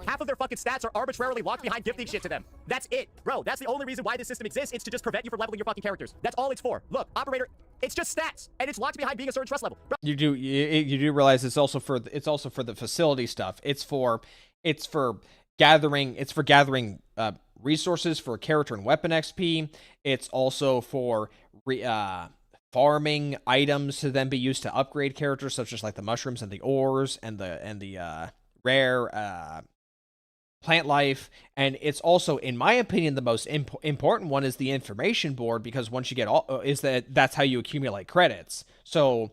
half of their fucking stats are arbitrarily locked behind gifting shit to them. That's it, bro. That's the only reason why this system exists. It's to just prevent you from leveling your fucking characters. That's all it's for. Look, operator, it's just stats, and it's locked behind being a certain trust level. Bro. You do realize it's also for the facility stuff. It's for gathering resources for character and weapon XP. It's also for farming items to then be used to upgrade characters, such as like the mushrooms and the ores and the rare plant life. And it's also, in my opinion, the most important one is the information board, because once you get that's how you accumulate credits. So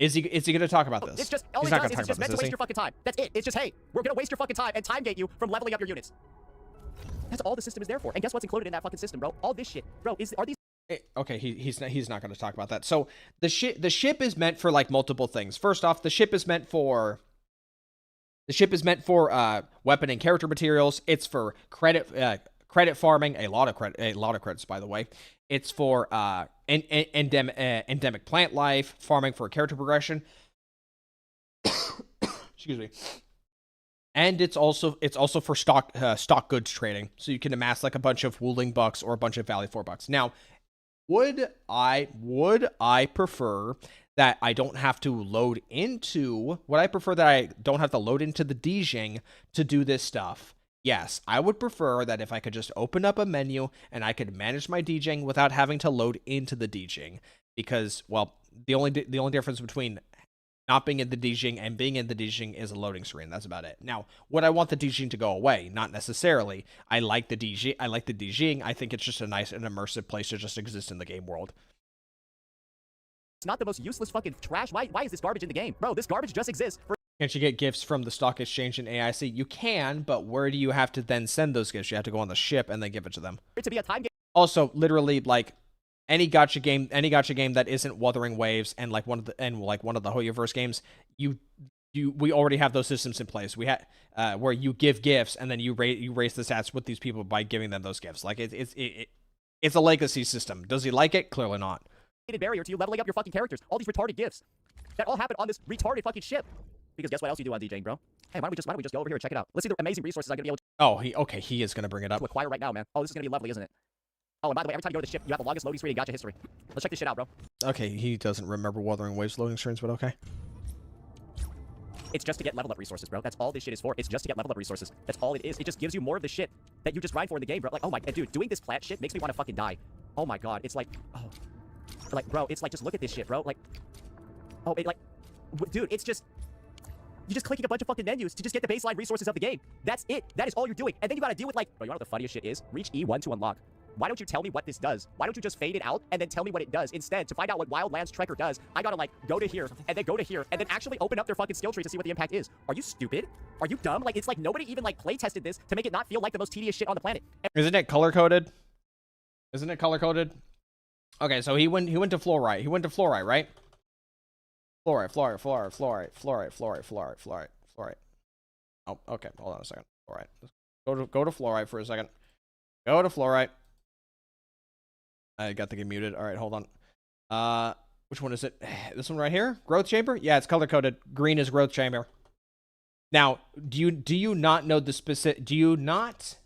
Is he going to talk about this? It's just, all it does is it's just meant to waste your fucking time. That's it. It's just, hey, we're going to waste your fucking time and time gate you from leveling up your units. That's all the system is there for. And guess what's included in that fucking system, bro? All this shit. Bro, are these... Okay, he's not going to talk about that. So the ship is meant for like multiple things. First off, the ship is meant for The ship is meant for weapon and character materials. It's for credit farming, a lot of credits, by the way. It's for endemic plant life, farming for character progression. Excuse me. And it's also for stock goods trading, so you can amass like a bunch of Wuling bucks or a bunch of Valley 4 bucks. Now, would I prefer that I don't have to load into? Would I prefer that I don't have to load into the Dijing to do this stuff? Yes, I would prefer that if I could just open up a menu and I could manage my Dijing without having to load into the Dijing, because, well, the only difference between not being in the Dijing and being in the Dijing is a loading screen. That's about it. Now, would I want the Dijing to go away? Not necessarily. I like the Dijing. I think it's just a nice and immersive place to just exist in the game world. It's not the most useless fucking trash. Why is this garbage in the game? Bro, this garbage just exists for Can't you get gifts from the stock exchange in AIC? You can, but where do you have to then send those gifts? You have to go on the ship and then give it to them. it to be a time game. Also, literally, like any gacha game that isn't Wuthering Waves and like one of the Hoyoverse games, we already have those systems in place. We had where you give gifts and then you raise the stats with these people by giving them those gifts. Like it's a legacy system. Does he like it? Clearly not. Barrier to you leveling up your fucking characters. All these retarded gifts that all happen on this retarded fucking ship. Because guess what else you do on DJing, bro? Hey, why don't we just go over here and check it out? Let's see the amazing resources I'm gonna be able Oh, he is gonna bring it up to acquire right now, man. Oh, this is gonna be lovely, isn't it? Oh, and by the way, every time you go to the ship, you have the longest loading screen in Gacha history. Let's check this shit out, bro. Okay, he doesn't remember Wuthering Waves loading screens, but okay. It's just to get level up resources, bro. That's all this shit is for. It's just to get level up resources. That's all it is. It just gives you more of the shit that you just grind for in the game, bro. Like, oh my, dude, doing this plant shit makes me want to fucking die. Oh my god, it's like, oh, like, bro, it's like, just look at this shit, bro. Like, oh, dude, it's just. You're just clicking a bunch of fucking menus to just get the baseline resources of the game. That's it. That is all you're doing. And then you gotta deal with, like, bro, you know what the funniest shit is? Reach E1 to unlock. Why don't you tell me what this does? Why don't you just fade it out and then tell me what it does? Instead, to find out what Wildlands Trekker does, I gotta, like, go to here and then go to here and then actually open up their fucking skill tree to see what the impact is. Are you stupid? Are you dumb? Like, it's like nobody even, like, play tested this to make it not feel like the most tedious shit on the planet. Isn't it color coded? Isn't it color coded? Okay, so he went to fluorite. He went to fluorite, right? Fluorite. Oh, okay. Hold on a second. Fluorite. Go to fluorite for a second. Go to fluorite. I got the game muted. All right, hold on. Which one is it? This one right here? Growth chamber? Yeah, it's color coded. Green is growth chamber. Now, do you not know the specific? Do you not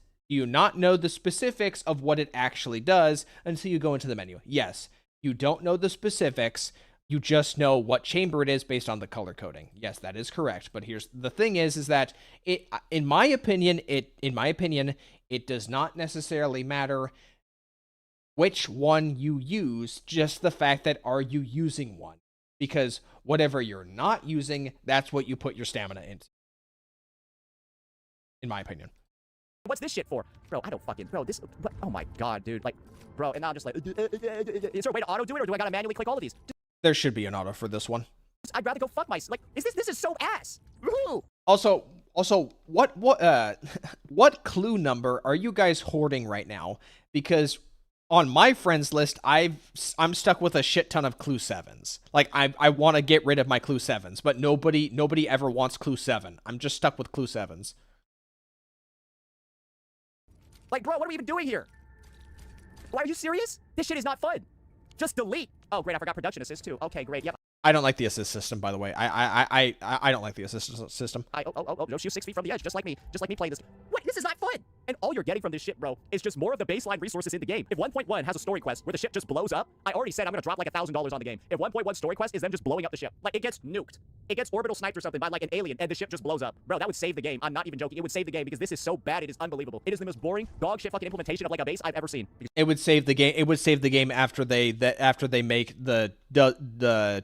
know the specifics of what it actually does until you go into the menu? Yes, you don't know the specifics. You just know what chamber it is based on the color coding. Yes, that is correct. But here's the thing: is that it, in my opinion, it does not necessarily matter which one you use. Just the fact that are you using one? Because whatever you're not using, that's what you put your stamina into. In my opinion. What's this shit for? Bro, I don't fucking, bro, this, what, oh my god, dude, like, bro, and now I'm just like, is there a way to auto do it, or do I gotta manually click all of these? There should be an auto for this one. I'd rather go fuck myself. Like, this is so ass. Woo! Also, what clue number are you guys hoarding right now? Because on my friends list, I'm stuck with a shit ton of clue 7s. Like, I want to get rid of my clue 7s, but nobody ever wants clue 7. I'm just stuck with clue 7s. Like, bro, what are we even doing here? Why, are you serious? This shit is not fun. Just delete. Oh, great, I forgot production assist too. Okay, great, yep. I don't like the assist system, by the way. I don't like the assist system. Yoshi 6 feet from the edge, just like me playing this. Wait, this is not fun. And all you're getting from this shit, bro, is just more of the baseline resources in the game. If 1.1 has a story quest where the ship just blows up, I already said I'm gonna drop like $1,000 on the game. If 1.1 story quest is them just blowing up the ship, like it gets nuked, it gets orbital sniped or something by like an alien, and the ship just blows up, bro, that would save the game. I'm not even joking. It would save the game because this is so bad. It is unbelievable. It is the most boring dog shit fucking implementation of like a base I've ever seen. It would save the game. It would save the game after they make the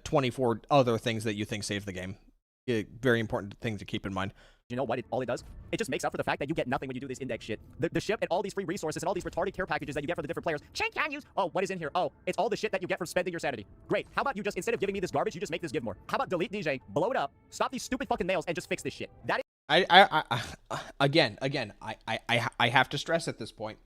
24 other things that you think save the game. Very important thing to keep in mind. You know what all it does? It just makes up for the fact that you get nothing when you do this index shit. The ship and all these free resources and all these retarded care packages that you get from the different players. Check can use. Oh, what is in here? Oh, it's all the shit that you get from spending your sanity. Great. How about you just, instead of giving me this garbage, you just make this give more? How about delete DJ, blow it up, stop these stupid fucking nails, and just fix this shit? That is. Again, I have to stress at this point,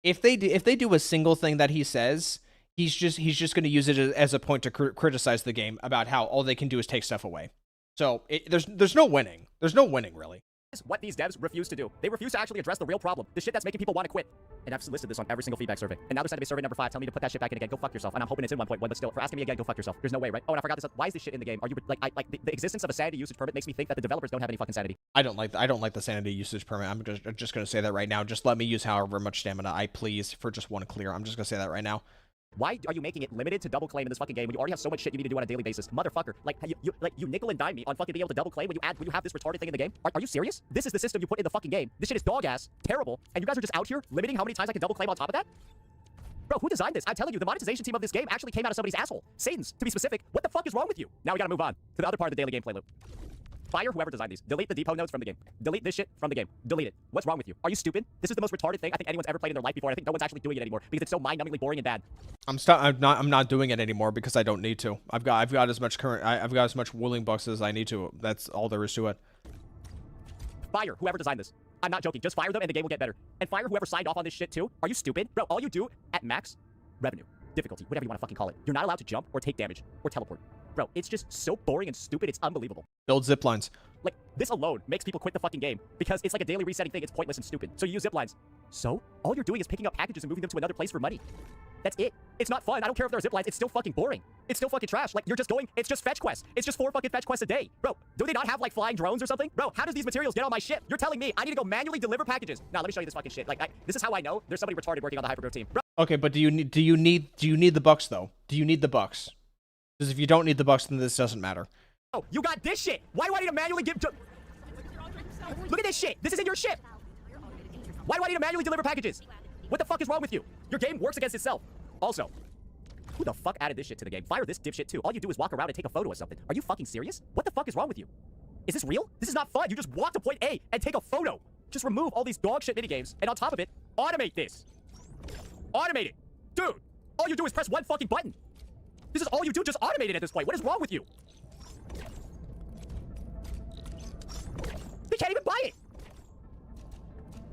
if they do a single thing that he says, he's just going to use it as a point to criticize the game about how all they can do is take stuff away. So there's no winning. There's no winning, really. Is what these devs refuse to do. They refuse to actually address the real problem. The shit that's making people want to quit. And I've listed this on every single feedback survey. And now they're sending me survey number 5 telling me to put that shit back in again. Go fuck yourself. And I'm hoping it's in 1.1, but still, for asking me again, go fuck yourself. There's no way, right? Oh, and I forgot this. Why is this shit in the game? Are you like the existence of a sanity usage permit makes me think that the developers don't have any fucking sanity. I don't like the sanity usage permit. I'm just gonna say that right now. Just let me use however much stamina I please for just one clear. I'm just gonna say that right now. Why are you making it limited to double claim in this fucking game when you already have so much shit you need to do on a daily basis? Motherfucker, like you nickel and dime me on fucking being able to double claim when you have this retarded thing in the game? Are you serious? This is the system you put in the fucking game. This shit is dog ass, terrible, and you guys are just out here limiting how many times I can double claim on top of that? Bro, who designed this? I'm telling you, the monetization team of this game actually came out of somebody's asshole. Satan's, to be specific. What the fuck is wrong with you? Now we gotta move on to the other part of the daily gameplay loop. Fire whoever designed these. Delete the depot nodes from the game. Delete this shit from the game. Delete it. What's wrong with you? Are you stupid? This is the most retarded thing I think anyone's ever played in their life before, and I think no one's actually doing it anymore because it's so mind-numbingly boring and bad. I'm not doing it anymore because I don't need to. I've got as much willing bucks as I need to. That's all there is to it. Fire whoever designed this. I'm not joking. Just fire them and the game will get better. And fire whoever signed off on this shit too. Are you stupid? Bro, all you do at max revenue, difficulty, whatever you want to fucking call it. You're not allowed to jump or take damage or teleport. Bro, it's just so boring and stupid. It's unbelievable. Build zip lines. Like, this alone makes people quit the fucking game because it's like a daily resetting thing. It's pointless and stupid. So you use zip lines. So all you're doing is picking up packages and moving them to another place for money. That's it. It's not fun. I don't care if there are zip lines. It's still fucking boring. It's still fucking trash. Like, you're just going, it's just fetch quests. It's just 4 fucking fetch quests a day. Bro, do they not have like flying drones or something? Bro, how does these materials get on my ship? You're telling me I need to go manually deliver packages. Now, let me show you this fucking shit. Like, this is how I know there's somebody retarded working on the hypergrowth team. Bro. Okay, but do you need the bucks though? Do you need the bucks? Because if you don't need the bucks, then this doesn't matter. Oh, you got this shit. Why do I need to manually give to... Look at this shit. This is in your ship. Why do I need to manually deliver packages? What the fuck is wrong with you? Your game works against itself. Also, who the fuck added this shit to the game? Fire this dipshit too. All you do is walk around and take a photo of something. Are you fucking serious? What the fuck is wrong with you? Is this real? This is not fun. You just walk to point A and take a photo. Just remove all these dog shit minigames, and on top of it, automate this. Automate it. Dude, all you do is press one fucking button. This is all you do, just automate it at this point. What is wrong with you? They can't even buy it.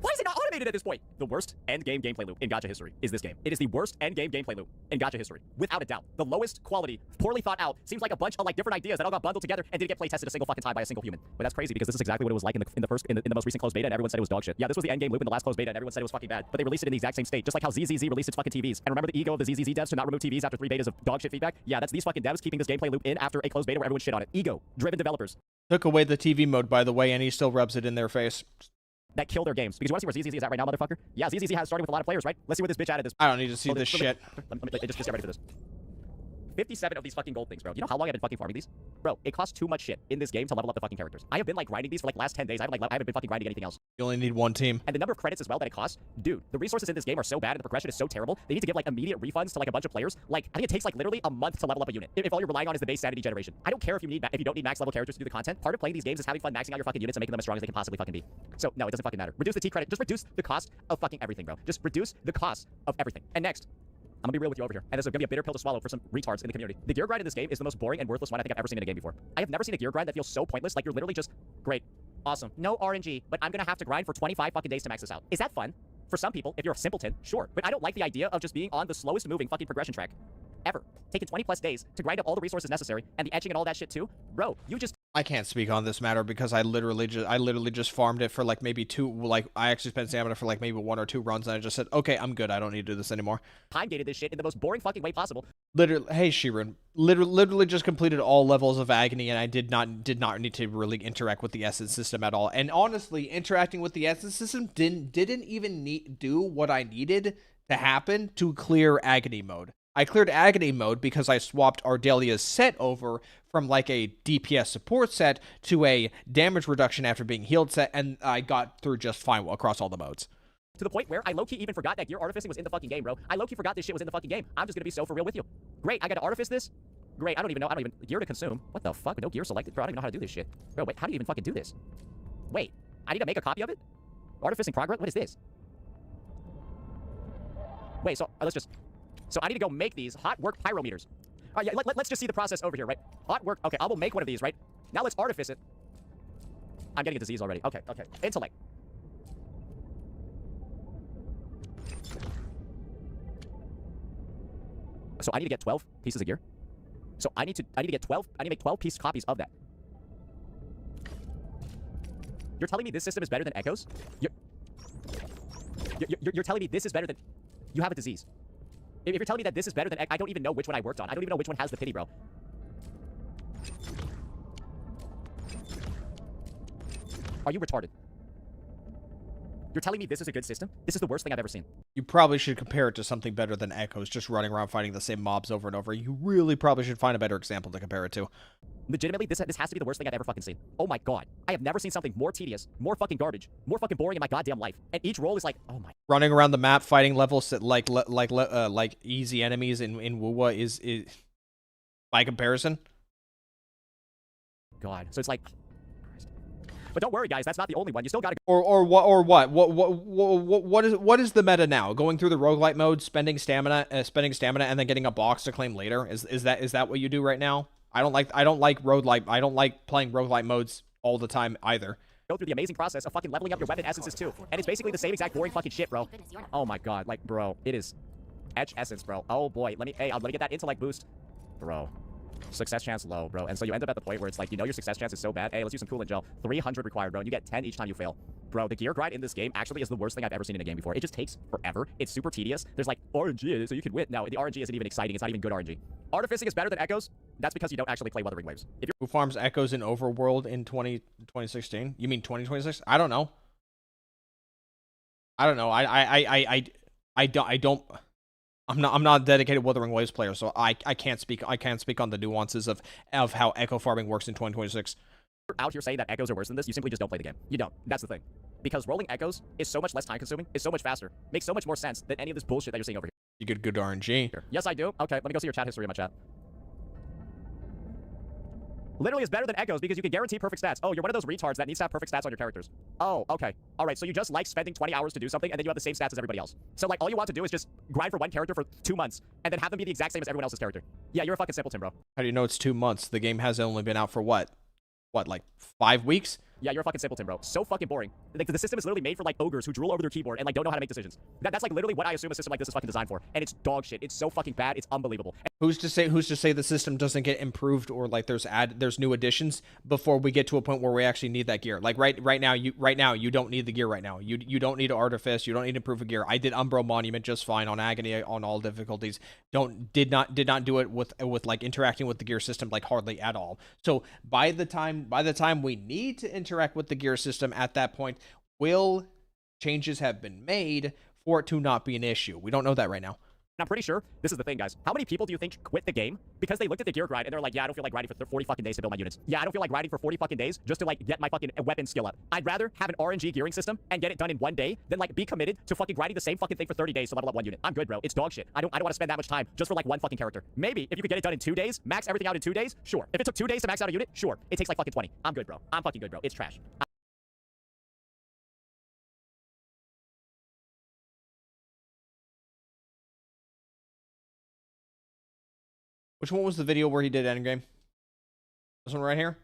Why is it not automated at this point? The worst endgame gameplay loop in Gacha history is this game. It is the worst endgame gameplay loop in Gacha history, without a doubt. The lowest quality, poorly thought out, seems like a bunch of like different ideas that all got bundled together and didn't get play tested a single fucking time by a single human. But that's crazy because this is exactly what it was like in the most recent closed beta, and everyone said it was dog shit. Yeah, this was the endgame loop in the last closed beta, and everyone said it was fucking bad. But they released it in the exact same state, just like how ZZZ released its fucking TVs. And remember the ego of the ZZZ devs to not remove TVs after 3 betas of dog shit feedback? Yeah, that's these fucking devs keeping this gameplay loop in after a closed beta where everyone shit on it. Ego-driven developers. Took away the TV mode, by the way, and he still rubs it in their face. That kill their games. Because you want to see where ZZZ is at right now, motherfucker? Yeah, ZZZ has started with a lot of players, right? Let's see what this bitch added this. I don't need to see this shit. Let me just get ready for this. 57 of these fucking gold things, bro. You know how long I've been fucking farming these? Bro, it costs too much shit in this game to level up the fucking characters. I have been like grinding these for like last 10 days. I haven't been fucking grinding anything else. You only need one team. And the number of credits as well that it costs. Dude, the resources in this game are so bad and the progression is so terrible. They need to give like immediate refunds to like a bunch of players. Like, I think it takes like literally a month to level up a unit. If all you're relying on is the base sanity generation. I don't care if you don't need max level characters to do the content. Part of playing these games is having fun maxing out your fucking units and making them as strong as they can possibly fucking be. So no, it doesn't fucking matter. Reduce the T credit. Just reduce the cost of fucking everything, bro. Just reduce the cost of everything. And next, I'm gonna be real with you over here, and this is gonna be a bitter pill to swallow for some retards in the community. The gear grind in this game is the most boring and worthless one I think I've ever seen in a game before. I have never seen a gear grind that feels so pointless, like you're literally just, great, awesome, no RNG, but I'm gonna have to grind for 25 fucking days to max this out. Is that fun? For some people, if you're a simpleton, sure, but I don't like the idea of just being on the slowest moving fucking progression track ever. Taking 20 plus days to grind up all the resources necessary, and the etching and all that shit too. Bro, you just... I can't speak on this matter because I literally just farmed it for like maybe 2, like I actually spent stamina for like maybe 1 or 2 runs, and I just said, okay, I'm good, I don't need to do this anymore. Time gated this shit in the most boring fucking way possible. Literally, hey Shirun, literally just completed all levels of agony, and I did not need to really interact with the essence system at all. And honestly, interacting with the essence system didn't even do what I needed to happen to clear agony mode. I cleared agony mode because I swapped Ardelia's set over from like a DPS support set to a damage reduction after being healed set, and I got through just fine across all the modes. To the point where I low-key even forgot that gear artificing was in the fucking game, bro. I low-key forgot this shit was in the fucking game. I'm just gonna be so for real with you. Great, I gotta artifice this? Great, I don't even gear to consume. What the fuck? No gear selected? Bro, I don't even know how to do this shit. Bro, wait, how do you even fucking do this? Wait, I need to make a copy of it? Artifice in progress? What is this? Wait, so So I need to go make these hot work pyrometers. All right, yeah, let's just see the process over here, right? Hot work. Okay, I will make one of these, right? Now let's artifice it. I'm getting a disease already. Okay. Intellect. So I need to get 12 pieces of gear. So I need to get 12. I need to make 12 piece copies of that. You're telling me this system is better than Echo's? You're telling me this is better than... You have a disease. If you're telling me that this is better than... I don't even know which one I worked on. I don't even know which one has the pity, bro. Are you retarded? You're telling me this is a good system? This is the worst thing I've ever seen. You probably should compare it to something better than Echoes, just running around fighting the same mobs over and over. You really probably should find a better example to compare it to. Legitimately, this has to be the worst thing I've ever fucking seen. Oh my god. I have never seen something more tedious, more fucking garbage, more fucking boring in my goddamn life. And each role is like, oh my... Running around the map fighting levels that like easy enemies in WoWa is by comparison. God. So it's like... But don't worry, guys. That's not the only one. You still gotta... Or what? What is the meta now? Going through the roguelite mode, spending stamina, and then getting a box to claim later. Is that what you do right now? I don't like roguelite. I don't like playing roguelite modes all the time either. Go through the amazing process of fucking leveling up your weapon essences too, and it's basically the same exact boring fucking shit, bro. Oh my god, like, bro, it is etch essence, bro. Oh boy, let me get that intellect boost, bro. Success chance low, bro. And so you end up at the point where it's like, you know, your success chance is so bad. Hey, let's use some coolant gel. 300 required, bro. And you get 10 each time you fail. Bro, the gear grind in this game actually is the worst thing I've ever seen in a game before. It just takes forever. It's super tedious. There's like RNG, so you can win. No, the RNG isn't even exciting. It's not even good RNG. Artificing is better than Echoes. That's because you don't actually play Wuthering Waves. If you're Who farms Echoes in Overworld in 2016? You mean 2026? I don't know. I don't. I'm not a dedicated Wuthering Waves player, so I can't speak on the nuances of how echo farming works in 2026. out here saying that Echoes are worse than this, you simply just don't play the game. You don't. That's the thing. Because rolling Echoes is so much less time consuming, is so much faster, makes so much more sense than any of this bullshit that you're seeing over here. You get good RNG. Yes, I do. Okay, let me go see your chat history in my chat. Literally is better than Echoes because you can guarantee perfect stats. Oh, you're one of those retards that needs to have perfect stats on your characters. Oh, okay. All right, so you just like spending 20 hours to do something and then you have the same stats as everybody else. So like all you want to do is just grind for one character for 2 months and then have them be the exact same as everyone else's character. Yeah, you're a fucking simpleton, bro. How do you know it's 2 months? The game has only been out for what, like 5 weeks? Yeah, you're a fucking simpleton, bro. So fucking boring. Like, the system is literally made for, like, ogres who drool over their keyboard and, like, don't know how to make decisions. That's, like, literally what I assume a system like this is fucking designed for. And it's dog shit. It's so fucking bad. It's unbelievable. Who's to say the system doesn't get improved or, like, there's new additions before we get to a point where we actually need that gear? Like, right now you don't need the gear right now. You don't need Artifice. You don't need to improve a gear. I did Umbra Monument just fine on Agony on all difficulties. Did not do it with like, interacting with the gear system, like, hardly at all. So, by the time we need to interact with the gear system at that point, will changes have been made for it to not be an issue? We don't know that right now. And I'm pretty sure this is the thing, guys. How many people do you think quit the game because they looked at the gear grind and they're like, yeah, I don't feel like grinding for 40 fucking days to build my units. Yeah, I don't feel like grinding for 40 fucking days just to, like, get my fucking weapon skill up. I'd rather have an RNG gearing system and get it done in 1 day than, like, be committed to fucking grinding the same fucking thing for 30 days to level up 1 unit. I'm good, bro. It's dog shit. I don't want to spend that much time just for, like, 1 fucking character. Maybe if you could get it done in 2 days, max everything out in 2 days, sure. If it took 2 days to max out a unit, sure. It takes, like, fucking 20. I'm good, bro. I'm fucking good, bro. It's trash. Which one was the video where he did Endgame? This one right here?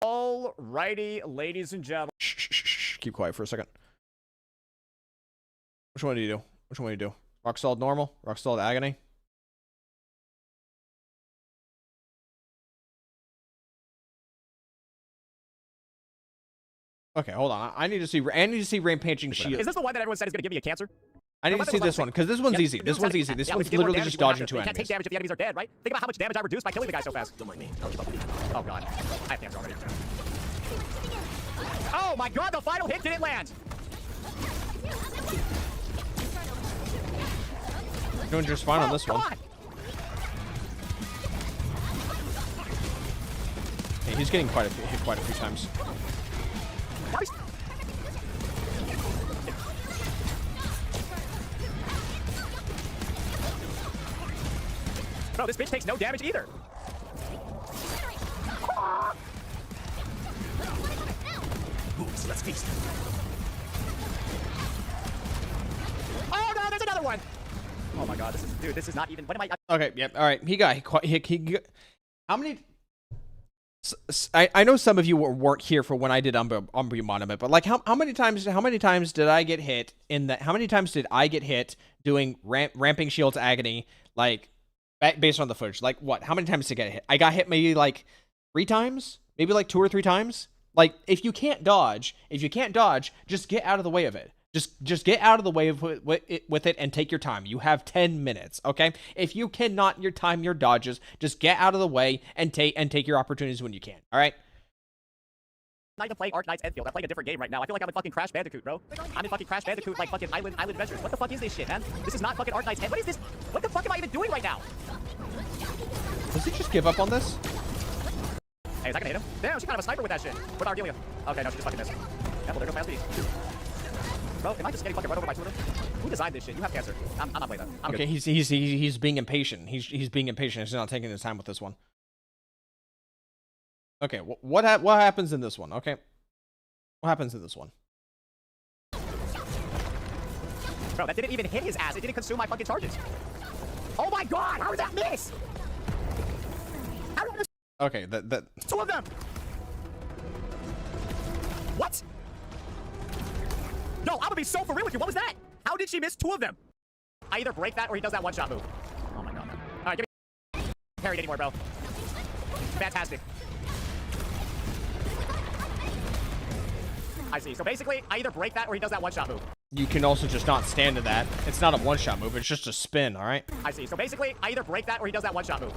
Alrighty, ladies and gentlemen. Shh. Keep quiet for a second. Which one do you do? Which one do you do? Rock solid normal? Rock solid agony? Okay, hold on. I need to see rampaging shield. Is this the one that everyone said is gonna give me a cancer? I need to see this one, because this one's easy. This one's easy. This one's literally just dodging 2 enemies. You can't take damage if the enemies are dead, right? Think about how much damage I reduced by killing the guy so fast. Don't mind me. Oh god. I have damage already. Oh my god, the final hit didn't land! Doing just fine on this one. Hey, he's getting hit quite a few times. Bro, this bitch takes no damage either. Moves, let's feast. Oh no, there's another one. Oh my god, this is not even. What am I? Okay, yep. All right, he got how many? I know some of you weren't here for when I did Umbra Monument, but like how many times did I get hit in the? How many times did I get hit doing ramping shields agony, like based on the footage? Like what? How many times did I get hit? I got hit maybe like 3 times, maybe like 2 or 3 times. Like, if you can't dodge, just get out of the way of it. Just get out of the way of with it and take your time. You have 10 minutes, okay? If you cannot time your dodges, just get out of the way and take your opportunities when you can, all right? I'm not even playing Arknights Endfield. I'm playing a different game right now. I feel like I'm in fucking Crash Bandicoot, bro. I'm in fucking Crash Bandicoot, like fucking Island Adventures. What the fuck is this shit, man? This is not fucking Arknights. What is this? What the fuck am I even doing right now? Does he just give up on this? Hey, is that gonna hit him? Damn, she's kind of a sniper with that shit. With Ardelia. Okay, no, she just fucking missed. Yeah, well, there goes my speed. Bro, am I just getting fucking run over by two of them? Who designed this shit? You have cancer. I'm not playing that. I'm okay, good. he's being impatient. He's being impatient. He's not taking his time with this one. Okay, what happens in this one? Okay, what happens in this one? Bro, that didn't even hit his ass. It didn't consume my fucking charges. Oh my god, how did that miss? How did I Okay, that two of them. What? Yo, I'm gonna be so for real with you. What was that? How did she miss two of them? I either break that or he does that one-shot move. Oh my god. All right, give me parried anymore, bro. Fantastic. I see. So basically, I either break that or he does that one-shot move. you can also just not stand to that. It's not a one-shot move. It's just a spin. All right. I see. So basically, I either break that or he does that one-shot move.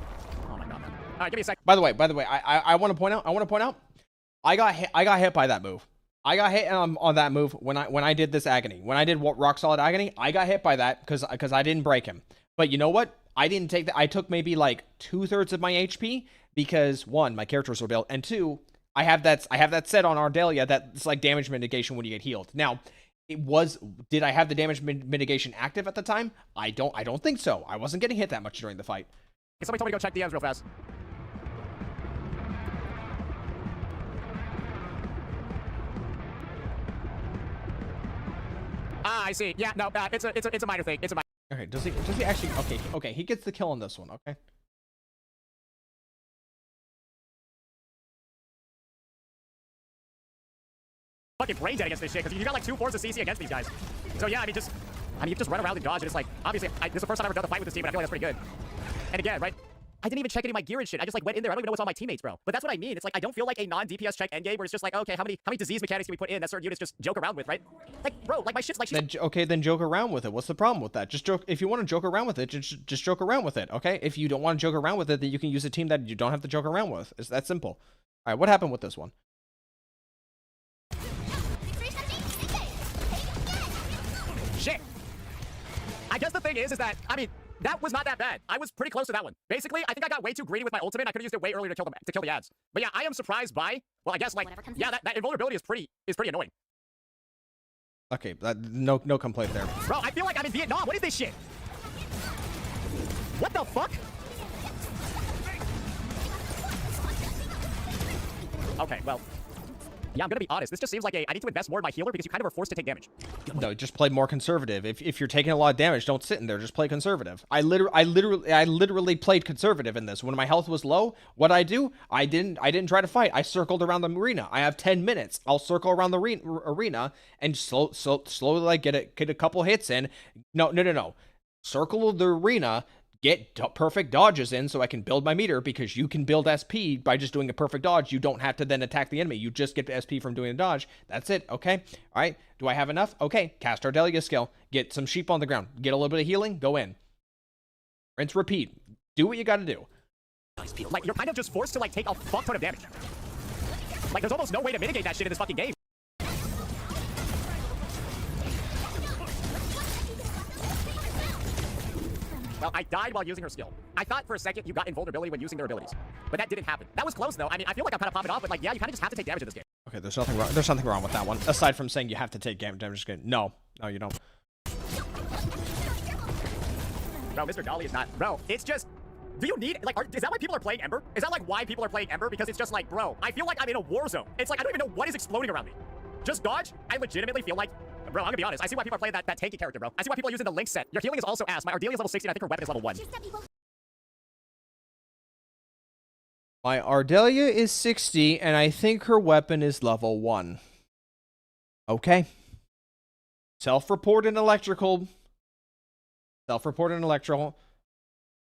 Oh my god. Man. All right, give me a sec. By the way, I want to point out. I got hit by that move. I got hit on that move when I did this agony. When I did rock solid agony, I got hit by that because I didn't break him. But you know what? I didn't take that. I took maybe like 2/3 of my HP because one, my characters were built, and two, I have that set on Ardelia that it's like damage mitigation when you get healed. Now, did I have the damage mitigation active at the time? I don't think so. I wasn't getting hit that much during the fight. Hey, somebody told me to go check DMs real fast. Ah, I see. Yeah, no, it's a minor thing. It's a minor. Okay, does he actually? Okay, he gets the kill on this one. Okay. Fucking brain dead against this shit because you got like 2 forces CC against these guys. So yeah, I mean, you just run around and dodge, and it's like obviously this is the first time I've ever done a fight with this team, and I feel like that's pretty good. And again, right? I didn't even check any of my gear and shit. I just like went in there. I don't even know what's on my teammates, bro. But that's what I mean. It's like I don't feel like a non-DPS check endgame where it's just like, okay, how many disease mechanics can we put in that certain units just joke around with, right? Like, bro, like my shit's like. Then joke around with it. What's the problem with that? Just joke. If you want to joke around with it, just joke around with it. Okay. If you don't want to joke around with it, then you can use a team that you don't have to joke around with. It's that simple. All right. What happened with this one? Shit. I guess the thing is that I mean. That was not that bad. I was pretty close to that one. Basically, I think I got way too greedy with my ultimate. I could have used it way earlier to kill the ads. But yeah, I am surprised by. Well, I guess like yeah, that invulnerability is pretty annoying. Okay, no complaint there. Bro, I feel like I'm in Vietnam. What is this shit? What the fuck? Okay, well. Yeah, I'm gonna be honest. This just seems like I need to invest more in my healer because you kind of are forced to take damage. No, just play more conservative. If you're taking a lot of damage, don't sit in there. Just play conservative. I literally played conservative in this. When my health was low, what I do? I didn't try to fight. I circled around the arena. I have 10 minutes. I'll circle around the arena and slowly like get a couple hits in. No. Circle the arena. Get perfect dodges in so I can build my meter because you can build SP by just doing a perfect dodge. You don't have to then attack the enemy. You just get SP from doing a dodge. That's it. Okay. All right. Do I have enough? Okay. Cast Ardelia skill. Get some sheep on the ground. Get a little bit of healing. Go in. Rinse, repeat. Do what you got to do. Like, you're kind of just forced to, like, take a fuck ton of damage. Like, there's almost no way to mitigate that shit in this fucking game. Well, I died while using her skill. I thought for a second you got invulnerability when using their abilities. But that didn't happen. That was close, though. I mean, I feel like I'm kind of popping off, but, like, yeah, you kind of just have to take damage in this game. Okay, there's nothing wrong. There's nothing wrong with that one. Aside from saying you have to take damage. No, you don't. Bro, Mr. Dolly is not. Bro, it's just. Do you need, like, is that why people are playing Ember? Is that, like, why people are playing Ember? Because it's just like, bro, I feel like I'm in a war zone. It's like, I don't even know what is exploding around me. Just dodge? I legitimately feel like, bro, I'm gonna be honest. I see why people are playing that tanky character, bro. I see why people are using the Link set. Your healing is also ass. My Ardelia is level 60, and I think her weapon is level 1. My Ardelia is 60, and I think her weapon is level 1. Okay. Self-report in electrical.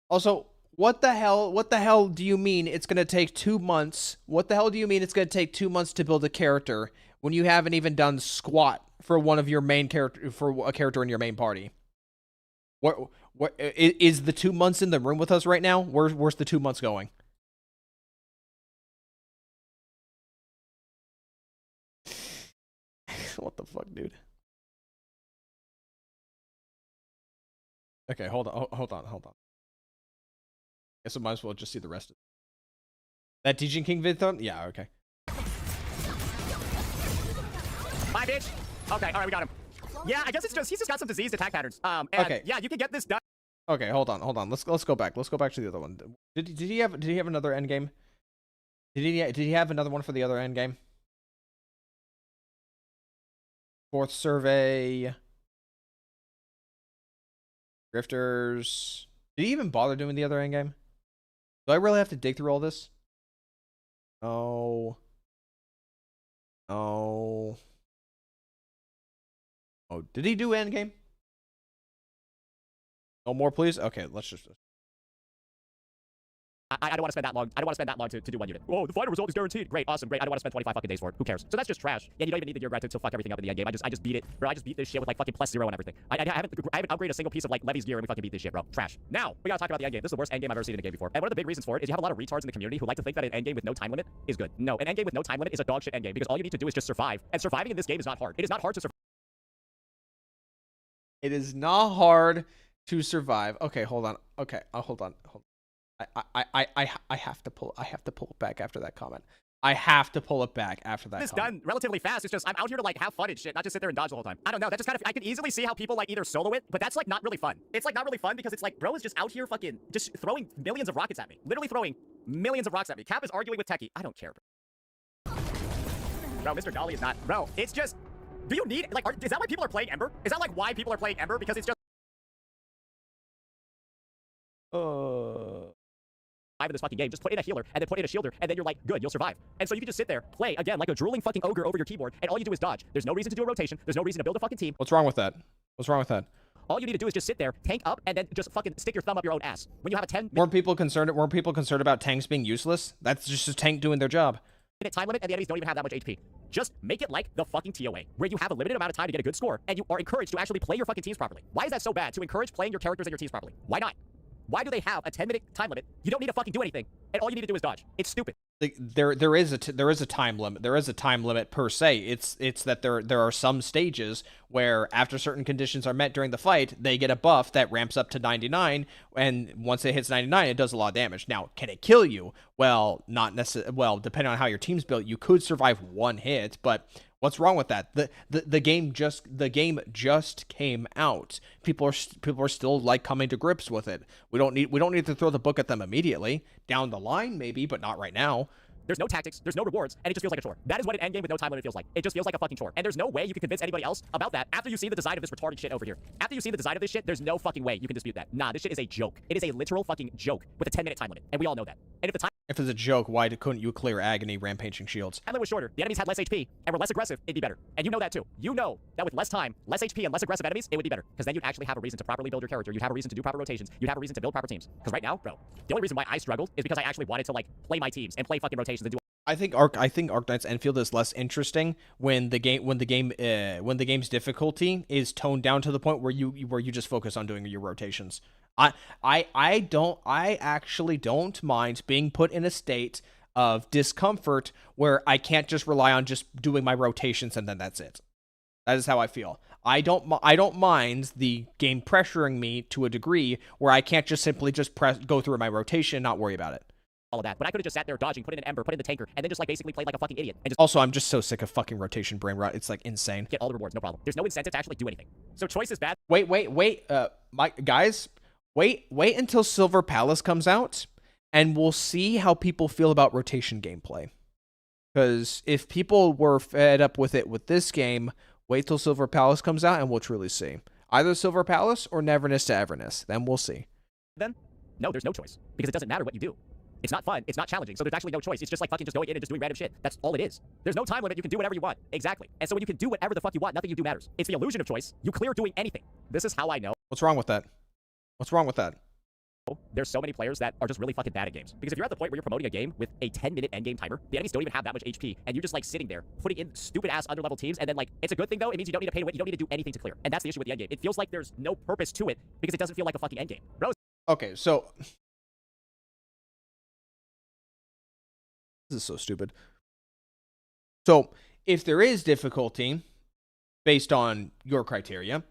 Also, What the hell do you mean it's going to take 2 months? What the hell do you mean it's going to take 2 months to build a character when you haven't even done squat for one of your main character, for a character in your main party? What is the 2 months in the room with us right now? Where's the 2 months going? What the fuck, dude? Okay, hold on. Guess I might as well just see the rest of it. That Teaching King vid though? Yeah, okay. Bye, bitch. Okay, all right, we got him. Yeah, I guess he's just got some diseased attack patterns. And Okay. yeah, you can get this done. Okay, hold on. Let's go back. Let's go back to the other one. Did he have another end game? Did he have another one for the other end game? Fourth survey. Grifters. Did he even bother doing the other end game? Do I really have to dig through all this? No. No. Oh, did he do end game? No more, please? Okay, let's just... I don't want to spend that long. I don't want to spend that long to do one unit. Oh, the final result is guaranteed. Great, awesome, great. I don't want to spend 25 fucking days for it. Who cares? So that's just trash. Yeah, you don't even need the year grad to fuck everything up in the end game. I just beat it, bro. I just beat this shit with like fucking +0 and everything. I haven't upgraded a single piece of like Levy's gear and we fucking beat this shit, bro. Trash. Now we gotta talk about the end game. This is the worst end game I've ever seen in a game before. And one of the big reasons for it is you have a lot of retards in the community who like to think that an end game with no time limit is good. No, an end game with no time limit is a dog shit end game because all you need to do is just survive. And surviving in this game is not hard. It is not hard to survive. It is not hard to survive. Okay, hold on. Okay, hold on. I have to pull it back after that comment. I have to pull it back after that. This comment. done relatively fast. It's just I'm out here to like have fun and shit, not just sit there and dodge the whole time. I don't know. That just kind of I can easily see how people like either solo it, but that's like not really fun. It's like not really fun because it's like bro is just out here fucking just throwing millions of rockets at me, literally throwing millions of rocks at me. Cap is arguing with Techie. I don't care, bro. Mr. Dolly is not, bro. It's just. Do you need like? Is that why people are playing Ember? Is that like why people are playing Ember? Because it's just. In this fucking game, just put in a healer and then put in a shielder, and then you're like, good, you'll survive. And so you can just sit there, play again like a drooling fucking ogre over your keyboard, and all you do is dodge. There's no reason to do a rotation. There's no reason to build a fucking team. What's wrong with that? What's wrong with that? All you need to do is just sit there, tank up, and then just fucking stick your thumb up your own ass. When you have a 10 Weren't people concerned about tanks being useless? That's just a tank doing their job. minute time limit, and the enemies don't even have that much HP. Just make it like the fucking TOA, where you have a limited amount of time to get a good score, and you are encouraged to actually play your fucking teams properly. Why is that so bad to encourage playing your characters and your teams properly? Why not? Why do they have a 10-minute time limit? You don't need to fucking do anything, and all you need to do is dodge. It's stupid. There is a time limit. There is a time limit per se. It's that there are some stages where after certain conditions are met during the fight, they get a buff that ramps up to 99, and once it hits 99, it does a lot of damage. Now, can it kill you? Well, not necessarily. Well, depending on how your team's built, you could survive one hit, but what's wrong with that? The game just came out. People are still like coming to grips with it. We don't need to throw the book at them immediately. Down the line maybe, but not right now. There's no tactics, there's no rewards, and it just feels like a chore. That is what an endgame with no time limit feels like. It just feels like a fucking chore. And there's no way you can convince anybody else about that after you see the design of this retarded shit over here. After you see the design of this shit, there's no fucking way you can dispute that. Nah, this shit is a joke. It is a literal fucking joke with a 10-minute time limit, and we all know that. And if it's a joke, why couldn't you clear agony rampaging shields? Time limit was shorter, the enemies had less HP, and were less aggressive, it'd be better. And you know that too. You know that with less time, less HP, and less aggressive enemies, it would be better. Because then you'd actually have a reason to properly build your character. You'd have a reason to do proper rotations. You'd have a reason to build proper teams. Because right now, bro, the only reason why I struggled is because I actually wanted to like play my teams and play fucking rotations and do. I think Arknights Endfield is less interesting when the game's difficulty is toned down to the point where you just focus on doing your rotations. I actually don't mind being put in a state of discomfort where I can't just rely on just doing my rotations and then that's it. That is how I feel. I don't mind the game pressuring me to a degree where I can't just simply go through my rotation and not worry about it. All of that, but I could have just sat there dodging, put in an Ember, put in the tanker, and then just like basically played like a fucking idiot. And just also, I'm just so sick of fucking rotation brain rot. It's like insane. Get all the rewards, no problem. There's no incentive to actually do anything. So choice is bad. Wait. My guys, wait until Silver Palace comes out, and we'll see how people feel about rotation gameplay. Because if people were fed up with it with this game, wait till Silver Palace comes out, and we'll truly see. Either Silver Palace or Neverness to Everness. Then we'll see. Then, no, there's no choice because it doesn't matter what you do. It's not fun. It's not challenging. So there's actually no choice. It's just like fucking just going in and just doing random shit. That's all it is. There's no time limit. You can do whatever you want. Exactly. And so when you can do whatever the fuck you want, nothing you do matters. It's the illusion of choice. You clear doing anything. This is how I know. What's wrong with that? What's wrong with that? there's so many players that are just really fucking bad at games. Because if you're at the point where you're promoting a game with a 10-minute endgame timer, the enemies don't even have that much HP, and you're just like sitting there putting in stupid-ass underlevel teams, and then like, it's a good thing though, it means you don't need to pay to win, you don't need to do anything to clear. And that's the issue with the endgame. It feels like there's no purpose to it because it doesn't feel like a fucking endgame. Bro, Okay, so this is so stupid. So if there is difficulty based on your criteria,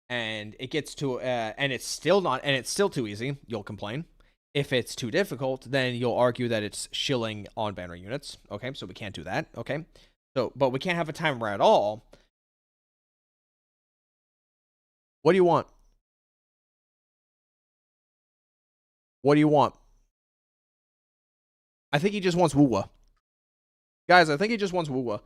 and it gets to and it's still too easy, you'll complain. If it's too difficult, then you'll argue that it's shilling on banner units. Okay, so we can't do that. Okay, so but we can't have a timer at all. What do you want? What do you want? I think he just wants Woowa. Guys, I think he just wants Woowa.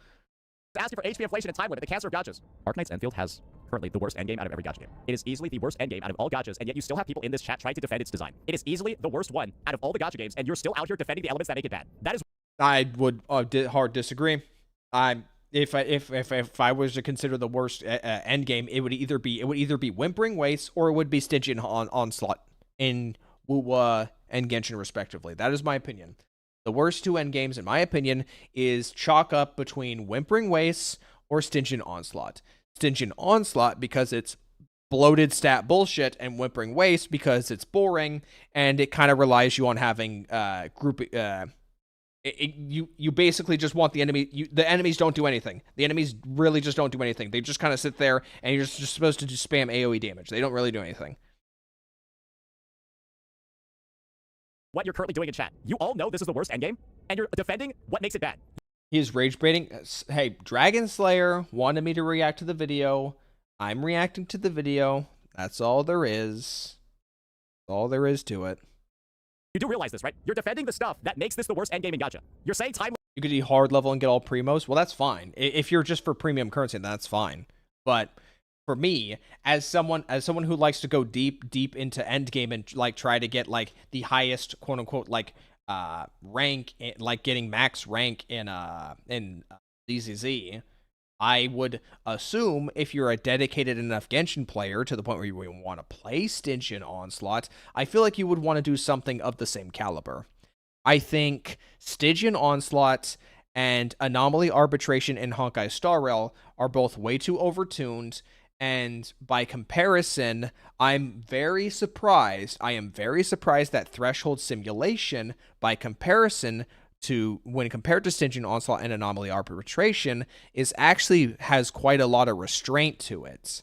asking for HP inflation and time limit, the cancer of gachas. Arknights Endfield has currently the worst endgame out of every gacha game. It is easily the worst endgame out of all gachas, and yet you still have people in this chat trying to defend its design. It is easily the worst one out of all the gacha games, and you're still out here defending the elements that make it bad. That is. I would hard disagree. If I was to consider the worst endgame, it would either be Whimpering Waste or it would be Stygian Onslaught in Wuwa and Genshin respectively. That is my opinion. The worst two endgames, in my opinion, is chalk up between Whimpering Waste or Stygian Onslaught. Stygian Onslaught because it's bloated stat bullshit, and Whimpering Waste because it's boring and it kind of relies you on having you basically just want the enemy. The enemies don't do anything. The enemies really just don't do anything. They just kind of sit there, and you're just supposed to just spam AoE damage. They don't really do anything. What you're currently doing in chat. You all know this is the worst endgame, and you're defending what makes it bad. He is rage baiting. Hey, Dragon Slayer wanted me to react to the video. I'm reacting to the video. That's all there is. That's all there is to it. You do realize this, right? You're defending the stuff that makes this the worst endgame in gacha. You're saying time. You could do hard level and get all primos. Well, that's fine. If you're just for premium currency, that's fine. But for me, as someone who likes to go deep into endgame and like try to get like the highest quote unquote like rank, like getting max rank in ZZZ, I would assume if you're a dedicated enough Genshin player to the point where you want to play Stygian Onslaught, I feel like you would want to do something of the same caliber. I think Stygian Onslaught and Anomaly Arbitration and Honkai Star Rail are both way too overtuned, and by comparison, I'm very surprised. I am very surprised that Threshold Simulation, by comparison, when compared to Stygian Onslaught and Anomaly Arbitration, has quite a lot of restraint to it.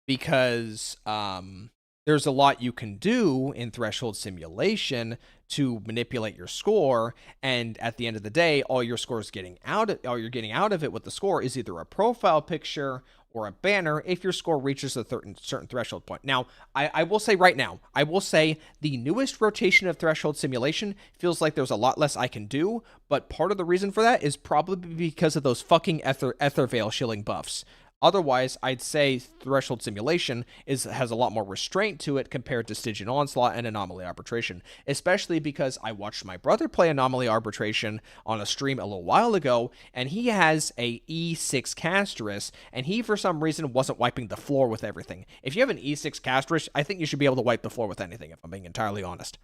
Because there's a lot you can do in Threshold Simulation to manipulate your score, and at the end of the day, all you're getting out of it with the score is either a profile picture or a banner if your score reaches a certain threshold point. Now, I will say right now, the newest rotation of Threshold Simulation feels like there's a lot less I can do, but part of the reason for that is probably because of those fucking Ether Veil shilling buffs. Otherwise, I'd say Threshold Simulation has a lot more restraint to it compared to Stygian Onslaught and Anomaly Arbitration, especially because I watched my brother play Anomaly Arbitration on a stream a little while ago, and he has a E6 Casterus, and he, for some reason, wasn't wiping the floor with everything. If you have an E6 Casterus, I think you should be able to wipe the floor with anything, if I'm being entirely honest.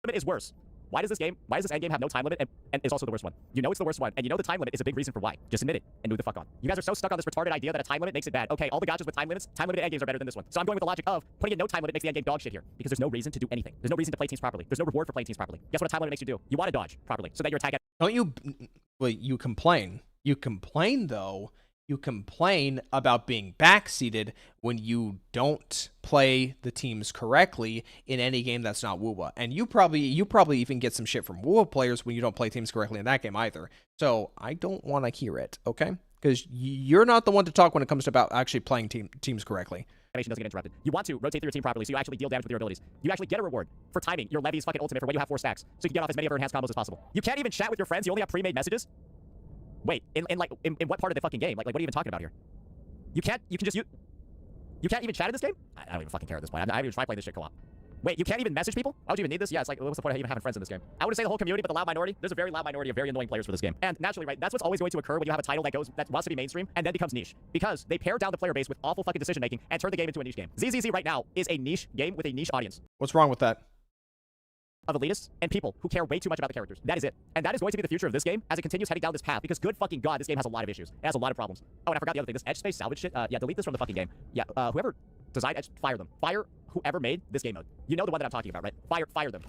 Limit is worse. Why does this endgame have no time limit and is also the worst one? You know it's the worst one, and you know the time limit is a big reason for why. Just admit it and move the fuck on. You guys are so stuck on this retarded idea that a time limit makes it bad. Okay, all the gachas with time limited endgames are better than this one. So I'm going with the logic of putting in no time limit makes the endgame dog shit here, because there's no reason to do anything. There's no reason to play teams properly. There's no reward for playing teams properly. Guess what a time limit makes you do? You want to dodge properly so that your attack. Don't you? Well, you complain. You complain though. You complain about being backseated when you don't play the teams correctly in any game that's not WoWa. And you probably even get some shit from WoWa players when you don't play teams correctly in that game either. So I don't want to hear it, okay? Because you're not the one to talk when it comes to about actually playing teams correctly. Animation doesn't get interrupted. You want to rotate through your team properly so you actually deal damage with your abilities. You actually get a reward for timing your Levy's fucking ultimate for when you have 4 stacks, so you can get off as many of her enhanced combos as possible. You can't even chat with your friends. You only have pre-made messages. Wait, in what part of the fucking game? Like what are you even talking about here? You can't even chat in this game? I don't even fucking care at this point. I haven't even tried playing this shit co-op. Wait, you can't even message people? Why would you even need this? Yeah, it's like, what's the point of even having friends in this game? I wouldn't say the whole community, but the loud minority. There's a very loud minority of very annoying players for this game. And naturally, right, that's what's always going to occur when you have a title that wants to be mainstream and then becomes niche. Because they pare down the player base with awful fucking decision making and turn the game into a niche game. ZZZ right now is a niche game with a niche audience. What's wrong with that? Of elitists and people who care way too much about the characters. That is it. And that is going to be the future of this game as it continues heading down this path, because good fucking god, this game has a lot of issues. It has a lot of problems. Oh, and I forgot the other thing. This edge space salvage shit. Yeah, delete this from the fucking game. Yeah, whoever designed edge, fire them. Fire whoever made this game mode. You know the one that I'm talking about, right? Fire them.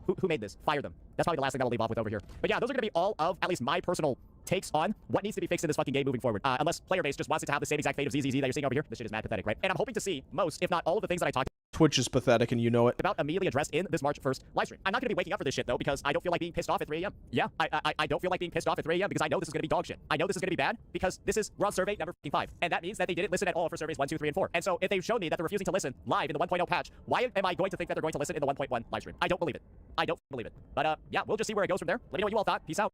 Who made this? Fire them. That's probably the last thing that I'll leave off with over here. But yeah, those are going to be all of, at least my personal takes on what needs to be fixed in this fucking game moving forward. Unless player base just wants it to have the same exact fate of ZZZ that you're seeing over here. This shit is mad pathetic, right? And I'm hoping to see most, if not all of the things that I talked Twitch is pathetic, and you know it. about immediately addressed in this March 1st livestream. I'm not going to be waking up for this shit, though, because I don't feel like being pissed off at 3 a.m. Yeah, I don't feel like being pissed off at 3 a.m. because I know this is going to be dog shit. I know this is going to be bad because we're on survey number 5. And that means that they didn't listen at all for surveys 1, 2, 3, and 4. And so if they've shown me that they're refusing to listen live in the 1.0 patch, why am I going to think that they're going to listen in the 1.1 livestream? I don't believe it. I don't believe it. But yeah, we'll just see where it goes from there. Let me know what you all thought. Peace out.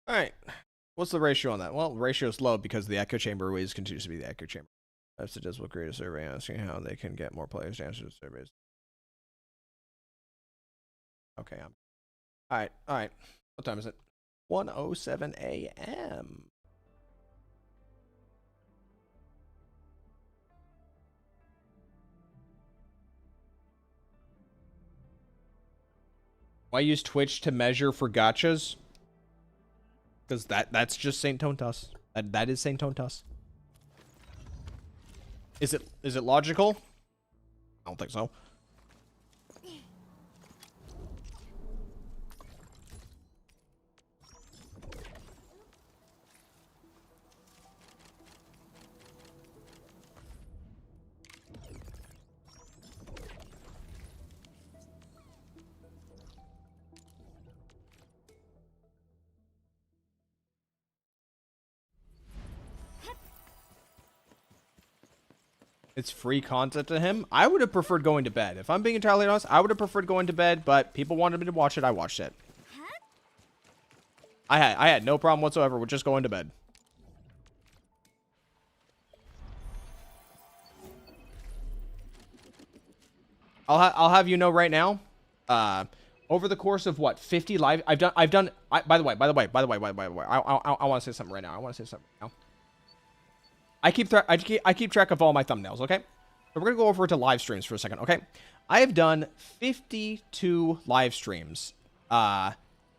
All right. What's the ratio on that? Well, the ratio is low because the echo chamber always continues to be the echo chamber. I suggest we'll create a survey asking how they can get more players to answer the surveys. Okay, all right. What time is it? 1:07 a.m. Why use Twitch to measure for gachas? Because that's just Saint Tontas. That is Saint Tontas. Is it logical? I don't think so. It's free content to him. I would have preferred going to bed. If I'm being entirely honest, I would have preferred going to bed, but people wanted me to watch it. I watched it. I had no problem whatsoever with just going to bed. I'll have you know right now, over the course of what 50 live by the way, I want to say something right now. I keep track of all my thumbnails, okay? So we're going to go over to live streams for a second, okay? I have done 52 live streams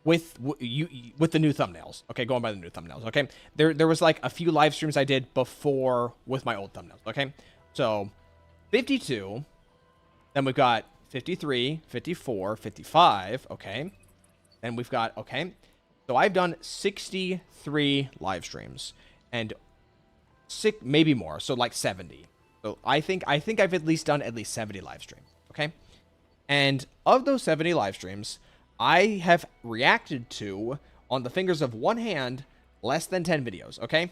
with the new thumbnails, okay? Going by the new thumbnails, okay? There was like a few live streams I did before with my old thumbnails, okay? So 52, then we've got 53, 54, 55, okay? And we've got, okay? So I've done 63 live streams and maybe more, so like 70. So I think I've at least done at least 70 live streams, okay? And of those 70 live streams, I have reacted to, on the fingers of one hand, less than 10 videos, okay?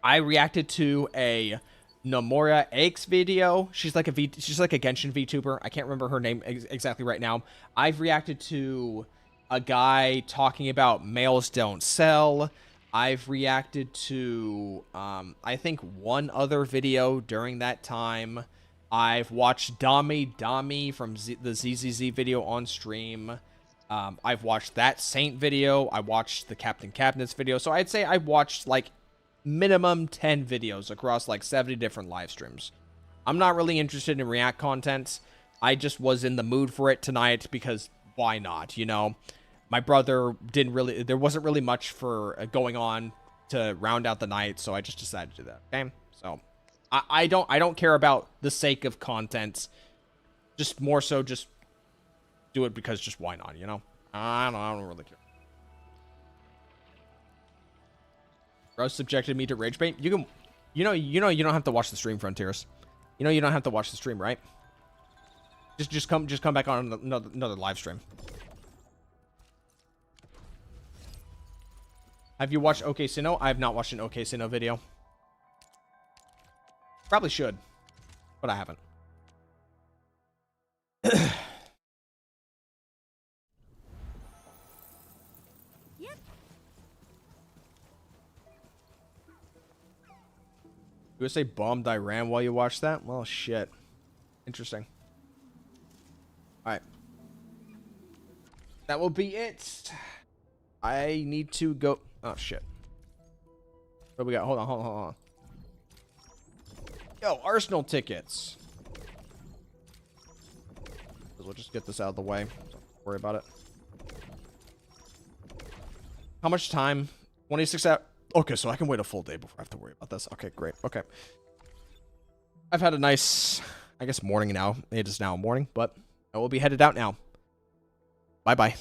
I reacted to a Nomura X video. She's like a Genshin VTuber. I can't remember her name exactly right now. I've reacted to a guy talking about males don't sell. I've reacted to, I think, one other video during that time. I've watched Dami from the ZZZ video on stream. I've watched that Saint video. I watched the Captain Cabinets video. So I'd say I've watched, like, minimum 10 videos across, like, 70 different live streams. I'm not really interested in React content. I just was in the mood for it tonight because why not, you know? My brother there wasn't really much for going on to round out the night, so I just decided to do that, okay? So, I don't care about the sake of content, just more so just do it because just why not, you know? I don't really care. Bro subjected me to rage bait. You know you don't have to watch the stream, Frontiers. You know you don't have to watch the stream, right? Just come back on another live stream. Have you watched OK Sinnoh? I have not watched an OK Sinnoh video. Probably should, but I haven't. Yep. USA bombed Iran while you watch that? Well, shit. Interesting. All right. That will be it. I need to go. Oh, shit. What do we got? Hold on. Yo, Arsenal tickets. We'll just get this out of the way. Don't worry about it. How much time? 26 hours. Okay, so I can wait a full day before I have to worry about this. Okay, great. Okay. I've had a nice, I guess, morning now. It is now morning, but I will be headed out now. Bye-bye.